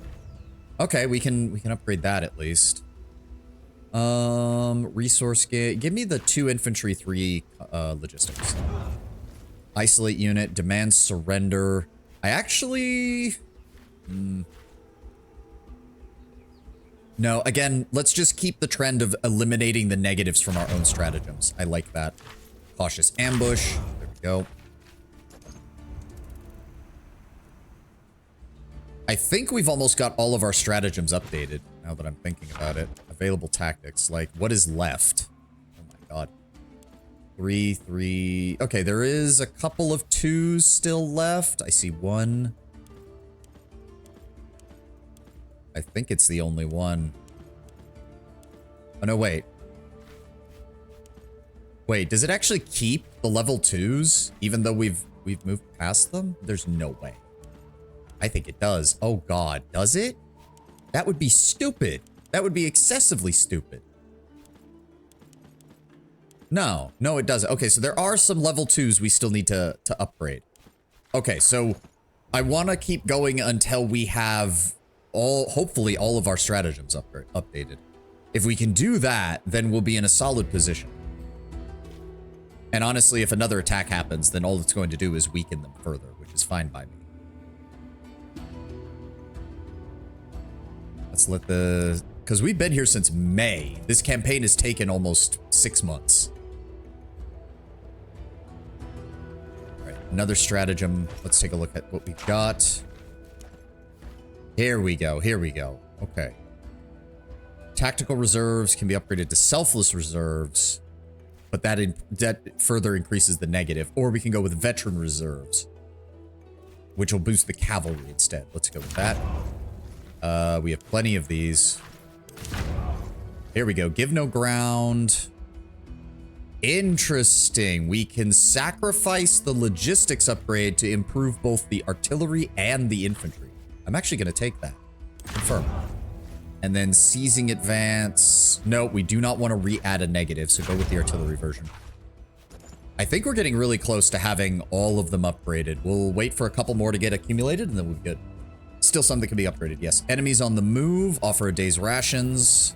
Okay, we can upgrade that at least. Resource give me the 2 infantry, 3 logistics. Isolate unit, demand surrender. I actually... No, again, let's just keep the trend of eliminating the negatives from our own stratagems. I like that. Cautious ambush. There we go. I think we've almost got all of our stratagems updated, now that I'm thinking about it. Available tactics, like, what is left? Oh my god. 3, 3... Okay, there is a couple of 2s still left. I see 1. I think it's the only one. Oh, no, wait. Wait, does it actually keep the level 2s, even though we've moved past them? There's no way. I think it does. Oh god, does it? That would be stupid. That would be excessively stupid. No, no it doesn't. Okay, so there are some level 2s we still need to upgrade. Okay, so I want to keep going until we have hopefully all of our stratagems updated. If we can do that, then we'll be in a solid position. And honestly, if another attack happens, then all it's going to do is weaken them further, which is fine by me. Let's let the... Because we've been here since May. This campaign has taken almost 6 months. All right, another stratagem. Let's take a look at what we've got. Here we go. Here we go. Okay. Tactical reserves can be upgraded to selfless reserves, but that further increases the negative. Or we can go with veteran reserves, which will boost the cavalry instead. Let's go with that. We have plenty of these. Here we go. Give no ground. Interesting. We can sacrifice the logistics upgrade to improve both the artillery and the infantry. I'm actually going to take that. Confirm. And then seizing advance. No, we do not want to re-add a negative, so go with the artillery version. I think we're getting really close to having all of them upgraded. We'll wait for a couple more to get accumulated, and then we'll be good. Still some that can be upgraded, yes. Enemies on the move. Offer a day's rations.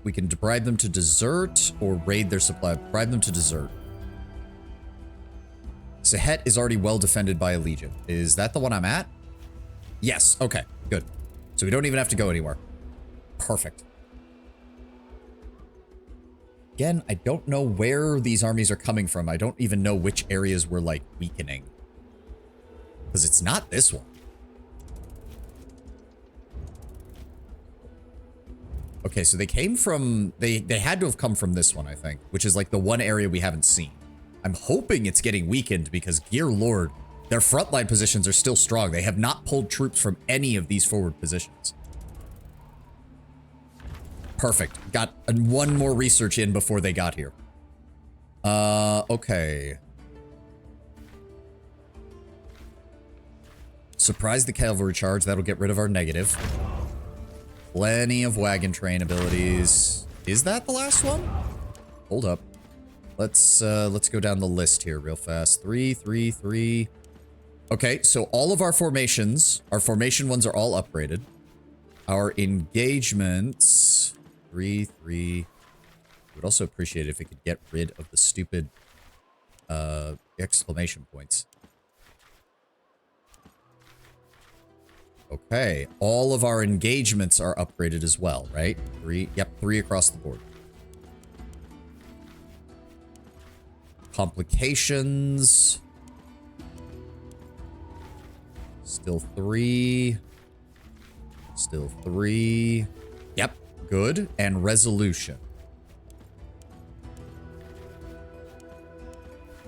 We can bribe them to desert or raid their supply. Bribe them to desert. Sahet is already well defended by a legion. Is that the one I'm at? Yes. Okay, good. So we don't even have to go anywhere. Perfect. Again, I don't know where these armies are coming from. I don't even know which areas we're, like, weakening. Because it's not this one. Okay, so they came from... They had to have come from this one, I think. Which is, like, the one area we haven't seen. I'm hoping it's getting weakened because, dear lord, their frontline positions are still strong. They have not pulled troops from any of these forward positions. Perfect. Got one more research in before they got here. Okay. Surprise the cavalry charge. That'll get rid of our negative. Plenty of wagon train abilities. Is that the last one? Hold up. Let's go down the list here real fast. 3, 3, 3. Okay, so all of our formations, our formation ones are all upgraded. Our engagements, 3, 3. Would also appreciate it if it could get rid of the stupid exclamation points. Okay, all of our engagements are upgraded as well, right? 3, yep, 3 across the board. Complications. Still 3. Still 3. Yep, good. And resolution.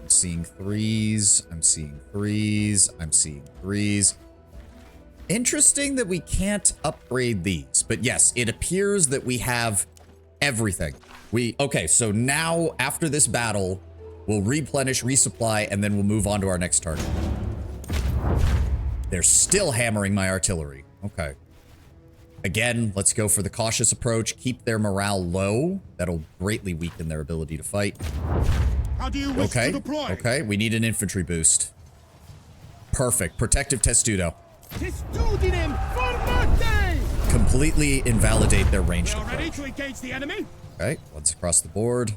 I'm seeing 3s. I'm seeing 3s. I'm seeing 3s. Interesting that we can't upgrade these, but yes, it appears that we have everything. Okay, so now after this battle, we'll replenish, resupply, and then we'll move on to our next target. They're still hammering my artillery. Okay. Again, let's go for the cautious approach. Keep their morale low. That'll greatly weaken their ability to fight. How do you wish to deploy? Okay, we need an infantry boost. Perfect. Protective testudo. Testudinem formate! Completely invalidate their ranged approach. Ready to engage the enemy? Okay, once across the board.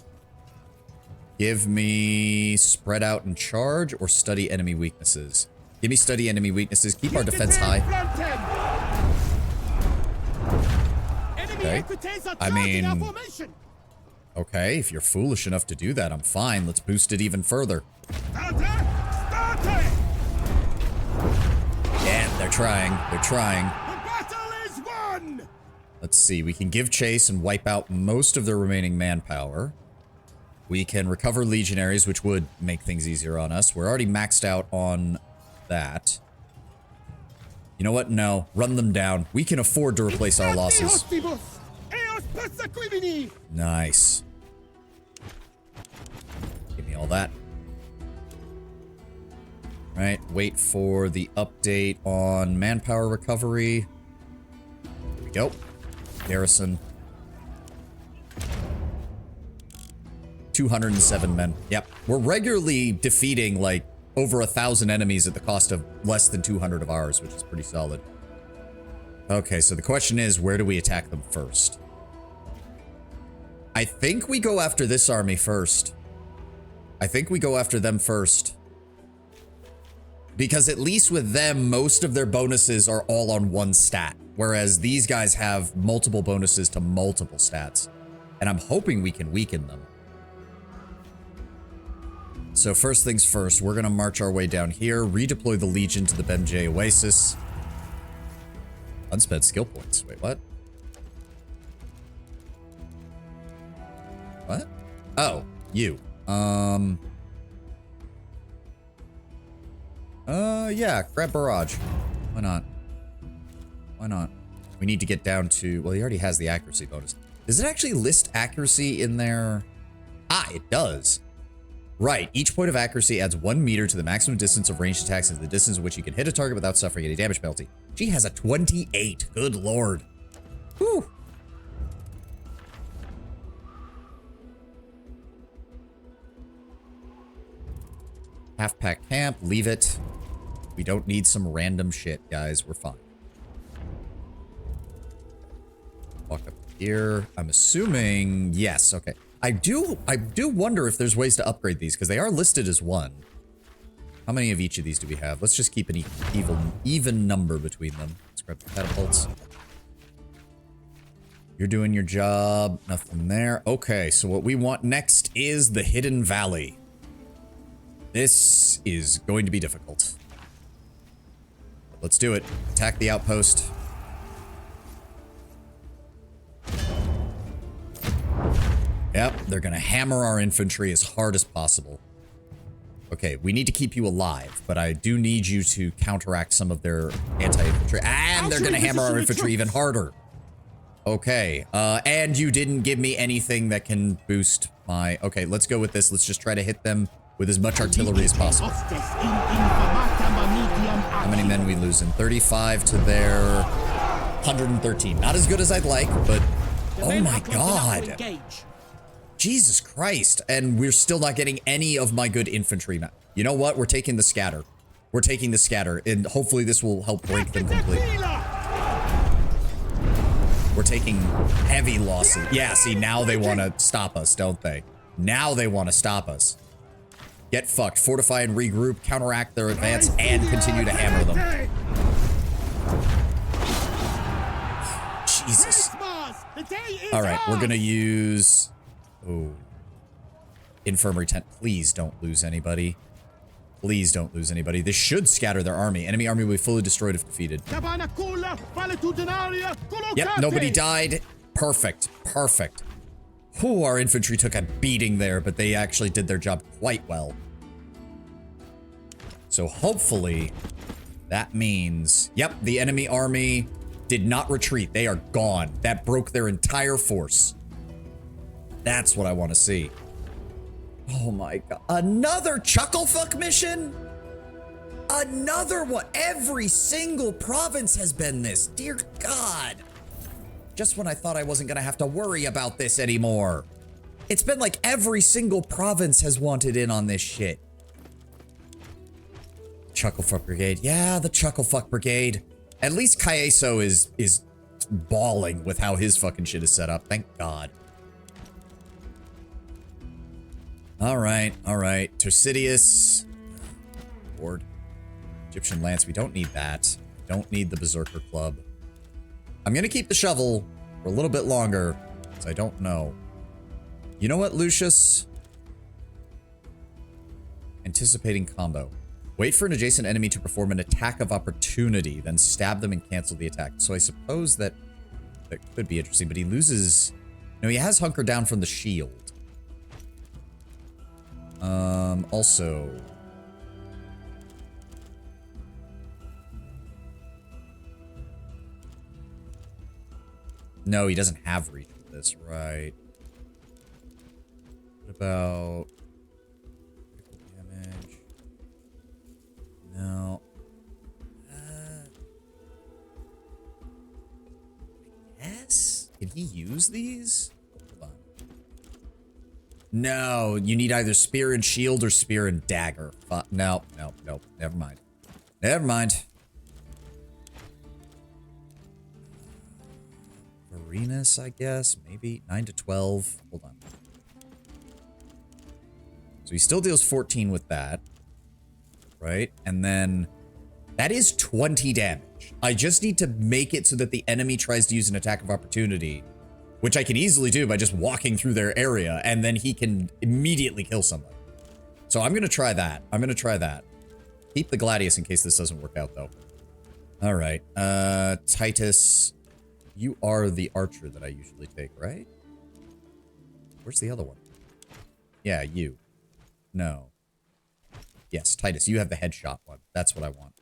Give me spread out and charge or study enemy weaknesses. Give me study enemy weaknesses. Keep our defense high. Okay. I mean, okay, if you're foolish enough to do that, I'm fine. Let's boost it even further. Yeah, they're trying. They're trying. The battle is won! Let's see. We can give chase and wipe out most of their remaining manpower. We can recover legionaries, which would make things easier on us. We're already maxed out on that. You know what? No. Run them down. We can afford to replace our losses. Nice. Give me all that. Right. Wait for the update on manpower recovery. Here we go. Garrison. 207 men. Yep. We're regularly defeating, like, over 1,000 enemies at the cost of less than 200 of ours, which is pretty solid. Okay, so the question is, where do we attack them first? I think we go after this army first. I think we go after them first. Because at least with them, most of their bonuses are all on one stat. Whereas these guys have multiple bonuses to multiple stats. And I'm hoping we can weaken them. So first things first, we're going to march our way down here, redeploy the Legion to the Benjay Oasis. Unspent skill points. Wait, what? What? Oh, you. Yeah, grab barrage. Why not? Why not? We need to get down to, well, he already has the accuracy bonus. Does it actually list accuracy in there? Ah, it does. Right, each point of accuracy adds 1 meter to the maximum distance of ranged attacks and the distance at which you can hit a target without suffering any damage penalty. She has a 28. Good lord. Whew. Half-pack camp, leave it. We don't need some random shit, guys. We're fine. Walk up here. I'm assuming, yes, okay. I do wonder if there's ways to upgrade these, because they are listed as 1. How many of each of these do we have? Let's just keep an even number between them. Let's grab the catapults. You're doing your job. Nothing there. Okay, so what we want next is the Hidden Valley. This is going to be difficult. Let's do it. Attack the outpost. Yep, they're gonna hammer our infantry as hard as possible. Okay, we need to keep you alive, but I do need you to counteract some of their anti-infantry. And they're gonna hammer our infantry even harder. Okay, and you didn't give me anything that can boost my... Okay, let's go with this. Let's just try to hit them with as much artillery as possible. How many men we losing? 35 to their 113. Not as good as I'd like, but... Oh my god. Jesus Christ. And we're still not getting any of my good infantry. You know what? We're taking the scatter. We're taking the scatter. And hopefully this will help break them completely. We're taking heavy losses. Yeah, see, now they want to stop us, don't they? Now they want to stop us. Get fucked. Fortify and regroup. Counteract their advance and continue to hammer them. Jesus. All right, we're going to use... Oh. Infirmary tent. Please don't lose anybody. Please don't lose anybody. This should scatter their army. Enemy army will be fully destroyed if defeated. Yep, nobody died. Perfect. Perfect. Whew, our infantry took a beating there, but they actually did their job quite well. So hopefully that means... Yep, the enemy army did not retreat. They are gone. That broke their entire force. That's what I want to see. Oh my god. Another Chucklefuck mission? Another one. Every single province has been this. Dear God. Just when I thought I wasn't going to have to worry about this anymore. It's been like every single province has wanted in on this shit. Chucklefuck Brigade. Yeah, the Chucklefuck Brigade. At least Kaeso is bawling with how his fucking shit is set up. Thank God. All right, all right. Tucidius. Board. Egyptian Lance. We don't need that. Don't need the Berserker Club. I'm going to keep the shovel for a little bit longer, because I don't know. You know what, Lucius? Anticipating combo. Wait for an adjacent enemy to perform an attack of opportunity, then stab them and cancel the attack. So I suppose that could be interesting, but he loses... No, he has Hunker Down from the shield. Also... No, he doesn't have reach with this, right? What about... damage? No. I guess? Can he use these? Hold on. No, you need either spear and shield or spear and dagger. No, no, no. Never mind. Never mind. Varenus, I guess. Maybe 9 to 12. Hold on. So he still deals 14 with that. Right? And then that is 20 damage. I just need to make it so that the enemy tries to use an attack of opportunity, which I can easily do by just walking through their area, and then he can immediately kill somebody. So I'm going to try that. I'm going to try that. Keep the Gladius in case this doesn't work out, though. All right. Titus, you are the archer that I usually take, right? Where's the other one? Yeah, you. No. Yes, Titus, you have the headshot one. That's what I want.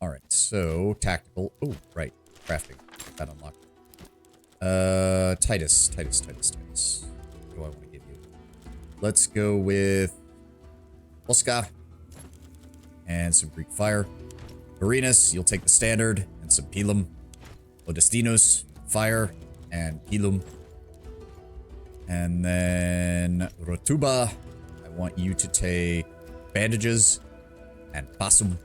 All right. So, tactical. Oh, right. Crafting. That unlocked. Titus. What do I want to give you? Let's go with Polska and some Greek fire. Varinus, you'll take the standard and some Pilum. Odestinus, fire and Pilum. And then Rotuba, I want you to take bandages and Pasum.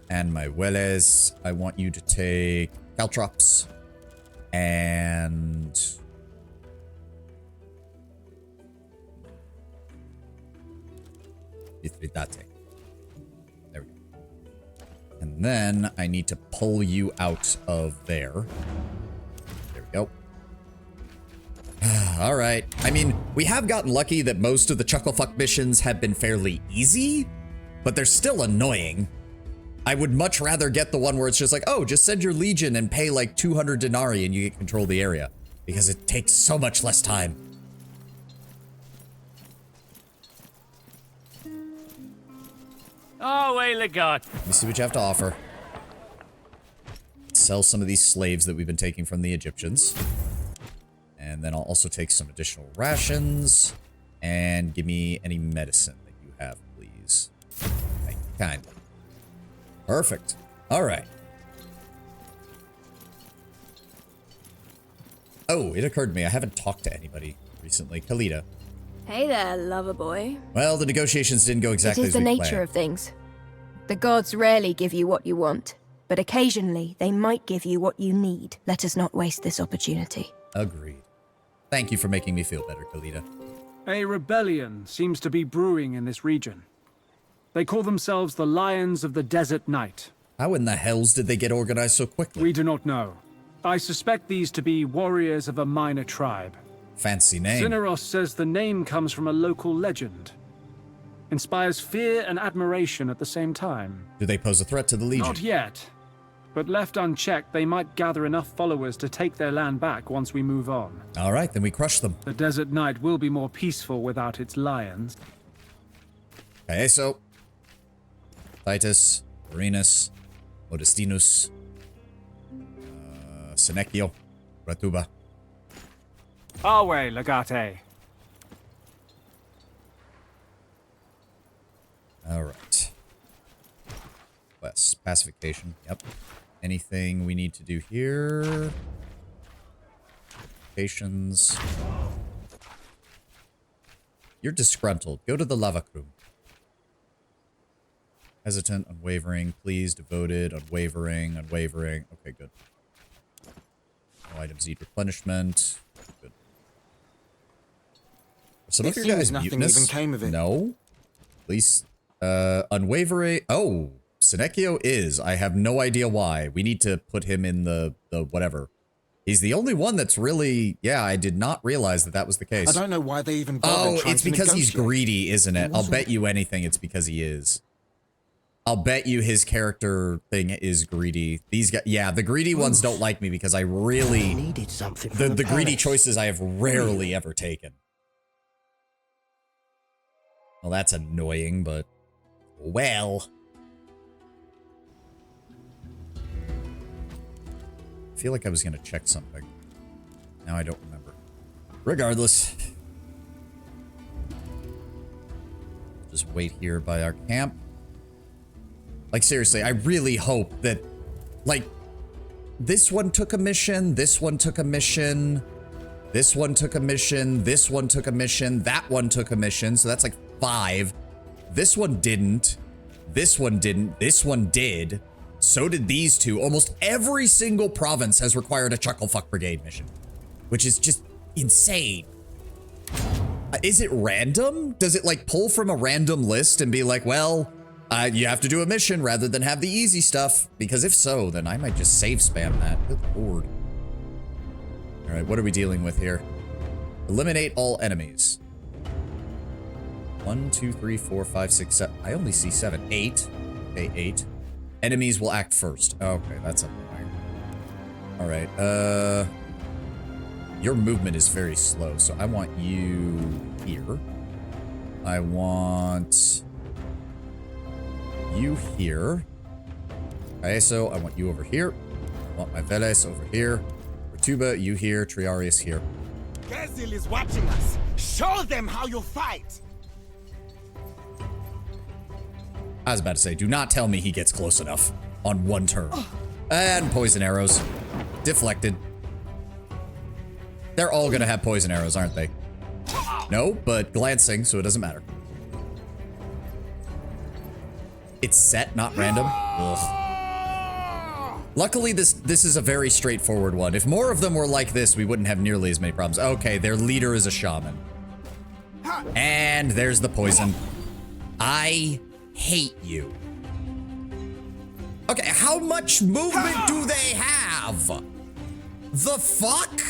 And my Weles, I want you to take caltrops and Mithridate. There we go. And then I need to pull you out of there. There we go. All right. I mean, we have gotten lucky that most of the Chucklefuck missions have been fairly easy, but they're still annoying. I would much rather get the one where it's just like, oh, just send your legion and pay like 200 denarii and you get control of the area, because it takes so much less time. Oh, wait, Legat. Let me see what you have to offer. Sell some of these slaves that we've been taking from the Egyptians. And then I'll also take some additional rations. And give me any medicine that you have, please. Thank you kindly. Perfect. All right. Oh, it occurred to me. I haven't talked to anybody recently. Khalida. Hey there, lover boy. Well, the negotiations didn't go exactly It is as the we nature planned. of things. The gods rarely give you what you want, but occasionally they might give you what you need. Let us not waste this opportunity. Agreed. Thank you for making me feel better, Khalida. A rebellion seems to be brewing in this region. They call themselves the Lions of the Desert Night. How in the hells did they get organized so quickly? We do not know. I suspect these to be warriors of a minor tribe. Fancy name. Cineros says the name comes from a local legend. Inspires fear and admiration at the same time. Do they pose a threat to the Legion? Not yet. But left unchecked, they might gather enough followers to take their land back once we move on. All right, then we crush them. The Desert Night will be more peaceful without its lions. Okay, so Titus, Varinus, Modestinus, Senecchio, Ratuba. Away, Legate. All right. West, pacification. Yep. Anything we need to do here? Patience. You're disgruntled. Go to the Lavacrum. Hesitant, unwavering, pleased, devoted, unwavering, unwavering. Okay, good. No items need replenishment. Good. Some of It your guys seems nothing mutinous? even came of it. No. At least, unwavering. Oh, Senecchio is. I have no idea why. We need to put him in the whatever. He's the only one that's really... Yeah, I did not realize that that was the case. I don't know why they even bothered Oh, trying it's to because he's negotiate. greedy, isn't it? I'll bet you anything it's because he is. I'll bet you his character thing is greedy. These guys... Yeah, the greedy ones don't like me because I really... Needed something The from the greedy palace. choices I have rarely ever taken. Well, that's annoying, but... Well... I feel like I was going to check something. Now I don't remember. Regardless. Just wait here by our camp. Like, seriously, I really hope that... Like, this one took a mission, this one took a mission, this one took a mission, this one took a mission, that one took a mission, so that's like 5. This one didn't. This one didn't. This one did. So did these two. Almost every single province has required a Chucklefuck Brigade mission, which is just insane. Is it random? Does it like pull from a random list and be like, well, you have to do a mission rather than have the easy stuff? Because if so, then I might just save spam that. Good lord. All right, what are we dealing with here? Eliminate all enemies. 1, 2, 3, 4, 5, 6, 7. I only see 7. 8. Okay, 8. Enemies will act first. Okay, that's annoying. All right, your movement is very slow, so I want you here. I want you here. Okay, so I want you over here. I want my Veles over here. Tuba, you here. Triarius here. Gezil is watching us. Show them how you fight. I was about to say, do not tell me he gets close enough on one turn. And poison arrows. Deflected. They're all gonna have poison arrows, aren't they? No, but glancing, so it doesn't matter. It's set, not random. Ugh. Luckily, this is a very straightforward one. If more of them were like this, we wouldn't have nearly as many problems. Okay, their leader is a shaman. And there's the poison. I hate you. Okay, how much movement do they have? The fuck?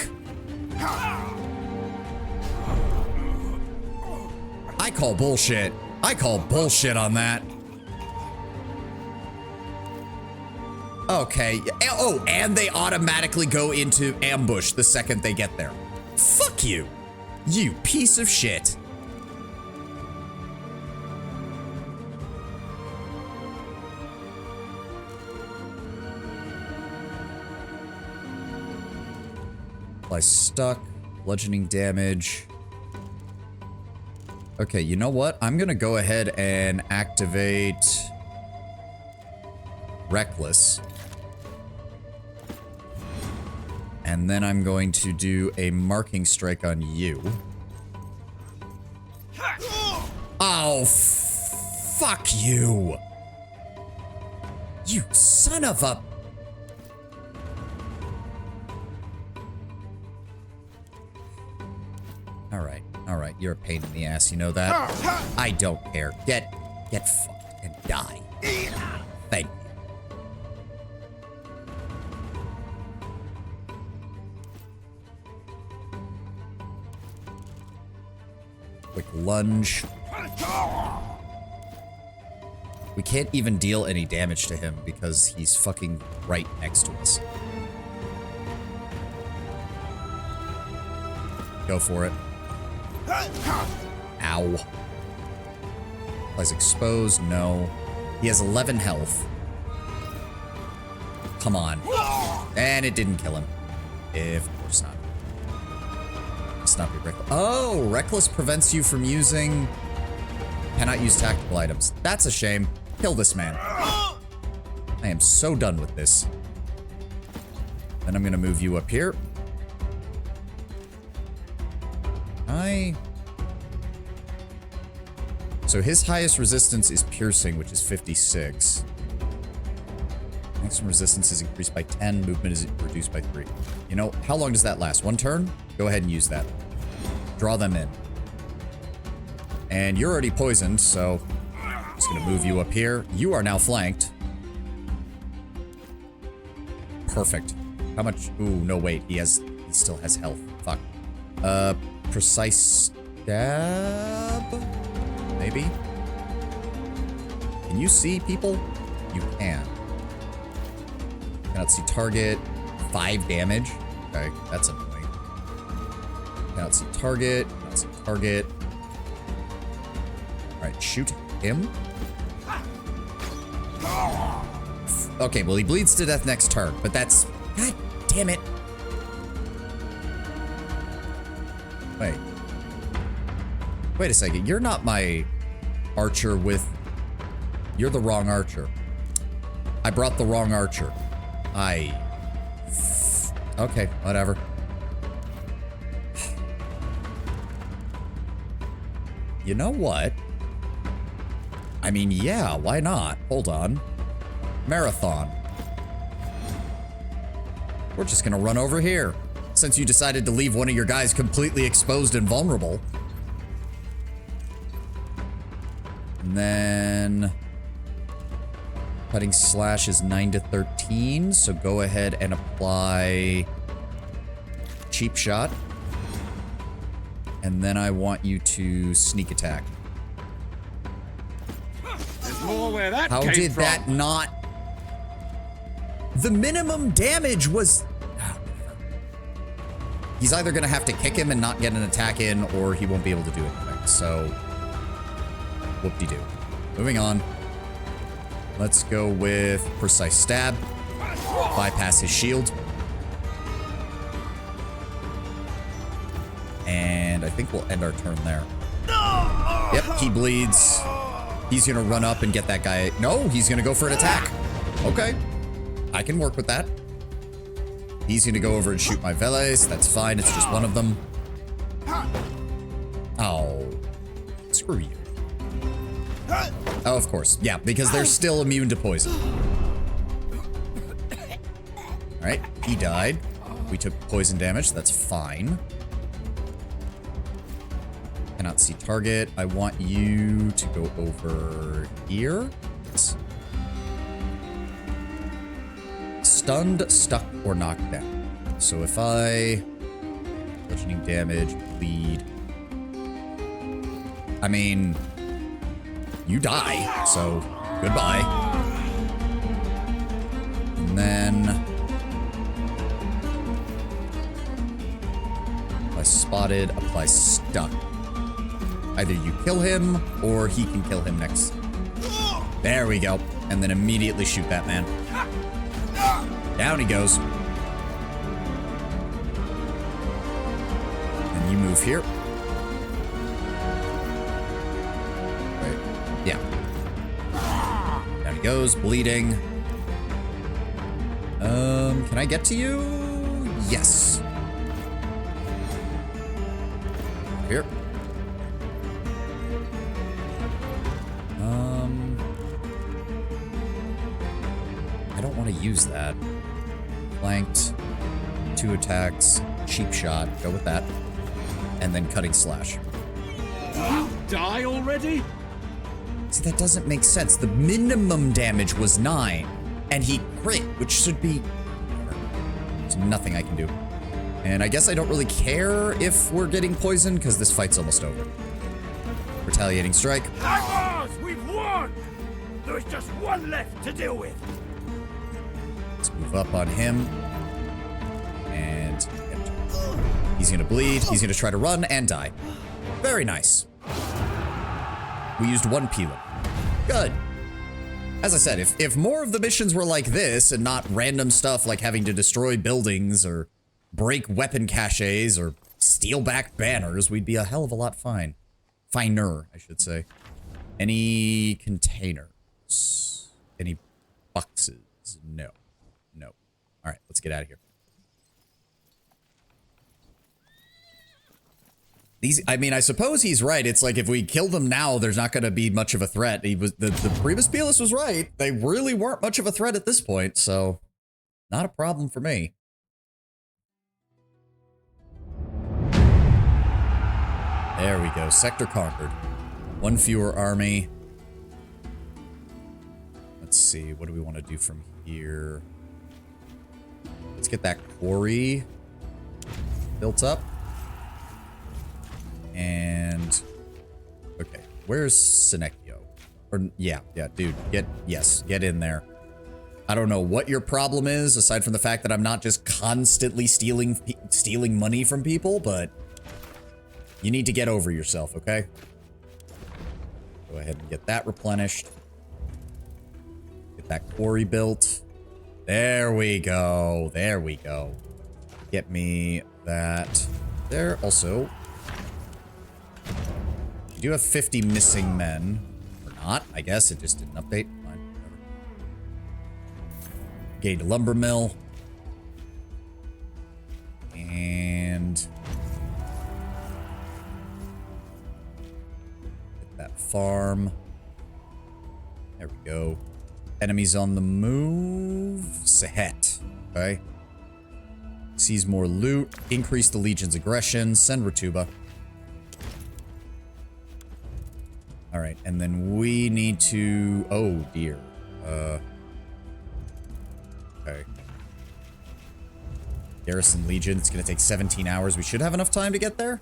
I call bullshit. I call bullshit on that. Okay. Oh, and they automatically go into ambush the second they get there. Fuck you. You piece of shit. Apply stuck. Bludgeoning damage. Okay, you know what? I'm gonna go ahead and activate Reckless. And then I'm going to do a marking strike on you. Oh, fuck you. You son of a... All right, you're a pain in the ass, you know that? I don't care. Get fucked and die. Thank you. Quick lunge. We can't even deal any damage to him because he's fucking right next to us. Go for it. Ow. Applies exposed, no. He has 11 health. Come on. And it didn't kill him. Of course not. Let's not be reckless. Oh, reckless prevents you from using... Cannot use tactical items. That's a shame. Kill this man. I am so done with this. Then I'm gonna move you up here. So his highest resistance is piercing, which is 56. Maximum resistance is increased by 10. Movement is reduced by 3. You know, how long does that last? 1 turn? Go ahead and use that. Draw them in. And you're already poisoned, so I'm just gonna move you up here. You are now flanked. Perfect. How much? Ooh, no, wait. He still has health. Fuck. Precise stab? Maybe? Can you see people? You can. Cannot see target. 5 damage. Okay, that's annoying. Cannot see target. Cannot see target. Alright, shoot him. Okay, well, he bleeds to death next turn, but that's... God damn it. Wait. Wait a second. You're not my archer with... You're the wrong archer. I brought the wrong archer. Okay, whatever. You know what? I mean, yeah, why not? Hold on. Marathon. We're just gonna run over here. Since you decided to leave one of your guys completely exposed and vulnerable. And then... Cutting slash is 9 to 13, so go ahead and apply... Cheap shot. And then I want you to sneak attack. There's more where that How came did from. that not... The minimum damage was... He's either going to have to kick him and not get an attack in, or he won't be able to do anything. So, whoop-de-doo. Moving on. Let's go with precise stab. Bypass his shield. think we'll end our turn there. Yep, he bleeds. He's gonna run up and get that guy. No, he's gonna go for an attack. Okay, I can work with that. He's gonna go over and shoot my Veles. That's fine, it's just one of them. Oh, screw you. Oh, of course. Yeah, because they're still immune to poison. Alright, he died. We took poison damage, that's fine. Cannot see target. I want you to go over here. Yes. Stunned, stuck, or knocked down. So if I... bludgeoning damage, bleed... I mean... you die, so goodbye. And then... apply spotted, apply stuck. Either you kill him, or he can kill him next. There we go. And then immediately shoot that man. Down he goes. And you move here. Right. Yeah. Down he goes, bleeding. Can I get to you? Yes. Here. I don't want to use that. Flanked, 2 attacks, cheap shot, go with that. And then cutting slash. You die already? See, that doesn't make sense. The minimum damage was 9, and he crit, which should be... there's nothing I can do. And I guess I don't really care if we're getting poisoned, because this fight's almost over. Retaliating strike. We've won! There's just one left to deal with. Let's move up on him. And he's gonna bleed. He's gonna try to run and die. Very nice. We used 1 peeler. Good. As I said, if more of the missions were like this and not random stuff like having to destroy buildings or break weapon caches or steal back banners, we'd be a hell of a lot finer, I should say. Any containers? Any boxes? No. No. All right, let's get out of here. These, I mean, I suppose he's right. It's like if we kill them now, there's not going to be much of a threat. He was the Priebus Pelis was right. They really weren't much of a threat at this point, so not a problem for me. There we go. Sector conquered. 1 fewer army. Let's see. What do we want to do from here? Let's get that quarry built up. And okay, where's Senecchio? Or yeah, dude, get in there. I don't know what your problem is, aside from the fact that I'm not just constantly stealing money from people, but you need to get over yourself, okay? Go ahead and get that replenished. Get that quarry built. There we go. There we go. Get me that there. Also, you do have 50 missing men. Or not, I guess. It just didn't update. Fine, whatever. Gained a lumber mill. And get that farm. There we go. Enemies on the move. Sahet. Okay. Seize more loot. Increase the Legion's aggression. Send Ratuba. Alright, and then we need to... oh, dear. Okay. Garrison Legion. It's going to take 17 hours. We should have enough time to get there.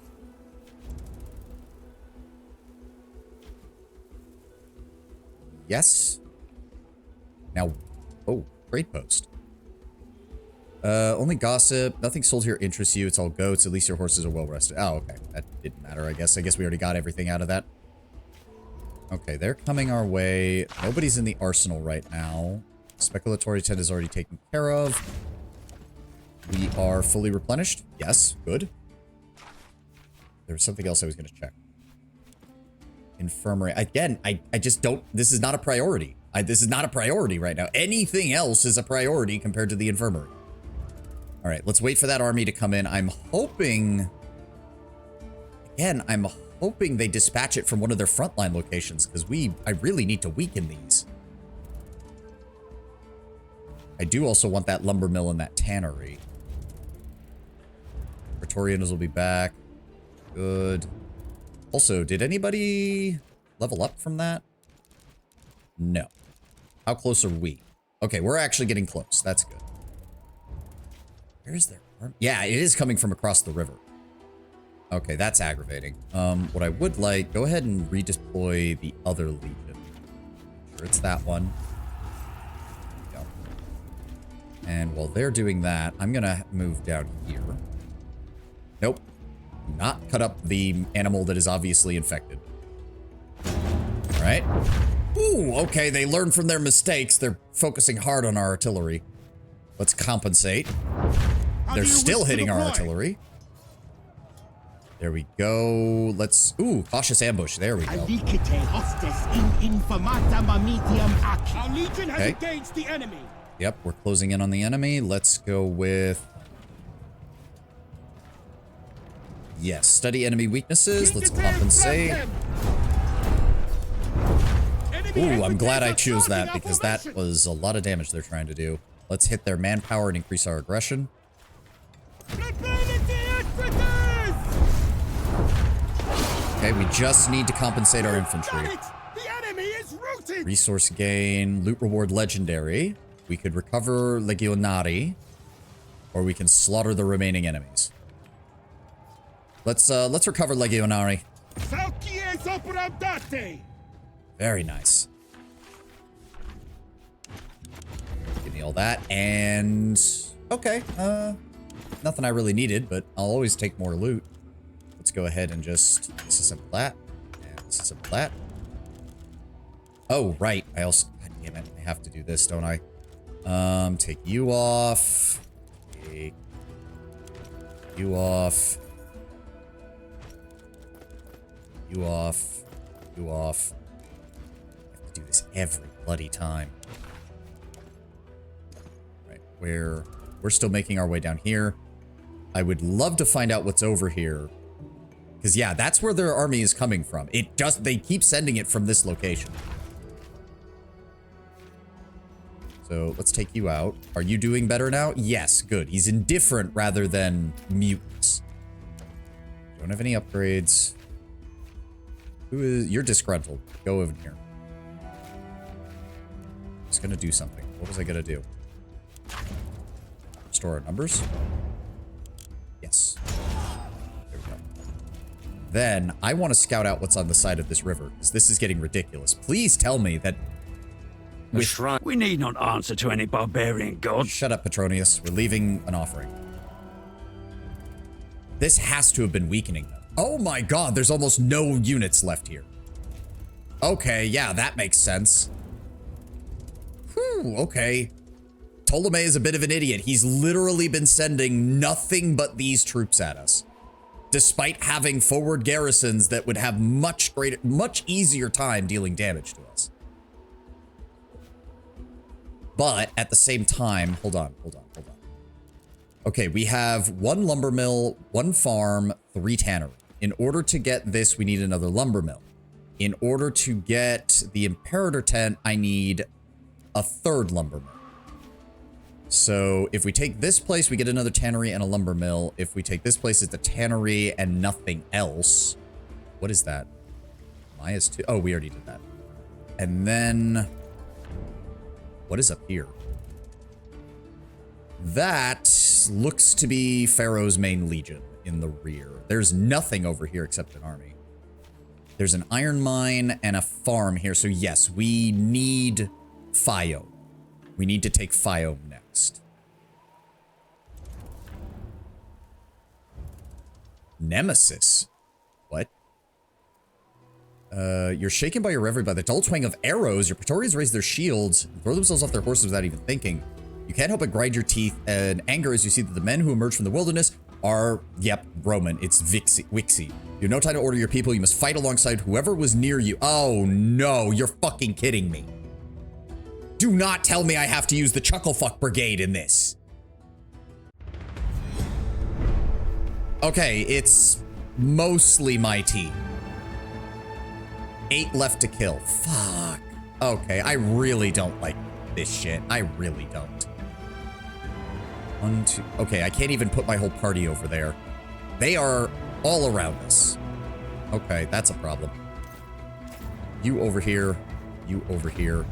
Yes. Now, oh, trade post. Only gossip. Nothing sold here interests you. It's all goats. At least your horses are well rested. Oh, okay. That didn't matter, I guess. I guess we already got everything out of that. Okay, they're coming our way. Nobody's in the arsenal right now. Speculatory tent is already taken care of. We are fully replenished. Yes, good. There was something else I was going to check. Infirmary. Again, I just don't... This is not a priority. This is not a priority right now. Anything else is a priority compared to the infirmary. All right, let's wait for that army to come in. I'm hoping... Again, I'm hoping they dispatch it from one of their frontline locations, because I really need to weaken these. I do also want that lumber mill and that tannery. Praetorians will be back. Good. Also, did anybody level up from that? No. How close are we? Okay, we're actually getting close. That's good. Where is their arm? Yeah, it is coming from across the river. Okay, that's aggravating. What I would like, go ahead and redeploy the other legion. Sure, it's that one. There we go. And while they're doing that, I'm gonna move down here. Nope. Do not cut up the animal that is obviously infected. All right. Ooh, okay, they learned from their mistakes. They're focusing hard on our artillery. Let's compensate. They're still hitting our artillery. There we go. Let's... Ooh, cautious ambush. There we go. Our legion has engaged the enemy. Yep, we're closing in on the enemy. Let's go with... Yes, study enemy weaknesses. Let's compensate. Ooh, I'm glad I chose that because that was a lot of damage they're trying to do. Let's hit their manpower and increase our aggression. Okay, we just need to compensate our infantry. Resource gain, loot reward legendary. We could recover Legionari, or we can slaughter the remaining enemies. Let's recover Legionari. Very nice. Give me all that, and... Okay, nothing I really needed, but I'll always take more loot. Let's go ahead and just disassemble that, and disassemble that. Oh, right, I also... God damn it, I have to do this, don't I? Take you off. Take you off. You off. You off. I have to do this every bloody time. Right, we're still making our way down here. I would love to find out what's over here. Because, yeah, that's where their army is coming from. They keep sending it from this location. So, let's take you out. Are you doing better now? Yes, good. He's indifferent rather than mutants. Don't have any upgrades. You're disgruntled. Go over here. Just gonna do something. What was I gonna do? Restore our numbers? Yes. There we go. Then, I want to scout out what's on the side of this river, because this is getting ridiculous. Please tell me that... We need not answer to any barbarian god. Shut up, Petronius. We're leaving an offering. This has to have been weakening them. Oh my god, there's almost no units left here. Okay, yeah, that makes sense. Whew, okay. Ptolemy is a bit of an idiot. He's literally been sending nothing but these troops at us. Despite having forward garrisons that would have much easier time dealing damage to us. But at the same time, hold on. Okay, we have 1 lumber mill, 1 farm, 3 tannery. In order to get this, we need another lumber mill. In order to get the Imperator tent, I need a 3rd lumber mill. So if we take this place, we get another tannery and a lumber mill. If we take this place, it's a tannery and nothing else. What is that? Maya's 2. Oh, we already did that. And then... what is up here? That looks to be Pharaoh's main legion in the rear. There's nothing over here except an army. There's an iron mine and a farm here. So yes, we need Phio. We need to take Phio next. Nemesis? What? You're shaken by your reverie by the dull twang of arrows. Your Praetorians raise their shields and throw themselves off their horses without even thinking. You can't help but grind your teeth and anger as you see that the men who emerge from the wilderness Yep, Roman. It's Wixie. You have no time to order your people. You must fight alongside whoever was near you. Oh, no. You're fucking kidding me. Do not tell me I have to use the Chucklefuck Brigade in this. Okay, it's mostly my team. 8 left to kill. Fuck. Okay, I really don't like this shit. I really don't. 1, 2. Okay, I can't even put my whole party over there. They are all around us. Okay, that's a problem. You over here. You over here.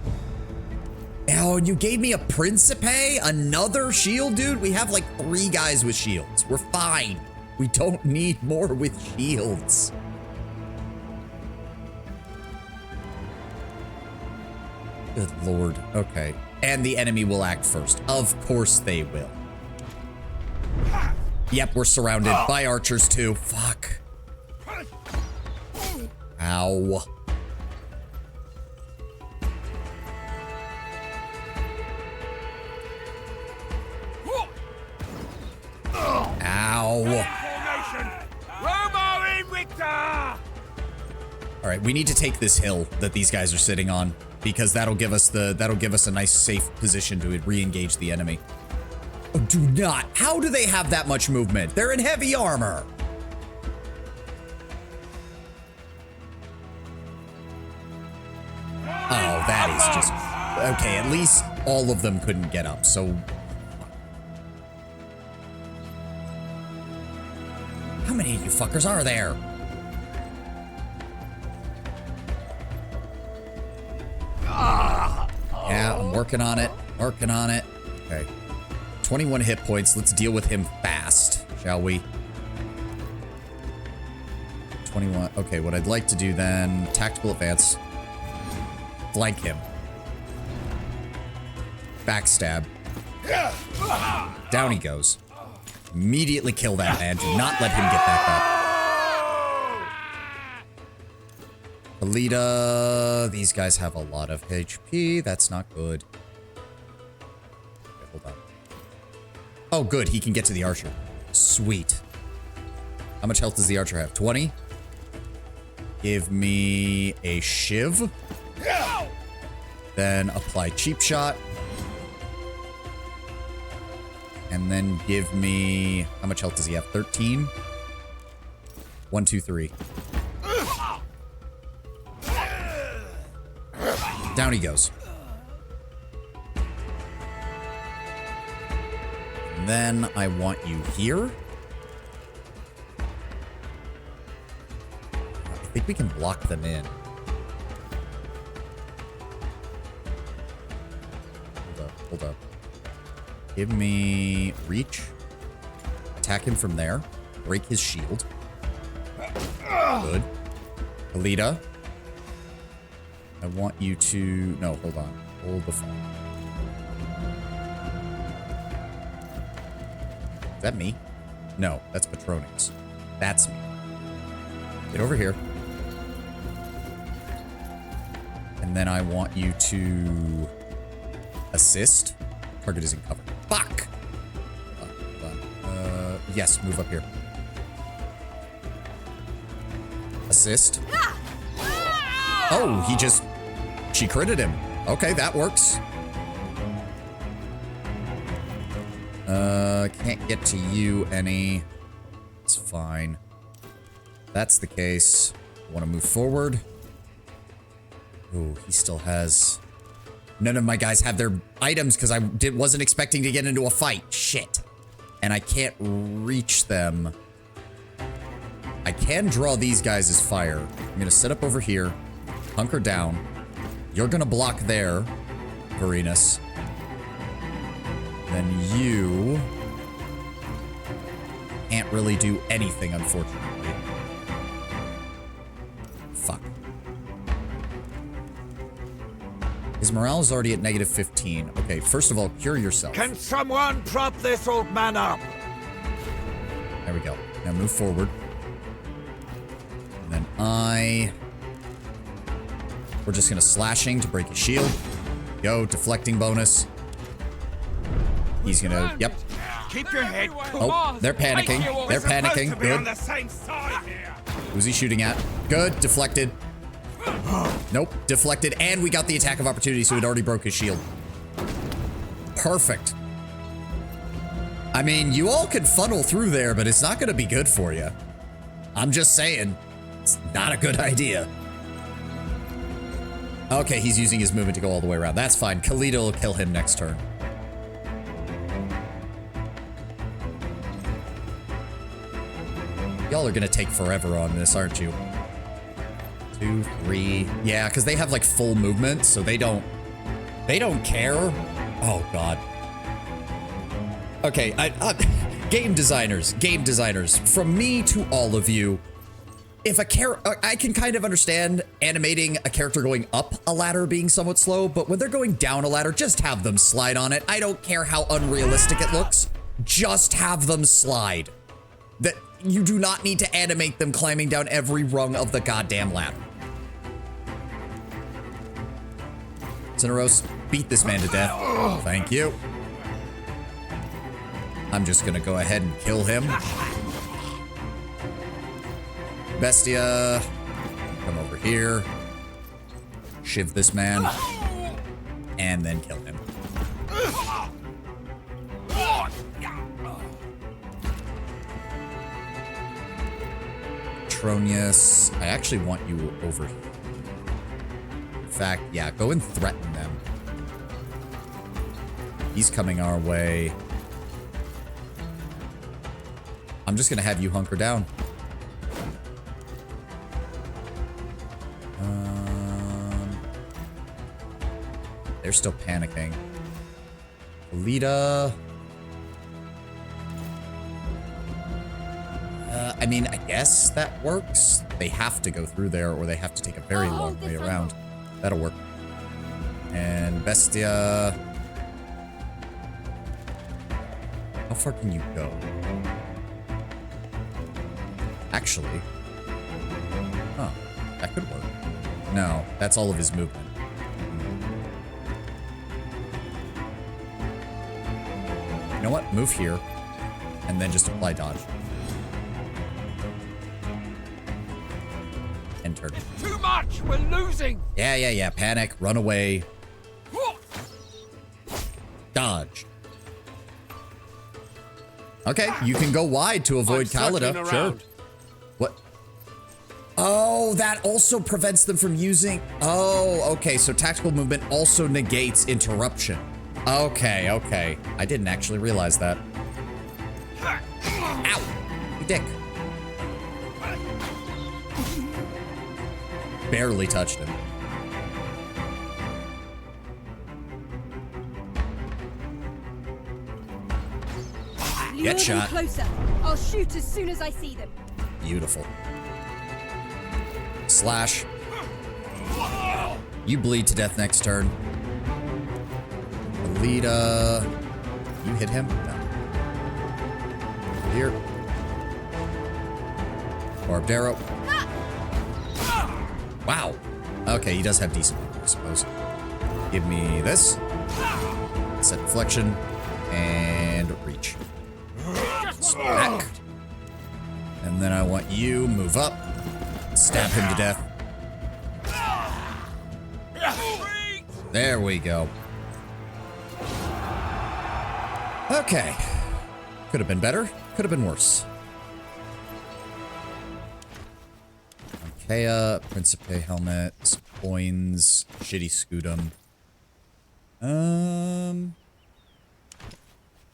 Oh, and you gave me a Principe? Another shield, dude? We have like 3 guys with shields. We're fine. We don't need more with shields. Good lord. Okay. And the enemy will act first. Of course they will. Yep, we're surrounded by archers too. Fuck. Ow. Ow. All right, we need to take this hill that these guys are sitting on because that'll give us a nice safe position to re-engage the enemy. Oh, do not. How do they have that much movement? They're in heavy armor. Oh, that is just okay. At least all of them couldn't get up. So how many of you fuckers are there? Yeah, I'm working on it. Working on it. Okay. 21 hit points. Let's deal with him fast, shall we? 21. Okay, what I'd like to do then, tactical advance. Flank him. Backstab. Down he goes. Immediately kill that man. Do not let him get back up. Alita, these guys have a lot of HP. That's not good. Okay, hold on. Oh, good. He can get to the archer. Sweet. How much health does the archer have? 20? Give me a shiv. Then apply cheap shot. And then give me... How much health does he have? 13? 1, 2, 3. Down he goes. And then I want you here. I think we can block them in. Hold up. Give me reach. Attack him from there. Break his shield. Good. Alita. I want you to... No, hold on. Hold the phone. Is that me? No, that's Petronius. That's me. Get over here. And then I want you to... assist. Target is in cover. Fuck! Hold on. Yes, move up here. Assist. Oh, he just... She critted him. Okay, that works. Can't get to you any. It's fine. That's the case. Want to move forward. Ooh, he still has... None of my guys have their items because I wasn't expecting to get into a fight. Shit. And I can't reach them. I can draw these guys as fire. I'm going to set up over here. Hunker down. You're going to block there, Varinus. Then you can't really do anything, unfortunately. Fuck. His morale is already at negative 15. Okay, first of all, cure yourself. Can someone prop this old man up? There we go. Now move forward. And then we're just gonna slashing to break his shield. Go, deflecting bonus. He's gonna, yep. Keep your head cool. Oh, they're panicking. They're panicking. Good. Who's he shooting at? Good. Deflected. Nope. Deflected. And we got the attack of opportunity, so it already broke his shield. Perfect. I mean, you all could funnel through there, but it's not going to be good for you. I'm just saying. It's not a good idea. Okay, he's using his movement to go all the way around. That's fine. Khalida will kill him next turn. Y'all are gonna take forever on this, aren't you? 2, 3. Yeah, because they have like full movement, so they don't care. Oh God. Okay, game designers, from me to all of you, if a I can kind of understand animating a character going up a ladder being somewhat slow, but when they're going down a ladder, just have them slide on it. I don't care how unrealistic it looks. Just have them slide. That you do not need to animate them climbing down every rung of the goddamn ladder. Cineros, beat this man to death. Thank you. I'm just gonna go ahead and kill him. Bestia, come over here. Shiv this man. And then kill him. Tronius, I actually want you over here. In fact, yeah, go and threaten them. He's coming our way. I'm just gonna have you hunker down. They're still panicking. Lita. I mean, I guess that works. They have to go through there or they have to take a very long way around. That'll work. And Bestia. How far can you go? Actually. Huh. That could work. No, that's all of his movement. You know what? Move here. And then just apply dodge. And turn. Too much! We're losing! Yeah. Panic. Run away. Dodge. Okay, you can go wide to avoid Khalida. Sure. What? Oh, that also prevents them from using... Oh, okay. So tactical movement also negates interruption. Okay. I didn't actually realize that. Ow! You dick. Barely touched him. Get shot. Closer. I'll shoot as soon as I see them. Beautiful. Slash. You bleed to death next turn. Alita. You hit him? No. Here. Barbed arrow. Wow. Okay, he does have decent movement, I suppose. Give me this. Set deflection. And reach. Smack. And then I want you move up. Stab him to death. There we go. Okay. Could have been better. Could have been worse. Archaea, Principe helmet, coins, shitty Scutum.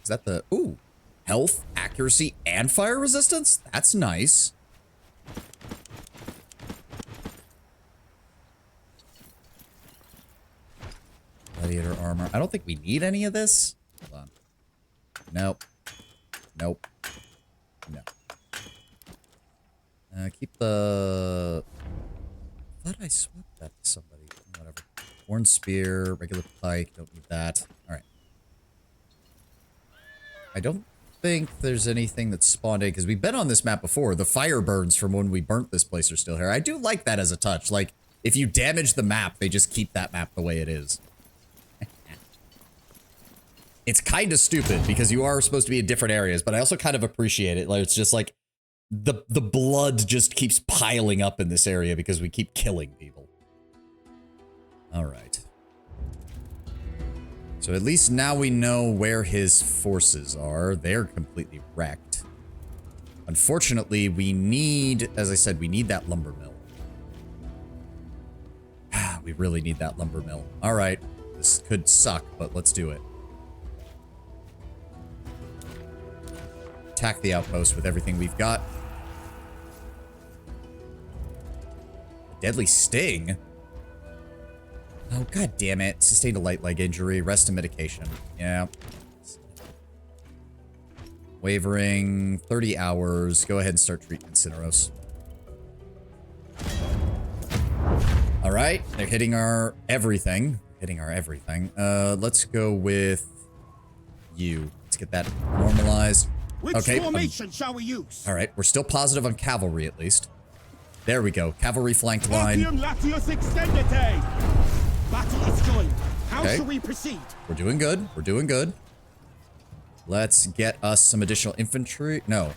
Is that the... Ooh. Health, accuracy, and fire resistance? That's nice. Gladiator armor. I don't think we need any of this. Hold on. Nope. No. Keep the... I thought I swapped that to somebody. Whatever. Horn spear, regular pike. Don't need that. All right. I don't think there's anything that's spawned in because we've been on this map before. The fire burns from when we burnt this place are still here. I do like that as a touch. Like, if you damage the map, they just keep that map the way it is. It's kind of stupid because you are supposed to be in different areas, but I also kind of appreciate it. Like, it's just like the blood just keeps piling up in this area because we keep killing people. All right. So at least now we know where his forces are. They're completely wrecked. Unfortunately, we need, as I said, we need that lumber mill. We really need that lumber mill. All right. This could suck, but let's do it. Attack the outpost with everything we've got. Deadly sting? Oh, god damn it. Sustained a light leg injury. Rest and medication. Yeah. Wavering. 30 hours. Go ahead and start treatment, Cineros. Alright. They're hitting our everything. Hitting our everything. Let's go with you. Let's get that normalized. Which Okay. formation shall we use? Alright. We're still positive on cavalry, at least. There we go. Cavalry flanked line. Latius extendite. Battle is joined. How shall we proceed? We're doing good. We're doing good. Let's get us some additional infantry. No.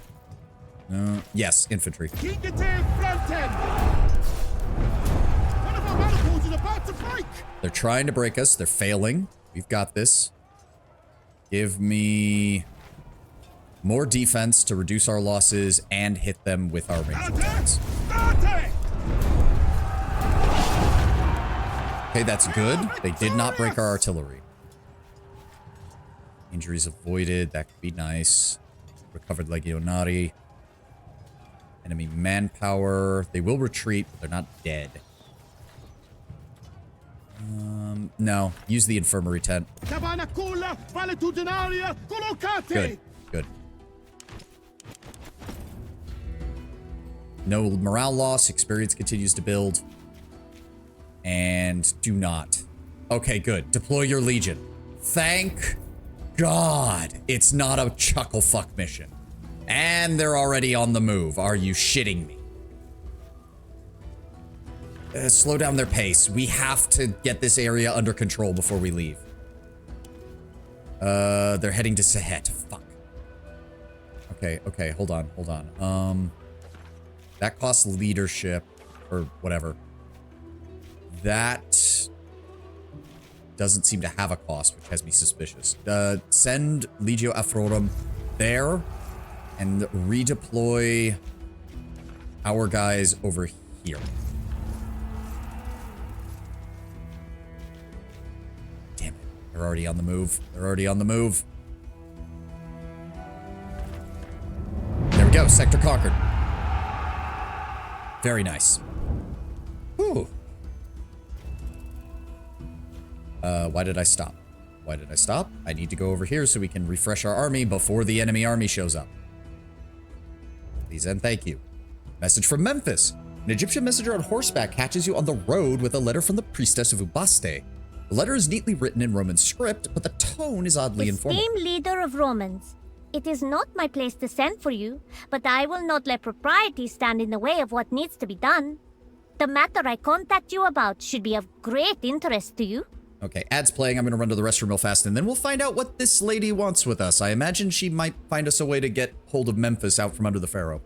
Yes, infantry. One of our manifolds is about to break. They're trying to break us. They're failing. We've got this. Give me more defense to reduce our losses and hit them with our ranged attacks. Okay, that's good. They did not break our artillery. Injuries avoided. That could be nice. Recovered Legionari. Enemy manpower. They will retreat, but they're not dead. No. Use the infirmary tent. Good. Good. No morale loss. Experience continues to build. And do not. Okay, good. Deploy your legion. Thank God it's not a chuckle fuck mission. And they're already on the move. Are you shitting me? Slow down their pace. We have to get this area under control before we leave. They're heading to Sehet. Fuck. Okay, hold on. That costs leadership or whatever. That doesn't seem to have a cost, which has me suspicious. Send Legio Afrorum there and redeploy our guys over here. Damn it. They're already on the move. They're already on the move. There we go. Sector conquered. Very nice. Ooh. Why did I stop? Why did I stop? I need to go over here so we can refresh our army before the enemy army shows up. Please and thank you. Message from Memphis. An Egyptian messenger on horseback catches you on the road with a letter from the priestess of Ubaste. The letter is neatly written in Roman script, but the tone is oddly informal. Esteemed leader of Romans, it is not my place to send for you, but I will not let propriety stand in the way of what needs to be done. The matter I contact you about should be of great interest to you. Okay, ads playing. I'm going to run to the restroom real fast, and then we'll find out what this lady wants with us. I imagine she might find us a way to get hold of Memphis out from under the Pharaoh.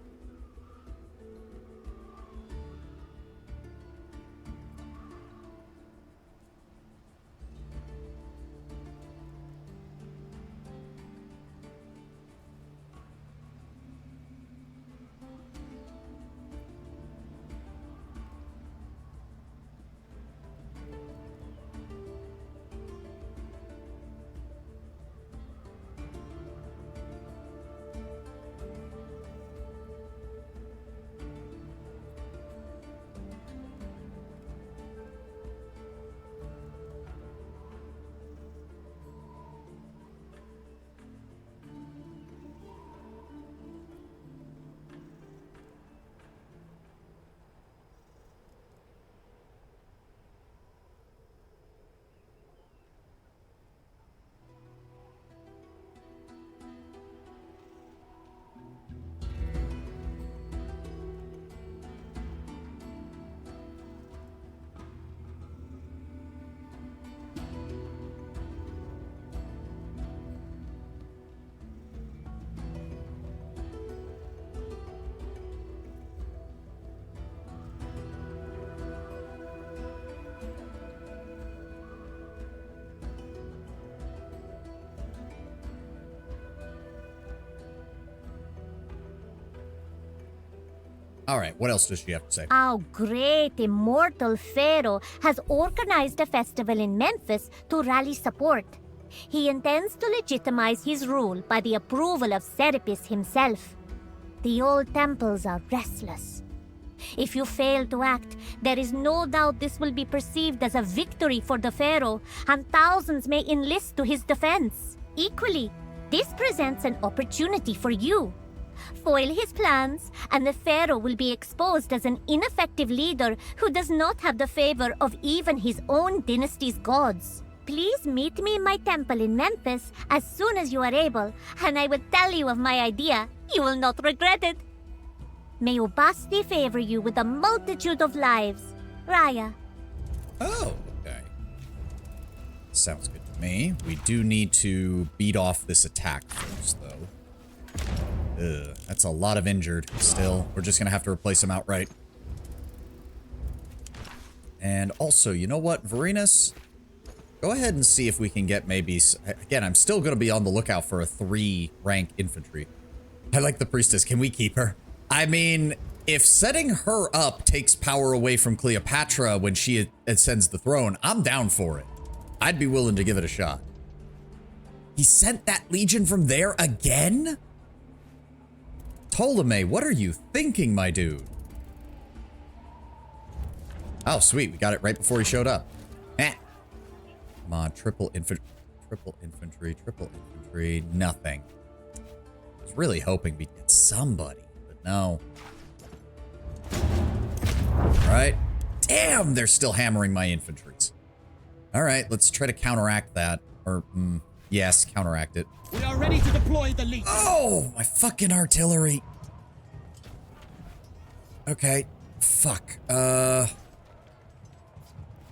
All right, what else does she have to say? Our great immortal pharaoh has organized a festival in Memphis to rally support. He intends to legitimize his rule by the approval of Serapis himself. The old temples are restless. If you fail to act, there is no doubt this will be perceived as a victory for the pharaoh, and thousands may enlist to his defense. Equally, this presents an opportunity for you. Foil his plans, and the pharaoh will be exposed as an ineffective leader who does not have the favor of even his own dynasty's gods. Please meet me in my temple in Memphis as soon as you are able, and I will tell you of my idea. You will not regret it. May Ubasti favor you with a multitude of lives. Raya. Oh, okay. Sounds good to me. We do need to beat off this attack first, though. Ugh, that's a lot of injured still. We're just gonna have to replace him outright. And also, you know what, Varinus? Go ahead and see if we can get maybe... Again, I'm still gonna be on the lookout for a 3-rank infantry. I like the priestess. Can we keep her? I mean, if setting her up takes power away from Cleopatra when she ascends the throne, I'm down for it. I'd be willing to give it a shot. He sent that legion from there again? Ptolemy, what are you thinking, my dude? Oh, sweet. We got it right before he showed up. Eh. Come on, triple infantry, nothing. I was really hoping we'd get somebody. No. Alright. Damn, they're still hammering my infantries. Alright, let's try to counteract that. Or, yes, counteract it. We are ready to deploy the legion. Oh, my fucking artillery. Okay. Fuck.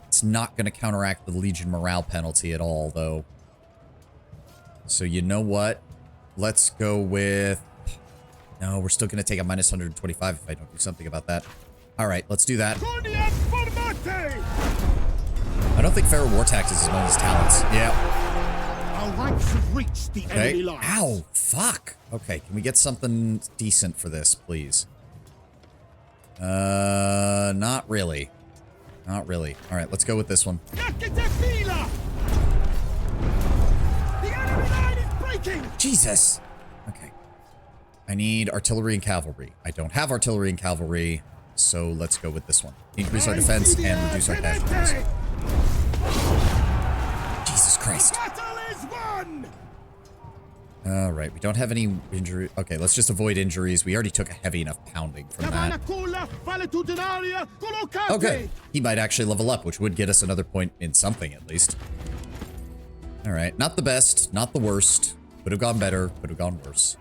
It's not gonna counteract the Legion morale penalty at all, though. So you know what? Let's go with... No, we're still going to take a minus 125 if I don't do something about that. All right, let's do that. I don't think Pharaoh War Taxes is one of his talents. Yeah. Our ranks have reached the enemy lines. Ow, fuck. Okay, can we get something decent for this, please? Not really. Not really. All right, let's go with this one. The enemy line is breaking. Jesus. Okay. I need artillery and cavalry. I don't have artillery and cavalry, so let's go with this one. Increase our defense and reduce our casualties. Jesus Christ. All right, we don't have any injury. Okay, let's just avoid injuries. We already took a heavy enough pounding from that. Okay, he might actually level up, which would get us another point in something at least. All right, not the best, not the worst. Could have gone better, could have gone worse.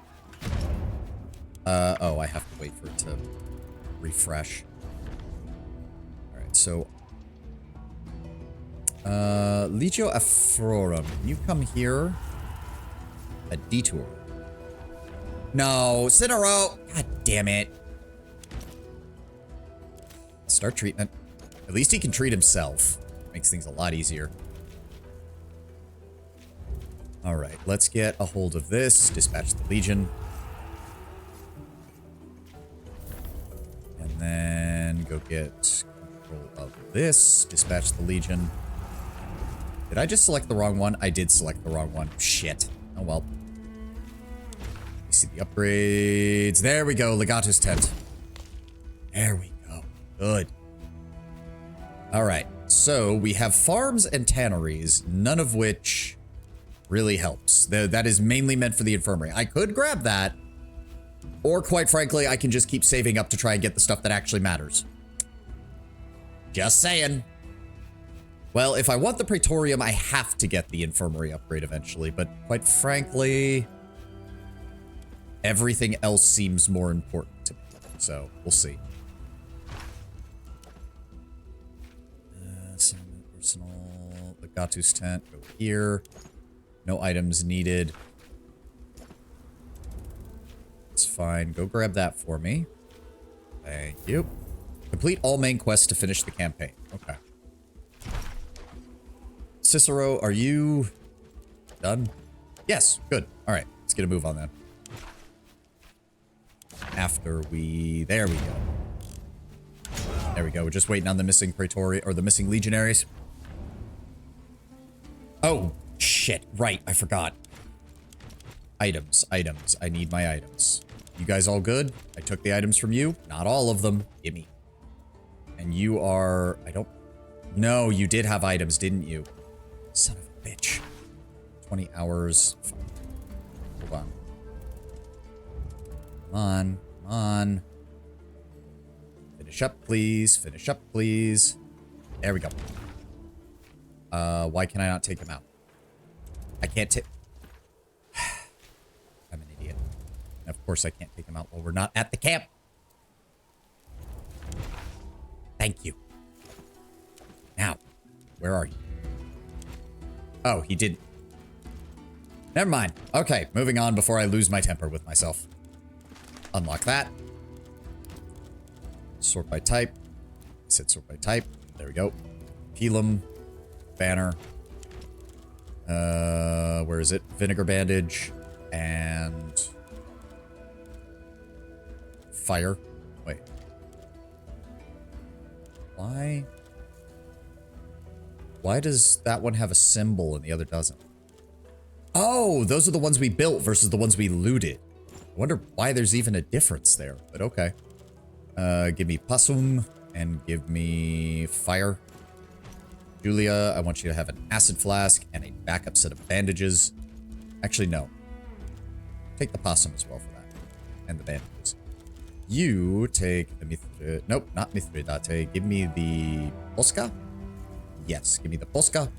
Oh, I have to wait for it to refresh. All right, so... Legio Afrorum, can you come here? A detour. No, Cinero! God damn it. Start treatment. At least he can treat himself. Makes things a lot easier. All right, let's get a hold of this. Dispatch the Legion. And then go get control of this. Dispatch the Legion. Did I just select the wrong one? I did select the wrong one. Shit. Oh well. You see the upgrades. There we go. Legato's tent. There we go. Good. All right. So we have farms and tanneries, none of which really helps. That is mainly meant for the infirmary. I could grab that. Or quite frankly, I can just keep saving up to try and get the stuff that actually matters. Just saying. Well, if I want the Praetorium, I have to get the infirmary upgrade eventually. But quite frankly, everything else seems more important to me. So, we'll see. Personal, Legatu's tent, go here. No items needed. It's fine. Go grab that for me. Thank you. Complete all main quests to finish the campaign. Okay. Cicero, are you done? Yes, good. All right, let's get a move on that. After we... There we go. There we go. We're just waiting on the missing Praetorian, or the missing legionaries. Oh, shit. Right, I forgot. Items. I need my items. You guys all good? I took the items from you. Not all of them. Gimme. And you are... No, you did have items, didn't you? Son of a bitch. 20 hours. Fuck. Hold on. Come on. Finish up, please. Finish up, please. There we go. Why can I not take him out? I can't take... I'm an idiot. And of course I can't take him out while we're not at the camp. Thank you. Now, where are you? Oh, he didn't. Never mind. Okay, moving on before I lose my temper with myself. Unlock that. Sort by type. I said sort by type. There we go. Pelum. Banner. Where is it? Vinegar bandage. And... fire. Wait. Why? Why does that one have a symbol and the other doesn't? Oh, those are the ones we built versus the ones we looted. I wonder why there's even a difference there, but okay. Give me possum and give me fire. Julia, I want you to have an acid flask and a backup set of bandages. Actually, no. Take the possum as well for that. And the bandages. You take the Mithridate. Nope, not Mithridate. Give me the Posca. Yes, give me the Posca.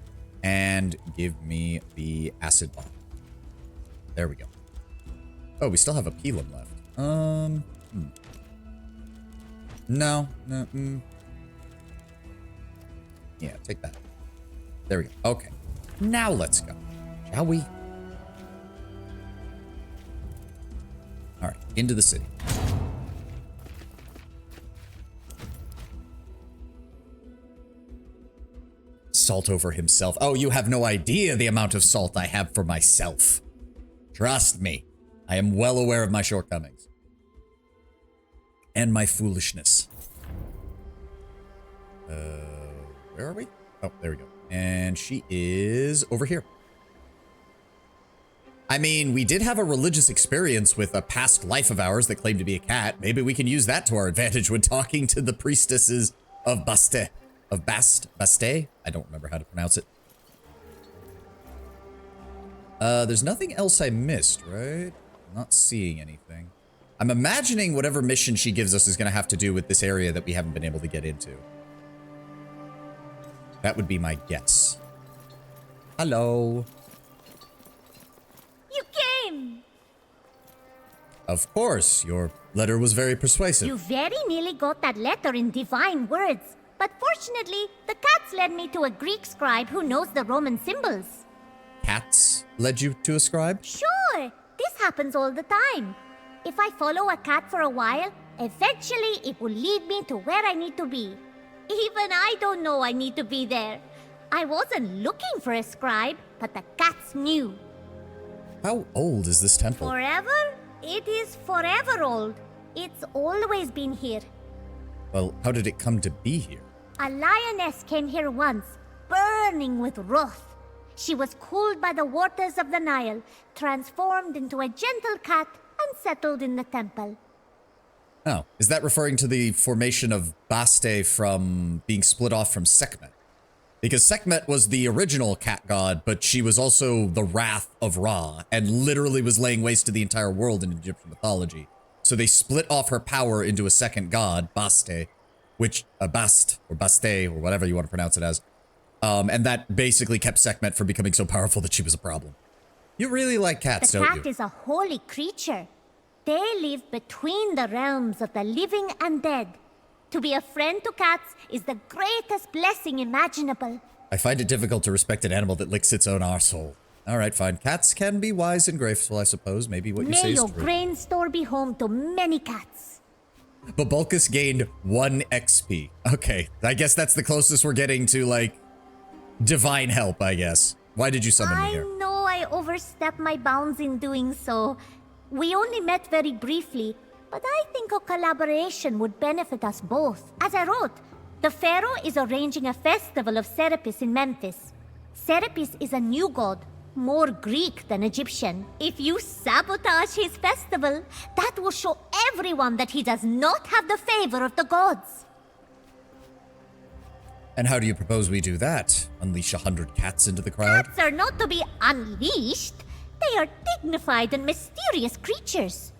And give me the acid bomb. There we go. Oh, we still have a Pelum left. No. Yeah, take that. There we go. Okay. Now let's go. Shall we? All right, into the city. Salt over himself. Oh, you have no idea the amount of salt I have for myself. Trust me. I am well aware of my shortcomings. And my foolishness. Where are we? Oh, there we go. And she is over here. I mean, we did have a religious experience with a past life of ours that claimed to be a cat. Maybe we can use that to our advantage when talking to the priestesses of Baste. Baste? I don't remember how to pronounce it. There's nothing else I missed, right? I'm not seeing anything. I'm imagining whatever mission she gives us is going to have to do with this area that we haven't been able to get into. That would be my guess. Hello. You came! Of course, your letter was very persuasive. You very nearly got that letter in divine words. But fortunately, the cats led me to a Greek scribe who knows the Roman symbols. Cats led you to a scribe? Sure! This happens all the time. If I follow a cat for a while, eventually it will lead me to where I need to be. Even I don't know I need to be there. I wasn't looking for a scribe, but the cats knew. How old is this temple? Forever? It is forever old. It's always been here. Well, how did it come to be here? A lioness came here once, burning with wrath. She was cooled by the waters of the Nile, transformed into a gentle cat, and settled in the temple. Oh, is that referring to the formation of Baste from being split off from Sekhmet? Because Sekhmet was the original cat god, but she was also the wrath of Ra, and literally was laying waste to the entire world in Egyptian mythology. So they split off her power into a second god, Baste, which, Bast, or Baste, or whatever you want to pronounce it as. And that basically kept Sekhmet from becoming so powerful that she was a problem. You really like cats, don't you? The cat is a holy creature. They live between the realms of the living and dead. To be a friend to cats is the greatest blessing imaginable. I find it difficult to respect an animal that licks its own arsehole. Alright, fine. Cats can be wise and graceful, I suppose. Maybe what you say May is your true. grain store be home to many cats. But Bulkus gained 1 XP. Okay, I guess that's the closest we're getting to, like, divine help, I guess. Why did you summon me here? I know I overstepped my bounds in doing so. We only met very briefly, but I think a collaboration would benefit us both. As I wrote, The Pharaoh is arranging a festival of Serapis in Memphis. Serapis is a new god, more Greek than Egyptian. If you sabotage his festival, that will show everyone that he does not have the favor of the gods. And how do you propose we do that? Unleash 100 cats into the crowd? Cats are not to be unleashed. They are dignified and mysterious creatures.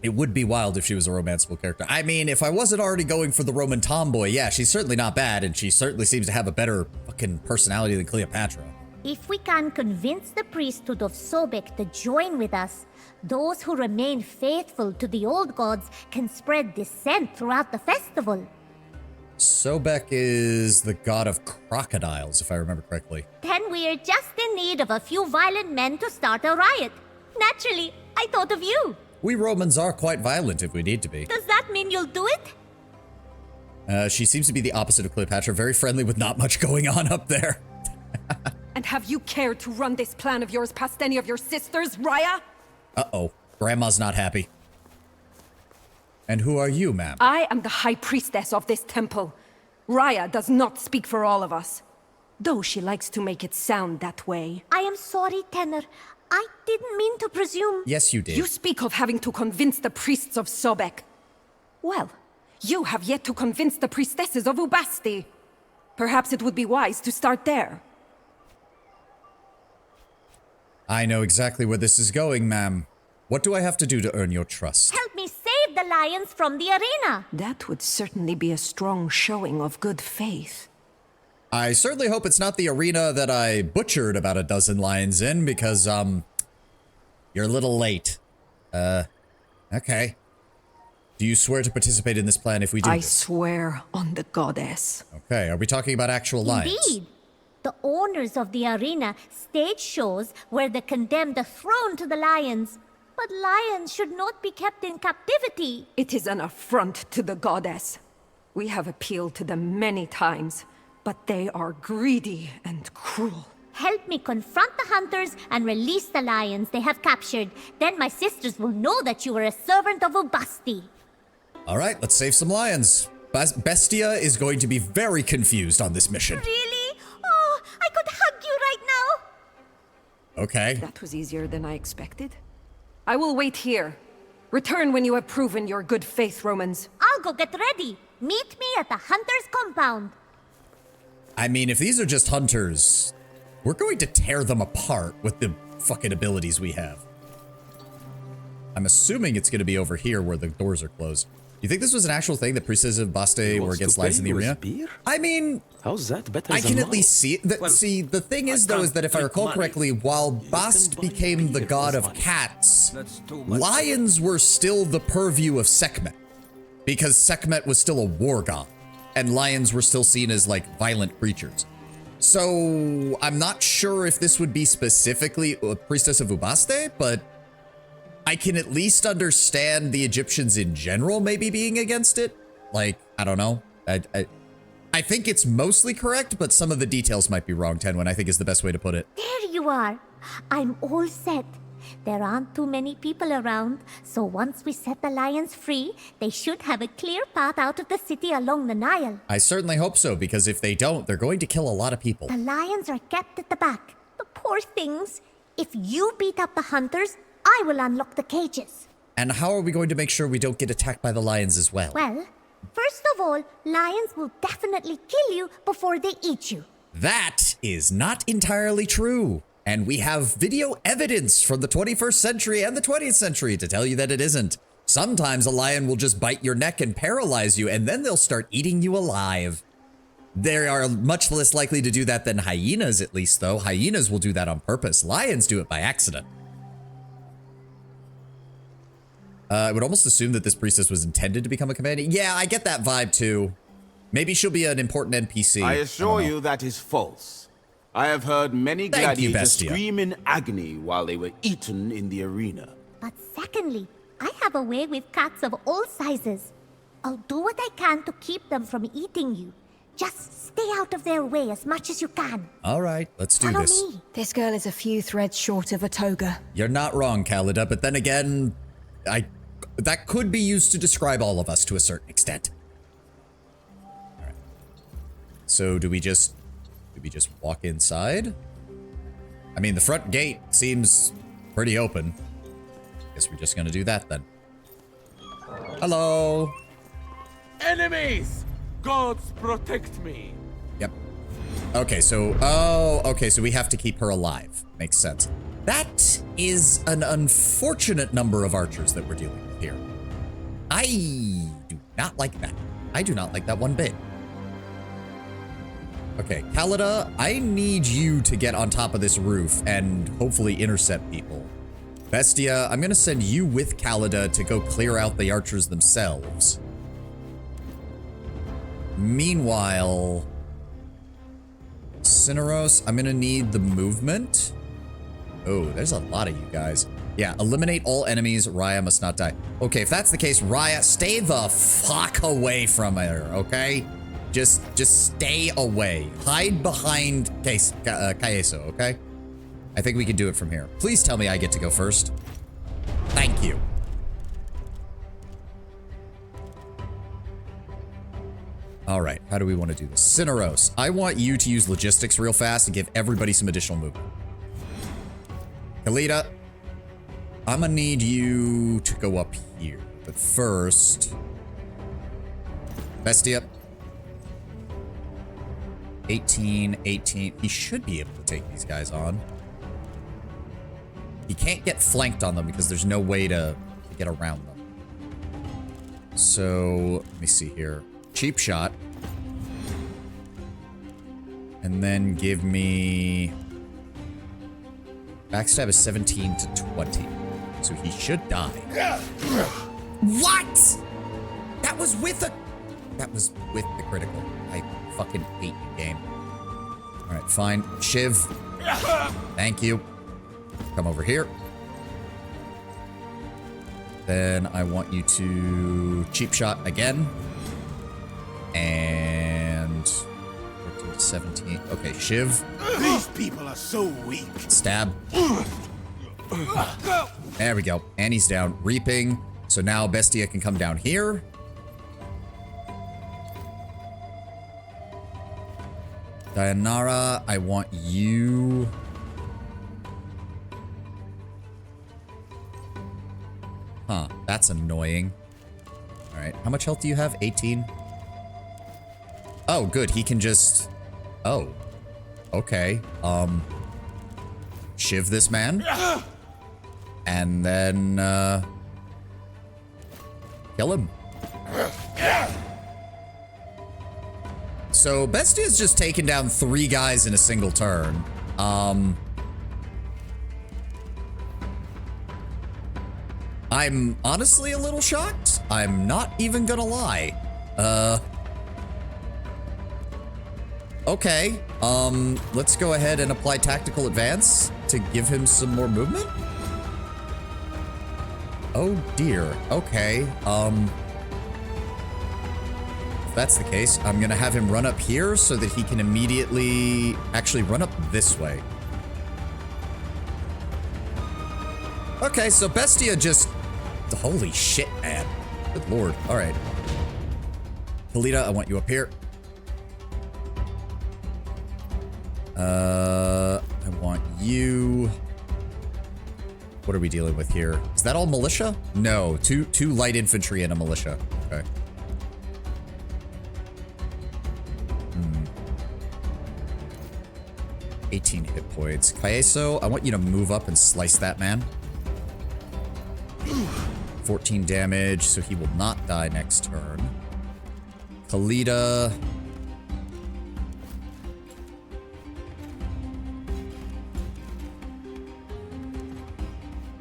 It would be wild if she was a romanceable character. I mean, if I wasn't already going for the Roman tomboy, yeah, she's certainly not bad, and she certainly seems to have a better fucking personality than Cleopatra. If we can convince the priesthood of Sobek to join with us, those who remain faithful to the old gods can spread dissent throughout the festival. Sobek is the god of crocodiles, if I remember correctly. Then we're just in need of a few violent men to start a riot. Naturally, I thought of you. We Romans are quite violent if we need to be. Does that mean you'll do it? She seems to be the opposite of Cleopatra, very friendly with not much going on up there. And have you cared to run this plan of yours past any of your sisters, Raya? Uh-oh. Grandma's not happy. And who are you, ma'am? I am the high priestess of this temple. Raya does not speak for all of us, though she likes to make it sound that way. I am sorry, Tenor. I didn't mean to presume. Yes, you did. You speak of having to convince the priests of Sobek. Well, you have yet to convince the priestesses of Ubasti. Perhaps it would be wise to start there. I know exactly where this is going, ma'am. What do I have to do to earn your trust? Help me save the lions from the arena. That would certainly be a strong showing of good faith. I certainly hope it's not the arena that I butchered about a dozen lions in, because, you're a little late. Okay. Do you swear to participate in this plan if we do I this? swear on the goddess. Okay, are we talking about actual lions? Indeed. The owners of the arena stage shows where the condemned are thrown to the lions. But lions should not be kept in captivity. It is an affront to the goddess. We have appealed to them many times, but they are greedy and cruel. Help me confront the hunters and release the lions they have captured. Then my sisters will know that you are a servant of Ubasti. All right, let's save some lions. Bestia is going to be very confused on this mission. Really? Oh, I could hug you right now. Okay. That was easier than I expected. I will wait here. Return when you have proven your good faith, Romans. I'll go get ready. Meet me at the hunter's compound. I mean, if these are just hunters, we're going to tear them apart with the fucking abilities we have. I'm assuming it's going to be over here where the doors are closed. You think this was an actual thing that priestesses of Baste were against lions in the arena? I mean, how's that better? I can at least see it. See, the thing is, though, is that if I recall correctly, while Bast became the god of cats, lions were still the purview of Sekhmet, because Sekhmet was still a war god, and lions were still seen as, like, violent creatures. So, I'm not sure if this would be specifically a priestess of Ubaste, but I can at least understand the Egyptians in general maybe being against it. Like, I don't know. I think it's mostly correct, but some of the details might be wrong, Tenwin, I think is the best way to put it. There you are. I'm all set. There aren't too many people around, so once we set the lions free, they should have a clear path out of the city along the Nile. I certainly hope so, because if they don't, they're going to kill a lot of people. The lions are kept at the back. The poor things. If you beat up the hunters, I will unlock the cages. And how are we going to make sure we don't get attacked by the lions as well? Well, first of all, lions will definitely kill you before they eat you. That is not entirely true. And we have video evidence from the 21st century and the 20th century to tell you that it isn't. Sometimes a lion will just bite your neck and paralyze you, and then they'll start eating you alive. They are much less likely to do that than hyenas, at least, though. Hyenas will do that on purpose. Lions do it by accident. I would almost assume that this priestess was intended to become a companion. Yeah, I get that vibe, too. Maybe she'll be an important NPC. I assure you that is false. I have heard many gladiators scream in agony while they were eaten in the arena. But secondly, I have a way with cats of all sizes. I'll do what I can to keep them from eating you. Just stay out of their way as much as you can. All right, let's do this. Follow me. This girl is a few threads short of a toga. You're not wrong, Kalida, but then again, that could be used to describe all of us to a certain extent. So do we just walk inside? I mean, the front gate seems pretty open. Guess we're just gonna do that then. Hello. Enemies! Gods protect me. Yep. Okay, so okay, so we have to keep her alive. Makes sense. That is an unfortunate number of archers that we're dealing with here. I do not like that. I do not like that one bit. Okay, Kalida, I need you to get on top of this roof and hopefully intercept people. Bestia, I'm gonna send you with Kalida to go clear out the archers themselves. Meanwhile, Cineros, I'm gonna need the movement. Oh, there's a lot of you guys. Yeah, eliminate all enemies. Raya must not die. Okay, if that's the case, Raya, stay the fuck away from her, okay? Just stay away. Hide behind Kaeso, okay? I think we can do it from here. Please tell me I get to go first. Thank you. All right, how do we want to do this? Cineros, I want you to use logistics real fast and give everybody some additional movement. Kalida, I'm gonna need you to go up here. But first, Bestia. 18, 18. He should be able to take these guys on. He can't get flanked on them because there's no way to get around them. So, let me see here. Cheap shot. And then give me... Backstab is 17 to 20. So he should die. What? That was with the critical. I fucking hate the game. Alright, fine. Shiv. Thank you. Come over here. Then I want you to cheap shot again. And 14 to 17. Okay, Shiv. These people are so weak. Stab. There we go. And he's down. Reaping. So now Bestia can come down here. Dayanara, I want you... Huh, that's annoying. Alright, how much health do you have? 18? Oh, good, he can just... Oh. Okay, Shiv this man. And then, kill him. So, Bestia's just taken down 3 guys in a single turn. I'm honestly a little shocked. I'm not even gonna lie. Okay. Let's go ahead and apply tactical advance to give him some more movement. Oh dear. Okay. If that's the case, I'm gonna have him run up here so that he can immediately actually run up this way. Okay, so Bestia just... Holy shit, man. Good lord. All right. Kalida, I want you up here. I want you... What are we dealing with here? Is that all militia? No, two light infantry and a militia. Okay. 18 hit points. Kaeso, I want you to move up and slice that man. 14 damage, so he will not die next turn. Kalida.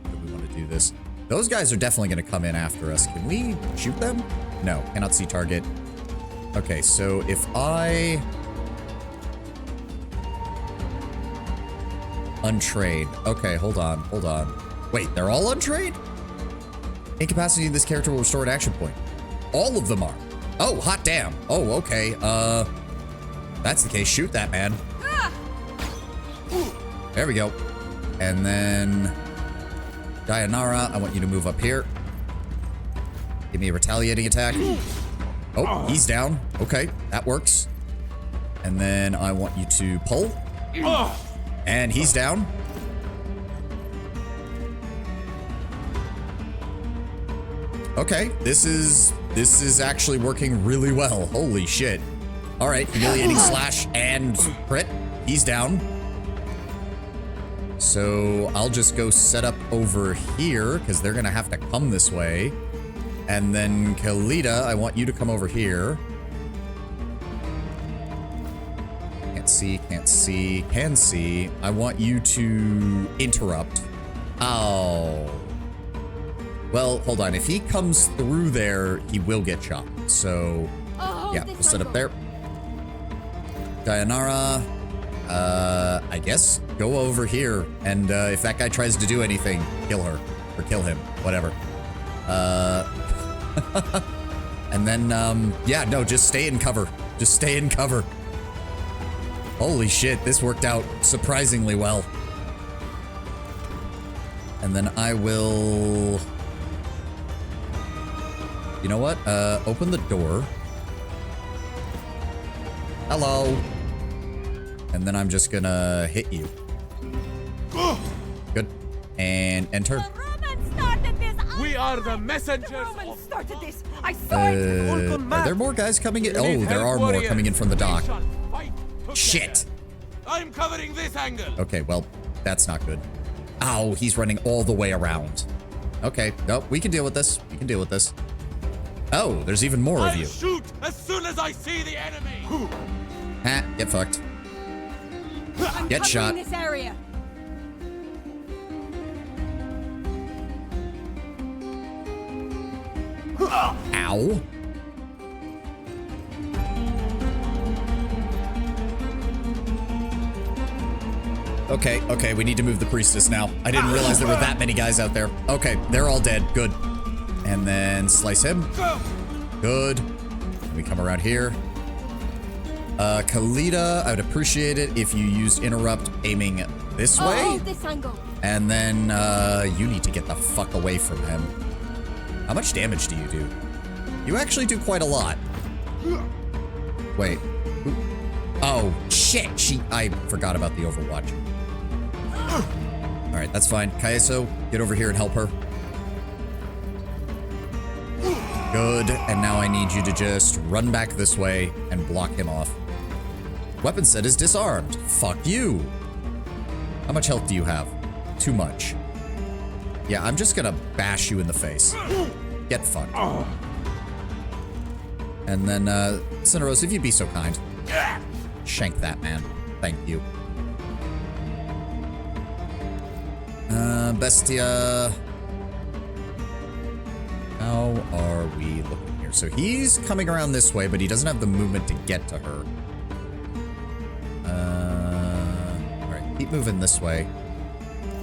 Do we want to do this? Those guys are definitely going to come in after us. Can we shoot them? No, cannot see target. Okay, so if I... Untrained. Okay, hold on. Wait, they're all untrained? Incapacitating this character will restore an action point. All of them are. Oh, hot damn. Oh, okay. That's the case. Shoot that man. There we go. And then Dayanara, I want you to move up here. Give me a retaliating attack. Oh, he's down. Okay, that works. And then I want you to pull. And he's down. Okay, this is actually working really well. Holy shit. All right, humiliating slash and crit. He's down. So I'll just go set up over here because they're gonna have to come this way. And then Kalita, I want you to come over here. Can't see, can't see, can see. I want you to interrupt. Oh. Well, hold on. If he comes through there, he will get shot. So, yeah, we'll set up there. Dayanara, I guess go over here. And if that guy tries to do anything, kill her. Or kill him. Whatever. And then, yeah, no, just stay in cover. Just stay in cover. Holy shit, this worked out surprisingly well. And then I will... You know what? Open the door. Hello. And then I'm just gonna hit you. Good. And enter. We are the messengers. Romans started this. I saw it. Are there more guys coming in? Oh, there are more coming in from the dock. Shit. I'm covering this angle. Okay, well, that's not good. Ow, he's running all the way around. Okay, no, we can deal with this. We can deal with this. Oh, there's even more of you. Shoot as soon as I see the enemy. Ha, get fucked. I'm Get shot. This area. Ow. Okay, okay, we need to move the priestess now. I didn't realize there were that many guys out there. Okay, they're all dead. Good. And then slice him. Good. We come around here. Kalita, I would appreciate it if you used interrupt aiming this way. This angle. And then you need to get the fuck away from him. How much damage do you do? You actually do quite a lot. Wait. Oh, shit. I forgot about the Overwatch. All right, that's fine. Kaiso, get over here and help her. Good. And now I need you to just run back this way and block him off. Weapon set is disarmed. Fuck you. How much health do you have? Too much. Yeah, I'm just gonna bash you in the face. Get fucked. And then, Cineros, if you'd be so kind. Shank that man. Thank you. Bestia. How are we looking here? So he's coming around this way, but he doesn't have the movement to get to her. Alright, keep moving this way.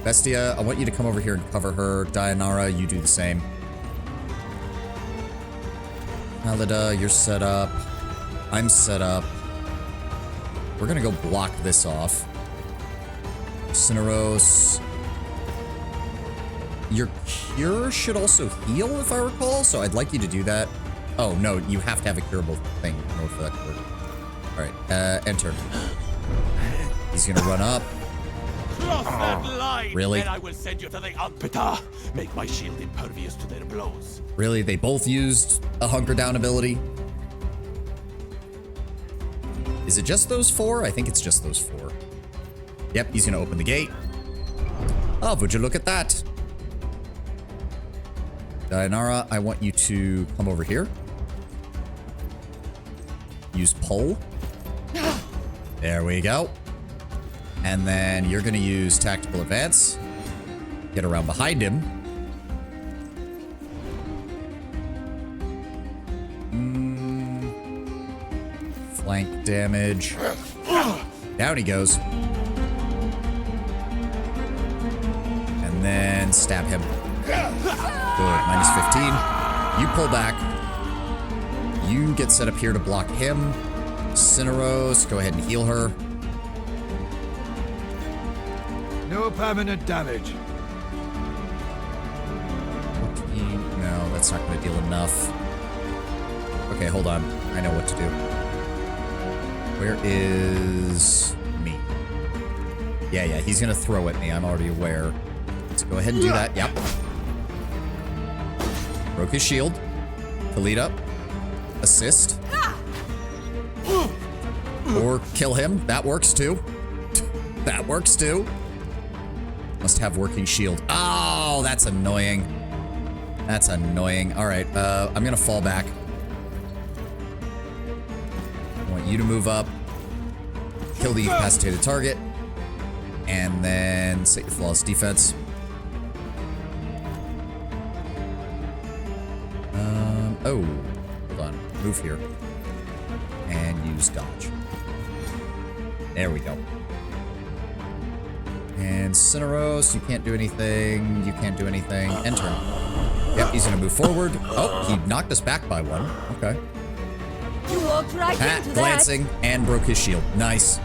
Bestia, I want you to come over here and cover her. Dayanara, you do the same. Halida, you're set up. I'm set up. We're gonna go block this off. Cineros. Your cure should also heal, if I recall, so I'd like you to do that. Oh, no, you have to have a curable thing in order for that to work. Alright, enter. He's gonna run up. Cross that line, really? And I will send you to the Ampita. Make my shield impervious to their blows. Really? They both used a hunker down ability? Is it just those four? I think it's just those four. Yep, he's gonna open the gate. Oh, would you look at that? Dayanara, I want you to come over here. Use pull. There we go. And then you're gonna use tactical advance. Get around behind him. Flank damage. Down he goes. And then stab him. Good, minus 15. You pull back. You get set up here to block him. Cineros, go ahead and heal her. No permanent damage. No, that's not going to deal enough. Okay, hold on. I know what to do. Where is me? Yeah, he's gonna throw at me. I'm already aware. Let's go ahead and do that. Yep. Broke his shield. Delete up. Assist. Or kill him. That works too. That works too. Must have working shield. Oh, that's annoying. That's annoying. All right, I'm gonna fall back. I want you to move up. Kill the incapacitated target. And then set your flawless defense. Oh, hold on. Move here. And use dodge. There we go. And Cineros, you can't do anything. You can't do anything. End turn. Yep, he's gonna move forward. Oh, he knocked us back by one. Okay. You walked right into glancing that. And broke his shield. Nice.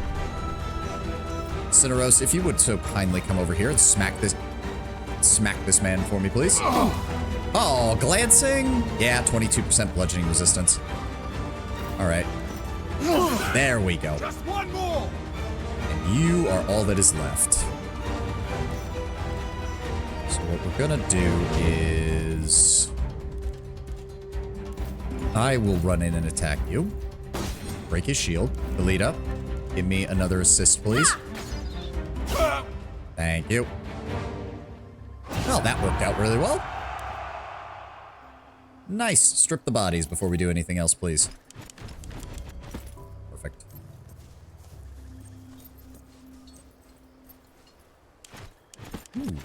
Cineros, if you would so kindly come over here and smack this man for me, please. Oh, glancing? Yeah, 22% bludgeoning resistance. All right. There we go. Just one more. And you are all that is left. So what we're gonna do is I will run in and attack you. Break his shield. Delete up. Give me another assist, please. Thank you. Well, that worked out really well. Nice. Strip the bodies before we do anything else, please. Perfect. Ooh.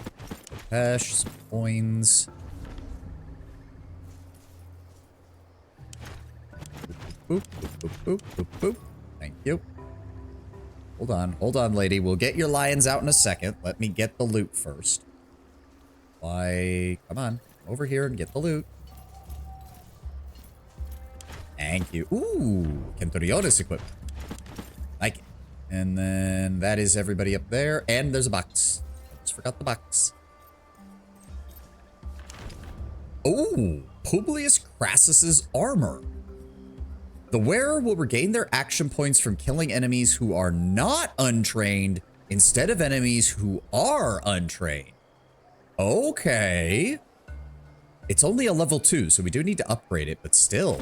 Cash, some coins. Boop, boop, boop, boop, boop, boop. Thank you. Hold on, lady. We'll get your lions out in a second. Let me get the loot first. Why? Come on. Over here and get the loot. Thank you. Ooh, Centuriones equipment. Like it. And then that is everybody up there. And there's a box. Almost forgot the box. Oh, Publius Crassus's armor. The wearer will regain their action points from killing enemies who are not untrained instead of enemies who are untrained. Okay. It's only a level 2, so we do need to upgrade it, but still.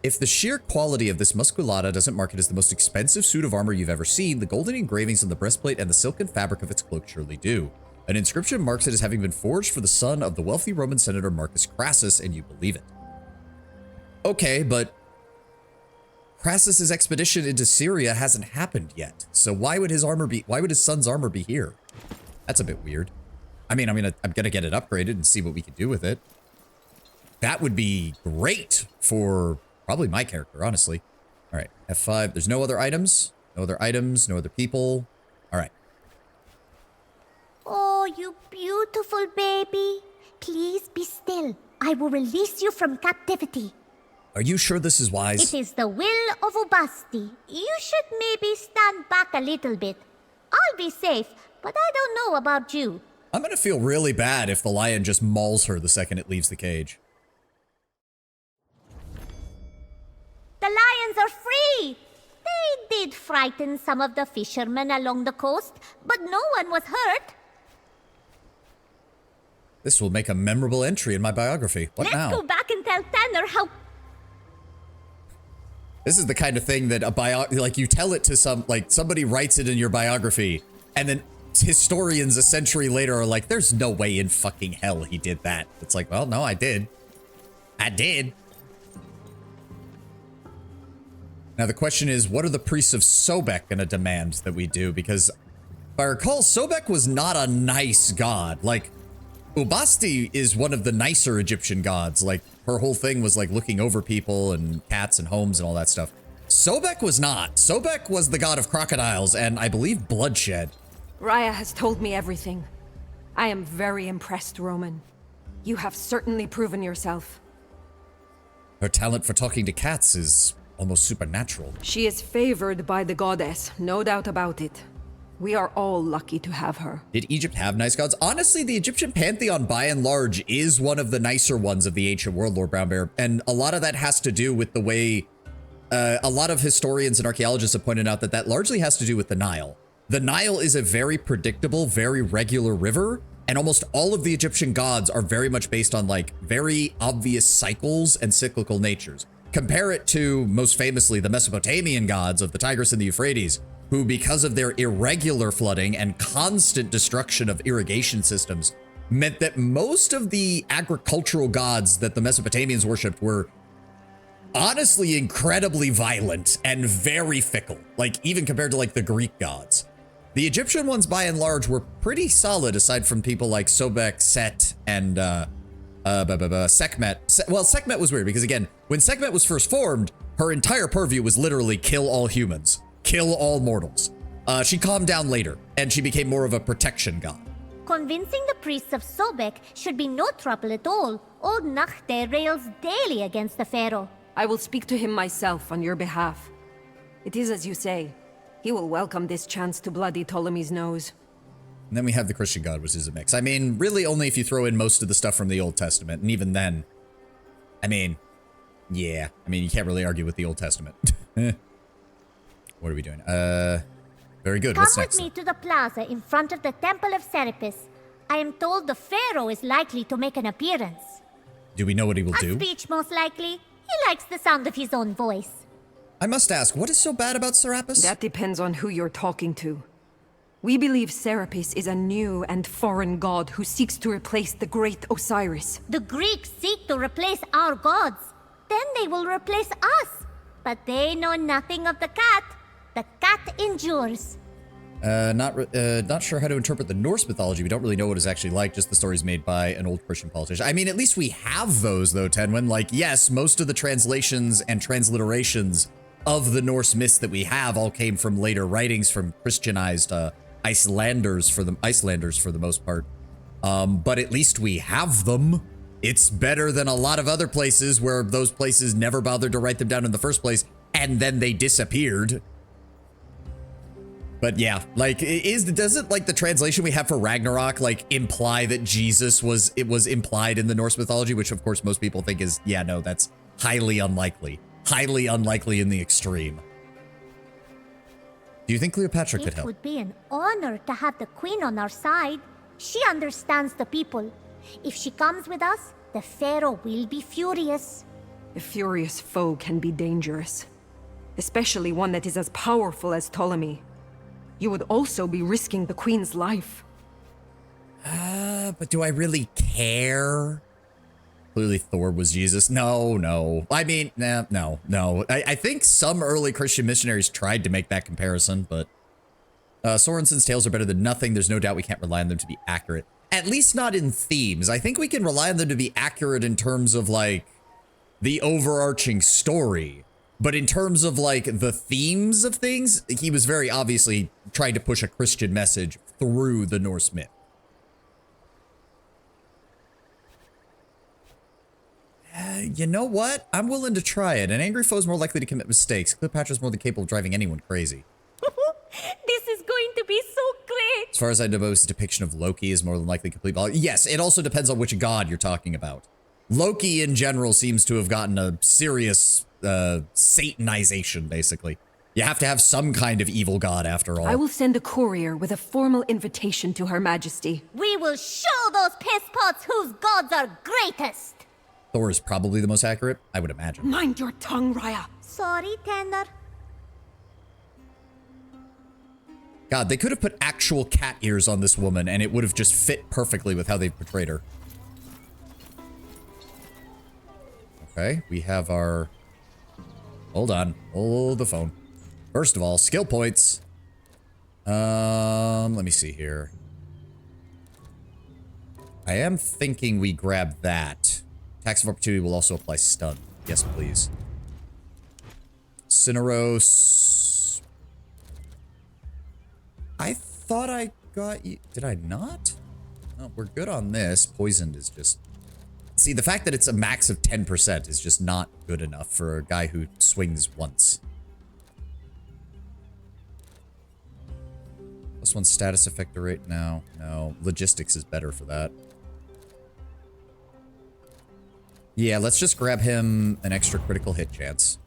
If the sheer quality of this musculata doesn't mark it as the most expensive suit of armor you've ever seen, the golden engravings on the breastplate and the silken fabric of its cloak surely do. An inscription marks it as having been forged for the son of the wealthy Roman senator Marcus Crassus, and you believe it. Okay, but Crassus's expedition into Syria hasn't happened yet. So why would his son's armor be here? That's a bit weird. I mean, I'm gonna get it upgraded and see what we can do with it. That would be great for probably my character, honestly. All right, F5. There's no other items. No other items, no other people. All right. Oh, you beautiful baby. Please be still. I will release you from captivity. Are you sure this is wise? It is the will of Ubasti. You should maybe stand back a little bit. I'll be safe, but I don't know about you. I'm gonna feel really bad if the lion just mauls her the second it leaves the cage. The lions are free! They did frighten some of the fishermen along the coast, but no one was hurt. This will make a memorable entry in my biography. What now? Let's go back and tell Tanner how... This is the kind of thing that like you tell it to somebody writes it in your biography, and then historians a century later are like, there's no way in fucking hell he did that. It's like, well, no, I did. I did. Now the question is, what are the priests of Sobek gonna demand that we do? Because if I recall, Sobek was not a nice god. Like, Ubasti is one of the nicer Egyptian gods. Like, her whole thing was like looking over people and cats and homes and all that stuff. Sobek was not. Sobek was the god of crocodiles and I believe bloodshed. Raya has told me everything. I am very impressed, Roman. You have certainly proven yourself. Her talent for talking to cats is almost supernatural. She is favored by the goddess, no doubt about it. We are all lucky to have her. Did Egypt have nice gods? Honestly, the Egyptian pantheon, by and large, is one of the nicer ones of the ancient world, Lord Brownbear. And a lot of that has to do with the way a lot of historians and archaeologists have pointed out that that largely has to do with the Nile. The Nile is a very predictable, very regular river, and almost all of the Egyptian gods are very much based on like very obvious cycles and cyclical natures. Compare it to, most famously, the Mesopotamian gods of the Tigris and the Euphrates, who, because of their irregular flooding and constant destruction of irrigation systems, meant that most of the agricultural gods that the Mesopotamians worshipped were honestly incredibly violent and very fickle, like even compared to like the Greek gods. The Egyptian ones, by and large, were pretty solid, aside from people like Sobek, Set, and Sekhmet. Well, Sekhmet was weird because, again, when Sekhmet was first formed, her entire purview was literally kill all humans, kill all mortals. She calmed down later, and she became more of a protection god. Convincing the priests of Sobek should be no trouble at all. Old Nachte rails daily against the pharaoh. I will speak to him myself on your behalf. It is as you say. He will welcome this chance to bloody Ptolemy's nose. And then we have the Christian God, which is a mix. I mean, really only if you throw in most of the stuff from the Old Testament. And even then, I mean, yeah. I mean, you can't really argue with the Old Testament. What are we doing? Very good. What's next? Come with me to the plaza in front of the Temple of Serapis. I am told the pharaoh is likely to make an appearance. Do we know what he will do? A speech, most likely. He likes the sound of his own voice. I must ask, what is so bad about Serapis? That depends on who you're talking to. We believe Serapis is a new and foreign god who seeks to replace the great Osiris. The Greeks seek to replace our gods. Then they will replace us. But they know nothing of the cat. The cat endures. Not sure how to interpret the Norse mythology. We don't really know what it's actually like, just the stories made by an old Christian politician. I mean, at least we have those, though, Tenwin. Like, yes, most of the translations and transliterations of the Norse myths that we have all came from later writings from Christianized Icelanders for the most part. But at least we have them. It's better than a lot of other places where those places never bothered to write them down in the first place, and then they disappeared. But yeah, like, doesn't like the translation we have for Ragnarok like imply that Jesus was implied in the Norse mythology, which of course most people think is, yeah, no, that's highly unlikely. Highly unlikely in the extreme. Do you think Cleopatra could help? It would be an honor to have the queen on our side. She understands the people. If she comes with us, the pharaoh will be furious. A furious foe can be dangerous, especially one that is as powerful as Ptolemy. You would also be risking the queen's life. But do I really care? Clearly Thor was Jesus. No. I mean, no. I think some early Christian missionaries tried to make that comparison, but Sorensen's tales are better than nothing. There's no doubt we can't rely on them to be accurate. At least not in themes. I think we can rely on them to be accurate in terms of, like, the overarching story. But in terms of, like, the themes of things, he was very obviously trying to push a Christian message through the Norse myth. You know what? I'm willing to try it. An angry foe is more likely to commit mistakes. Cleopatra's more than capable of driving anyone crazy. This is going to be so great! As far as I know, his depiction of Loki is more than likely complete. Yes, it also depends on which god you're talking about. Loki, in general, seems to have gotten a serious Satanization, basically. You have to have some kind of evil god, after all. I will send a courier with a formal invitation to Her Majesty. We will show those piss pots whose gods are greatest! Thor is probably the most accurate, I would imagine. Mind your tongue, Raya. Sorry, Tender. God, they could have put actual cat ears on this woman, and it would have just fit perfectly with how they've portrayed her. Okay, we have our... Hold on. Hold the phone. First of all, skill points. Let me see here. I am thinking we grab that. Tax of Opportunity will also apply stun. Yes, please. Cineros. I thought I got you. Did I not? No, we're good on this. Poisoned is just... See, the fact that it's a max of 10% is just not good enough for a guy who swings once. +1 status effector rate now. No, logistics is better for that. Yeah, let's just grab him an extra critical hit chance.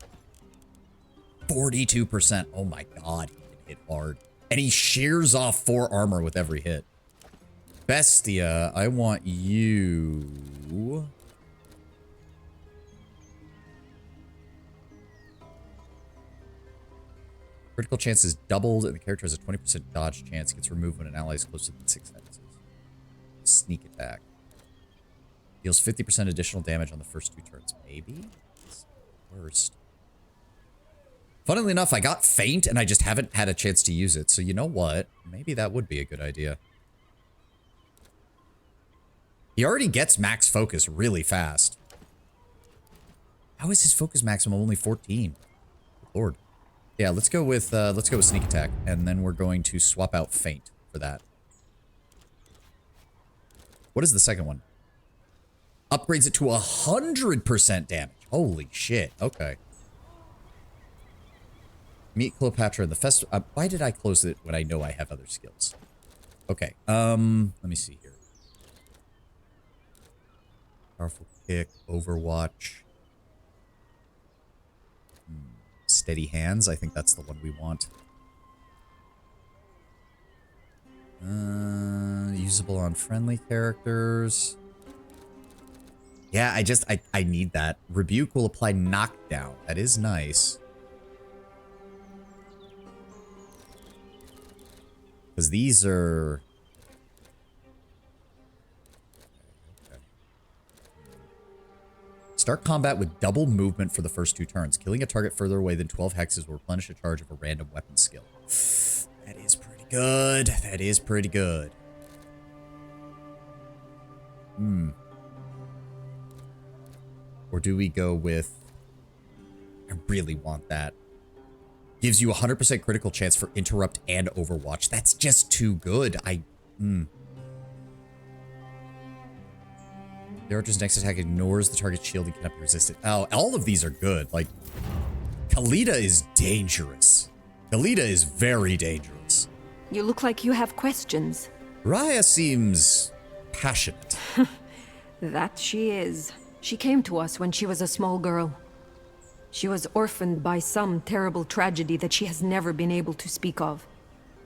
42%. Oh my god, he can hit hard. And he shears off 4 armor with every hit. Bestia, I want you... Critical chance is doubled, and the character has a 20% dodge chance. It gets removed when an ally is closer than 6 hexes. Sneak attack. Deals 50% additional damage on the first 2 turns. Maybe? It's the worst. Funnily enough, I got Feint, and I just haven't had a chance to use it. So you know what? Maybe that would be a good idea. He already gets max focus really fast. How is his focus maximum only 14? Lord. Yeah, let's go with sneak attack, and then we're going to swap out Feint for that. What is the second one? Upgrades it to 100% damage. Holy shit. Okay. Meet Cleopatra in the festival. Why did I close it when I know I have other skills? Okay. Let me see here. Powerful kick, Overwatch. Steady hands. I think that's the one we want. Usable on friendly characters. Yeah, I need that. Rebuke will apply knockdown. That is nice. Because these are... Okay. Start combat with double movement for the first 2 turns. Killing a target further away than 12 hexes will replenish a charge of a random weapon skill. That is pretty good. That is pretty good. Or do we go with... I really want that. Gives you a 100% critical chance for Interrupt and Overwatch. That's just too good. The archer's next attack ignores the target's shield and cannot be resisted. Oh, all of these are good. Like, Khalida is dangerous. Khalida is very dangerous. You look like you have questions. Raya seems passionate. That she is. She came to us when she was a small girl. She was orphaned by some terrible tragedy that she has never been able to speak of.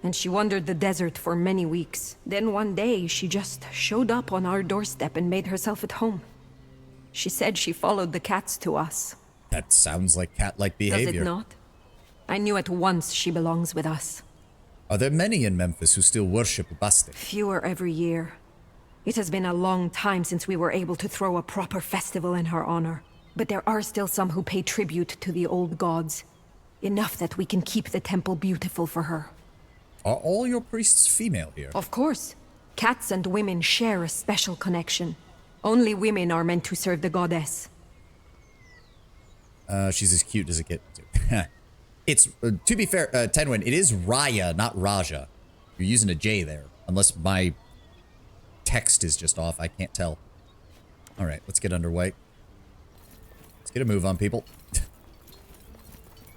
And she wandered the desert for many weeks. Then one day, she just showed up on our doorstep and made herself at home. She said she followed the cats to us. That sounds like cat-like behavior. Does it not? I knew at once she belongs with us. Are there many in Memphis who still worship Ubaste? Fewer every year. It has been a long time since we were able to throw a proper festival in her honor. But there are still some who pay tribute to the old gods. Enough that we can keep the temple beautiful for her. Are all your priests female here? Of course. Cats and women share a special connection. Only women are meant to serve the goddess. She's as cute as it gets. It's, to be fair, Tenwin, it is Raya, not Raja. You're using a J there. Unless my text is just off. I can't tell. Alright, let's get underway. Let's get a move on, people.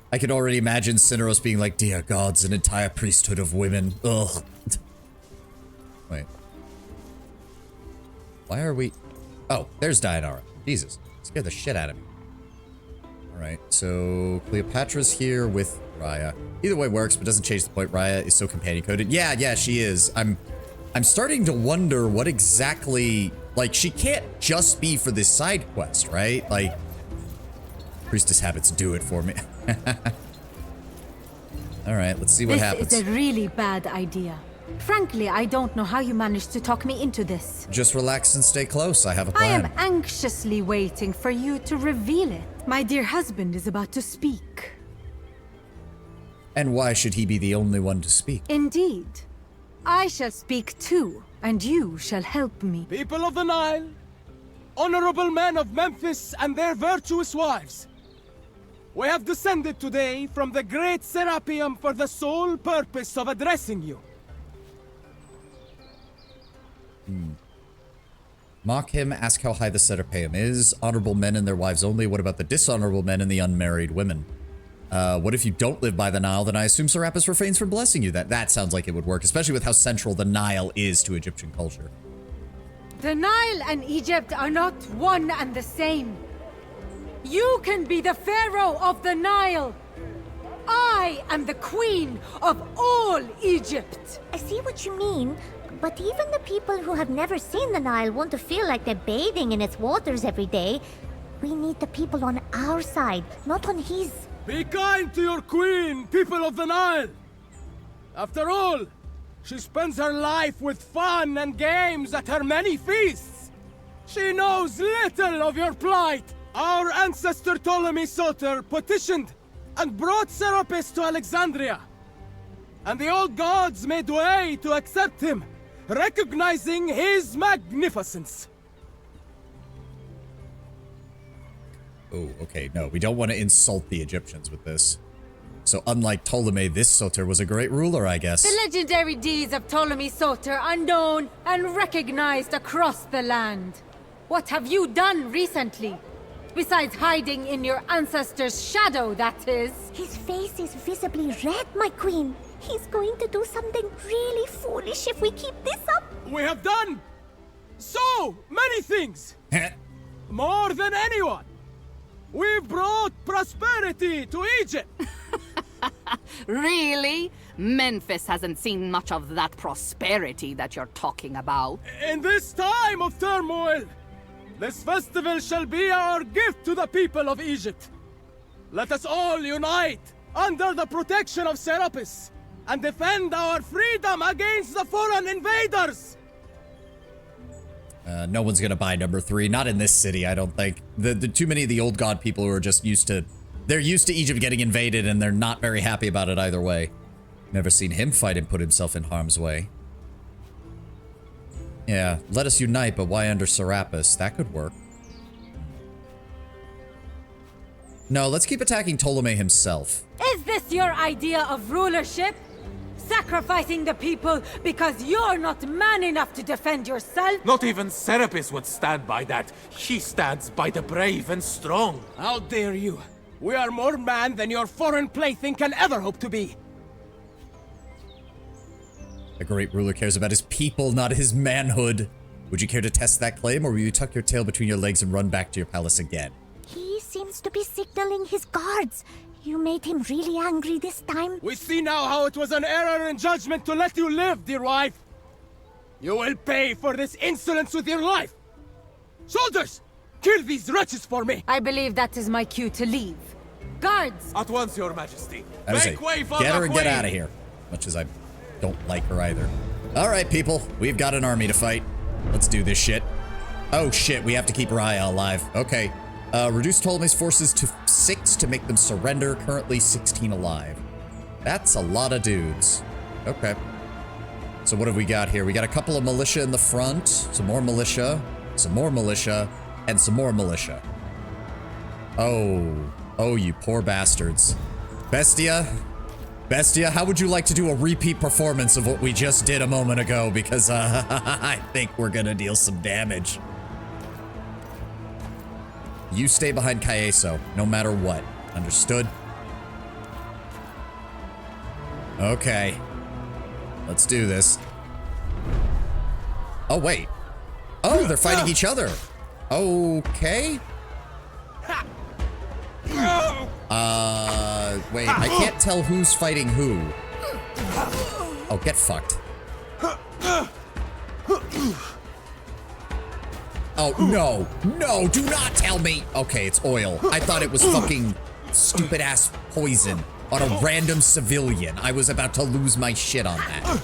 I can already imagine Cineros being like, dear gods, an entire priesthood of women. Ugh. Wait. Why are we... Oh, there's Dianara. Jesus. Scared the shit out of me. Alright, so Cleopatra's here with Raya. Either way works, but doesn't change the point. Raya is so companion-coded. Yeah, she is. I'm starting to wonder what exactly... Like, she can't just be for this side quest, right? Like... Priestess habits do it for me. Alright, let's see what happens. This is a really bad idea. Frankly, I don't know how you managed to talk me into this. Just relax and stay close. I have a plan. I am anxiously waiting for you to reveal it. My dear husband is about to speak. And why should he be the only one to speak? Indeed. I shall speak too, and you shall help me. People of the Nile, honorable men of Memphis and their virtuous wives, we have descended today from the great Serapeum for the sole purpose of addressing you. Mock him, ask how high the Serapeum is. Honorable men and their wives only. What about the dishonorable men and the unmarried women? What if you don't live by the Nile? Then I assume Serapis refrains from blessing you. That sounds like it would work, especially with how central the Nile is to Egyptian culture. The Nile and Egypt are not one and the same. You can be the pharaoh of the Nile. I am the queen of all Egypt. I see what you mean, but even the people who have never seen the Nile want to feel like they're bathing in its waters every day. We need the people on our side, not on his. Be kind to your queen, people of the Nile! After all, she spends her life with fun and games at her many feasts. She knows little of your plight. Our ancestor Ptolemy Soter petitioned and brought Serapis to Alexandria. And the old gods made way to accept him, recognizing his magnificence. Oh, okay, no, we don't want to insult the Egyptians with this. So unlike Ptolemy, this Soter was a great ruler, I guess. The legendary deeds of Ptolemy Soter are known and recognized across the land. What have you done recently? Besides hiding in your ancestor's shadow, that is. His face is visibly red, my queen. He's going to do something really foolish if we keep this up. We have done so many things. More than anyone. We've brought prosperity to Egypt. Really? Memphis hasn't seen much of that prosperity that you're talking about. In this time of turmoil, this festival shall be our gift to the people of Egypt. Let us all unite under the protection of Serapis and defend our freedom against the foreign invaders. No one's gonna buy number 3. Not in this city, I don't think. The too many of the old god people who are just used to... They're used to Egypt getting invaded, and they're not very happy about it either way. Never seen him fight and put himself in harm's way. Yeah, let us unite, but why under Serapis? That could work. No, let's keep attacking Ptolemy himself. Is this your idea of rulership? Sacrificing the people because you're not man enough to defend yourself? Not even Serapis would stand by that. He stands by the brave and strong. How dare you? We are more man than your foreign plaything can ever hope to be. A great ruler cares about his people, not his manhood. Would you care to test that claim, or will you tuck your tail between your legs and run back to your palace again? He seems to be signaling his guards. You made him really angry this time. We see now how it was an error in judgment to let you live, dear wife. You will pay for this insolence with your life. Soldiers, kill these wretches for me. I believe that is my cue to leave. Guards! At once, your majesty. Make way for get her and get out of here. Much as I don't like her either. All right, people. We've got an army to fight. Let's do this shit. Oh, shit. We have to keep Raya alive. Okay. Reduce Ptolemy's forces to 6 to make them surrender. Currently 16 alive. That's a lot of dudes. Okay. So what have we got here? We got a couple of militia in the front. Some more militia. Some more militia. And some more militia. Oh. Oh, you poor bastards. Bestia, how would you like to do a repeat performance of what we just did a moment ago? Because I think we're gonna deal some damage. You stay behind Kaeso, no matter what. Understood? Okay. Let's do this. Oh, wait. Oh, they're fighting each other. Okay. Wait, I can't tell who's fighting who. Oh, get fucked. Oh, no. No, do not tell me. Okay, it's oil. I thought it was fucking stupid-ass poison on a random civilian. I was about to lose my shit on that.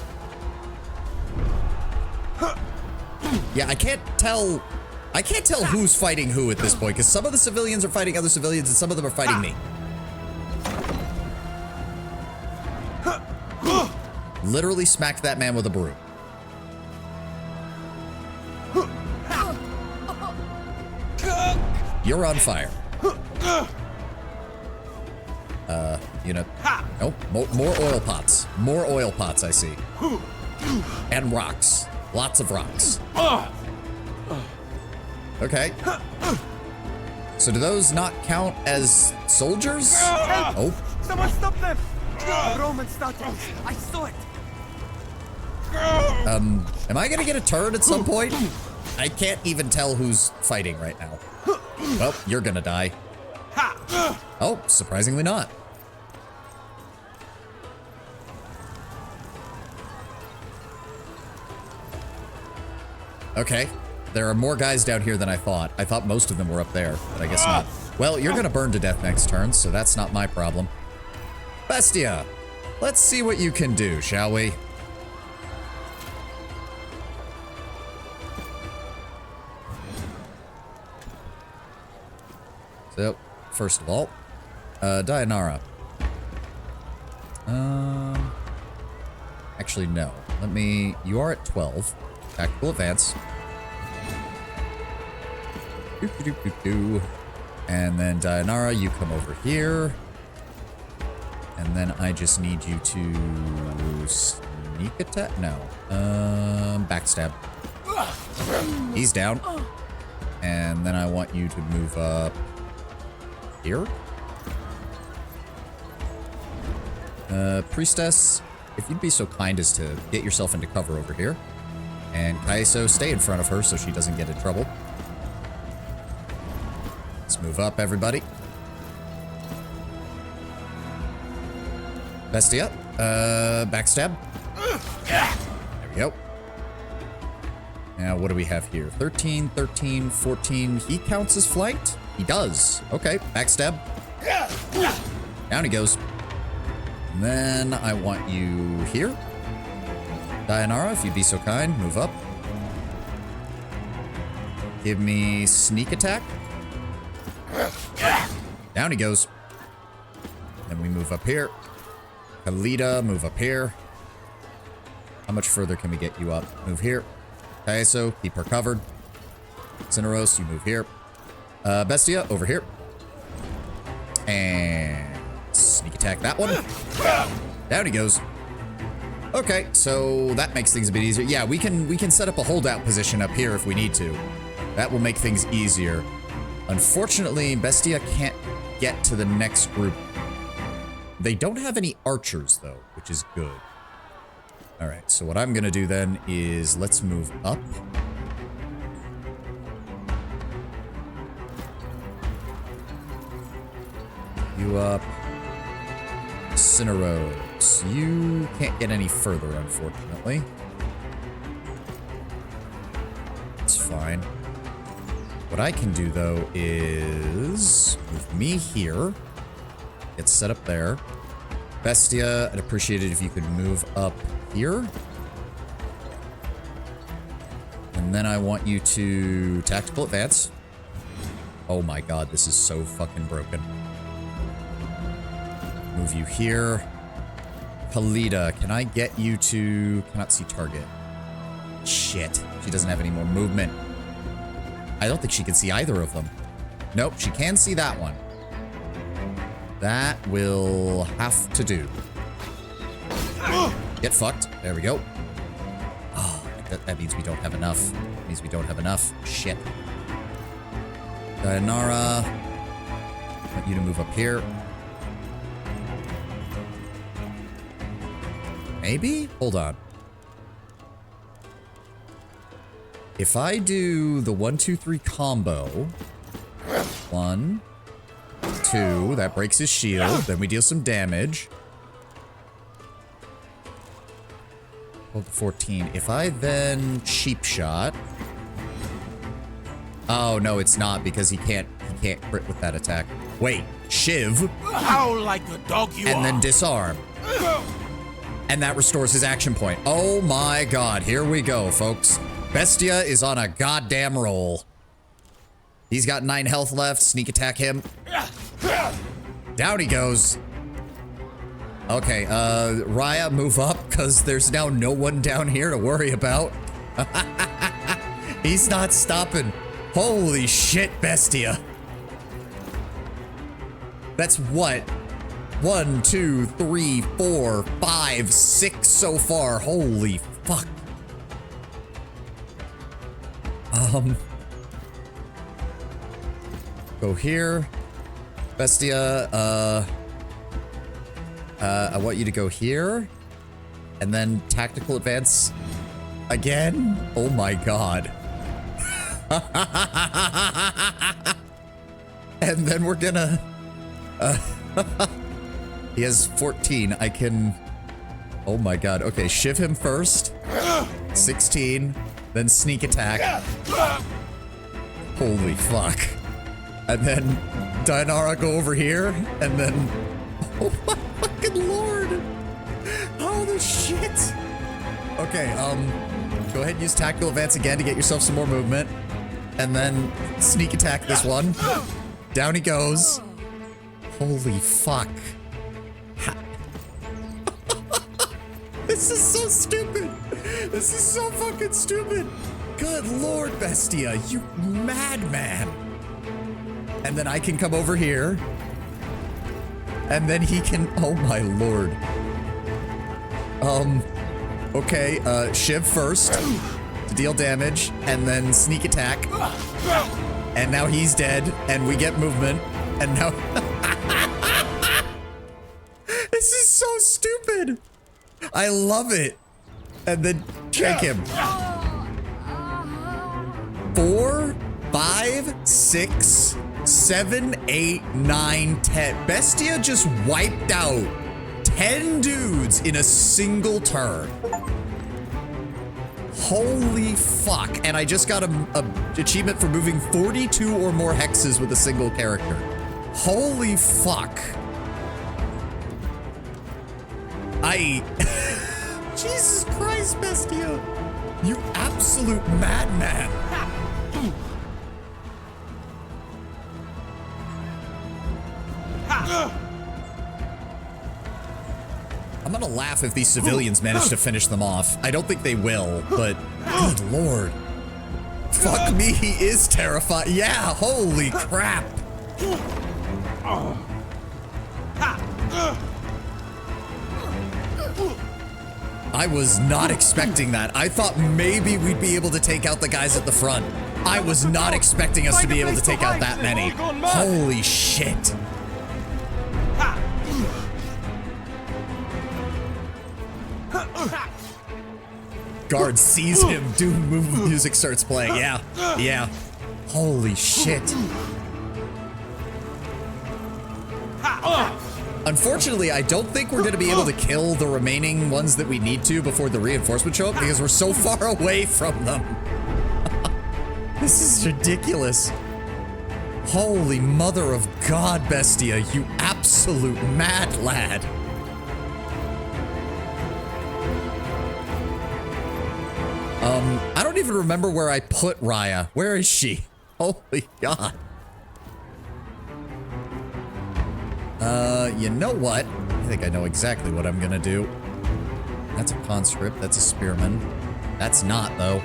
Yeah, I can't tell who's fighting who at this point, because some of the civilians are fighting other civilians and some of them are fighting me. Literally smacked that man with a broom. You're on fire. You know, nope, more oil pots. More oil pots, I see. And rocks. Lots of rocks. Okay. So do those not count as soldiers? Oh. Someone stop them! The Romans started. I saw it. Am I gonna get a turn at some point? I can't even tell who's fighting right now. Well, you're gonna die. Oh, surprisingly not. Okay. There are more guys down here than I thought. I thought most of them were up there, but I guess not. Well, you're gonna burn to death next turn, so that's not my problem. Bestia, let's see what you can do, shall we? So, first of all, Dayanara. Actually, no. You are at 12. Tactical advance. And then Dayanara, you come over here. And then I just need you to sneak attack? No. Backstab. He's down. And then I want you to move up here. Priestess, if you'd be so kind as to get yourself into cover over here. And Kaiso, stay in front of her so she doesn't get in trouble. Let's move up, everybody. Bestia, backstab. There we go. Now, what do we have here? 13, 13, 14. He counts as flanked? He does. Okay, backstab. Down he goes. And then I want you here. Dayanara, if you'd be so kind, move up. Give me sneak attack. Down he goes. Then we move up here. Kalita, move up here. How much further can we get you up? Move here. Kaiso, keep her covered. Cineros, you move here. Bestia, over here. And sneak attack that one. Down he goes. Okay, so that makes things a bit easier. Yeah, we can set up a holdout position up here if we need to. That will make things easier. Unfortunately, Bestia can't get to the next group. They don't have any archers, though, which is good. All right, so what I'm going to do then is let's move up. You up. Cineros. You can't get any further, unfortunately. It's fine. What I can do, though, is move me here. Get set up there. Bestia, I'd appreciate it if you could move up here. And then I want you to tactical advance. Oh my god, this is so fucking broken. Move you here. Kalita, can I get you to... Cannot see target. Shit, she doesn't have any more movement. I don't think she can see either of them. Nope, she can see that one. That will have to do. Get fucked. There we go. Oh, that means we don't have enough. That means we don't have enough. Shit. Dayanara, I want you to move up here. Maybe? Hold on. If I do the 1, 2, 3 combo. 1, 2, that breaks his shield. Then we deal some damage. 12 to 14. If I then cheap shot. Oh no, it's not because he can't crit with that attack. Wait, shiv. Howl like a dog you are. And then disarm. And that restores his action point. Oh my god, here we go, folks. Bestia is on a goddamn roll. He's got 9 health left. Sneak attack him. Down he goes. Okay, Raya, move up, because there's now no one down here to worry about. He's not stopping. Holy shit, Bestia. That's what? 1, 2, 3, 4, 5, 6 so far. Holy fuck. Go here. Bestia, I want you to go here. And then tactical advance again? Oh my god. And then we're gonna... he has 14. I can... Oh my god. Okay, shiv him first. 16. Then sneak attack. Holy fuck. And then Dainara go over here, and then... Oh my fucking lord! Holy shit! Okay, go ahead and use tactical advance again to get yourself some more movement. And then sneak attack this one. Down he goes. Holy fuck. This is so stupid. This is so fucking stupid. Good lord, Bestia, you madman. And then I can come over here. And then he can, oh my lord. Okay, Shiv first to deal damage, and then sneak attack. And now he's dead, and we get movement, and now... This is so stupid! I love it! And then check him. 4, 5, 6, 7, 8, 9, 10. Bestia just wiped out 10 dudes in a single turn. Holy fuck. And I just got a achievement for moving 42 or more hexes with a single character. Holy fuck. Jesus Christ, Bestia. You absolute madman. I'm gonna laugh if these civilians manage to finish them off. I don't think they will, but good lord. Fuck me, he is terrified. Yeah, holy crap. I was not expecting that. I thought maybe we'd be able to take out the guys at the front. I was not expecting us to be able to take out that many. Holy shit. Guard sees him, Doom music starts playing. Yeah, yeah. Holy shit. Unfortunately, I don't think we're gonna be able to kill the remaining ones that we need to before the reinforcements show up because we're so far away from them. This is ridiculous. Holy mother of God, Bestia, you absolute mad lad. I don't even remember where I put Raya. Where is she? Holy God. You know what? I think I know exactly what I'm gonna do. That's a conscript, that's a spearman. That's not, though.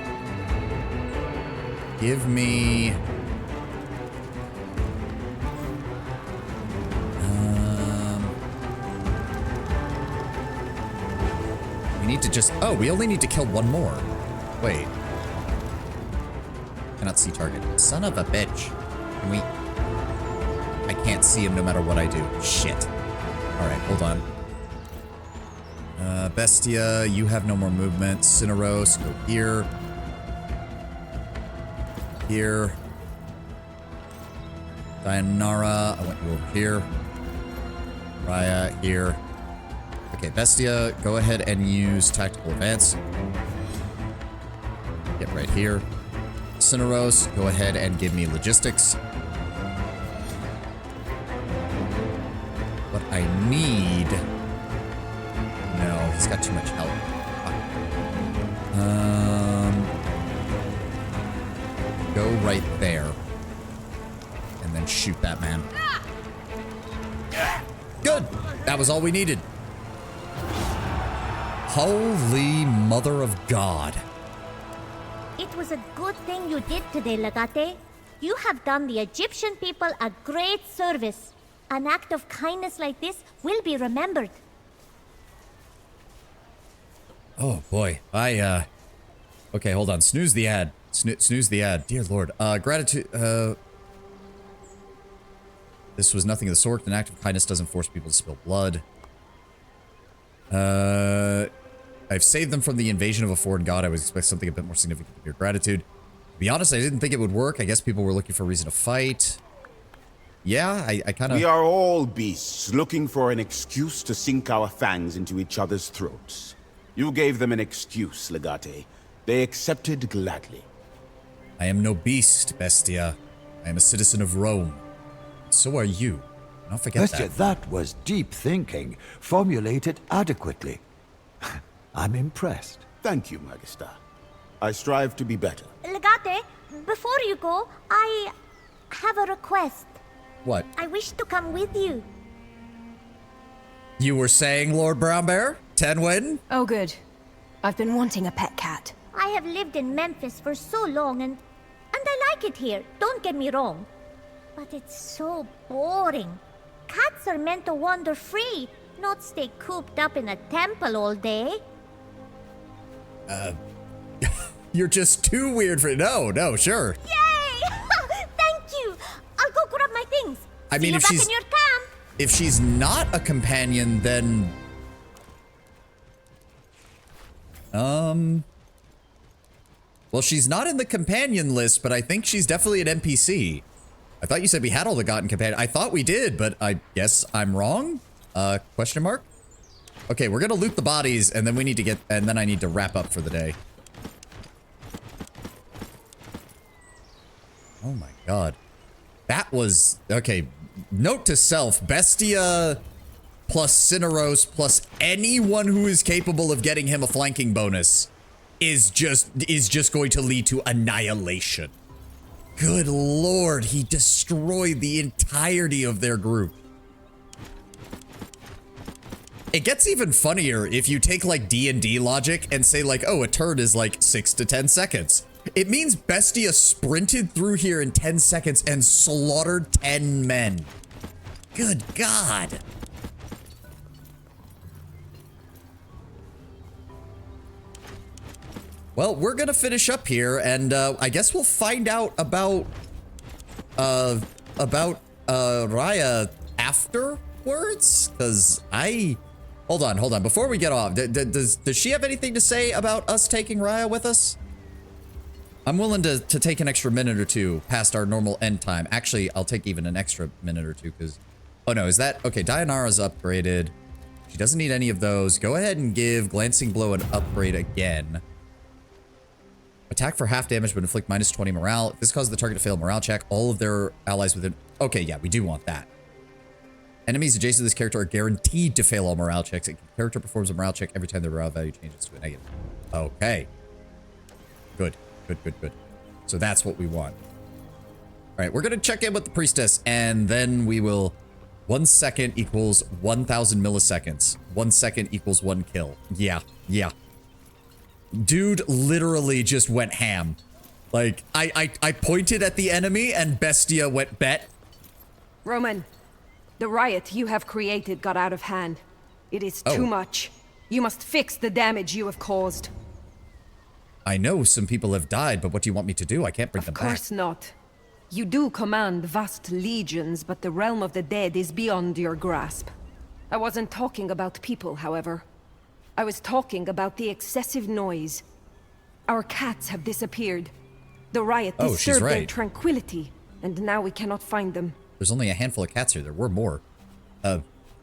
Give me... we need to just... Oh, we only need to kill one more. Wait. Cannot see target. Son of a bitch. Can we... I can't see him no matter what I do. Shit. Alright, hold on. Bestia, you have no more movement. Cineros, go here. Here. Dainara, I want you over here. Raya, here. Okay, Bestia, go ahead and use tactical advance. Get right here. Cineros, go ahead and give me logistics. What I need... No, he's got too much help. Go right there. And then shoot that man. Good! That was all we needed. Holy mother of God. It was a good thing you did today, Legate. You have done the Egyptian people a great service. An act of kindness like this will be remembered. Oh boy, okay, hold on. Snooze the ad. Snooze the ad. Dear Lord. Gratitude. This was nothing of the sort. An act of kindness doesn't force people to spill blood. I've saved them from the invasion of a foreign god. I would expect something a bit more significant to your gratitude. To be honest, I didn't think it would work. I guess people were looking for a reason to fight. Yeah, I kind of... We are all beasts looking for an excuse to sink our fangs into each other's throats. You gave them an excuse, Legate. They accepted gladly. I am no beast, Bestia. I am a citizen of Rome. So are you. Don't forget Bestia, that was deep thinking, formulated adequately. I'm impressed. Thank you, Magister. I strive to be better. Legate, before you go, I have a request. What? I wish to come with you. You were saying, Lord Brown Bear? Tenwin? Oh, good. I've been wanting a pet cat. I have lived in Memphis for so long and I like it here, don't get me wrong. But it's so boring. Cats are meant to wander free, not stay cooped up in a temple all day. You're just too weird for— No, sure. Yay! Thank you! I'll go grab my things. I mean, See if you back she's— in your camp. if she's not a companion, then... Well, she's not in the companion list, but I think she's definitely an NPC. I thought you said we had all the gotten companion. I thought we did, but I guess I'm wrong? Question mark? Okay, we're gonna loot the bodies, and then we need to get— and then I need to wrap up for the day. Oh my god. That was— okay, note to self, Bestia plus Cineros plus anyone who is capable of getting him a flanking bonus is just going to lead to annihilation. Good lord, he destroyed the entirety of their group. It gets even funnier if you take like D&D logic and say like, oh, a turn is like 6 to 10 seconds. It means Bestia sprinted through here in 10 seconds and slaughtered 10 men. Good god. Well, we're gonna finish up here, and I guess we'll find out about Raya afterwards, because hold on, before we get off, does she have anything to say about us taking Raya with us? I'm willing to take an extra minute or two past our normal end time. Actually, I'll take even an extra minute or two, because— oh no, is that— okay, Dayanara's upgraded. She doesn't need any of those. Go ahead and give Glancing Blow an upgrade again. Attack for half damage but inflict minus 20 morale. If this causes the target to fail a morale check, all of their allies within— okay, yeah, we do want that. Enemies adjacent to this character are guaranteed to fail all morale checks. The character performs a morale check every time their morale value changes to a negative. Okay. Good. So that's what we want. All right, we're going to check in with the priestess, and then we will— 1 second equals 1,000 milliseconds. 1 second equals 1 kill. Yeah. Dude literally just went ham. Like, I pointed at the enemy and Bestia went bet. Roman, the riot you have created got out of hand. It is too much. You must fix the damage you have caused. I know some people have died, but what do you want me to do? I can't bring them back. Of course not. You do command vast legions, but the realm of the dead is beyond your grasp. I wasn't talking about people, however. I was talking about the excessive noise. Our cats have disappeared. The riot disturbed their tranquility, and now we cannot find them. There's only a handful of cats here. There were more.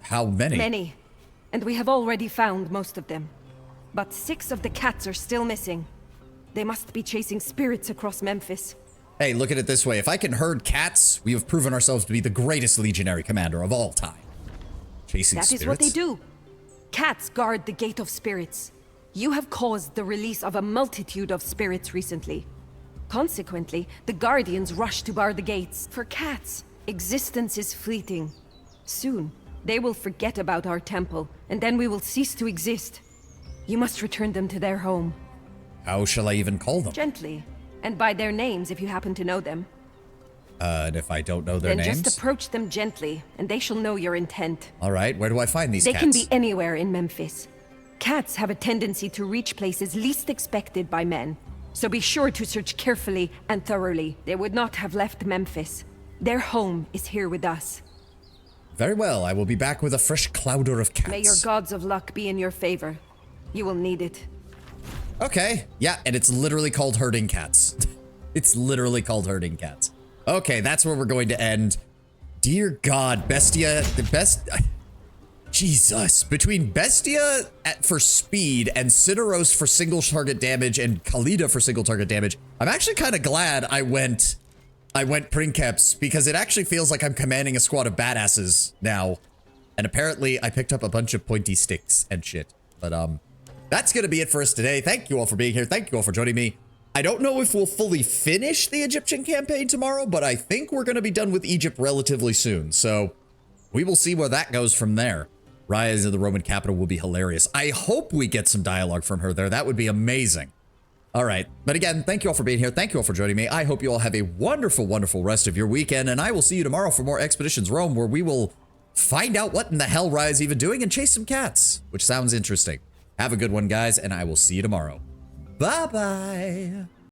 How many? Many. And we have already found most of them. But 6 of the cats are still missing. They must be chasing spirits across Memphis. Hey, look at it this way. If I can herd cats, we have proven ourselves to be the greatest legionary commander of all time. Chasing spirits? That is what they do. Cats guard the gate of spirits. You have caused the release of a multitude of spirits recently. Consequently, the guardians rush to bar the gates. For cats, existence is fleeting. Soon, they will forget about our temple, and then we will cease to exist. You must return them to their home. How shall I even call them? Gently, and by their names if you happen to know them. And if I don't know their names? Then just approach them gently, and they shall know your intent. All right, where do I find these cats? They can be anywhere in Memphis. Cats have a tendency to reach places least expected by men, so be sure to search carefully and thoroughly. They would not have left Memphis. Their home is here with us. Very well, I will be back with a fresh clouder of cats. May your gods of luck be in your favor. You will need it. Okay, yeah, and it's literally called herding cats. It's literally called herding cats. Okay, that's where we're going to end. Dear God, Bestia, the best... Jesus. Between Bestia for speed and Cineros for single target damage and Khalida for single target damage, I'm actually kind of glad I went Princeps, because it actually feels like I'm commanding a squad of badasses now. And apparently I picked up a bunch of pointy sticks and shit. But that's gonna be it for us today. Thank you all for being here. Thank you all for joining me. I don't know if we'll fully finish the Egyptian campaign tomorrow, but I think we're gonna be done with Egypt relatively soon. So we will see where that goes from there. Rise of the Roman capital will be hilarious. I hope we get some dialogue from her there. That would be amazing. All right. But again, thank you all for being here. Thank you all for joining me. I hope you all have a wonderful, wonderful rest of your weekend. And I will see you tomorrow for more Expeditions Rome, where we will find out what in the hell Raya is even doing and chase some cats, which sounds interesting. Have a good one, guys, and I will see you tomorrow. Bye-bye.